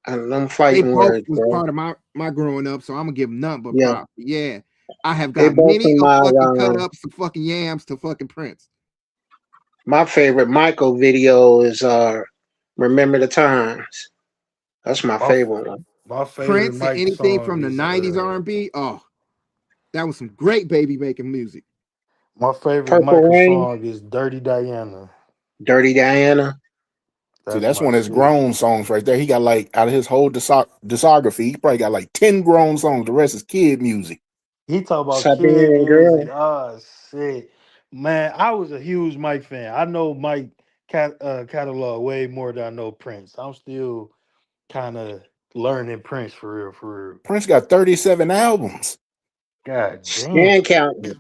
S1: and them
S15: They
S1: fighting
S15: both
S1: words,
S15: was
S1: bro.
S15: part of my growing up, so I'm gonna give them nothing but
S1: Yeah,
S15: props. Yeah, I have
S1: they
S15: got
S1: both
S15: many
S1: in
S15: of
S1: my
S15: fucking cut ups of fucking yams to fucking Prince.
S1: my favorite Michael video is "Remember the Times." That's my
S9: My
S1: favorite one.
S9: my favorite
S15: Prince and
S9: Mike
S15: anything
S9: song
S15: from the
S9: is
S15: '90s R&B. Oh, that was some great baby making music.
S9: my favorite
S1: Purple
S9: Michael
S1: Rain,
S9: song is Dirty Diana.
S1: Dirty Diana.
S14: See,
S9: That's
S14: that's
S9: my
S14: one of his
S9: shit.
S14: grown songs right there. He got like out of his whole discography, he probably got like 10 grown songs. The rest is kid music.
S9: He talk about kid
S1: Siberian
S9: music.
S1: Girl.
S9: Oh shit, man! I was a huge Mike fan. I know Mike catalog way more than I know Prince. I'm still kind of learning Prince for real, for real.
S14: Prince got 37 albums.
S9: God damn.
S1: And counting.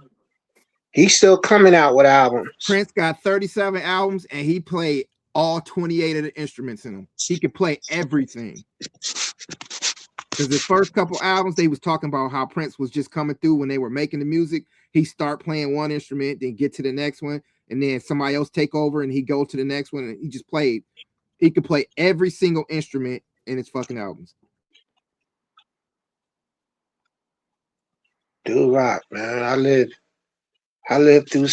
S1: He's still coming out with albums.
S15: Prince got 37 albums and he played all 28 of the instruments in them. He could play everything. Because the first couple albums, they was talking about how Prince was just coming through when they were making the music. He start playing one instrument, then get to the next one, and then somebody else take over and he go to the next one, and he just played. He could play every single instrument in his fucking albums.
S1: Dude rock, man. I lived through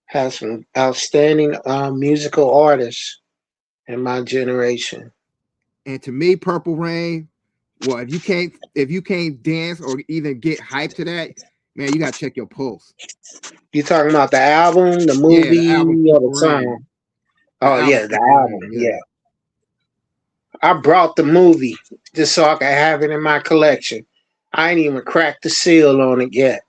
S1: had some outstanding musical artists in my generation.
S15: And to me, Purple Rain, well, if you can't dance or even get hyped to that, man, you gotta check your pulse.
S1: You talking about the album, the
S15: Yeah, the
S1: movie,
S15: album
S1: or the
S15: Purple Rain.
S1: song?
S15: The
S1: Oh
S15: album
S1: yeah, the
S15: Purple
S1: album.
S15: Rain, yeah.
S1: Yeah, I brought the movie just so I could have it in my collection. I ain't even cracked the seal on it yet.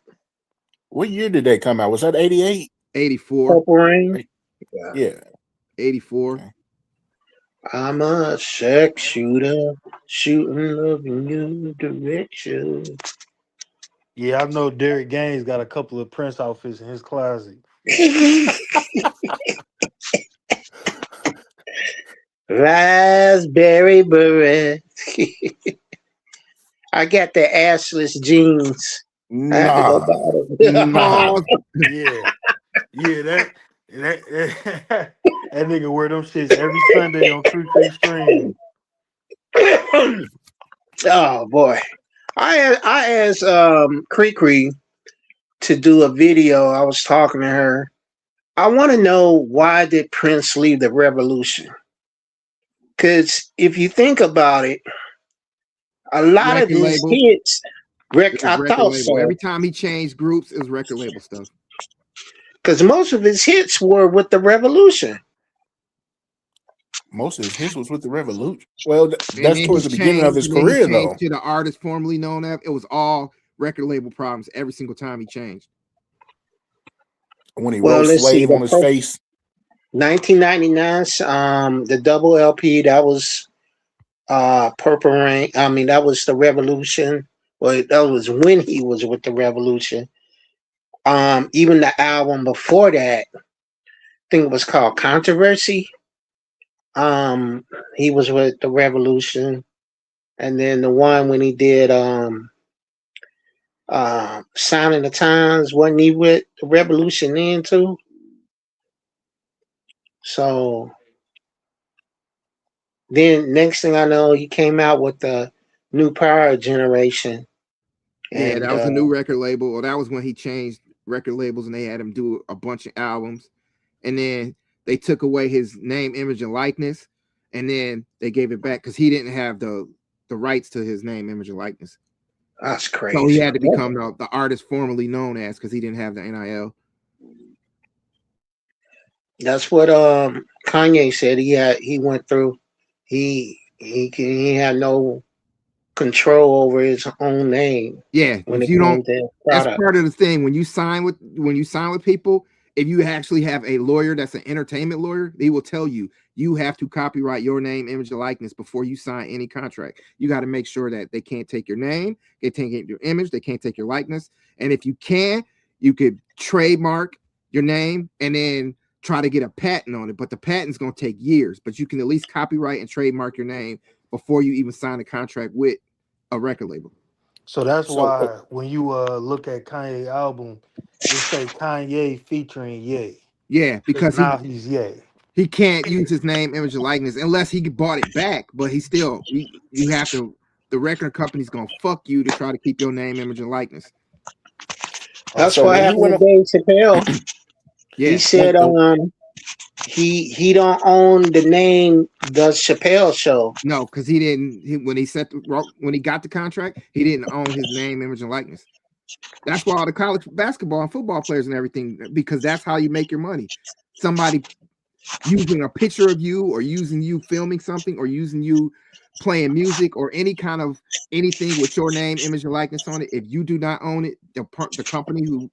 S14: What year did that come out? Was that 88?
S15: 84.
S1: Purple Rain. Yeah.
S14: Yeah.
S15: 84.
S14: Okay.
S1: I'm a sex shooter, shooting love in your direction.
S9: Yeah, I know Derek Gaines got a couple of Prince outfits in his closet.
S1: Raspberry beret. I got the assless jeans. I had to go
S14: Nah.
S1: buy them.
S14: Nah.
S9: Yeah, yeah, that that nigga wear them shits every Sunday on Creek Stream.
S1: Oh boy. I asked Cree to do a video. I was talking to her. I want to know, why did Prince leave the revolution? Because if you think about it, a lot of
S15: Record
S1: his
S15: label.
S1: hits,
S15: It was
S1: I
S15: record
S1: thought
S15: label.
S1: so,
S15: Every time he changed groups, it was record label stuff.
S1: because most of his hits were with the revolution.
S14: Most of his hits was with the Revolution. Well,
S15: And
S14: that's
S15: then
S14: towards
S15: he
S14: the beginning of
S15: changed,
S14: his
S15: and then he
S14: career,
S15: changed
S14: though.
S15: to the artist formerly known as. It was all record label problems every single time he changed.
S14: When he
S1: Well,
S14: wrote
S1: let's see.
S14: Slave on his face.
S1: 1999, the double LP, that was Purple Rain. I mean, that was the revolution. Well, that was when he was with the revolution. Even the album before that, I think it was called Controversy. He was with the revolution. And then the one when he did Sign of the Times, wasn't he with the revolution then too? So then next thing I know, he came out with the New Power Generation.
S15: Yeah,
S1: And
S15: that was a new record label. Well, that was when he changed record labels and they had him do a bunch of albums. And then they took away his name, image, and likeness. And then they gave it back because he didn't have the rights to his name, image, and likeness.
S1: That's
S15: So he
S1: crazy.
S15: had to become the artist formerly known as, because he didn't have the NIL.
S1: That's what Kanye said. He went through. He had no control over his own name.
S15: Yeah,
S1: When
S15: if
S1: it
S15: you
S1: came
S15: don't,
S1: to
S15: that's
S1: product.
S15: part of the thing. When you sign with people, if you actually have a lawyer that's an entertainment lawyer, they will tell you you have to copyright your name, image, and likeness before you sign any contract. You got to make sure that they can't take your name, they can't take your image, they can't take your likeness. And if you can, you could trademark your name and then try to get a patent on it. But the patent's going to take years. But you can at least copyright and trademark your name before you even sign a contract with a record label.
S7: So that's
S9: So
S7: why when you look at Kanye album, it say Kanye featuring Ye.
S15: Yeah,
S7: Because
S15: because
S7: now he's Ye.
S15: he can't use his name, image, and likeness unless he bought it back. But he still, you have to. The record company's gonna fuck you to try to keep your name, image, and likeness.
S7: Oh,
S1: That's
S7: so
S1: what
S7: when he
S1: happened
S7: went
S1: with
S7: up,
S1: Dave Chappelle. He
S15: Yeah,
S1: said he don't own the name The Chappelle Show.
S15: no, because he didn't. When he when he got the contract, he didn't own his name, image, and likeness. That's why all the college basketball and football players and everything, because that's how you make your money. Somebody using a picture of you, or using you filming something, or using you playing music, or any kind of anything with your name, image, and likeness on it. If you do not own it, the company who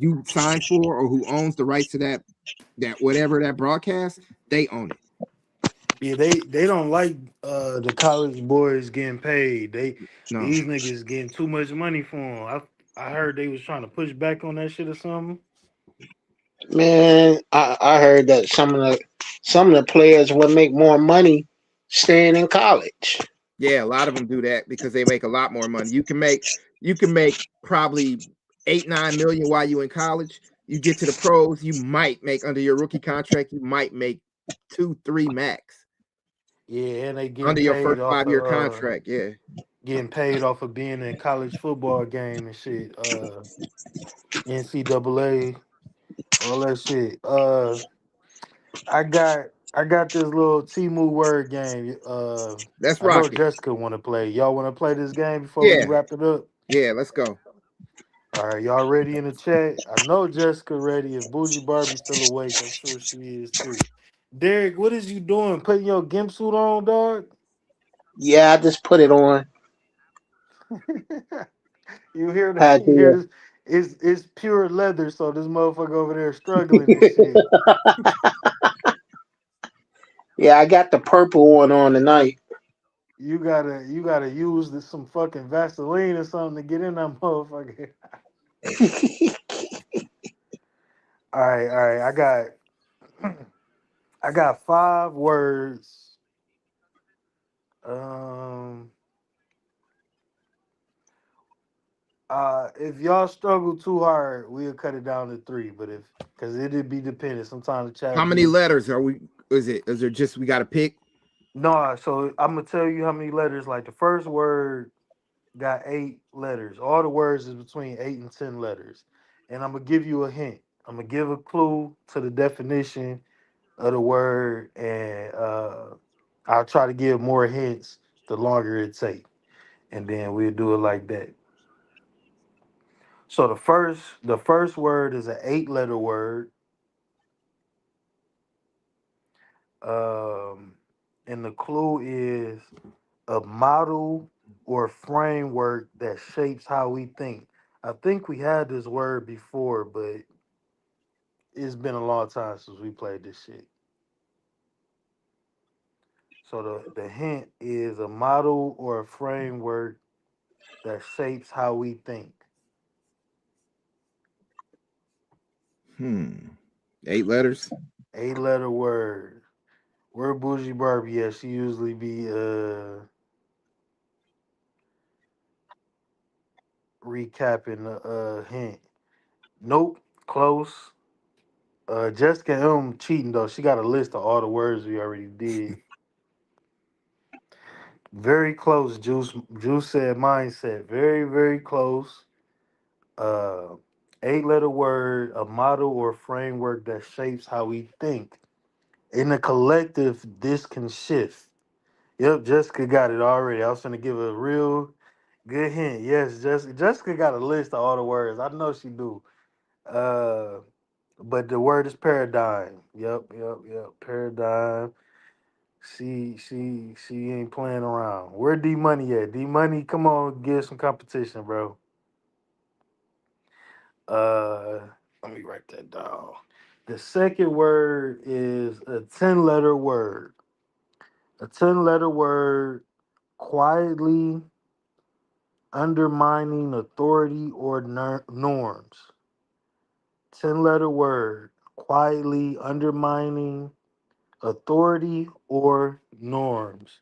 S15: you signed for, or who owns the rights to that whatever that broadcast, they own it.
S7: yeah, they don't like the college boys getting paid.
S15: No,
S7: These niggas getting too much money for them. I heard they was trying to push back on that shit or something.
S1: Man, I heard that some of the players would make more money staying in college.
S15: yeah, a lot of them do that because they make a lot more money. You can make probably 8-9 million while you in college. You get to the pros, you might make, under your rookie contract, you might make 2-3 max
S7: Yeah, and they getting
S15: under your
S7: paid
S15: first
S7: off
S15: 5-year
S7: of
S15: contract. Yeah,
S7: being in college football game and shit. NCAA, all that shit. I got this little Timu word game.
S15: let's
S7: I know
S15: rock it.
S7: Jessica want to play. Y'all want to play this game before we
S15: Yeah,
S7: wrap it up?
S15: yeah, let's go.
S7: All right, y'all ready in the chat? I know Jessica ready. If Bougie Barbie's still awake, I'm sure she is too. Derek, what is you doing? Putting your gimp suit on, dog?
S1: Yeah, I just put it on.
S7: You hear that?
S1: I
S7: You hear
S1: did.
S7: this? It's pure leather, so this motherfucker over there struggling and shit.
S1: Yeah, I got the purple one on tonight.
S7: You gotta use some fucking Vaseline or something to get in that motherfucker. All right. I got 5 words. Um, if y'all struggle too hard, we'll cut it down to 3. But because it'd be dependent. Sometimes the
S15: How
S7: chat
S15: many
S7: be
S15: letters are we? Is there just we got to pick?
S7: no. So I'm gonna tell you how many letters. Like the first word got 8 letters. All the words is between 8 and 10 letters. And I'm gonna give you a hint. I'm gonna give a clue to the definition of the word, and I'll try to give more hints the longer it takes, and then we'll do it like that. So the first word is an 8 letter word, um, and the clue is a model or framework that shapes how we think. I think we had this word before, but it's been a long time since we played this shit. So the hint is a model or a framework that shapes how we think.
S15: 8 letters.
S7: 8 letter word. Where Bougie Barbie? Yeah, she usually be recapping the hint. Nope, close. Jessica M cheating though. She got a list of all the words we already did. Very close, Juice. Juice said mindset. Very, very close. Uh 8 letter word, a model or framework that shapes how we think. In the collective, this can shift. Yep, Jessica got it already. I was gonna give a real good hint. Yes, Jessica got a list of all the words. I know she do. Uh, but the word is paradigm. Yep. Paradigm. She ain't playing around. Where D Money at? D Money, come on, give some competition, bro. Uh, Let me write that down. The second word is a 10 letter word. A 10 letter word, quietly undermining authority or norms. 10 letter word, quietly undermining authority or norms.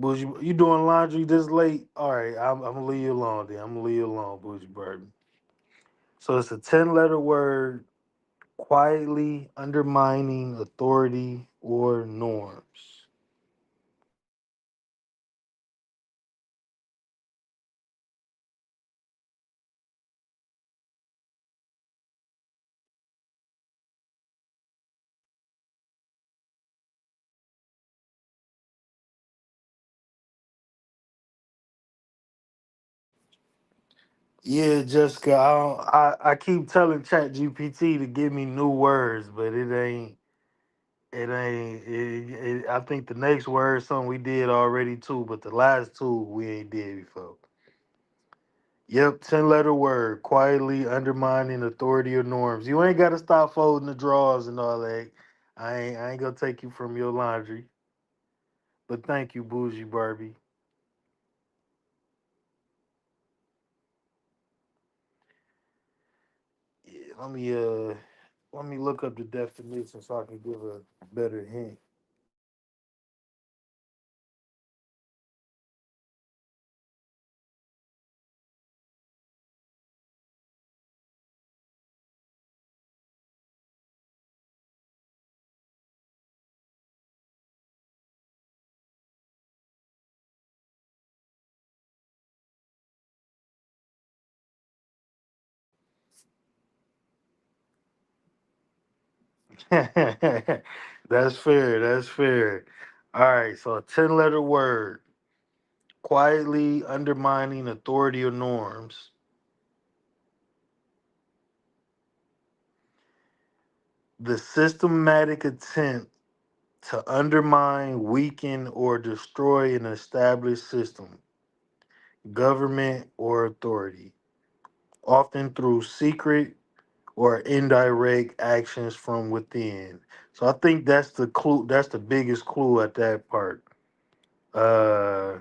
S7: Bougie, you doing laundry this late? All right, I'm gonna leave you alone then. I'm gonna leave you alone, Bougie Burton. So it's a 10-letter word, quietly undermining authority or norms. Yeah, Jessica, I keep telling Chat GPT to give me new words, but I think the next word something we did already too, but the last two we ain't did before. Yep, 10-letter word, quietly undermining authority or norms. You ain't gotta stop folding the drawers and all that. I ain't gonna take you from your laundry. But thank you, Bougie Barbie. Yeah, let me look up the definition so I can give a better hint. That's fair. That's fair. All right, so a 10-letter word, quietly undermining authority or norms. The systematic attempt to undermine, weaken, or destroy an established system, government, or authority, often through secret or indirect actions from within. So I think that's the clue. That's the biggest clue at that part. Uh,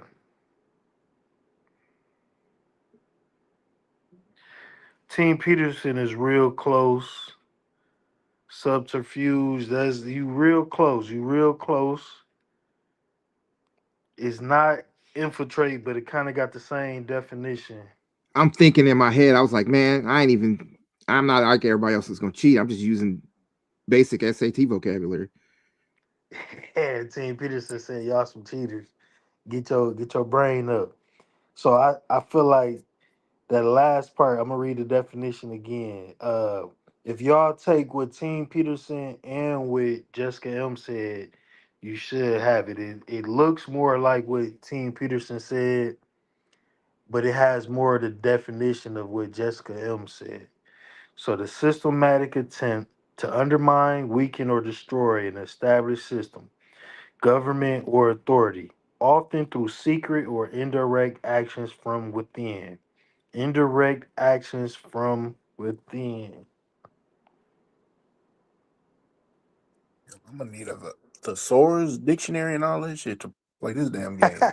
S7: Team Peterson is real close. Subterfuge, that's you real close. You real close. It's not infiltrate, but it kind of got the same definition.
S15: I'm thinking in my head, I was like, man, I'm not like everybody else is gonna cheat. I'm just using basic SAT vocabulary.
S7: Yeah, Team Peterson said y'all some cheaters. Get your brain up. So I feel like that last part, I'm gonna read the definition again. If y'all take what Team Peterson and what Jessica M said, you should have it. It looks more like what Team Peterson said, but it has more of the definition of what Jessica M said. So the systematic attempt to undermine, weaken, or destroy an established system, government, or authority, often through secret or indirect actions from within. Indirect actions from within.
S14: I'm gonna need a thesaurus, dictionary, and all that shit to play this damn game.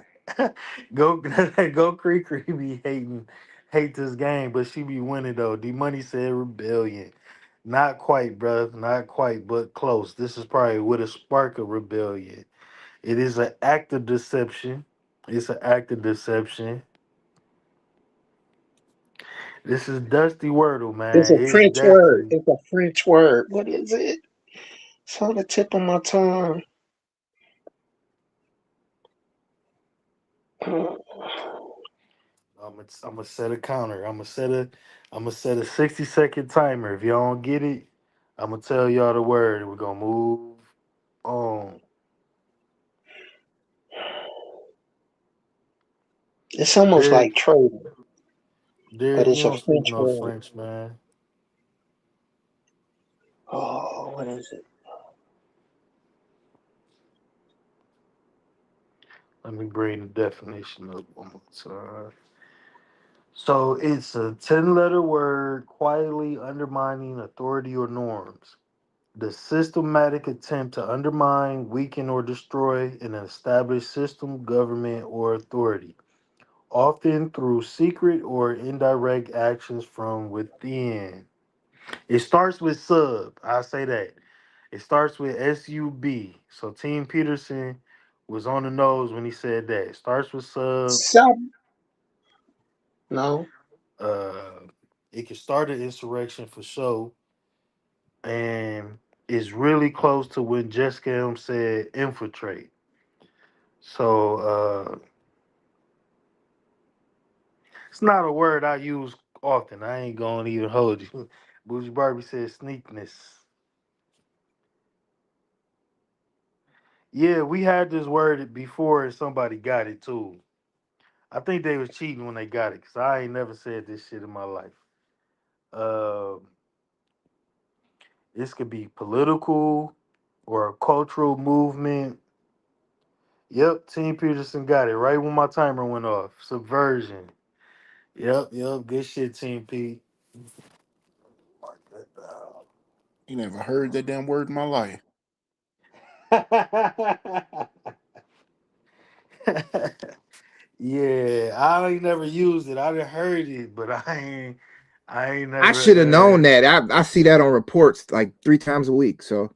S7: Go go Creek be hate this game, but she be winning though. D Money said rebellion. Not quite, bruh. Not quite, but close. This is probably with a spark of rebellion. It is an act of deception. It's an act of deception. This is Dusty Wordle,
S1: It's
S7: man.
S1: a
S7: It's
S1: French word.
S7: definitely
S1: It's a French word. What is it? It's on the tip of my tongue.
S7: I'm gonna set a counter. I'm gonna set a 60-second timer. If y'all don't get it, I'm gonna tell y'all the word and we're gonna move on.
S1: It's almost
S7: Derek,
S1: like trading, but
S7: Derek, you
S1: it's a
S7: don't speak
S1: French
S7: no
S1: word.
S7: French, man.
S1: Oh, what is it?
S7: Let me bring the definition up one more time. So it's a 10-letter word quietly undermining authority or norms. The systematic attempt to undermine, weaken, or destroy an established system, government, or authority, often through secret or indirect actions from within. It starts with sub. I say that. It starts with SUB. So Team Peterson, was on the nose when he said that. It starts with sub.
S1: Sub. No.
S7: Uh, it can start an insurrection for sure, and it's really close to when Jessica M said infiltrate. So it's not a word I use often. I ain't gonna even hold you. Bougie Barbie said sneakness. Yeah, we had this word before and somebody got it too. I think they was cheating when they got it because I ain't never said this shit in my life. Uh, this could be political or a cultural movement. Yep, Team Peterson got it right when my timer went off. Subversion. Yep. Good shit, Team P.
S14: You never heard that damn word in my life.
S7: Yeah, I ain't never used it. I done heard it, but I ain't
S15: I should have known
S7: never.
S15: that. I see that on reports like 3 times a week. So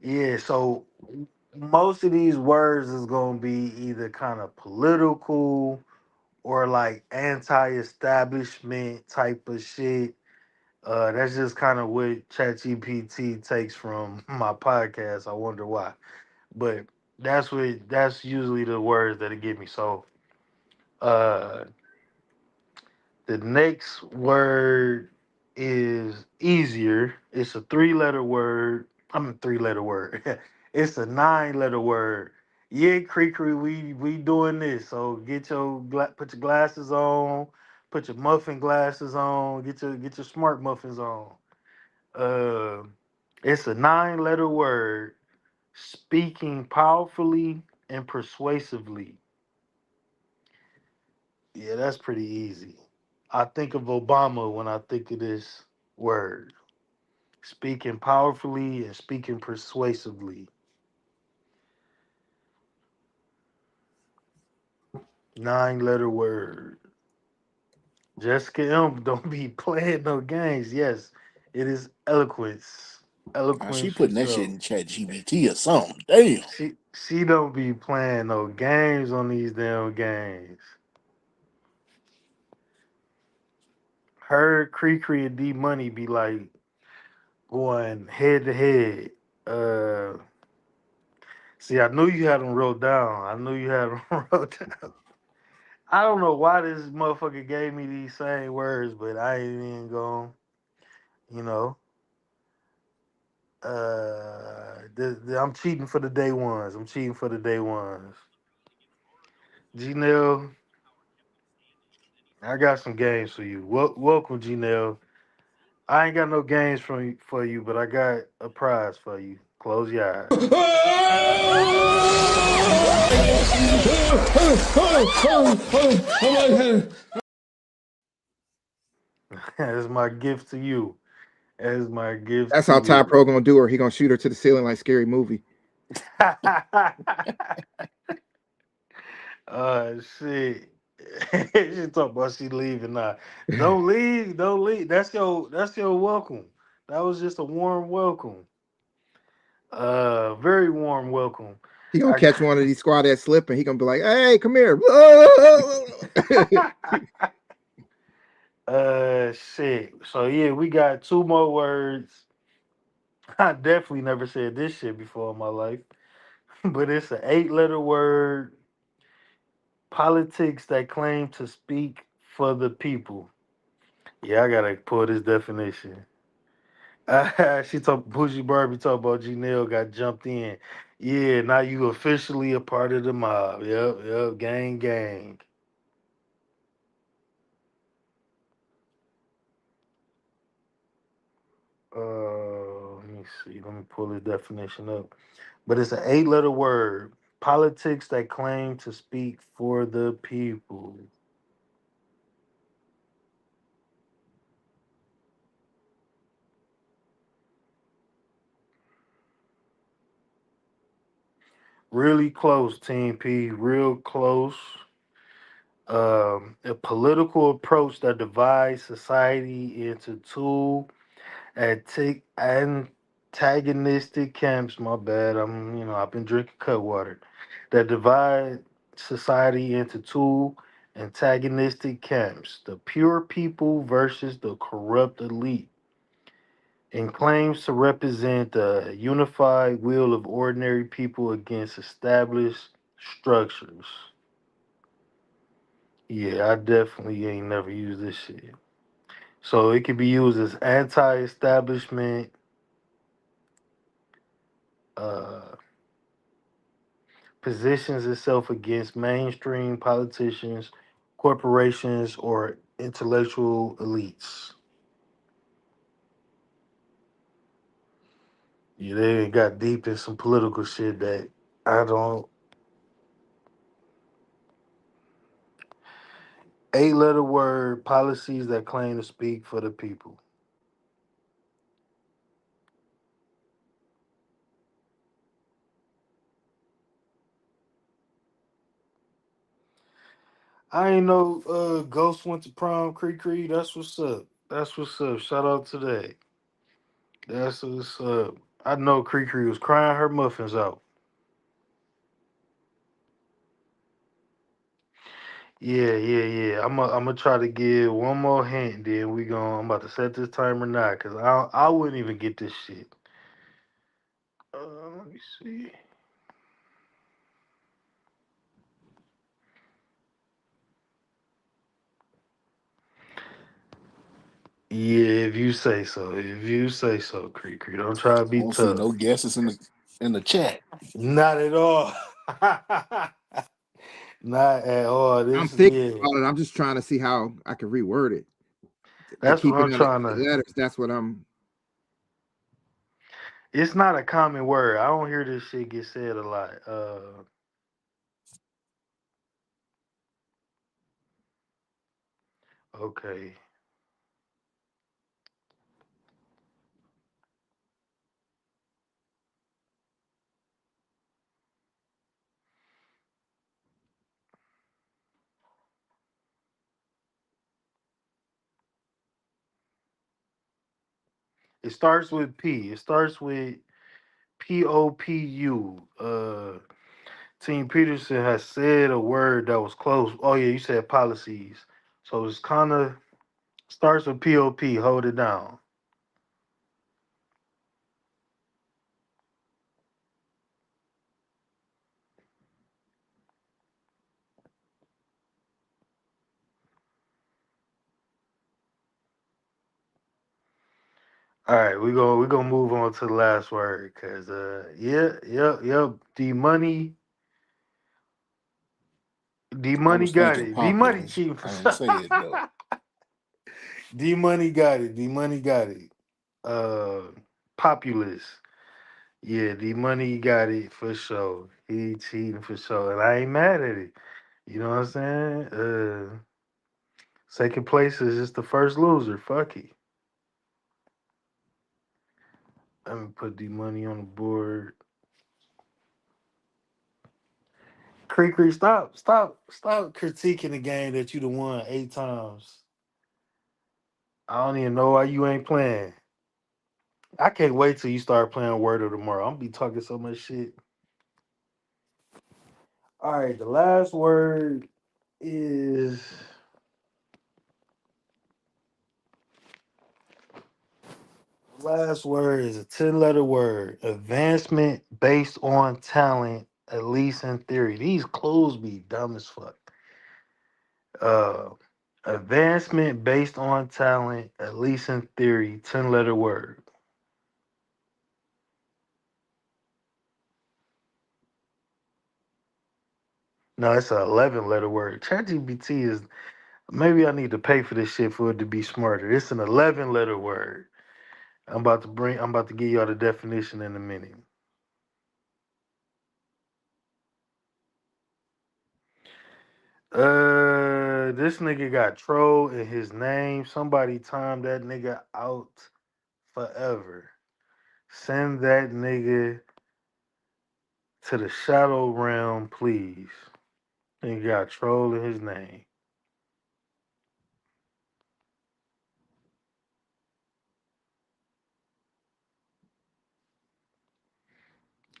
S7: Yeah, so most of these words is gonna be either kind of political or like anti-establishment type of shit. That's just kind of what ChatGPT takes from my podcast. I wonder why, but that's usually the words that it give me. So, uh, the next word is easier. It's a three-letter word. I'm a three-letter word. It's a nine-letter word. Yeah, Creekery, we doing this. So get your put your glasses on, put your muffin glasses on, get your smart muffins on. Uh, it's a nine-letter word. Speaking powerfully and persuasively. Yeah, that's pretty easy. I think of Obama when I think of this word. Speaking powerfully and speaking persuasively. Nine-letter word. Jessica M, don't be playing no games. Yes, it is eloquence.
S14: She
S7: Eloquence for
S14: putting that shit
S7: sure.
S14: in Chat GBT or something. Damn.
S7: She don't be playing no games on these damn games. Her Cree and D Money be like going head to head. Uh See, I knew you had them wrote down. I knew you had them wrote down. I don't know why this motherfucker gave me these same words, but I ain't even going, you know. I'm cheating for the day ones. I'm cheating for the day ones. Janelle, I got some games for you. Welcome, Janelle. I ain't got no games for you, but I got a prize for you. Close your eyes. That's my gift to you. As my gift
S15: that's
S7: to
S15: how Ty
S7: you.
S15: Pro gonna do her. He gonna shoot her to the ceiling like Scary Movie.
S7: Shit. She talk about she leaving now. Don't leave, don't leave. That's your welcome. That was just a warm welcome. Very warm welcome.
S15: He gonna
S7: I
S15: catch one of these squadettes slipping. He gonna be like, "Hey, come here."
S7: shit. So yeah, we got two more words. I definitely never said this shit before in my life. But it's an eight-letter word. Politics that claim to speak for the people. Yeah, I gotta pull this definition. She talked Bougie Barbie talk about Janelle got jumped in. Yeah, now you officially a part of the mob. Yep, gang. Let me see. Let me pull this definition up. But it's an eight-letter word. Politics that claim to speak for the people. Really close, Team P. Real close. A political approach that divides society into two anti- Antagonistic camps, my bad. I've been drinking cut water. That divide society into two antagonistic camps: the pure people versus the corrupt elite, and claims to represent the unified will of ordinary people against established structures. Yeah, I definitely ain't never used this shit. So it can be used as anti-establishment, uh, positions itself against mainstream politicians, corporations, or intellectual elites. Yeah, they got deep in some political shit that I don't. 8 letter word policies that claim to speak for the people. I ain't know Ghost went to prom, Cree. That's what's up. That's what's up. Shout out to that. That's what's up. I know Cree was crying her muffins out. Yeah. I'm gonna try to give one more hint. Then I'm about to set this timer now because I wouldn't even get this shit. Let me see. Yeah, if you say so. If you say so, Cree. Don't try to
S14: I
S7: be
S14: don't see
S7: tough.
S14: no guesses in the chat.
S7: Not at all. Not at all.
S15: I'm
S7: This
S15: thinking
S7: yeah.
S15: about it. I'm just trying to see how I can reword it to
S7: That's what
S15: keep it
S7: I'm
S15: under
S7: trying
S15: 8
S7: to.
S15: letters. That's what I'm.
S7: It's not a common word. I don't hear this shit get said a lot. Okay. It starts with P. It starts with POPU. Team Peterson has said a word that was close. Oh yeah, you said policies. So it's kind of starts with POP. Hold it down. All right, we gonna move on to the last word because yep. D
S14: I
S7: money
S14: was
S7: got
S14: thinking
S7: it. D money
S14: populace.
S7: keep
S14: I didn't say it though.
S7: D money got it. D money got it. Populist. Yeah, D money got it for sure. He cheating for sure, and I ain't mad at it. You know what I'm saying? Second place is just the first loser. Fuck it. Let me put D money on the board. Cree, stop critiquing the game that you done won 8 times. I don't even know why you ain't playing. I can't wait till you start playing Word of tomorrow. I'm gonna be talking so much shit. All right, the last word is a 10 letter word. Advancement based on talent, at least in theory. These clues be dumb as fuck. Uh advancement based on talent, at least in theory, 10 letter word. No, it's a 11 letter word. ChatGPT is maybe I need to pay for this shit for it to be smarter. It's an 11 letter word. I'm about to give y'all the definition in a minute. This nigga got troll in his name. Somebody timed that nigga out forever. Send that nigga to the shadow realm, please. Nigga got troll in his name.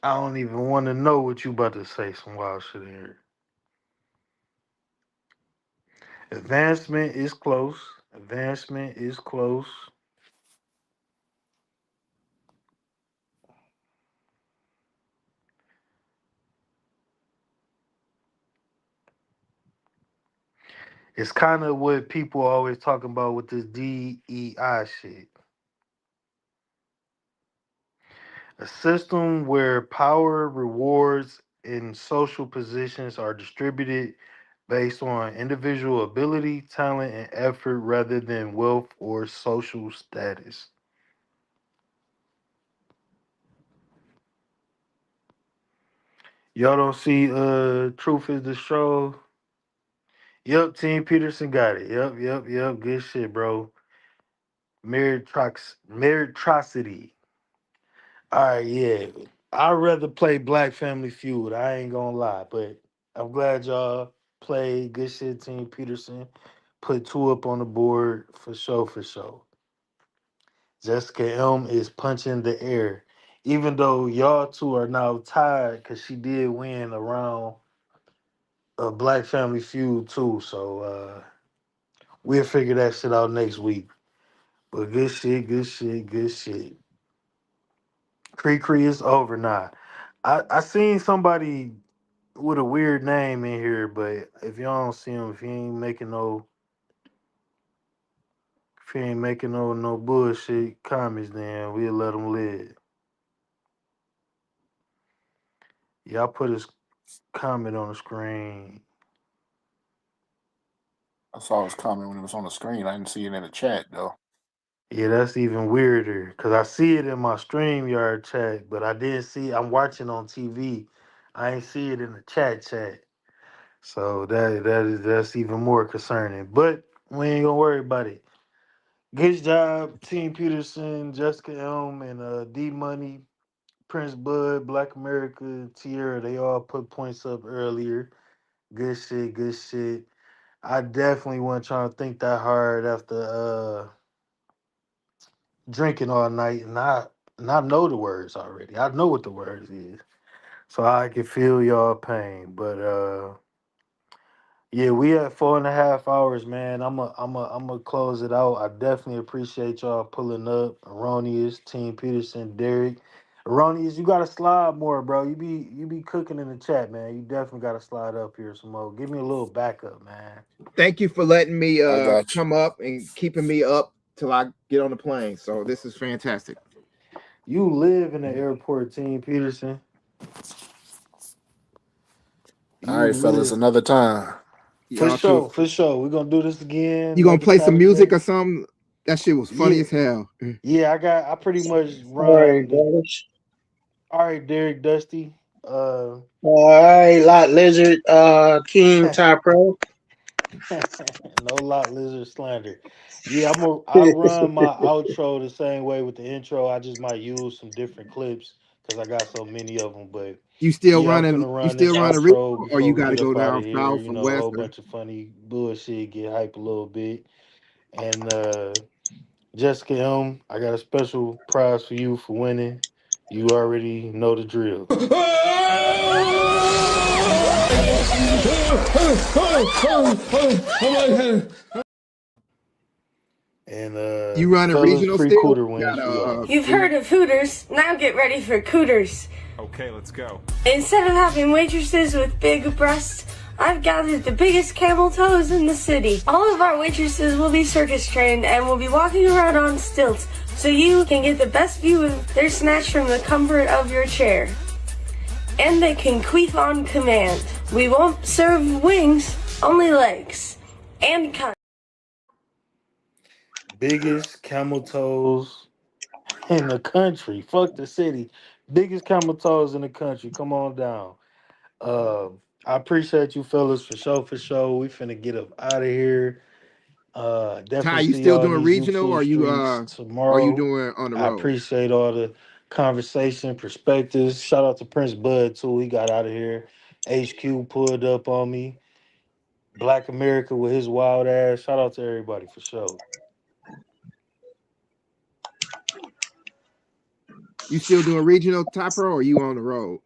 S7: I don't even want to know what you about to say. Some wild shit in here. Advancement is close. Advancement is close. It's kind of what people always talking about with this DEI shit. A system where power, rewards, and social positions are distributed based on individual ability, talent, and effort rather than wealth or social status. Y'all don't see Truth is the Show. Yep, Team Peterson got it. Yep. Good shit, bro. Meritocracy. All right, yeah. I'd rather play Black Family Feud. I ain't gonna lie, but I'm glad y'all played. Good shit, Team Peterson. Put two up on the board for sure, for sure. Jessica M is punching the air. Even though y'all two are now tied because she did win around a Black Family Feud too. So we'll figure that shit out next week. But good shit. Cree is over now. I seen somebody with a weird name in here, but if y'all don't see him, if he ain't making no bullshit comments, then we'll let him live. Y'all put his comment on the screen.
S14: I saw his comment when it was on the screen. I didn't see it in the chat though.
S7: Yeah, that's even weirder because I see it in my StreamYard chat, but I didn't see. I'm watching on TV. I ain't see it in the chat. So that's even more concerning. But we ain't gonna worry about it. Good job, Team Peterson, Jessica Elm, and D Money, Prince Bud, Black America, Tierra. They all put points up earlier. Good shit. I definitely wasn't trying to think that hard after drinking all night, and I know the words already. I know what the words is, so I can feel y'all pain. But yeah, we at 4.5 hours, man. I'm a close it out. I definitely appreciate y'all pulling up. Erroneous, Team Peterson, Derek. Erroneous, you gotta slide more, bro. You be cooking in the chat, man. You definitely gotta slide up here some more. Give me a little backup, man.
S15: Thank you for letting me
S14: I got you.
S15: come up and keeping me up till I get on the plane. So this is fantastic.
S7: You live in the airport, Team Peterson.
S14: All
S7: You
S14: right, fellas,
S7: live
S14: another time.
S7: for
S15: Y'all too.
S7: sure, for sure. We're gonna do this again
S15: You gonna
S7: another
S15: play some music
S7: Saturday.
S15: or something? That shit was funny
S7: Yeah,
S15: as hell.
S7: yeah. I pretty much
S1: All right,
S7: run the.
S1: guys.
S7: All right, Derek, Dusty. Uh,
S1: All right, Lot Lizard, King, Ty Pro.
S7: no lot lizard slander. Yeah, I run my outro the same way with the intro. I just might use some different clips because I got so many of them. But
S15: You still
S7: yeah, I'm
S15: running?
S7: finna
S15: You
S7: run
S15: still
S7: this
S15: running regional,
S7: outro
S15: or
S7: before
S15: you
S7: we
S15: got to
S7: get
S15: go
S7: up out of
S15: down
S7: here.
S15: south
S7: You
S15: or
S7: know, a
S15: west?
S7: whole
S15: Or...
S7: bunch of funny bullshit, get hype a little bit. And Jessica M, I got a special prize for you for winning. You already know the drill. And
S15: You running
S7: fellas,
S15: regional still?
S7: pre-cooter
S15: You
S7: wins
S15: got
S7: for y'all.
S27: You've heard of Hooters, now get ready for Cooters.
S2: Okay, let's go.
S27: Instead of having waitresses with big breasts, I've gathered the biggest camel toes in the city. All of our waitresses will be circus trained and will be walking around on stilts so you can get the best view of their snatch from the comfort of your chair. And they can queef on command. We won't serve wings, only legs. And cut.
S7: Biggest camel toes in the country. Fuck the city. Biggest camel toes in the country. Come on down. Uh, I appreciate you fellas for sure, for sure. We finna get up out of here.
S15: Ty,
S7: Definitely
S15: you
S7: see
S15: still
S7: y'all in
S15: doing
S7: these
S15: regional,
S7: YouTube
S15: or
S7: streets
S15: you
S7: tomorrow.
S15: doing on the
S7: I
S15: road?
S7: appreciate all the conversation, perspectives. Shout out to Prince Bud too. He got out of here. HQ pulled up on me. Black America with his wild ass. Shout out to everybody for sure.
S15: You still doing regional top pro, or you on the road?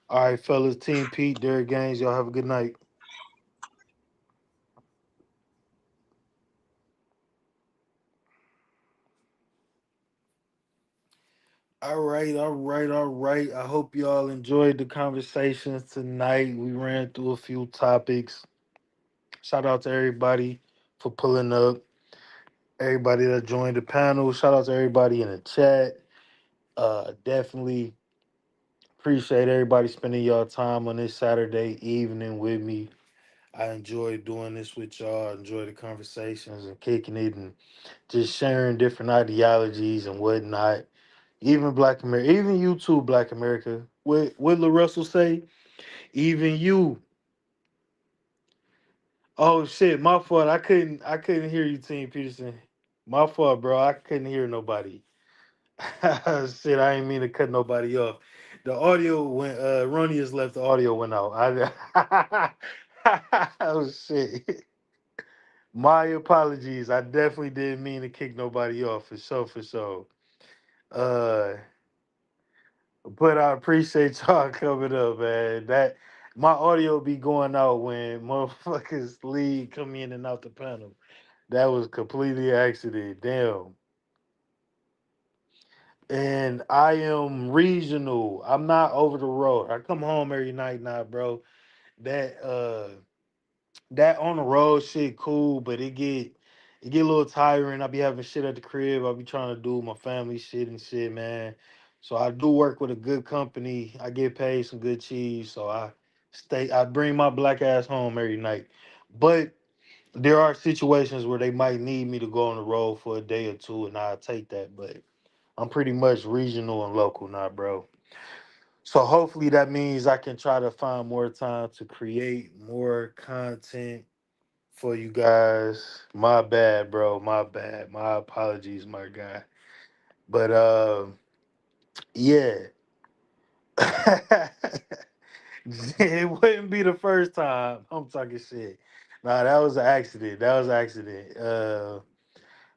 S7: All right, fellas, Team Pete, Derek Gaines, y'all have a good night. All right, all right, all right. I hope y'all enjoyed the conversations tonight. We ran through a few topics. Shout out to everybody for pulling up. Everybody that joined the panel. Shout out to everybody in the chat. Definitely appreciate everybody spending y'all time on this Saturday evening with me. I enjoy doing this with y'all. I enjoy the conversations and kicking it and just sharing different ideologies and whatnot. Even Black America, even you too, Black America. What La Russell say? Even you. Oh shit, my fault. I couldn't hear you, Team Peterson. My fault, bro. I couldn't hear nobody. Shit, I ain't mean to cut nobody off. The audio went Ronius left, the audio went out. Oh shit. My apologies. I definitely didn't mean to kick nobody off for sure, for sure. Uh but I appreciate y'all coming up, man. That my audio be going out when motherfuckers leave, come in and out the panel. That was completely accident. Damn. And I am regional. I'm not over the road. I come home every night now, bro. That that on the road shit cool, but it get a little tiring. I be having shit at the crib. I be trying to do my family shit and shit, man. So I do work with a good company. I get paid some good cheese. So I bring my black ass home every night. But there are situations where they might need me to go on the road for a day or two, and I'll take that. But I'm pretty much regional and local now, bro. So hopefully that means I can try to find more time to create more content for you guys. My bad, bro. My bad. My apologies, my guy. But yeah. It wouldn't be the first time I'm talking shit. Nah, that was an accident. That was an accident.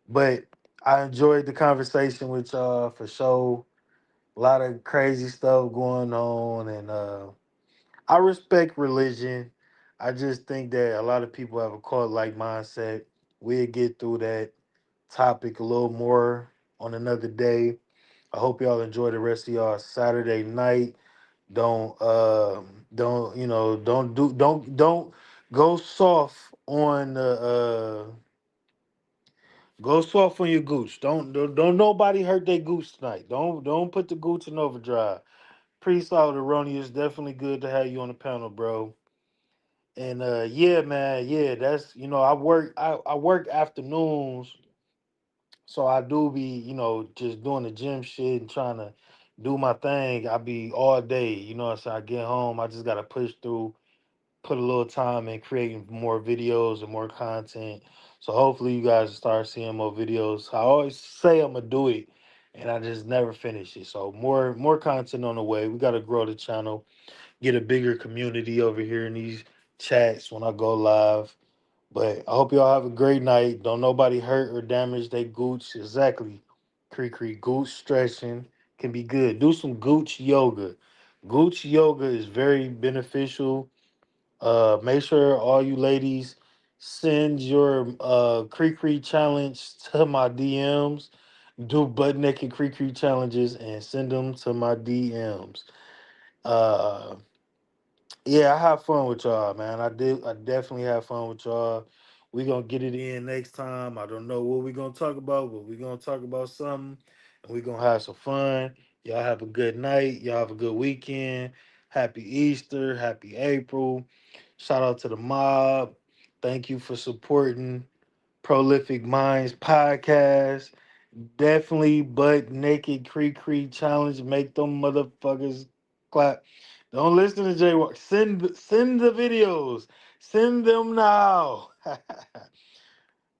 S7: But I enjoyed the conversation with y'all for sure. A lot of crazy stuff going on, and I respect religion. I just think that a lot of people have a cult like mindset. We'll get through that topic a little more on another day. I hope y'all enjoy the rest of y'all Saturday night. Don't don't go soft on the go soft on your gooch. Don't nobody hurt their gooch tonight. Don't put the gooch in overdrive. Pretty solid, Erroneous. Definitely good to have you on the panel, bro. And yeah, man, yeah, that's I work afternoons, so I do be, just doing the gym shit and trying to do my thing. I be all day, so I get home, I just gotta push through, put a little time in creating more videos and more content. So hopefully you guys start seeing more videos. I always say I'm gonna do it and I just never finish it. So more content on the way. We gotta grow the channel, get a bigger community over here in these chats when I go live. But I hope y'all have a great night. Don't nobody hurt or damage they gooch. Exactly. Cree gooch stretching can be good. Do some gooch yoga. Gooch yoga is very beneficial. Make sure all you ladies send your Cree challenge to my DMs. Do butt naked Cree challenges and send them to my DMs. Uh yeah, I have fun with y'all, man. I did. I definitely have fun with y'all. We gonna get it in next time. I don't know what we gonna talk about, but we gonna talk about something, and we gonna have some fun. Y'all have a good night. Y'all have a good weekend. Happy Easter. Happy April. Shout out to the mob. Thank you for supporting Prolific Minds podcast. Definitely butt naked Cree challenge. Make them motherfuckers clap. Don't listen to Jay Walk. Send the videos. Send them now.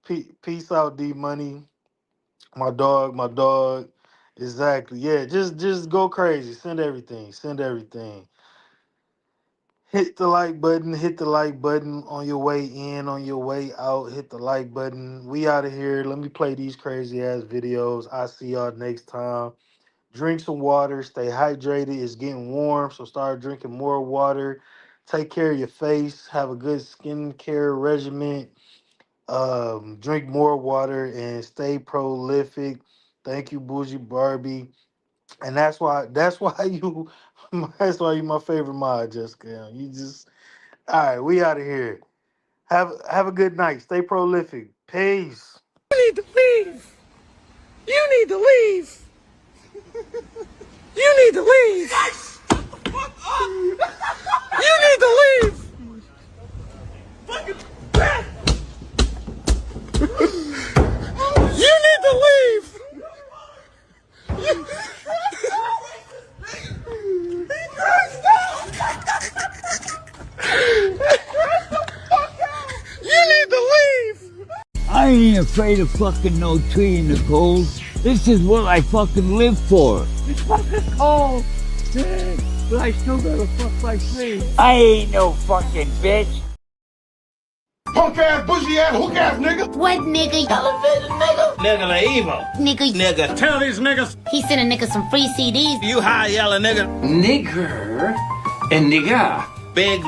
S7: Peace out, D Money. My dog, my dog. Exactly. Yeah, just go crazy. Send everything. Send everything. Hit the like button. Hit the like button on your way in, on your way out. Hit the like button. We out of here. Let me play these crazy ass videos. I'll see y'all next time. Drink some water. Stay hydrated. It's getting warm, so start drinking more water. Take care of your face. Have a good skincare regimen. Drink more water and stay prolific. Thank you, Bougie Barbie. And that's why you you my favorite mod, Jessica. You just all right. We out of here. Have a good night. Stay prolific. Peace.
S12: You need to leave. You need to leave. You need to leave. You need to leave. You need to leave. You need to leave.
S28: I ain't afraid of fucking no tree in the cold. This is what I fucking live for. It's fucking cold, man, but I still gotta fuck my tree. I ain't no fucking bitch.
S5: Punk ass, bushy ass, hook ass nigga.
S13: What nigga?
S5: Elevated nigga.
S13: Nigga the evil. Nigga.
S5: Tell these niggas.
S13: He sending niggas some free CDs.
S5: You high yelling nigga.
S28: Nigger and nigga.
S5: Big.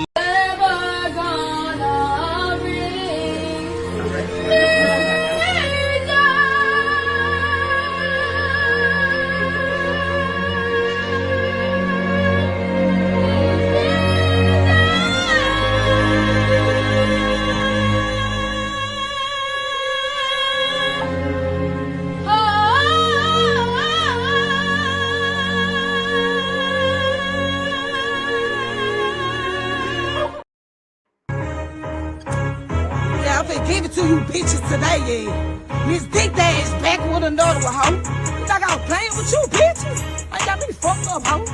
S12: Yeah, I'm finna give it to you bitches today, yeah. Miss Dick Day is back with another one, ho. You think I was playing with you, bitches? I got me fucked up, ho.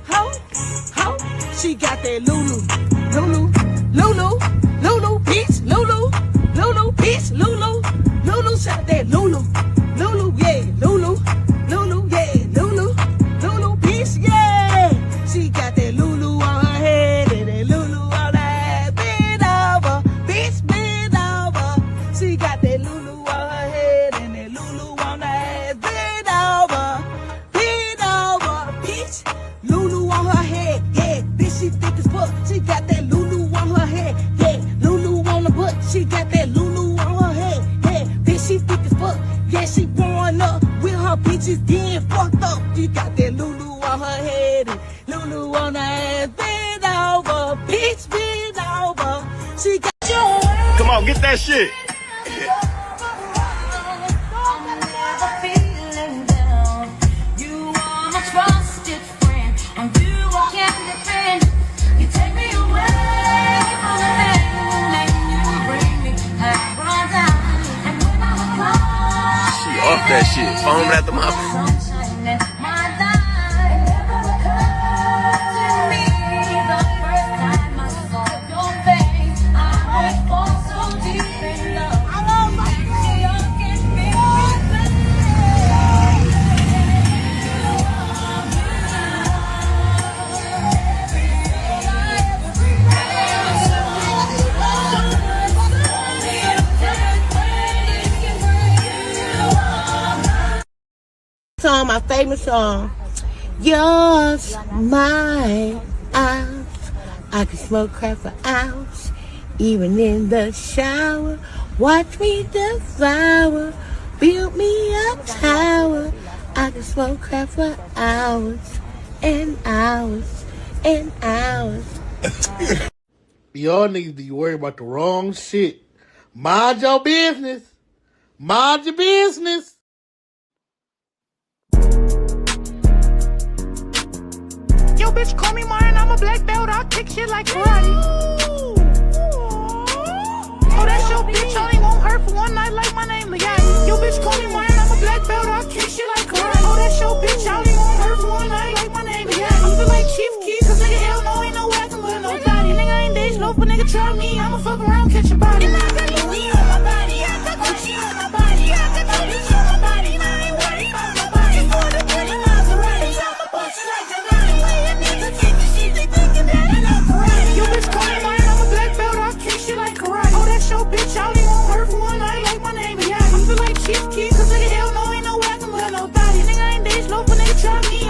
S12: Ho. She got that Lulu, bitch, Lulu, bitch, Lulu, shot that Lulu, yeah, Lulu, yeah, Lulu, bitch, yeah. She got that Lulu on her head and that Lulu on that bend over, bitch, bend over. She got that Lulu on her head and that Lulu on that bend over, bitch, Lulu on her head, yeah, bitch, she thick as fuck. She got that Lulu on her head, yeah, Lulu on the butt. She got that Lulu on her head, yeah, bitch, she thick as fuck. Yeah, she growing up with her bitches getting fucked up. She got that Lulu on her head and Lulu on her ass. Bend over, bitch, bend over. She got your
S5: Come on, get that shit.
S12: You are my trusted friend, and you are candy friend. You take me away from the pain, and you bring me down. And when I'm alone,
S5: She off that shit. Foaming at the mouth.
S12: sunshine in my life. It never occurred to me the first time I saw your face. I was fall so deep in love. I love my girl. You can be song, my favorite song. Yours, my eyes. I can smoke crack for hours, even in the shower. Watch me devour, build me a tower. I can smoke crack for hours and hours and hours.
S5: Y'all niggas be worried about the wrong shit. Mind your business. Mind your business.
S12: Yo, bitch, call me Martin. I'm a black belt. I'll kick shit like karate. Oh, that's your bitch. Only won't hurt for one night like my name, Leotti. Yo, bitch, call me Martin. I'm a black belt. I'll kick shit like karate. Oh, that's your bitch. Only won't hurt for one night like my name, Leotti. I feel like Chief Keef, cause nigga, hell no, ain't no way I can put nobody. Nigga, I ain't days low, but nigga, try me. I'ma fuck around, catch a body. And I got Louis on my body. I got Gucci on my body. I got Gucci on my body. And I ain't worried about nobody. Just for the pretty Maserati. I'm a boss like a yo, bitch, call me Martin, I'm a black belt, I'll kick shit like karate. Oh, that's your bitch, I only won't hurt for one night like my name, yeah. I feel like Chief Keef, cause nigga, hell no, ain't no way I can put nobody. Nigga, I ain't days low, but nigga, try me.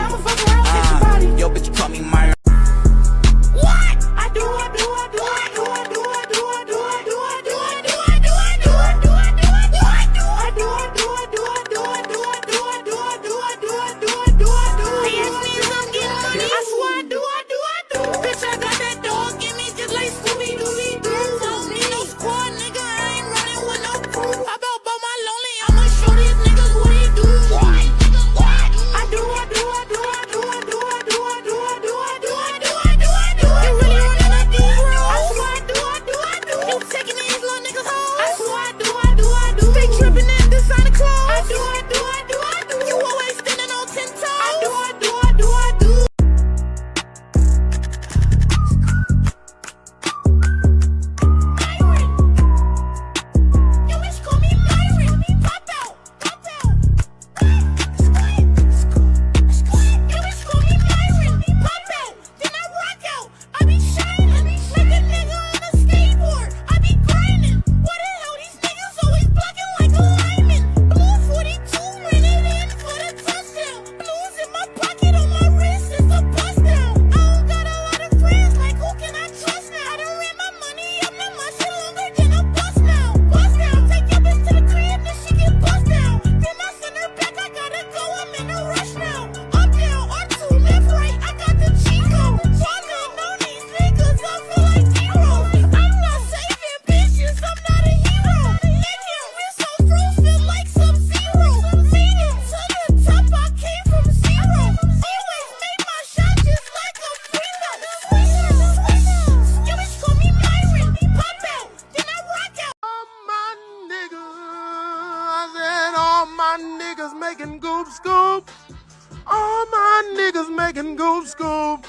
S2: making Goop Scoop.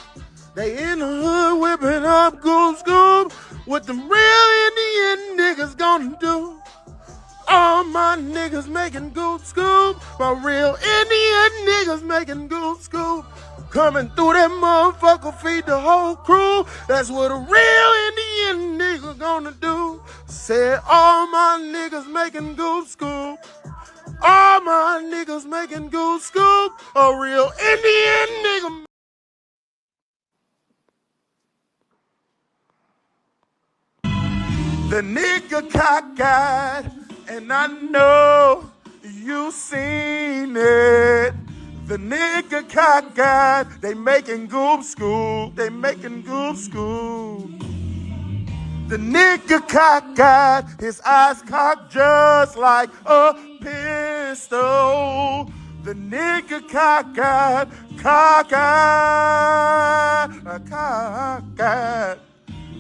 S2: They in the hood whipping up Goop Scoop. What the real Indian niggas gonna do? All my niggas making Goop Scoop. My real Indian niggas making Goop Scoop. Coming through that motherfucker, feed the whole crew. That's what a real Indian nigga gonna do. Said all my niggas making Goop Scoop. All my niggas making Goop Scoop. A real Indian nigga. The nigga cockeyed, and I know you seen it. The nigga cockeyed, they making Goop Scoop, they making Goop Scoop. The nigga cockeyed, his eyes cocked just like a pistol. The nigga cockeyed, cockeyed.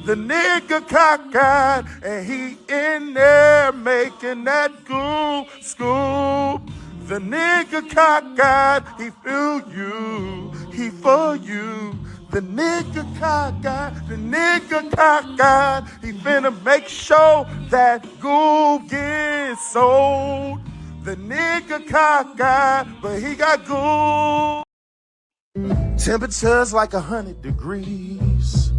S2: The nigga cockeyed, and he in there making that Goop Scoop. The nigga cockeyed, he feel you, he for you. The nigga cockeyed, he finna make sure that Goop gets sold. The nigga cockeyed, but he got Goop. Temperatures like 100 degrees.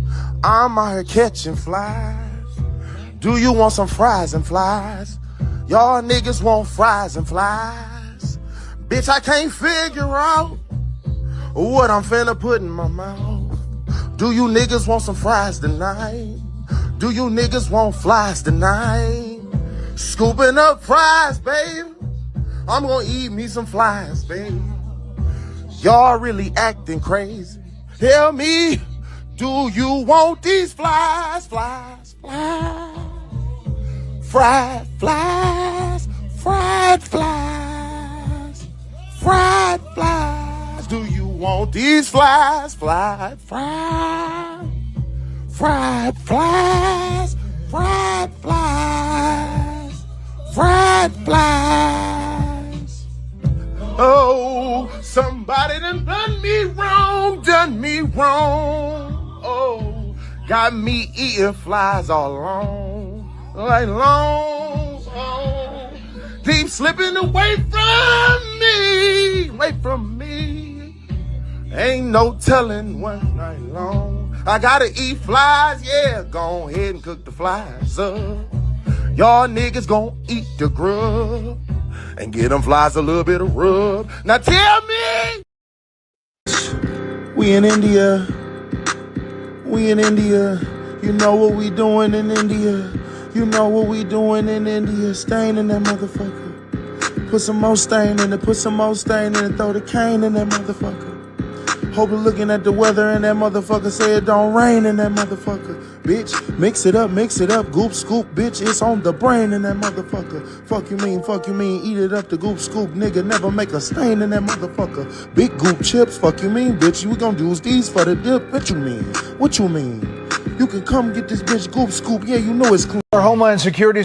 S2: I'm out here catching flies. Do you want some fries and flies? Y'all niggas want fries and flies. Bitch, I can't figure out what I'm finna put in my mouth. Do you niggas want some fries tonight? Do you niggas want flies tonight? Scooping up fries, baby. I'm gonna eat me some flies, baby. Y'all really acting crazy. Tell me, do you want these flies, flies, flies? Fried flies, fried flies, fried flies. Do you want these flies, fried, fried, fried flies, fried flies, fried flies? Oh, somebody done me wrong, done me wrong. Oh, got me eating flies all along, like long. Oh, deep slipping away from me, away from me. Ain't no telling one night long. I gotta eat flies, yeah. Go ahead and cook the flies up. Y'all niggas gon' eat the grub and get them flies a little bit of rub. Now tell me, we in India. We in India, you know what we doing in India. You know what we doing in India. Stain in that motherfucker. Put some more stain in it, put some more stain in it. Throw the cane in that motherfucker. Hope you're looking at the weather in that motherfucker. Say it don't rain in that motherfucker. Bitch, mix it up, Goop Scoop, bitch, it's on the brain in that motherfucker. Fuck you mean, eat it up the Goop Scoop, nigga, never make a stain in that motherfucker. Big Goop chips, fuck you mean, bitch, we gon' use these for the dip. What you mean? You can come get this bitch Goop Scoop, yeah, you know it's clean.
S3: Our Homeland Security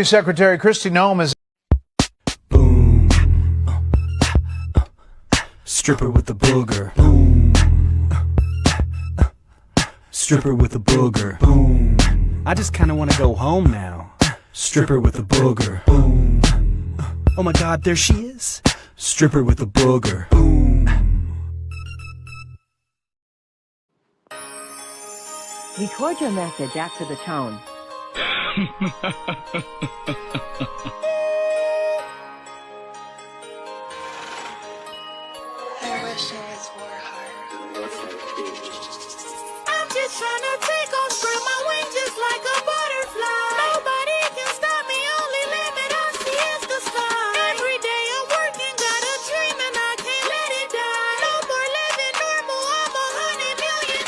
S3: Secretary Kristi Noem is
S4: stripper with the booger. Boom. Stripper with a booger. Boom. I just kinda wanna go home now. Stripper with a booger. Boom. Oh my god, there she is. Stripper with a booger. Boom.
S17: Record your message after the tone.
S12: I'm just trying to take on, spread my wings just like a butterfly. Nobody can stop me, only limit I see is the sky. Every day I'm working, got a dream and I can't let it die. No more living normal, I'm $100 million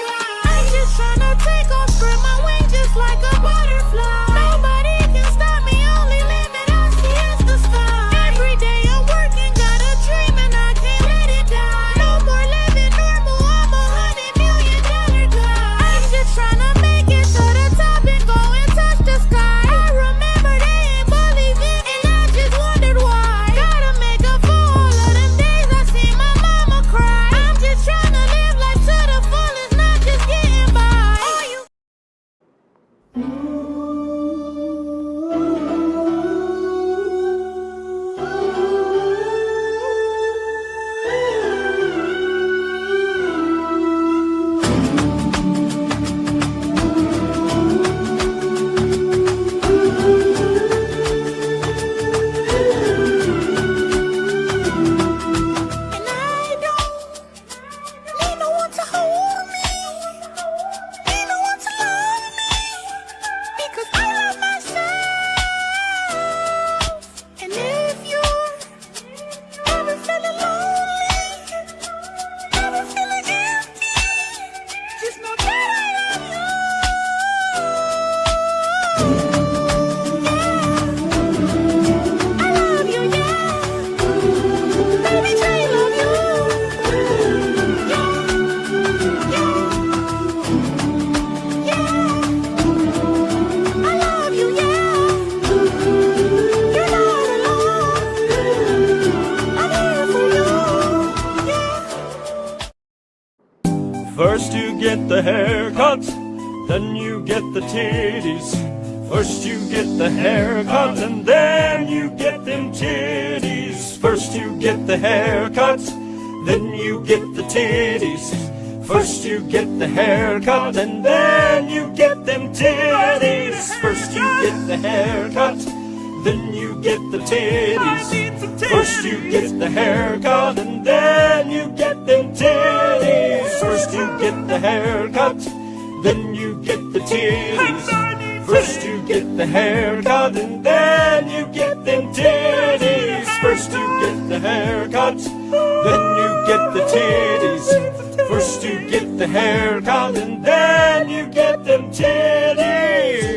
S12: drive. I'm just trying to take on, spread my wings just like a butterfly. Nobody can stop me, only limit I see is the sky. Every day I'm working, got a dream and I can't let it die. No more living normal, I'm $100 million guy. I'm
S6: get the haircut, then you get the titties. First you get the haircut, and then you get them titties. First you get the haircut, then you get the titties. First you get the haircut, and then you get them titties. First you get the haircut, then you get the titties. First you get the haircut, and then you get them titties. First you get the haircut, then you get the titties. First you get the haircut, and then you get them titties. First you get the haircut, then you get the titties. First you get the haircut, and then you get them titties.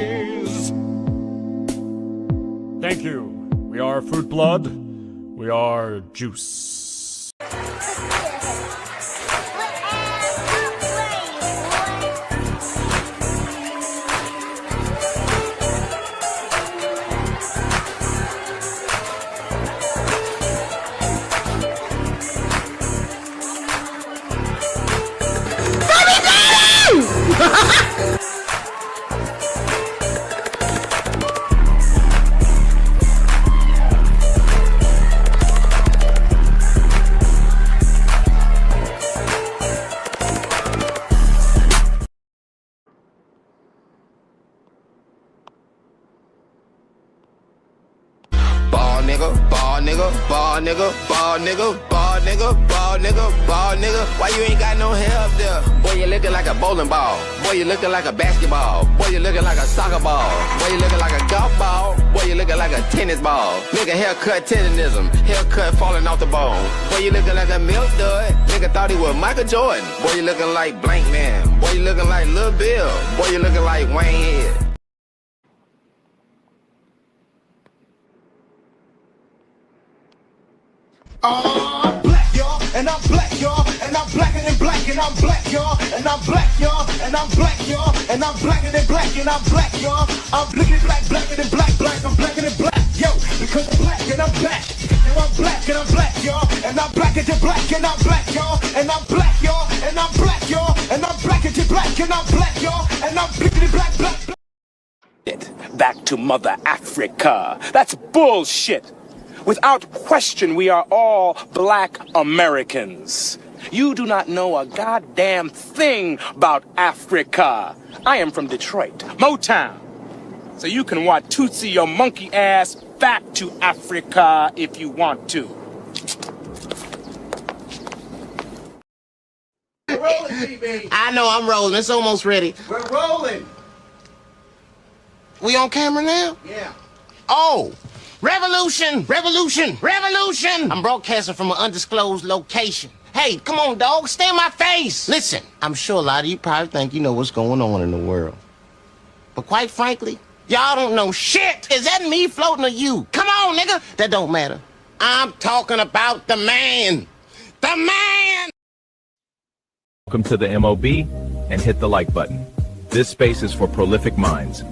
S6: Thank you. We are Fruit Blood. We are Juice.
S20: Ball nigga, ball nigga, ball nigga, ball nigga, ball nigga. Why you ain't got no hair up there? Boy, you looking like a bowling ball. Boy, you looking like a basketball. Boy, you looking like a soccer ball. Boy, you looking like a golf ball. Boy, you looking like a tennis ball. Nigga, haircut tendenism. Haircut falling off the bone. Boy, you looking like a milk dud. Nigga thought he was Michael Jordan. Boy, you looking like Blank Man. Boy, you looking like Lil Bill. Boy, you looking like Wayne Head.
S5: I'm black, y'all, and I'm black, y'all, and I'm blacker than black, and I'm black, y'all, and I'm black, y'all, and I'm black, y'all, and I'm blacker than black, and I'm black, y'all. I'm blickety black, blacker than black, black, I'm blacker than black, yo, because I'm black and I'm back. And I'm black and I'm black, y'all, and I'm blacker than black, and I'm black, y'all, and I'm black, y'all, and I'm black, y'all, and I'm blacker than black, and I'm black, y'all, and I'm blickety black, black.
S18: Back to Mother Africa. That's bullshit. Without question, we are all black Americans. You do not know a goddamn thing about Africa. I am from Detroit, Motown. So you can want Tootsie your monkey ass back to Africa if you want to.
S9: We're rolling, baby. I know I'm rolling. It's almost ready.
S5: We're rolling.
S9: We on camera now?
S5: Yeah.
S9: Oh, revolution, revolution, revolution. I'm broadcasting from an undisclosed location. Hey, come on, dog. Stay in my face. Listen, I'm sure a lot of you probably think you know what's going on in the world. But quite frankly, y'all don't know shit. Is that me floating or you? Come on, nigga. That don't matter. I'm talking about the man. The man!
S19: Welcome to the MOB and hit the like button. This space is for prolific minds.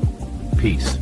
S19: Peace.